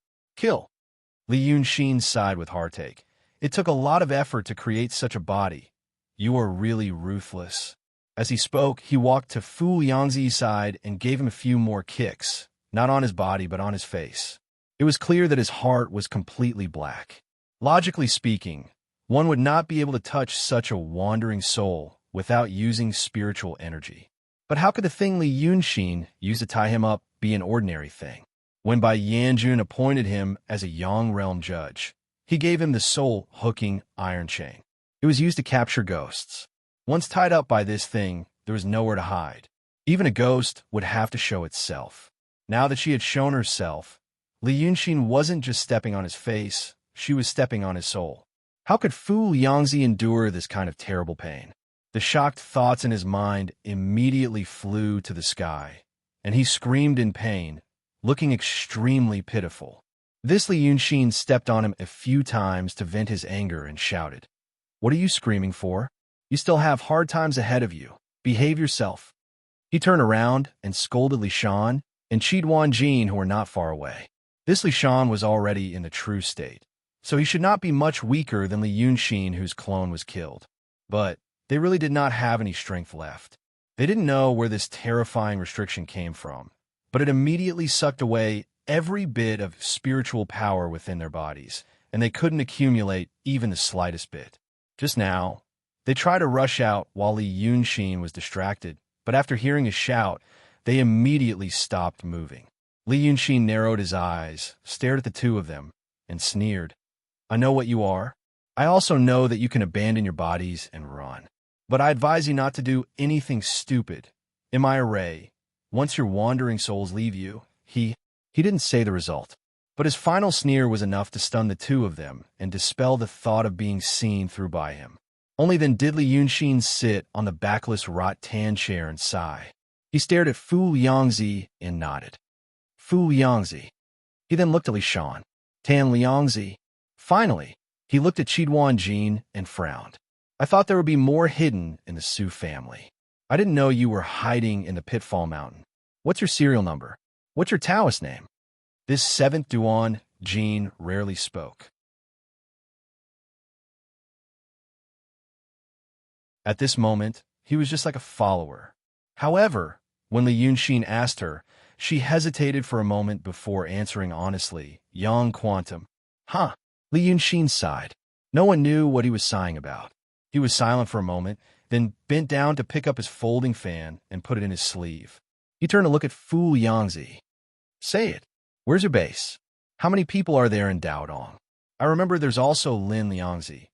A: Li Yunxin sighed with heartache. It took a lot of effort to create such a body. "You are really ruthless." As he spoke, he walked to Fu Yangzi's side and gave him a few more kicks, not on his body but on his face. It was clear that his heart was completely black. Logically speaking, one would not be able to touch such a wandering soul without using spiritual energy. But how could the thing Li Yunxin used to tie him up be an ordinary thing? When Bai Yanjun appointed him as a Yang Realm judge, he gave him the soul-hooking iron chain. It was used to capture ghosts. Once tied up by this thing, there was nowhere to hide. Even a ghost would have to show itself. Now that she had shown herself, Li Yunxin wasn't just stepping on his face, she was stepping on his soul. How could Fu Yangzi endure this kind of terrible pain? The shocked thoughts in his mind immediately flew to the sky, and he screamed in pain, looking extremely pitiful. This Li Yunxin stepped on him a few times to vent his anger and shouted, "What are you screaming for? You still have hard times ahead of you. Behave yourself." He turned around and scolded Li Shan and Qi Duanjin, who were not far away. This Li Shan was already in the true state, so he should not be much weaker than Li Yunxin, whose clone was killed. But they really did not have any strength left. They didn't know where this terrifying restriction came from, but it immediately sucked away every bit of spiritual power within their bodies, and they couldn't accumulate even the slightest bit. Just now, they tried to rush out while Li Yunxin was distracted, but after hearing his shout, they immediately stopped moving. Li Yunxin narrowed his eyes, stared at the two of them, and sneered. "I know what you are. I also know that you can abandon your bodies and run. But I advise you not to do anything stupid. In my array, once your wandering souls leave you," he didn't say the result, but his final sneer was enough to stun the two of them and dispel the thought of being seen through by him. Only then did Li Yunxin sit on the backless tan chair and sigh. He stared at Fu Yangzi and nodded. Fu Yangzi. He then looked at Li Shan. Tan Liangzi. Finally, he looked at Qidhuan Jin and frowned. I thought there would be more hidden in the Su family. I didn't know you were hiding in the Pitfall Mountain. What's your serial number? What's your Taoist name? This seventh Duan, Jin, rarely spoke. At this moment, he was just like a follower. However, when Li Yunxin asked her, she hesitated for a moment before answering honestly, Yang Quantum. Huh. Li Yunxin sighed. No one knew what he was sighing about. He was silent for a moment, then bent down to pick up his folding fan and put it in his sleeve. He turned to look at Fu Yangzi. Say it. Where's your base? How many people are there in Daodong? I remember there's also Lin Liangzi.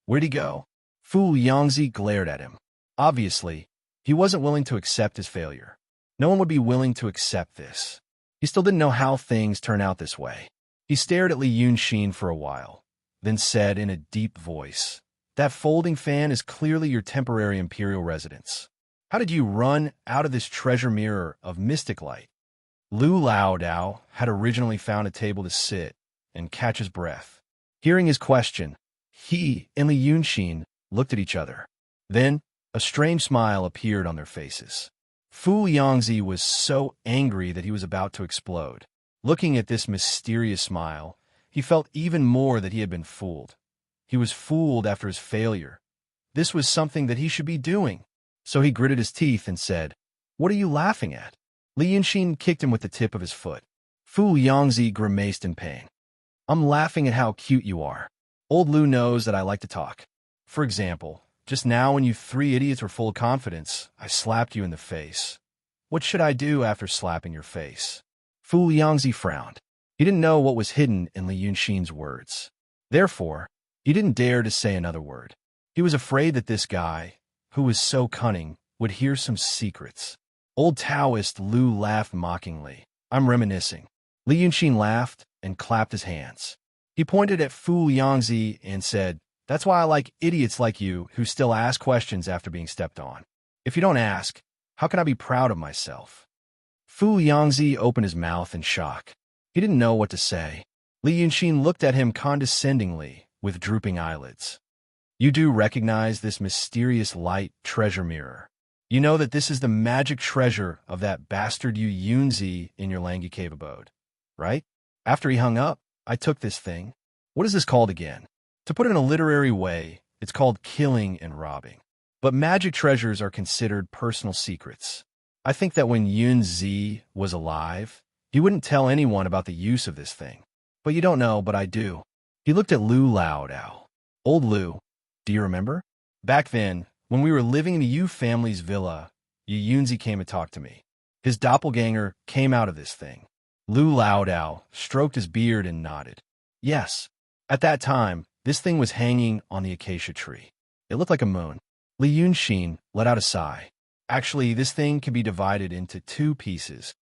A: Where'd he go? Fu Yangzi glared at him. Obviously, he wasn't willing to accept his failure. No one would be willing to accept this. He still didn't know how things turn out this way. He stared at Li Yunxin for a while, then said in a deep voice, That folding fan is clearly your temporary imperial residence. How did you run out of this treasure mirror of mystic light? Lu Lao Dao had originally found a table to sit and catch his breath. Hearing his question, he and Li Yunxin looked at each other. Then, a strange smile appeared on their faces. Fu Yangzi was so angry that he was about to explode. Looking at this mysterious smile, he felt even more that he had been fooled. He was fooled after his failure. This was something that he should be doing. So he gritted his teeth and said, What are you laughing at? Li Yunxin kicked him with the tip of his foot. Fu Yangzi grimaced in pain. I'm laughing at how cute you are. Old Lu knows that I like to talk. For example, just now when you three idiots were full of confidence, I slapped you in the face. What should I do after slapping your face? Fu Yangzi frowned. He didn't know what was hidden in Li Yunxin's words. Therefore, he didn't dare to say another word. He was afraid that this guy, who was so cunning, would hear some secrets. Old Taoist Lu laughed mockingly. I'm reminiscing. Li Yunxin laughed and clapped his hands. He pointed at Fu Yangzi and said, That's why I like idiots like you who still ask questions after being stepped on. If you don't ask, how can I be proud of myself? Fu Yangzi opened his mouth in shock. He didn't know what to say. Li Yunxin looked at him condescendingly with drooping eyelids. You do recognize this mysterious light treasure mirror. You know that this is the magic treasure of that bastard Yu Yunzi in your Langi cave abode, right? After he hung up, I took this thing. What is this called again? To put it in a literary way, it's called killing and robbing. But magic treasures are considered personal secrets. I think that when Yunzi was alive, he wouldn't tell anyone about the use of this thing. But you don't know, but I do. He looked at Lu Lao Dao. Old Lu, do you remember? Back then, when we were living in the Yu family's villa, Yu Yunzi came to talk to me. His doppelganger came out of this thing. Lu Lao Dao stroked his beard and nodded. Yes. At that time, this thing was hanging on the acacia tree. It looked like a moon. Li Yunxin let out a sigh. Actually, this thing can be divided into two pieces.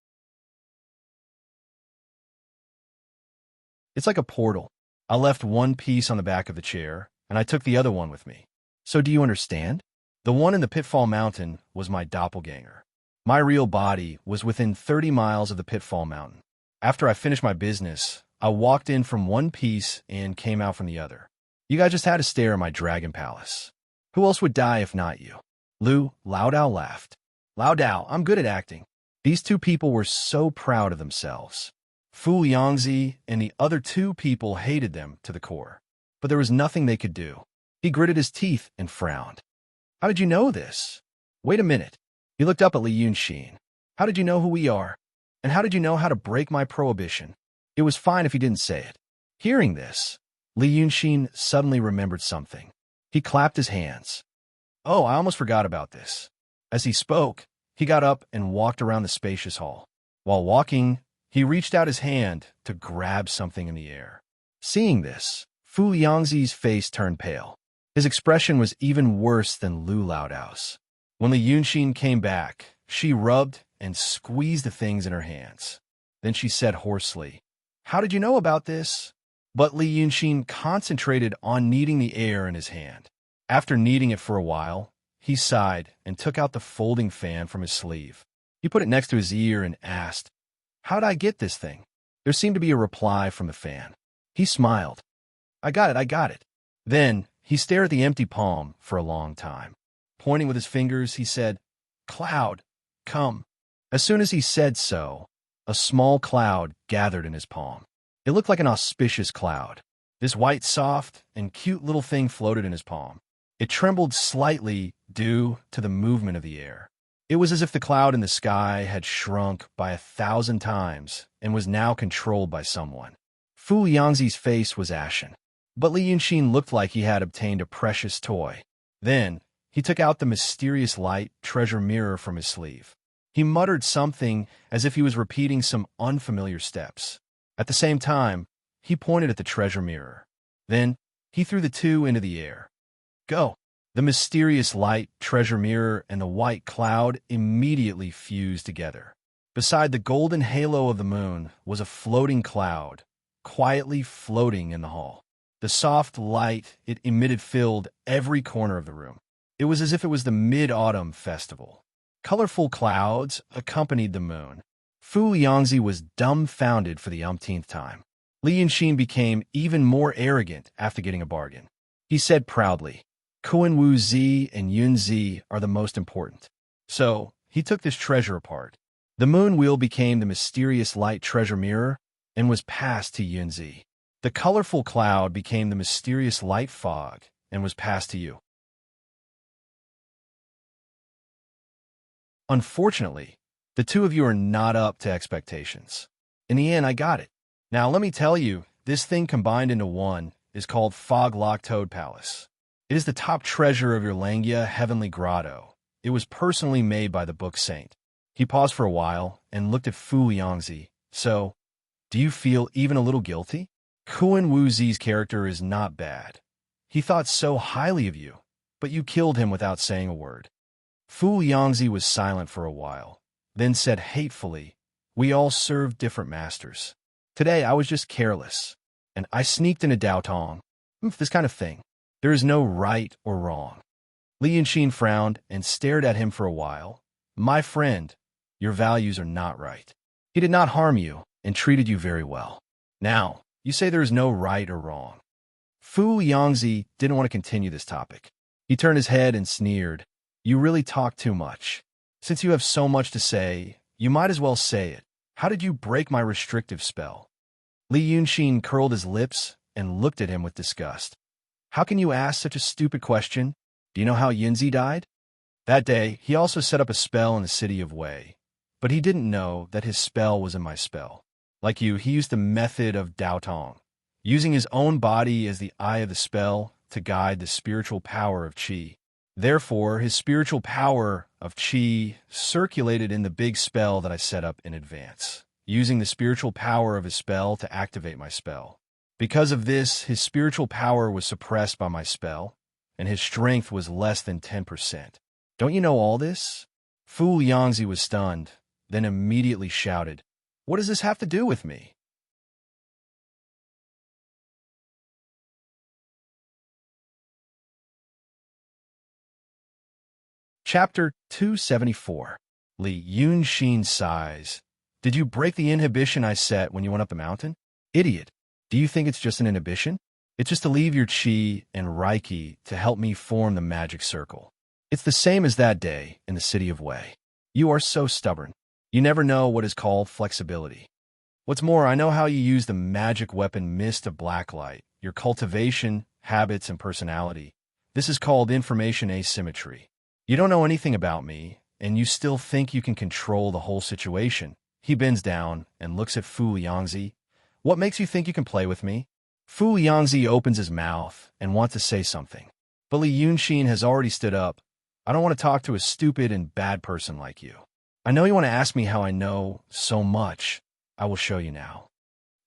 A: It's like a portal. I left one piece on the back of the chair, and I took the other one with me. So do you understand? The one in the Pitfall Mountain was my doppelganger. My real body was within 30 miles of the Pitfall Mountain. After I finished my business, I walked in from one piece and came out from the other. You guys just had to stare at my dragon palace. Who else would die if not you? Lu Lao Dao laughed. Lao Dao, I'm good at acting. These two people were so proud of themselves. Fu Yangzi and the other two people hated them to the core. But there was nothing they could do. He gritted his teeth and frowned. How did you know this? Wait a minute. He looked up at Li Yunxin. How did you know who we are? And how did you know how to break my prohibition? It was fine if you didn't say it. Hearing this, Li Yunxin suddenly remembered something. He clapped his hands. Oh, I almost forgot about this. As he spoke, he got up and walked around the spacious hall. While walking, he reached out his hand to grab something in the air. Seeing this, Fu Yangzi's face turned pale. His expression was even worse than Lu Lao Dao's. When Li Yunxin came back, she rubbed and squeezed the things in her hands. Then she said hoarsely, How did you know about this? But Li Yunxin concentrated on kneading the air in his hand. After kneading it for a while, he sighed and took out the folding fan from his sleeve. He put it next to his ear and asked, "How'd I get this thing?" There seemed to be a reply from the fan. He smiled. I got it. Then he stared at the empty palm for a long time. Pointing with his fingers, he said, "Cloud, come." As soon as he said so, a small cloud gathered in his palm. It looked like an auspicious cloud. This white, soft, and cute little thing floated in his palm. It trembled slightly due to the movement of the air. It was as if the cloud in the sky had shrunk by 1,000 times and was now controlled by someone. Fu Yangzi's face was ashen, but Li Yunxin looked like he had obtained a precious toy. Then, he took out the mysterious light treasure mirror from his sleeve. He muttered something as if he was repeating some unfamiliar steps. At the same time, he pointed at the treasure mirror. Then, he threw the two into the air. Go! The mysterious light treasure mirror and the white cloud immediately fused together. Beside the golden halo of the moon was a floating cloud, quietly floating in the hall. The soft light it emitted filled every corner of the room. It was as if it was the Mid-Autumn Festival. Colorful clouds accompanied the moon. Fu Yangzi was dumbfounded for the umpteenth time. Li Yunxin became even more arrogant after getting a bargain. He said proudly, "Kun Wu Zi and Yun Zi are the most important." So, he took this treasure apart. The moon wheel became the mysterious light treasure mirror and was passed to Yun Zi. The colorful cloud became the mysterious light fog and was passed to you. Unfortunately, the two of you are not up to expectations. In the end, I got it. Now, let me tell you, this thing combined into one is called Fog Lock Toad Palace. It is the top treasure of your Langia Heavenly Grotto. It was personally made by the Book Saint. He paused for a while and looked at Fu Yangzi. So, do you feel even a little guilty? Kun Wu Zi's character is not bad. He thought so highly of you, but you killed him without saying a word. Fu Yangzi was silent for a while, then said hatefully, "We all serve different masters. Today I was just careless, and I sneaked into Daotong. This kind of thing. There is no right or wrong." Li Yunxin frowned and stared at him for a while. "My friend, your values are not right. He did not harm you and treated you very well. Now, you say there is no right or wrong." Fu Yangzi didn't want to continue this topic. He turned his head and sneered, "You really talk too much. Since you have so much to say, you might as well say it. How did you break my restrictive spell?" Li Yunxin curled his lips and looked at him with disgust. "How can you ask such a stupid question? Do you know how Yunzi died?" That day, he also set up a spell in the city of Wei, but he didn't know that his spell was in my spell. Like you, he used the method of Daotong, using his own body as the eye of the spell to guide the spiritual power of Qi. Therefore, his spiritual power of Qi circulated in the big spell that I set up in advance, using the spiritual power of his spell to activate my spell. Because of this, his spiritual power was suppressed by my spell, and his strength was less than 10%. Don't you know all this? Fu Yangzi was stunned, then immediately shouted, "What does this have to do with me?" Chapter 274. Li Yunxin sighs. "Did you break the inhibition I set when you went up the mountain? Idiot. Do you think it's just an inhibition? It's just to leave your Qi and Reiki to help me form the magic circle. It's the same as that day in the city of Wei. You are so stubborn. You never know what is called flexibility. What's more, I know how you use the magic weapon Mist of Blacklight, your cultivation, habits, and personality. This is called information asymmetry. You don't know anything about me, and you still think you can control the whole situation." He bends down and looks at Fu Yangzi. "What makes you think you can play with me?" Fu Yangzi opens his mouth and wants to say something, but Li Yunxin has already stood up. "I don't want to talk to a stupid and bad person like you. I know you want to ask me how I know so much. I will show you now."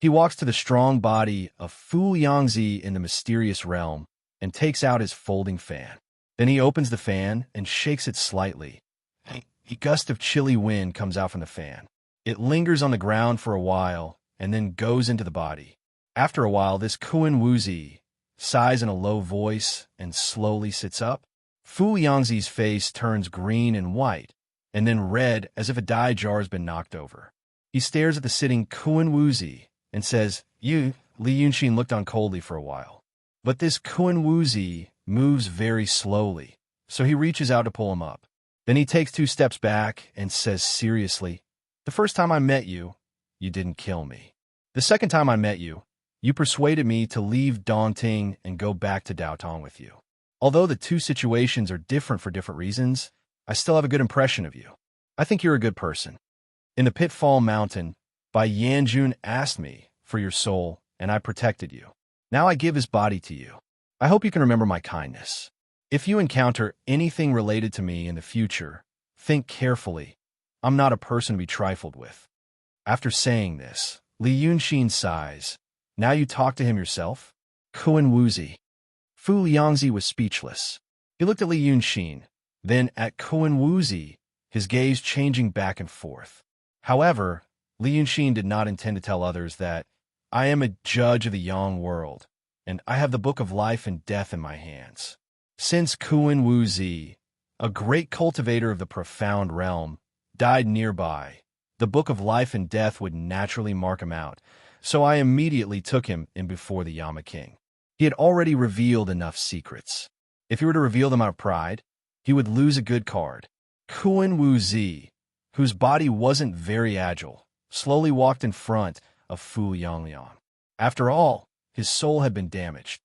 A: He walks to the strong body of Fu Yangzi in the mysterious realm and takes out his folding fan. Then he opens the fan and shakes it slightly. A gust of chilly wind comes out from the fan. It lingers on the ground for a while and then goes into the body. After a while, this Kun Wuzi sighs in a low voice, and slowly sits up. Fu Yangzi's face turns green and white, and then red as if a dye jar has been knocked over. He stares at the sitting Kun Wuzi and says, "You." Li Yunxin looked on coldly for a while. But this Kun Wuzi moves very slowly, so he reaches out to pull him up. Then he takes 2 steps back and says seriously, "The first time I met you, you didn't kill me. The second time I met you, you persuaded me to leave Dongting and go back to Daotong with you. Although the 2 situations are different for different reasons, I still have a good impression of you. I think you're a good person. In the Pitfall Mountain, Bai Yanjun asked me for your soul, and I protected you. Now I give his body to you. I hope you can remember my kindness. If you encounter anything related to me in the future, think carefully. I'm not a person to be trifled with." After saying this, Li Yunxin sighs. "Now you talk to him yourself?" Kun Wuzi. Fu Yangzi was speechless. He looked at Li Yunxin, then at Kun Wuzi, his gaze changing back and forth. However, Li Yunxin did not intend to tell others that, "I am a judge of the Yang world, and I have the book of life and death in my hands." Since Kun Wuzi, a great cultivator of the profound realm, died nearby, the book of life and death would naturally mark him out, so I immediately took him in before the Yama King. He had already revealed enough secrets. If he were to reveal them out of pride, he would lose a good card. Kun Wuzi, whose body wasn't very agile, slowly walked in front of Fu Yangliang. After all, his soul had been damaged.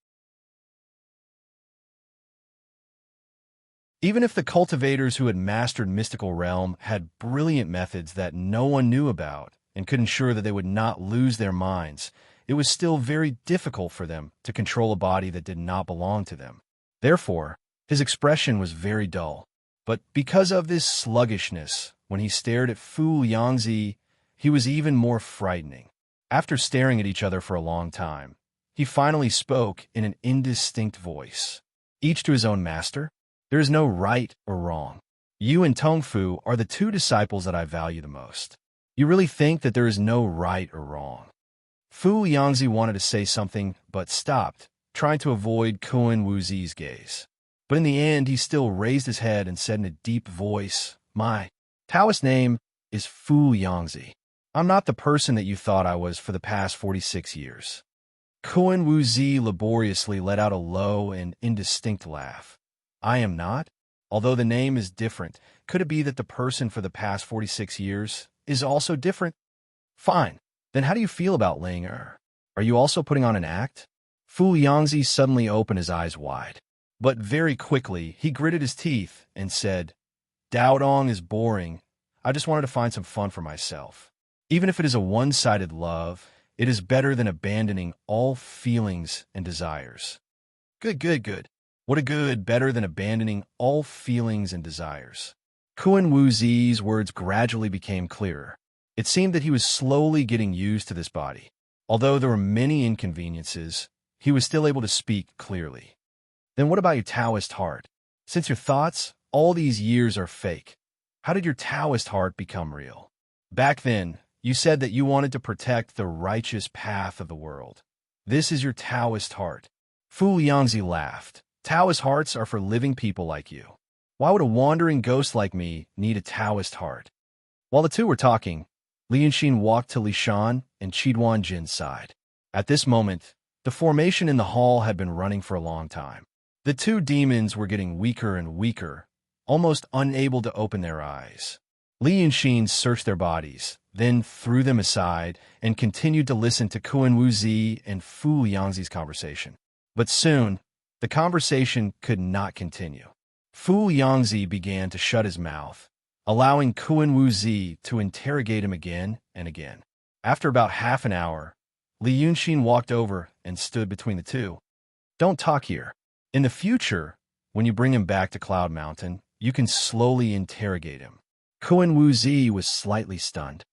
A: Even if the cultivators who had mastered mystical realm had brilliant methods that no one knew about and could ensure that they would not lose their minds, it was still very difficult for them to control a body that did not belong to them. Therefore, his expression was very dull. But because of this sluggishness, when he stared at Fu Yangzi, he was even more frightening. After staring at each other for a long time, he finally spoke in an indistinct voice. "Each to his own master. There is no right or wrong. You and Tongfu are the 2 disciples that I value the most. You really think that there is no right or wrong?" Fu Yangzi wanted to say something, but stopped, trying to avoid Kun Wuzi's gaze. But in the end, he still raised his head and said in a deep voice, "My Taoist name is Fu Yangzi. I'm not the person that you thought I was for the past 46 years. Kun Wuzi laboriously let out a low and indistinct laugh. "I am not? Although the name is different, could it be that the person for the past 46 years is also different? Fine. Then how do you feel about Ling Er? Are you also putting on an act?" Fu Yangzi suddenly opened his eyes wide. But very quickly, he gritted his teeth and said, "Daodong is boring. I just wanted to find some fun for myself. Even if it is a one-sided love, it is better than abandoning all feelings and desires." Good. What a good, better than abandoning all feelings and desires. Kun Wuzi's words gradually became clearer. It seemed that he was slowly getting used to this body. Although there were many inconveniences, he was still able to speak clearly. "Then what about your Taoist heart? Since your thoughts, all these years, are fake, how did your Taoist heart become real? Back then, you said that you wanted to protect the righteous path of the world. This is your Taoist heart." Fu Yangzi laughed. "Taoist hearts are for living people like you. Why would a wandering ghost like me need a Taoist heart?" While the 2 were talking, Li Yunxin walked to Li Shan and Qi Jin's side. At this moment, the formation in the hall had been running for a long time. The 2 demons were getting weaker and weaker, almost unable to open their eyes. Li Yunxin searched their bodies, then threw them aside and continued to listen to Kun Wuzi and Fu Yangzi's conversation. But soon, the conversation could not continue. Fu Yangzi began to shut his mouth, allowing Kun Wuzi to interrogate him again and again. After about half an hour, Li Yunxin walked over and stood between the 2. "Don't talk here. In the future, when you bring him back to Cloud Mountain, you can slowly interrogate him." Kun Wuzi was slightly stunned.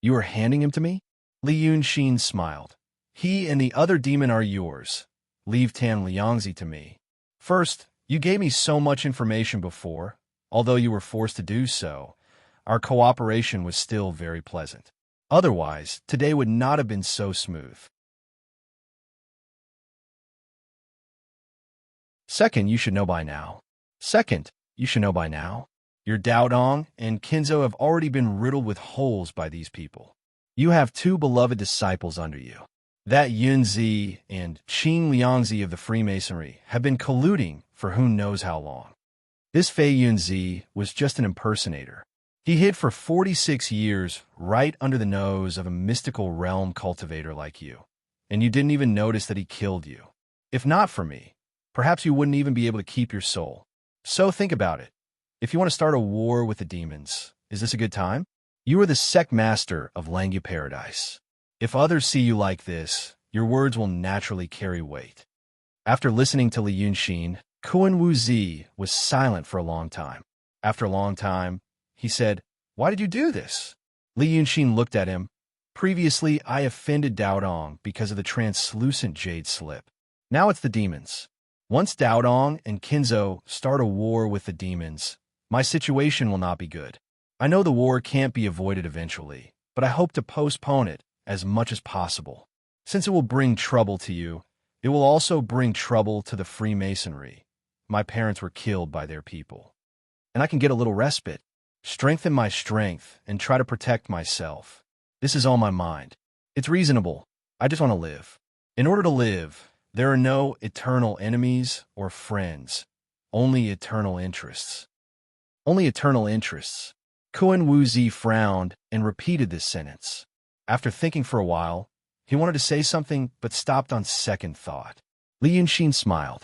A: "You are handing him to me?" Li Yunxin smiled. "He and the other demon are yours. Leave Tan Liangzi to me. First, you gave me so much information before. Although you were forced to do so, our cooperation was still very pleasant. Otherwise, today would not have been so smooth. Second, you should know by now. Second, you should know by now. Your Dao Dong and Kinzo have already been riddled with holes by these people. You have two beloved disciples under you. That Yunzi and Qing Liangzi of the Freemasonry have been colluding for who knows how long. This Fei Yunzi was just an impersonator. He hid for 46 years right under the nose of a mystical realm cultivator like you, and you didn't even notice that he killed you. If not for me, perhaps you wouldn't even be able to keep your soul. So think about it. If you want to start a war with the demons, is this a good time? You are the sect master of Langya Paradise. If others see you like this, your words will naturally carry weight. After listening to Li Yunxin, Kuan Wuzi was silent for a long time. After a long time, he said, "Why did you do this?" Li Yunxin looked at him. "Previously, I offended Dao Dong because of the translucent jade slip. Now it's the demons. Once Dao Dong and Kinzo start a war with the demons, my situation will not be good. I know the war can't be avoided eventually, but I hope to postpone it as much as possible. Since it will bring trouble to you, it will also bring trouble to the Freemasonry. My parents were killed by their people. And I can get a little respite, strengthen my strength, and try to protect myself. This is on my mind. It's reasonable. I just want to live. In order to live, there are no eternal enemies or friends, only eternal interests. Only eternal interests." Kuan Wuzi frowned and repeated this sentence. After thinking for a while, he wanted to say something but stopped on second thought. Li Yunxin smiled.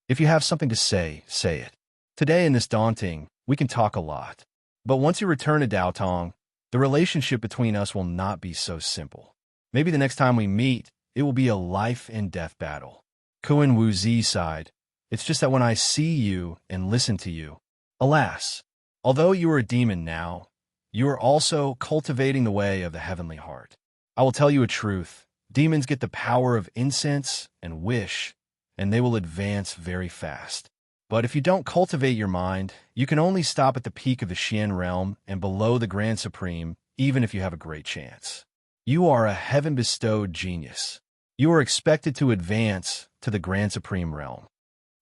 A: "If you have something to say, say it. Today in this daunting, we can talk a lot. But once you return to Daotong, the relationship between us will not be so simple. Maybe the next time we meet, it will be a life and death battle." Kuan Wuzi sighed. "It's just that when I see you and listen to you, alas, although you are a demon now, you are also cultivating the way of the heavenly heart. I will tell you a truth. Demons get the power of incense and wish, and they will advance very fast. But if you don't cultivate your mind, you can only stop at the peak of the Xian realm and below the Grand Supreme, even if you have a great chance. You are a heaven-bestowed genius. You are expected to advance to the Grand Supreme realm.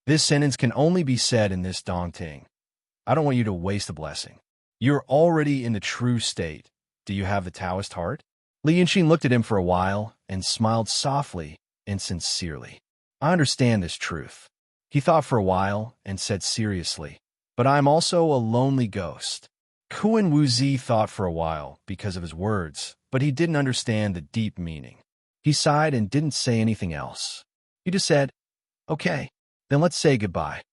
A: This sentence can only be said in this Dongting. I don't want you to waste the blessing. You're already in the true state. Do you have the Taoist heart?" Li Yunxin looked at him for a while and smiled softly and sincerely. "I understand this truth." He thought for a while and said seriously, "But I am also a lonely ghost." Kuan Wuzi thought for a while because of his words, but he didn't understand the deep meaning. He sighed and didn't say anything else. He just said, "Okay, then let's say goodbye."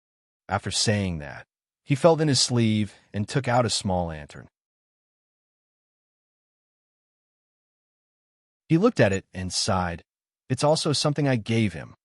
A: After saying that, he felt in his sleeve and took out a small lantern. He looked at it and sighed. "It's also something I gave him."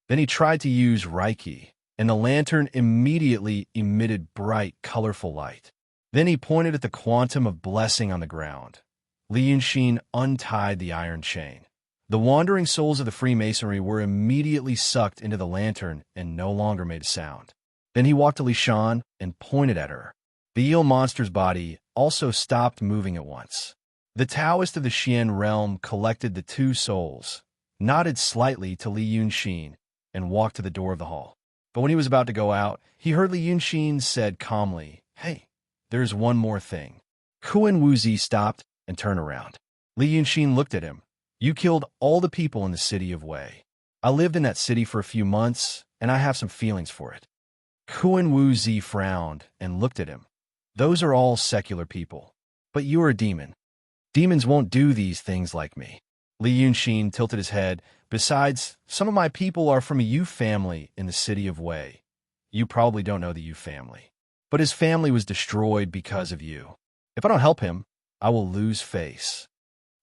A: Then he tried to use Reiki, and the lantern immediately emitted bright, colorful light. Then he pointed at the quantum of blessing on the ground. Li Yunxin untied the iron chain. The wandering souls of the Freemasonry were immediately sucked into the lantern and no longer made a sound. Then he walked to Li Shan and pointed at her. The eel monster's body also stopped moving at once. The Taoist of the Xian realm collected the two souls, nodded slightly to Li Yunxin, and walked to the door of the hall. But when he was about to go out, he heard Li Yunxin said calmly, "Hey, there's one more thing." Kuan Wuzi stopped and turned around. Li Yunxin looked at him. "You killed all the people in the city of Wei. I lived in that city for a few months, and I have some feelings for it." Kuan Wuzi frowned and looked at him. "Those are all secular people. But you are a demon. Demons won't do these things like me." Li Yunxin tilted his head. "Besides, some of my people are from a Yu family in the city of Wei. You probably don't know the Yu family. But his family was destroyed because of you. If I don't help him, I will lose face.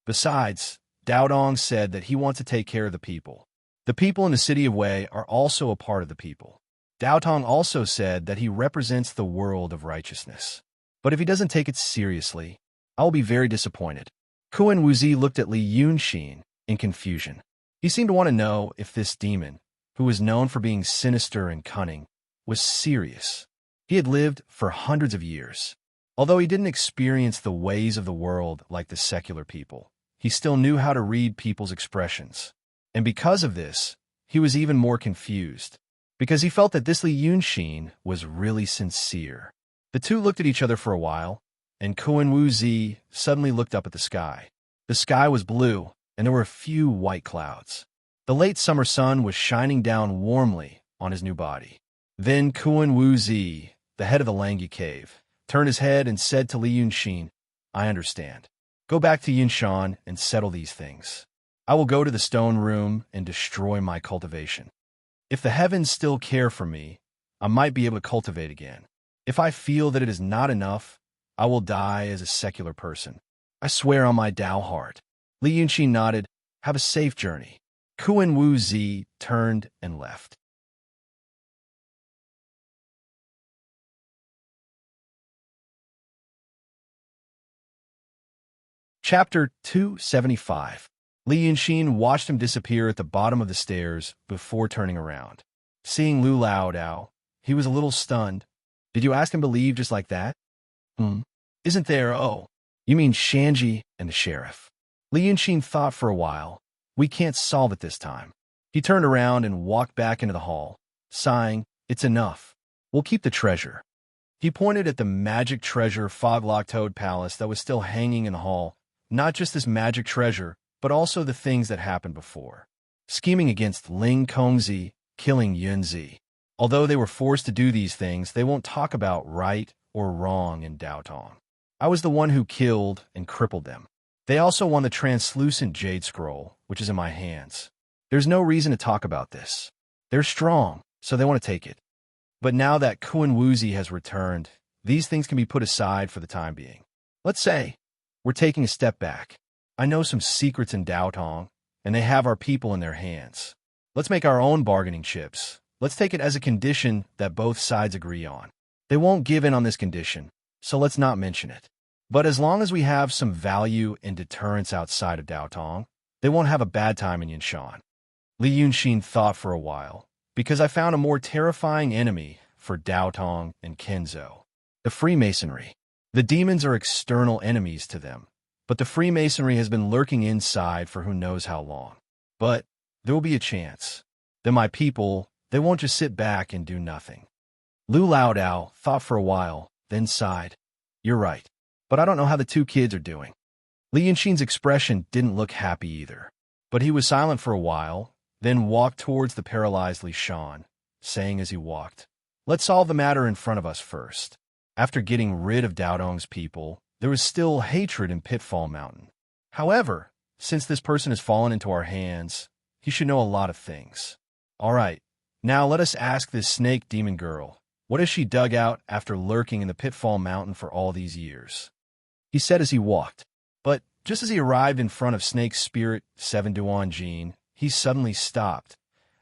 A: Besides, Dao Dong said that he wants to take care of the people. The people in the city of Wei are also a part of the people. Dao Tong also said that he represents the world of righteousness. But if he doesn't take it seriously, I will be very disappointed." Kuan Wuzi looked at Li Yunxin in confusion. He seemed to want to know if this demon, who was known for being sinister and cunning, was serious. He had lived for hundreds of years. Although he didn't experience the ways of the world like the secular people, he still knew how to read people's expressions. And because of this, he was even more confused. because he felt that this Li Yunxin was really sincere. The two looked at each other for a while, and Kuan Wu Zi suddenly looked up at the sky. The sky was blue, and there were a few white clouds. The late summer sun was shining down warmly on his new body. Then Kuan Wu Zi, the head of the Langyi cave, turned his head and said to Li Yunxin, "I understand. Go back to Yinshan and settle these things. I will go to the stone room and destroy my cultivation. If the heavens still care for me, I might be able to cultivate again. If I feel that it is not enough, I will die as a secular person. I swear on my Tao heart." Li Yunxin nodded. "Have a safe journey." Kuan Wu Zi turned and left. Chapter 275. Li Yunxin watched him disappear at the bottom of the stairs before turning around. Seeing Lu Lao Dao, he was a little stunned. "Did you ask him to leave just like that?" Isn't there, oh, you mean Shanji and the sheriff?" Li Yunxin thought for a while. "We can't solve it this time." He turned around and walked back into the hall, sighing, "It's enough. We'll keep the treasure." He pointed at the magic treasure Foglock Toad Palace that was still hanging in the hall. Not just this magic treasure, but also the things that happened before. Scheming against Ling Kongzi, killing Yunzi. Although they were forced to do these things, they won't talk about right or wrong in Daotong. I was the one who killed and crippled them. They also won the translucent jade scroll, which is in my hands. There's no reason to talk about this. They're strong, so they want to take it. But now that Kuan Wuzi has returned, these things can be put aside for the time being. Let's say we're taking a step back. I know some secrets in Daotong, and they have our people in their hands. Let's make our own bargaining chips. Let's take it as a condition that both sides agree on. They won't give in on this condition, so let's not mention it. But as long as we have some value and deterrence outside of Daotong, they won't have a bad time in Yinshan." Li Yunxin thought for a while, "Because I found a more terrifying enemy for Daotong and Kenzo. The Freemasonry. The demons are external enemies to them, but the Freemasonry has been lurking inside for who knows how long. But there will be a chance. Then my people, they won't just sit back and do nothing." Lu Lao Dao thought for a while, then sighed. "You're right, but I don't know how the two kids are doing." Li Yunxin's expression didn't look happy either, but he was silent for a while, then walked towards the paralyzed Li Shan, saying as he walked, "Let's solve the matter in front of us first." After getting rid of Daotong's people, there was still hatred in Pitfall Mountain. However, since this person has fallen into our hands, he should know a lot of things. All right, now let us ask this snake demon girl, what has she dug out after lurking in the Pitfall Mountain for all these years? He said as he walked. But just as he arrived in front of Snake Spirit 7 Duan Jin, he suddenly stopped,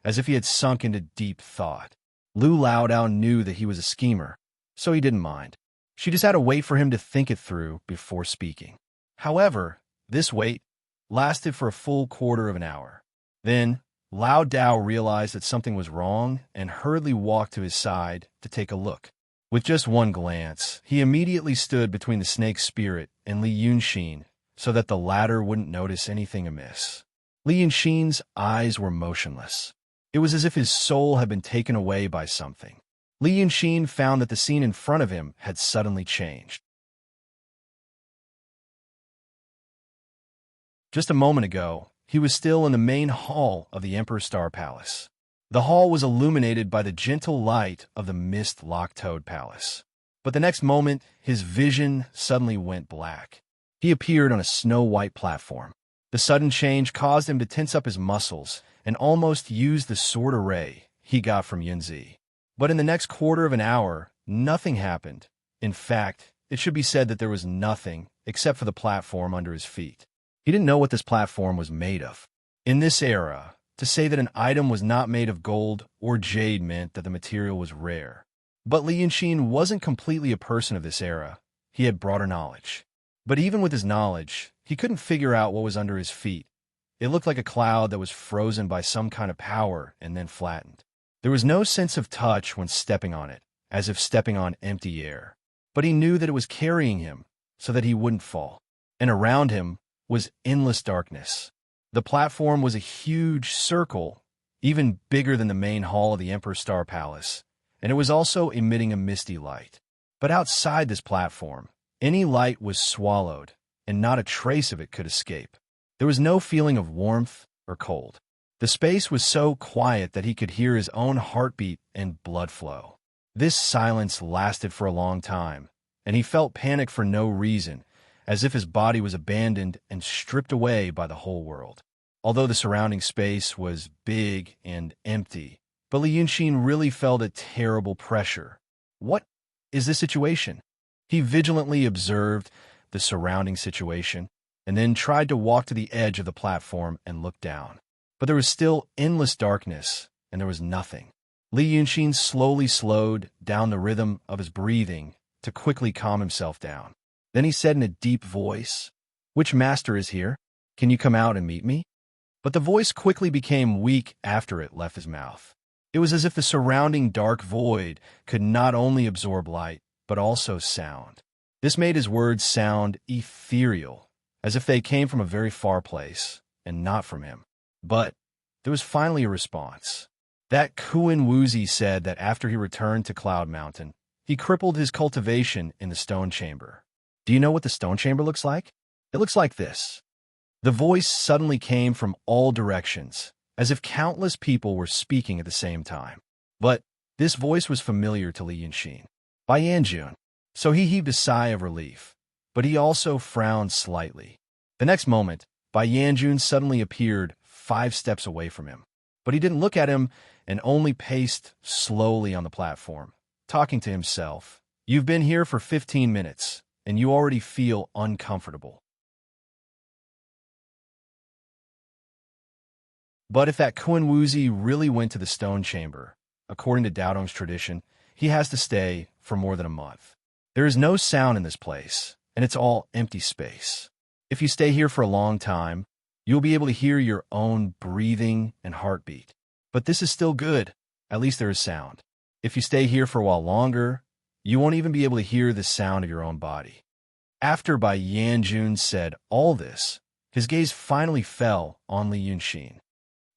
A: as if he had sunk into deep thought. Lu Lao Dao knew that he was a schemer, so he didn't mind. She just had to wait for him to think it through before speaking. However, this wait lasted for a full quarter of an hour. Then, Lao Dao realized that something was wrong and hurriedly walked to his side to take a look. With just one glance, he immediately stood between the snake spirit and Li Yunxin so that the latter wouldn't notice anything amiss. Li Yunxin's eyes were motionless. It was as if his soul had been taken away by something. Li Yunxin found that the scene in front of him had suddenly changed. Just a moment ago, he was still in the main hall of the Emperor Star Palace. The hall was illuminated by the gentle light of the Mist Lock Toad Palace. But the next moment, his vision suddenly went black. He appeared on a snow-white platform. The sudden change caused him to tense up his muscles and almost use the sword array he got from Yunzi. But in the next quarter of an hour, nothing happened. In fact, it should be said that there was nothing except for the platform under his feet. He didn't know what this platform was made of. In this era, to say that an item was not made of gold or jade meant that the material was rare. But Li Yunxin wasn't completely a person of this era. He had broader knowledge. But even with his knowledge, he couldn't figure out what was under his feet. It looked like a cloud that was frozen by some kind of power and then flattened. There was no sense of touch when stepping on it, as if stepping on empty air. But he knew that it was carrying him so that he wouldn't fall. And around him was endless darkness. The platform was a huge circle, even bigger than the main hall of the Emperor's Star Palace, and it was also emitting a misty light. But outside this platform, any light was swallowed, and not a trace of it could escape. There was no feeling of warmth or cold. The space was so quiet that he could hear his own heartbeat and blood flow. This silence lasted for a long time, and he felt panic for no reason, as if his body was abandoned and stripped away by the whole world. Although the surrounding space was big and empty, but Li Yunxin really felt a terrible pressure. What is this situation? He vigilantly observed the surrounding situation, and then tried to walk to the edge of the platform and look down. But there was still endless darkness, and there was nothing. Li Yunxin slowly slowed down the rhythm of his breathing to quickly calm himself down. Then he said in a deep voice, "Which master is here? Can you come out and meet me?" But the voice quickly became weak after it left his mouth. It was as if the surrounding dark void could not only absorb light, but also sound. This made his words sound ethereal, as if they came from a very far place, and not from him. But there was finally a response. That Kuan Wuzi said that after he returned to Cloud Mountain, he crippled his cultivation in the stone chamber. Do you know what the stone chamber looks like? It looks like this. The voice suddenly came from all directions, as if countless people were speaking at the same time. But this voice was familiar to Li Yunxin. By Yanjun. So he heaved a sigh of relief, but he also frowned slightly. The next moment, Bai Yanjun suddenly appeared 5 steps away from him. But he didn't look at him and only paced slowly on the platform, talking to himself. You've been here for 15 minutes, and you already feel uncomfortable. But if that Kuan Wuzi really went to the stone chamber, according to Daodong's tradition, he has to stay for more than a month. There is no sound in this place, and it's all empty space. If you stay here for a long time, you'll be able to hear your own breathing and heartbeat. But this is still good. At least there is sound. If you stay here for a while longer, you won't even be able to hear the sound of your own body. After Bai Yanjun said all this, his gaze finally fell on Li Yunxin.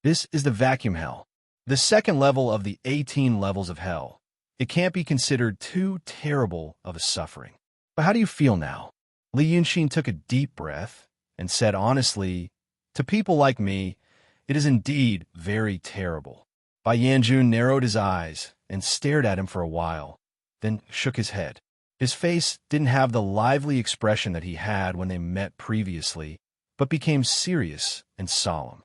A: This is the vacuum hell, the second level of the 18 levels of hell. It can't be considered too terrible of a suffering. But how do you feel now? Li Yunxin took a deep breath and said honestly, to people like me, it is indeed very terrible. Bai Yanjun narrowed his eyes and stared at him for a while, then shook his head. His face didn't have the lively expression that he had when they met previously, but became serious and solemn.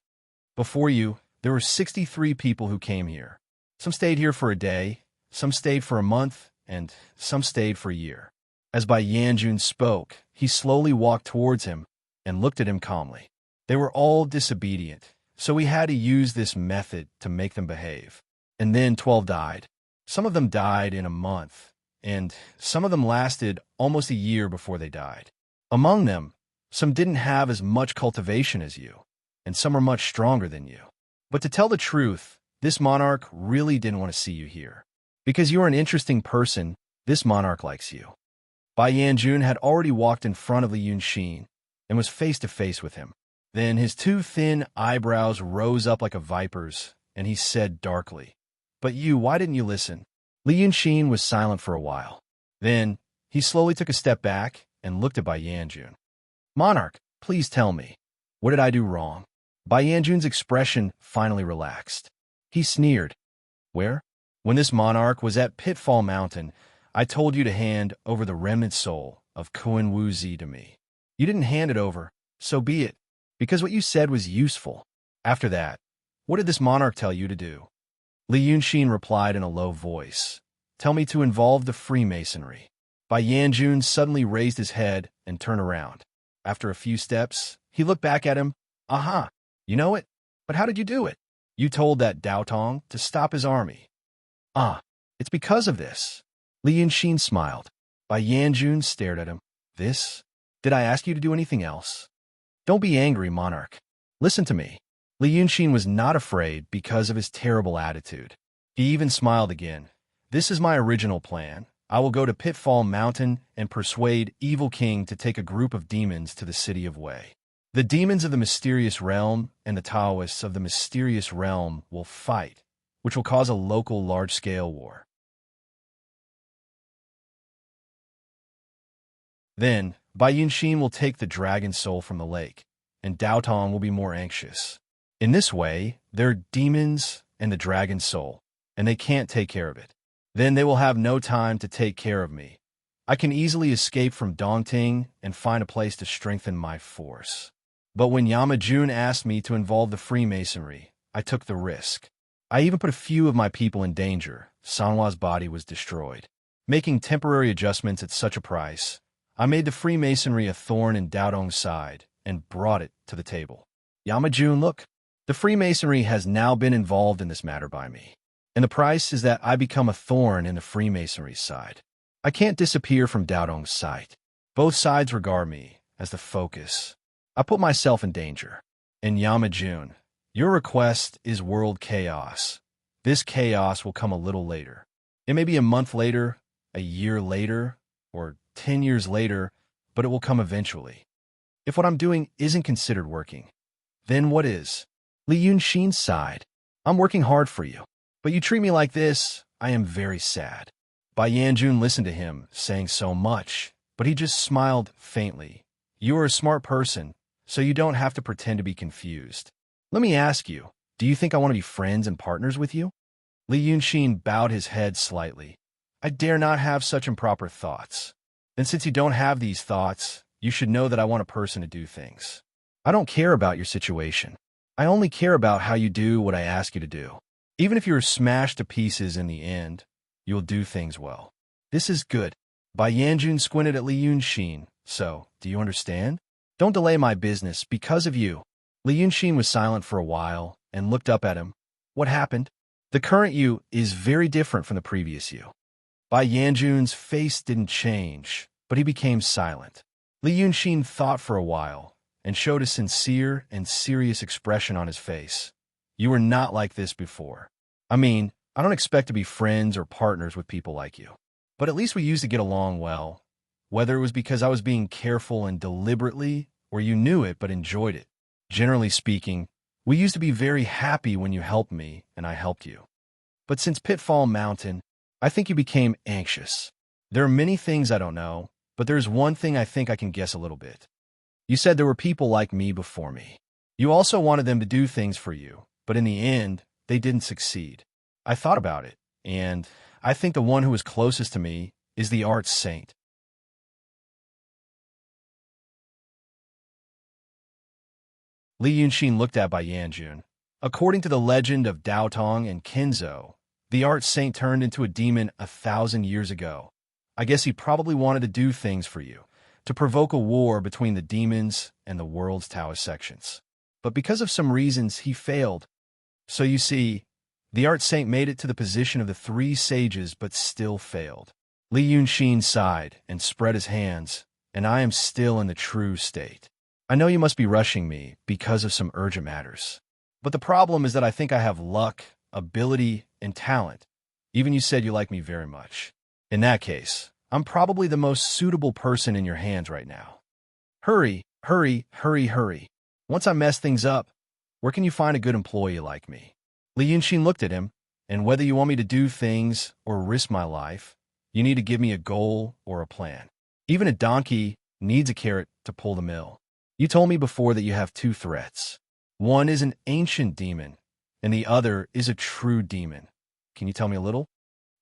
A: Before you, there were 63 people who came here. Some stayed here for a day, some stayed for a month, and some stayed for a year. As Bai Yanjun spoke, he slowly walked towards him and looked at him calmly. They were all disobedient, so we had to use this method to make them behave. And then 12 died. Some of them died in a month, and some of them lasted almost a year before they died. Among them, some didn't have as much cultivation as you, and some are much stronger than you. But to tell the truth, this monarch really didn't want to see you here. Because you are an interesting person, this monarch likes you. Bai Yanjun had already walked in front of Li Yunxin and was face to face with him. Then his 2 thin eyebrows rose up like a viper's, and he said darkly, "But you, why didn't you listen?" Li Yunxin was silent for a while. Then he slowly took a step back and looked at Bai Yanjun. "Monarch, please tell me, what did I do wrong?" Bai Yanjun's expression finally relaxed. He sneered. "Where? When this monarch was at Pitfall Mountain, I told you to hand over the remnant soul of Kuan Wuzi to me. You didn't hand it over, so be it, because what you said was useful. After that, what did this monarch tell you to do?" Li Yunxin replied in a low voice, "Tell me to involve the Freemasonry." Bai Yanjun suddenly raised his head and turned around. After a few steps, he looked back at him. "Aha, you know it? But how did you do it?" "You told that Daotong to stop his army." "Ah, it's because of this." Li Yunxin smiled. Bai Yanjun stared at him. "This? Did I ask you to do anything else?" "Don't be angry, monarch. Listen to me." Li Yunxin was not afraid because of his terrible attitude. He even smiled again. "This is my original plan. I will go to Pitfall Mountain and persuade Evil King to take a group of demons to the city of Wei. The demons of the mysterious realm and the Taoists of the mysterious realm will fight, which will cause a local large-scale war. Then, Bai Yunshin will take the dragon soul from the lake, and Dao Tong will be more anxious. In this way, there are demons and the dragon soul, and they can't take care of it. Then they will have no time to take care of me. I can easily escape from Dongting and find a place to strengthen my force. But when Yamajun asked me to involve the Freemasonry, I took the risk. I even put a few of my people in danger. Sanhua's body was destroyed. Making temporary adjustments at such a price, I made the Freemasonry a thorn in Dao Dong's side and brought it to the table. Yamajun, look. The Freemasonry has now been involved in this matter by me. And the price is that I become a thorn in the Freemasonry's side. I can't disappear from Dao Dong's sight. Both sides regard me as the focus. I put myself in danger. And Yamajun, your request is world chaos. This chaos will come a little later. It may be a month later, a year later, or 10 years later, but it will come eventually. If what I'm doing isn't considered working, then what is? Li Yunshin sighed. I'm working hard for you. But you treat me like this, I am very sad. Bai Yanjun listened to him, saying so much, but he just smiled faintly. You are a smart person, so you don't have to pretend to be confused. Let me ask you, do you think I want to be friends and partners with you? Li Yunshin bowed his head slightly. I dare not have such improper thoughts. And since you don't have these thoughts, you should know that I want a person to do things. I don't care about your situation. I only care about how you do what I ask you to do. Even if you are smashed to pieces in the end, you'll do things well. This is good. Bai Yanjun squinted at Li Yunshin. So, do you understand? Don't delay my business because of you. Li Yunshin was silent for a while and looked up at him. What happened? The current you is very different from the previous you. Bai Yanjun's face didn't change, but he became silent. Li Yunshin thought for a while and showed a sincere and serious expression on his face. You were not like this before. I mean, I don't expect to be friends or partners with people like you. But at least we used to get along well. Whether it was because I was being careful and deliberately, or you knew it but enjoyed it. Generally speaking, we used to be very happy when you helped me and I helped you. But since Pitfall Mountain, I think you became anxious. There are many things I don't know, but there's one thing I think I can guess a little bit. You said there were people like me before me. You also wanted them to do things for you, but in the end, they didn't succeed. I thought about it, and I think the one who is closest to me is the Arch Saint. Li Yunshin looked at Bai Yanjun. According to the legend of Dao Tong and Kenzo, the Arch Saint turned into a demon 1,000 years ago. I guess he probably wanted to do things for you, to provoke a war between the demons and the world's Taoist sections. But because of some reasons, he failed. So you see, the Arch Saint made it to the position of the 3 sages but still failed. Li Yunshin sighed and spread his hands, and I am still in the true state. I know you must be rushing me because of some urgent matters. But the problem is that I think I have luck, ability, and talent. Even you said you like me very much. In that case, I'm probably the most suitable person in your hands right now. Hurry, hurry, hurry, hurry. Once I mess things up, where can you find a good employee like me? Li Yunshin looked at him, and whether you want me to do things or risk my life, you need to give me a goal or a plan. Even a donkey needs a carrot to pull the mill. You told me before that you have 2 threats. One is an ancient demon, and the other is a true demon. Can you tell me a little?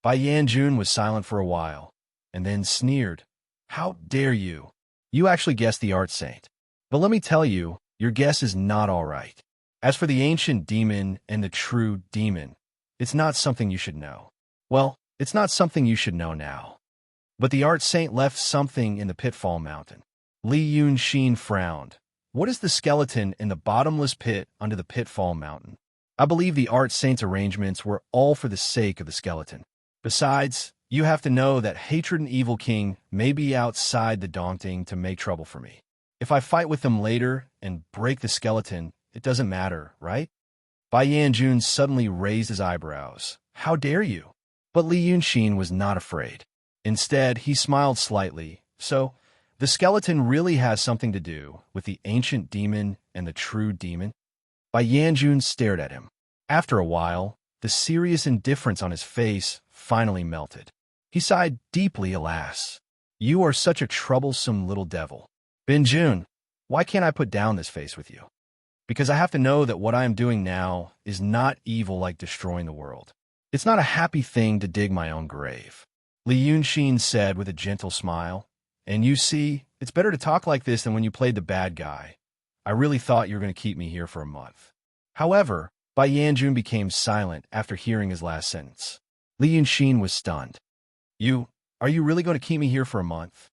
A: Bai Yanjun was silent for a while, and then sneered. How dare you? You actually guessed the Arch Saint. But let me tell you, your guess is not all right. As for the ancient demon and the true demon, it's not something you should know. Well, it's not something you should know now. But the Arch Saint left something in the Pitfall Mountain. Li Yunshin frowned. What is the skeleton in the bottomless pit under the Pitfall Mountain? I believe the Arch Saint's arrangements were all for the sake of the skeleton. Besides, you have to know that Hatred and Evil King may be outside the Dongting to make trouble for me. If I fight with them later and break the skeleton, it doesn't matter, right? Bai Yanjun suddenly raised his eyebrows. How dare you? But Li Yunshin was not afraid. Instead, he smiled slightly. So, The skeleton really has something to do with the ancient demon and the true demon? Bai Yanjun stared at him. After a while, the serious indifference on his face finally melted. He sighed deeply, alas. You are such a troublesome little devil. Binjun, why can't I put down this face with you? Because I have to know that what I am doing now is not evil like destroying the world. It's not a happy thing to dig my own grave. Li Yunxin said with a gentle smile. And you see, it's better to talk like this than when you played the bad guy. I really thought you were going to keep me here for a month. However, Bai Yanjun became silent after hearing his last sentence. Li Yunxin was stunned. Are you really going to keep me here for a month?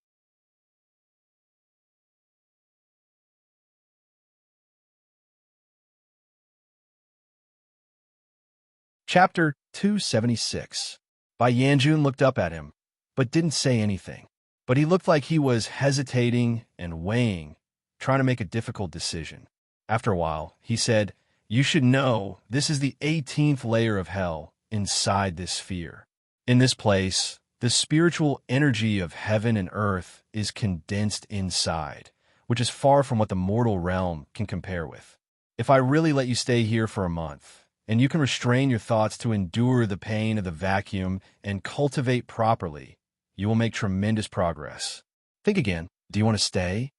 A: Chapter 276. Bai Yanjun looked up at him, but didn't say anything. But he looked like he was hesitating and weighing, trying to make a difficult decision. After a while, he said, You should know this is the 18th layer of hell inside this sphere. In this place, the spiritual energy of heaven and earth is condensed inside, which is far from what the mortal realm can compare with. If I really let you stay here for a month, and you can restrain your thoughts to endure the pain of the vacuum and cultivate properly, you will make tremendous progress. Think again. Do you want to stay?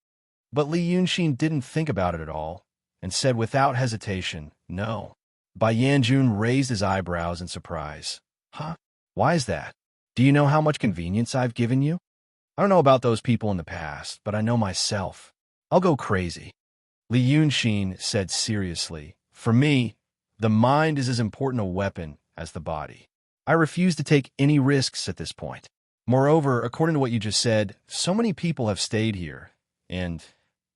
A: But Li Yunxin didn't think about it at all and said without hesitation, no. Bai Yanjun raised his eyebrows in surprise. Huh? Why is that? Do you know how much convenience I've given you? I don't know about those people in the past, but I know myself. I'll go crazy. Li Yunxin said seriously, For me, the mind is as important a weapon as the body. I refuse to take any risks at this point. Moreover, according to what you just said, so many people have stayed here, and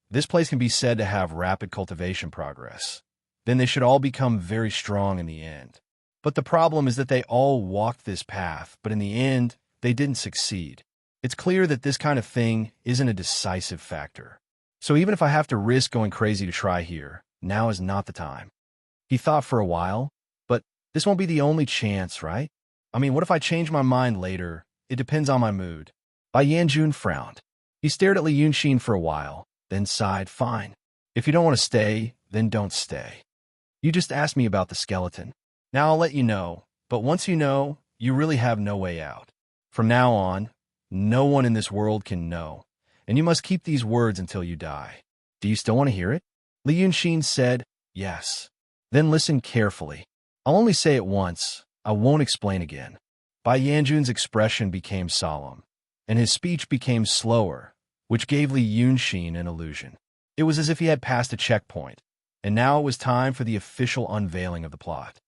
A: this place can be said to have rapid cultivation progress. Then they should all become very strong in the end. But the problem is that they all walked this path, but in the end, they didn't succeed. It's clear that this kind of thing isn't a decisive factor. So even if I have to risk going crazy to try here, now is not the time. He thought for a while, but this won't be the only chance, right? I mean, what if I change my mind later? It depends on my mood. Bai Yanjun frowned. He stared at Li Yunxin for a while, then sighed, Fine. If you don't want to stay, then don't stay. You just asked me about the skeleton. Now I'll let you know, but once you know, you really have no way out. From now on, no one in this world can know, and you must keep these words until you die. Do you still want to hear it? Li Yunxin said, Yes. Then listen carefully. I'll only say it once. I won't explain again. Bai Yanjun's expression became solemn, and his speech became slower, which gave Li Yunxin an illusion. It was as if he had passed a checkpoint, and now it was time for the official unveiling of the plot.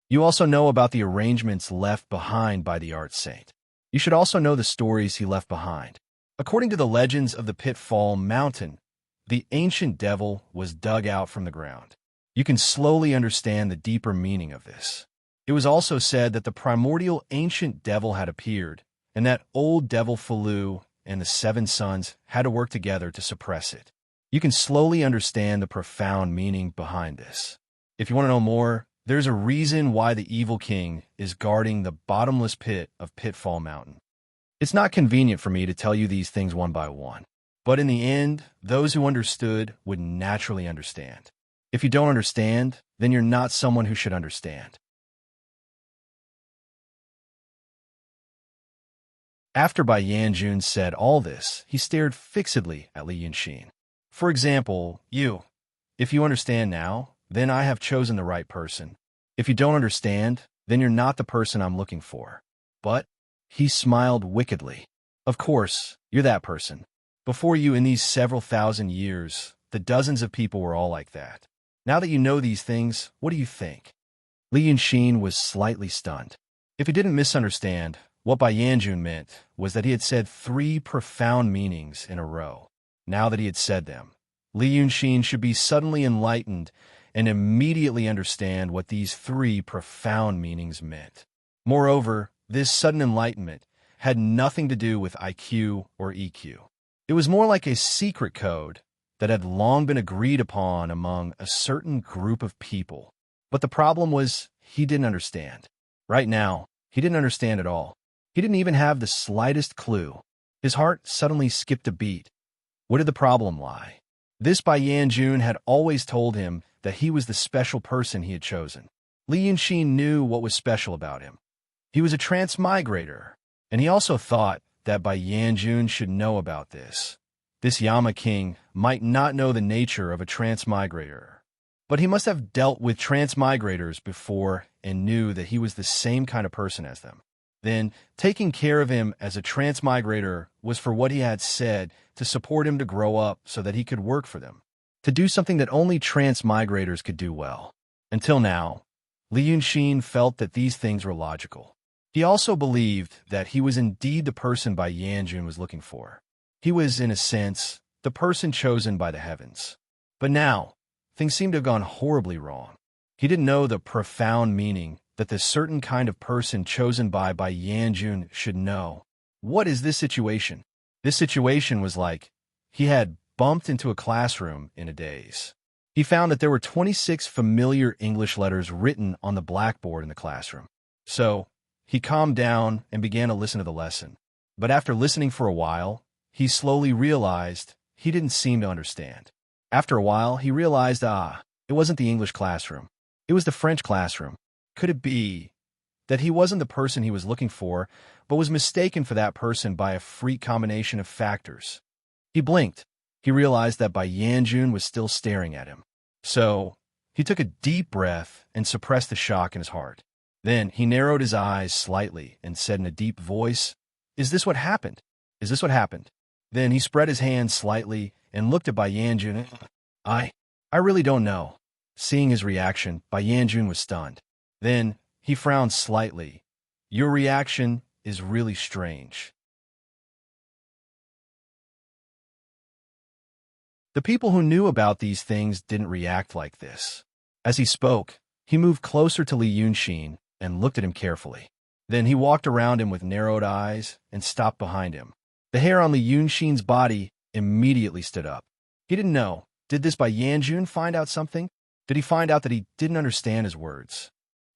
A: You also know about the arrangements left behind by the art saint. You should also know the stories he left behind. According to the legends of the Pitfall Mountain, the ancient devil was dug out from the ground. You can slowly understand the deeper meaning of this. It was also said that the primordial ancient devil had appeared, and that old devil Falu and the 7 sons had to work together to suppress it. You can slowly understand the profound meaning behind this. If you want to know more, there's a reason why the evil king is guarding the bottomless pit of Pitfall Mountain. It's not convenient for me to tell you these things one by one, but in the end, those who understood would naturally understand. If you don't understand, then you're not someone who should understand. After Bai Yanjun said all this, he stared fixedly at Li Yunxin. For example, if you understand now, then I have chosen the right person. If you don't understand, then you're not the person I'm looking for. But he smiled wickedly. Of course, you're that person. Before you, in these several thousand years, the dozens of people were all like that. Now that you know these things, what do you think? Li Yunxin was slightly stunned. If he didn't misunderstand, what Bai Yanjun meant was that he had said 3 profound meanings in a row. Now that he had said them, Li Yunxin should be suddenly enlightened and immediately understand what these 3 profound meanings meant. Moreover, this sudden enlightenment had nothing to do with IQ or EQ. It was more like a secret code that had long been agreed upon among a certain group of people. But the problem was he didn't understand. Right now, he didn't understand at all. He didn't even have the slightest clue. His heart suddenly skipped a beat, Where did the problem lie? This Bai Yanjun had always told him that he was the special person he had chosen. Li Yunxin knew what was special about him. He was a transmigrator, and he also thought that Bai Yanjun should know about this. This Yama king might not know the nature of a transmigrator, but he must have dealt with transmigrators before and knew that he was the same kind of person as them. Then, taking care of him as a transmigrator was for what he had said to support him to grow up so that he could work for them, to do something that only transmigrators could do well. Until now, Li Yunxin felt that these things were logical. He also believed that he was indeed the person Bai Yanjun was looking for. He was, in a sense, the person chosen by the heavens. But now, things seemed to have gone horribly wrong. He didn't know the profound meaning that the certain kind of person chosen by Bai Yanjun should know. What is this situation? This situation was like he had bumped into a classroom in a daze. He found that there were 26 familiar English letters written on the blackboard in the classroom. So, he calmed down and began to listen to the lesson. But after listening for a while, he slowly realized he didn't seem to understand. After a while, he realized, it wasn't the English classroom. It was the French classroom. Could it be that he wasn't the person he was looking for, but was mistaken for that person by a freak combination of factors? He blinked. He realized that Bai Yanjun was still staring at him. So, he took a deep breath and suppressed the shock in his heart. Then, he narrowed his eyes slightly and said in a deep voice, "Is this what happened? Is this what happened?" Then he spread his hands slightly and looked at Bai Yanjun. I really don't know." Seeing his reaction, Bai Yanjun was stunned. Then he frowned slightly. "Your reaction is really strange." The people who knew about these things didn't react like this. As he spoke, he moved closer to Li Yunxin and looked at him carefully. Then he walked around him with narrowed eyes and stopped behind him. The hair on Li Yunxin's body immediately stood up. He didn't know. Did this Bai Yanjun find out something? Did he find out that he didn't understand his words?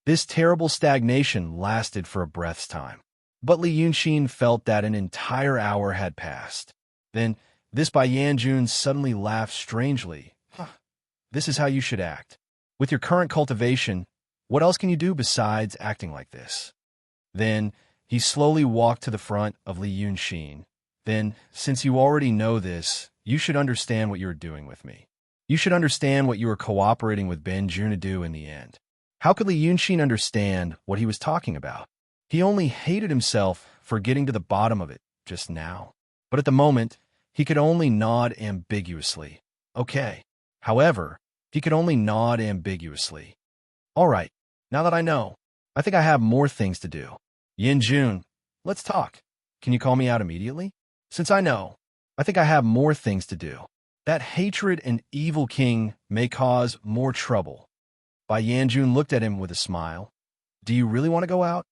A: This terrible stagnation lasted for a breath's time. But Li Yunxin felt that an entire hour had passed. Then this Bai Yanjun suddenly laughed strangely. This is how you should act. With your current cultivation, what else can you do besides acting like this? Then he slowly walked to the front of Li Yunxin. Then, since you already know this, you should understand what you are doing with me. You should understand what you are cooperating with Ben Jun to do in the end. How could Li Yunxin understand what he was talking about? He only hated himself for getting to the bottom of it just now. But at the moment, he could only nod ambiguously. Okay. However, he could only nod ambiguously. All right, now that I know, I think I have more things to do. Yanjun, let's talk. Can you call me out immediately? Since I know, I think I have more things to do. That hatred and evil king may cause more trouble. Bai Yanjun looked at him with a smile. Do you really want to go out?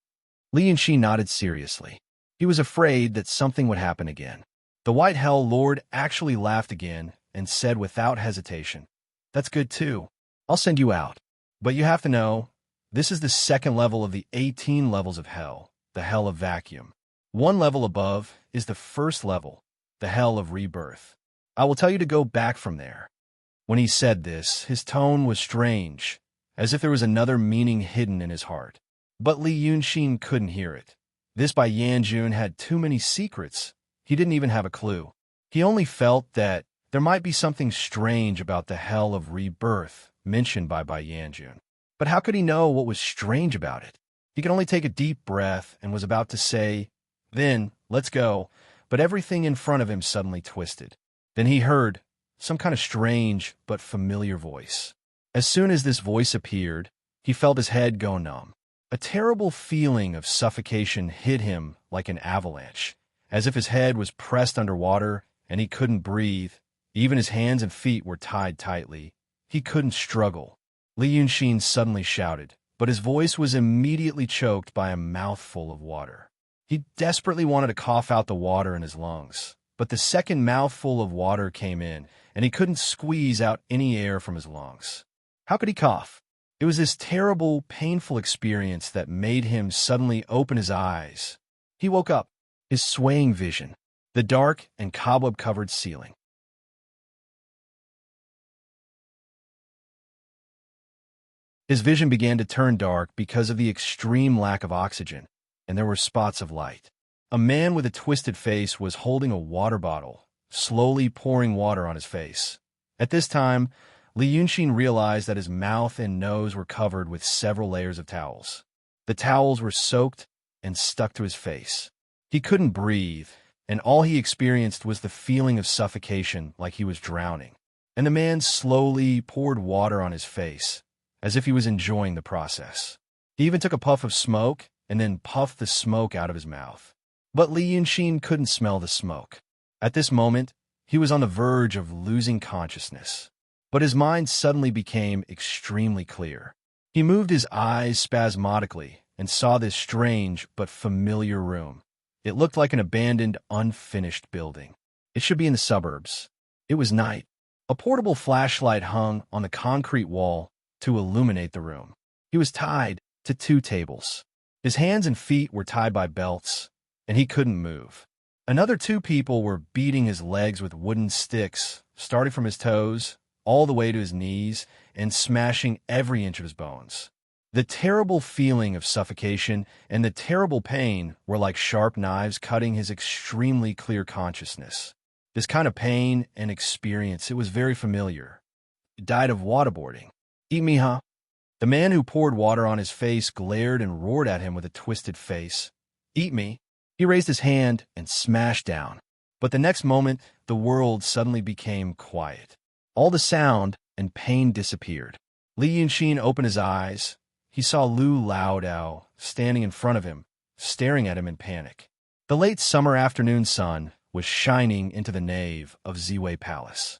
A: Li Yunxin nodded seriously. He was afraid that something would happen again. The White Hell Lord actually laughed again and said without hesitation, "That's good too. I'll send you out. But you have to know, this is the second level of the 18 levels of hell, the Hell of Vacuum. One level above is the first level, the Hell of Rebirth. I will tell you to go back from there." When he said this, his tone was strange, as if there was another meaning hidden in his heart. But Li Yunxin couldn't hear it. This Bai Yanjun had too many secrets. He didn't even have a clue. He only felt that there might be something strange about the Hell of Rebirth mentioned by Bai Yanjun. But how could he know what was strange about it? He could only take a deep breath and was about to say, "Then, let's go," but everything in front of him suddenly twisted. Then he heard some kind of strange but familiar voice. As soon as this voice appeared, he felt his head go numb. A terrible feeling of suffocation hit him like an avalanche, as if his head was pressed underwater and he couldn't breathe. Even his hands and feet were tied tightly. He couldn't struggle. Li Yunxin suddenly shouted, but his voice was immediately choked by a mouthful of water. He desperately wanted to cough out the water in his lungs, but the second mouthful of water came in, and he couldn't squeeze out any air from his lungs. How could he cough? It was this terrible, painful experience that made him suddenly open his eyes. He woke up, his swaying vision, the dark and cobweb-covered ceiling. His vision began to turn dark because of the extreme lack of oxygen, and there were spots of light. A man with a twisted face was holding a water bottle, slowly pouring water on his face. At this time, Li Yunxin realized that his mouth and nose were covered with several layers of towels. The towels were soaked and stuck to his face. He couldn't breathe, and all he experienced was the feeling of suffocation, like he was drowning. And the man slowly poured water on his face, as if he was enjoying the process. He even took a puff of smoke and then puffed the smoke out of his mouth. But Li Yunxin couldn't smell the smoke. At this moment, he was on the verge of losing consciousness. But his mind suddenly became extremely clear. He moved his eyes spasmodically and saw this strange but familiar room. It looked like an abandoned, unfinished building. It should be in the suburbs. It was night. A portable flashlight hung on the concrete wall to illuminate the room. He was tied to 2 tables. His hands and feet were tied by belts, and he couldn't move. Another 2 people were beating his legs with wooden sticks, starting from his toes all the way to his knees and smashing every inch of his bones. The terrible feeling of suffocation and the terrible pain were like sharp knives cutting his extremely clear consciousness. This kind of pain and experience, it was very familiar. He died of waterboarding. Eat me, huh? The man who poured water on his face glared and roared at him with a twisted face. Eat me? He raised his hand and smashed down. But the next moment, the world suddenly became quiet. All the sound and pain disappeared. Li Yunxin opened his eyes. He saw Lu Laodao standing in front of him, staring at him in panic. The late summer afternoon sun was shining into the nave of Ziwei Palace.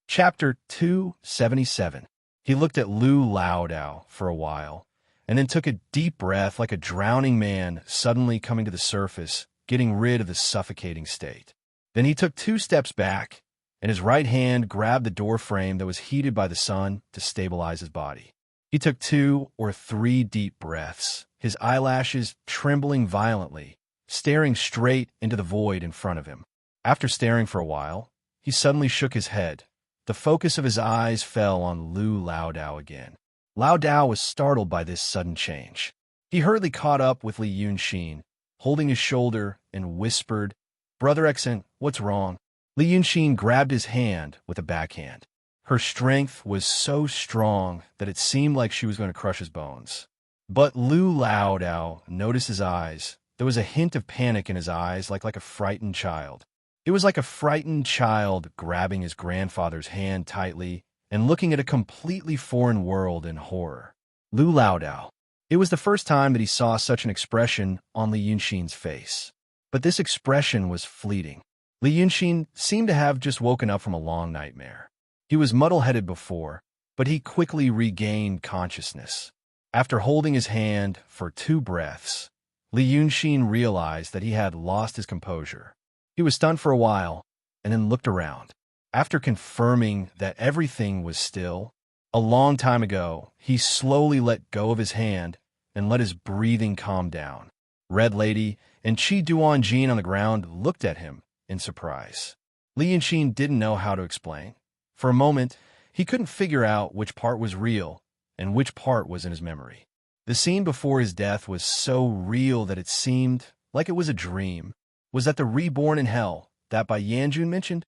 A: Chapter 277. He looked at Lu Laodao for a while, and then took a deep breath like a drowning man suddenly coming to the surface, getting rid of the suffocating state. Then he took 2 steps back, and his right hand grabbed the door frame that was heated by the sun to stabilize his body. He took 2 or 3 deep breaths, his eyelashes trembling violently, staring straight into the void in front of him. After staring for a while, he suddenly shook his head. The focus of his eyes fell on Lu Laodao again. Laodao was startled by this sudden change. He hurriedly caught up with Li Yunxin, holding his shoulder, and whispered, "Brother Exen, what's wrong?" Li Yunxin grabbed his hand with a backhand. Her strength was so strong that it seemed like she was going to crush his bones. But Lu Laodao noticed his eyes. There was a hint of panic in his eyes, like a frightened child. It was like a frightened child grabbing his grandfather's hand tightly and looking at a completely foreign world in horror. Lu Laodao. It was the first time that he saw such an expression on Li Yunxin's face. But this expression was fleeting. Li Yunxin seemed to have just woken up from a long nightmare. He was muddle-headed before, but he quickly regained consciousness. After holding his hand for 2 breaths, Li Yunxin realized that he had lost his composure. He was stunned for a while, and then looked around. After confirming that everything was still, a long time ago, he slowly let go of his hand and let his breathing calm down. Red Lady and Qi Duanjin on the ground looked at him in surprise. Li Yunxin didn't know how to explain. For a moment, he couldn't figure out which part was real and which part was in his memory. The scene before his death was so real that it seemed like it was a dream. Was that the reborn in hell that Bai Yanjun mentioned?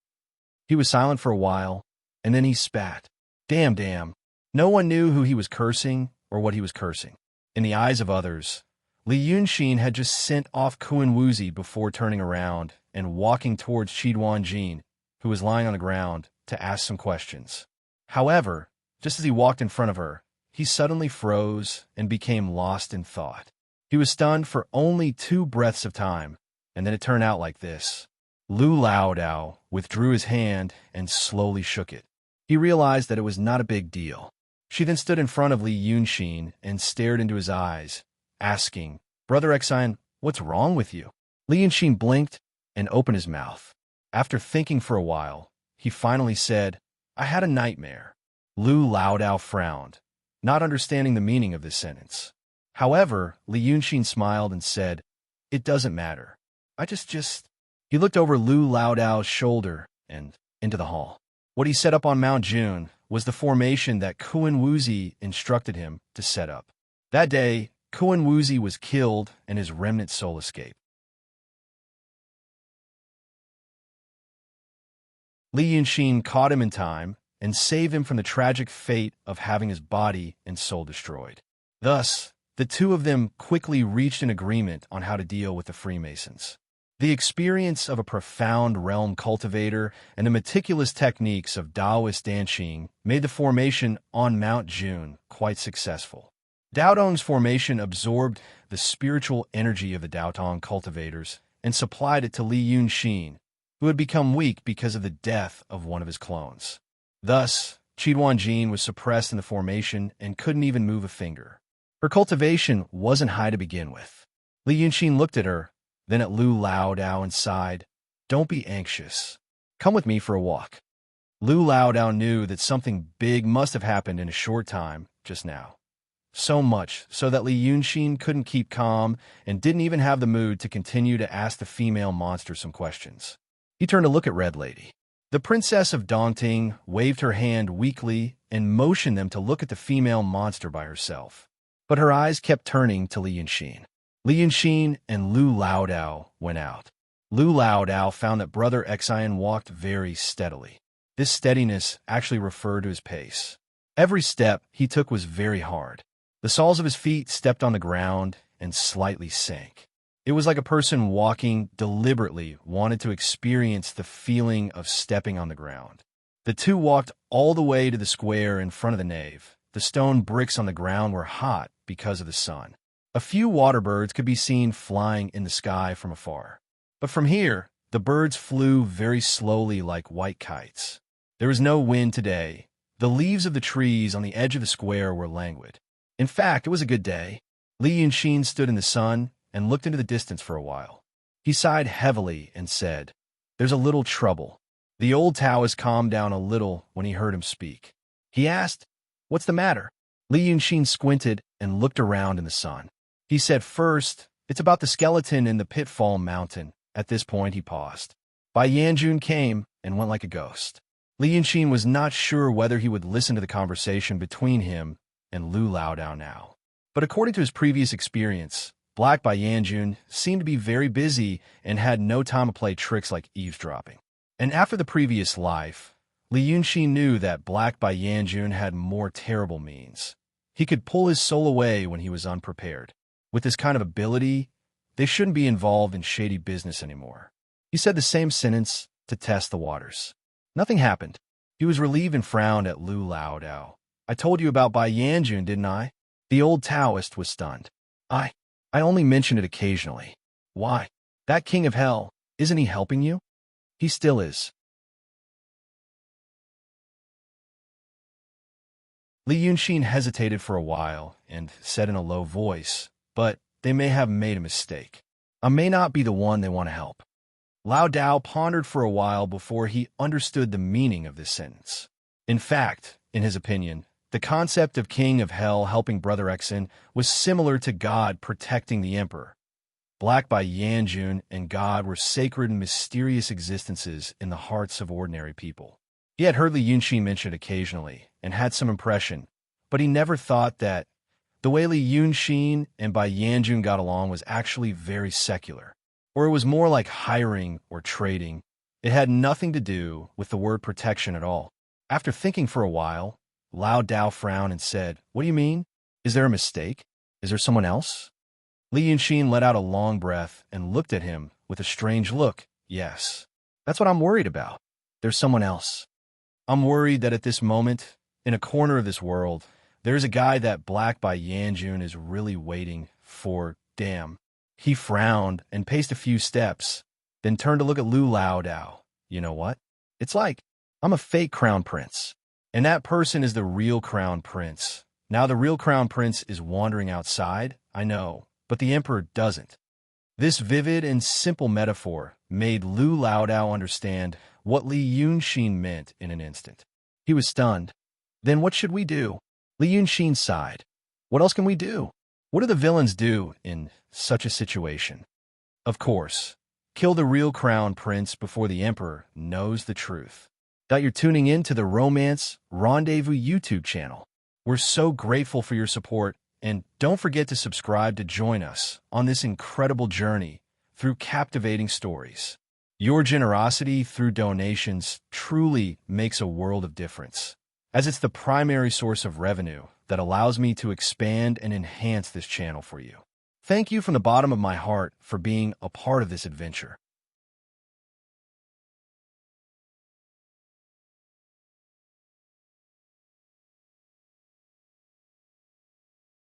A: He was silent for a while, and then he spat. Damn. No one knew who he was cursing or what he was cursing. In the eyes of others, Li Yunxin had just sent off Kuan Wuzi before turning around and walking towards Qi Duanjin, who was lying on the ground, to ask some questions. However, just as he walked in front of her, he suddenly froze and became lost in thought. He was stunned for only 2 breaths of time, and then it turned out like this. Lu Laodao withdrew his hand and slowly shook it. He realized that it was not a big deal. She then stood in front of Li Yunxin and stared into his eyes, asking, "Brother Exine, what's wrong with you?" Li Yunxin blinked and opened his mouth. After thinking for a while, he finally said, "I had a nightmare." Lu Laodao frowned, not understanding the meaning of this sentence. However, Li Yunxin smiled and said, "It doesn't matter. I just He looked over Lu Laodao's shoulder and into the hall. What he set up on Mount June was the formation that Kuan Wuzi instructed him to set up. That day, Kuan Wuzi was killed and his remnant soul escaped. Li Yunxin caught him in time and saved him from the tragic fate of having his body and soul destroyed. Thus, the two of them quickly reached an agreement on how to deal with the Freemasons. The experience of a profound realm cultivator and the meticulous techniques of Taoist dancing made the formation on Mount June quite successful. Dao Dong's formation absorbed the spiritual energy of the Dao Tong cultivators and supplied it to Li Yunxin, who had become weak because of the death of one of his clones. Thus, Qi Jin was suppressed in the formation and couldn't even move a finger. Her cultivation wasn't high to begin with. Li Yunxin looked at her, then at Lu Laodao and sighed, "Don't be anxious. Come with me for a walk." Lu Laodao knew that something big must have happened in a short time just now. So much so that Li Yunxin couldn't keep calm and didn't even have the mood to continue to ask the female monster some questions. He turned to look at Red Lady. The princess of Dongting waved her hand weakly and motioned them to look at the female monster by herself. But her eyes kept turning to Li Yunxin. Li Yunxin and Lu Laodao went out. Lu Laodao found that Brother Xian walked very steadily. This steadiness actually referred to his pace. Every step he took was very hard. The soles of his feet stepped on the ground and slightly sank. It was like a person walking deliberately wanted to experience the feeling of stepping on the ground. The two walked all the way to the square in front of the nave. The stone bricks on the ground were hot because of the sun. A few water birds could be seen flying in the sky from afar. But from here, the birds flew very slowly like white kites. There was no wind today. The leaves of the trees on the edge of the square were languid. In fact, it was a good day. Li Yunxin stood in the sun and looked into the distance for a while. He sighed heavily and said, "There's a little trouble." The old Taoist calmed down a little when he heard him speak. He asked, "What's the matter?" Li Yunxin squinted and looked around in the sun. He said, "First, it's about the skeleton in the Pitfall Mountain." At this point, he paused. Bai Yanjun came and went like a ghost. Li Yunxin was not sure whether he would listen to the conversation between him and Lu Laodao now. But according to his previous experience, Black Bai Yanjun seemed to be very busy and had no time to play tricks like eavesdropping. And after the previous life, Li Yunxin knew that Black Bai Yanjun had more terrible means. He could pull his soul away when he was unprepared. With this kind of ability, they shouldn't be involved in shady business anymore. He said the same sentence to test the waters. Nothing happened. He was relieved and frowned at Lu Laodao. "I told you about Bai Yanjun, didn't I?" The old Taoist was stunned. I only mention it occasionally." "Why? That king of hell, isn't he helping you?" "He still is." Li Yunxin hesitated for a while and said in a low voice, "But they may have made a mistake. I may not be the one they want to help." Lao Dao pondered for a while before he understood the meaning of this sentence. In fact, in his opinion, the concept of King of Hell helping Brother Xian was similar to God protecting the Emperor. Black Bai Yanjun and God were sacred and mysterious existences in the hearts of ordinary people. He had heard Li Yunxin mentioned occasionally and had some impression, but he never thought that the way Li Yunxin and Bai Yanjun got along was actually very secular, or it was more like hiring or trading. It had nothing to do with the word protection at all. After thinking for a while, Lao Dao frowned and said, "What do you mean? Is there a mistake? Is there someone else?" Li Yunxin let out a long breath and looked at him with a strange look. "Yes, that's what I'm worried about. There's someone else. I'm worried that at this moment, in a corner of this world, there's a guy that Black Bai Yanjun is really waiting for. Damn." He frowned and paced a few steps, then turned to look at Lu Laodao. "You know what? It's like I'm a fake crown prince, and that person is the real crown prince. Now the real crown prince is wandering outside, I know, but the emperor doesn't." This vivid and simple metaphor made Lu Laodao understand what Li Yunxin meant in an instant. He was stunned. "Then what should we do?" Li Yunxin sighed. "What else can we do? What do the villains do in such a situation?" "Of course, Kill the real crown prince before the emperor knows the truth. You're tuning in to the Romance Rendezvous YouTube channel. We're so grateful for your support, and don't forget to subscribe to join us on this incredible journey through captivating stories. Your generosity through donations truly makes a world of difference, as it's the primary source of revenue that allows me to expand and enhance this channel for you. Thank you from the bottom of my heart for being a part of this adventure.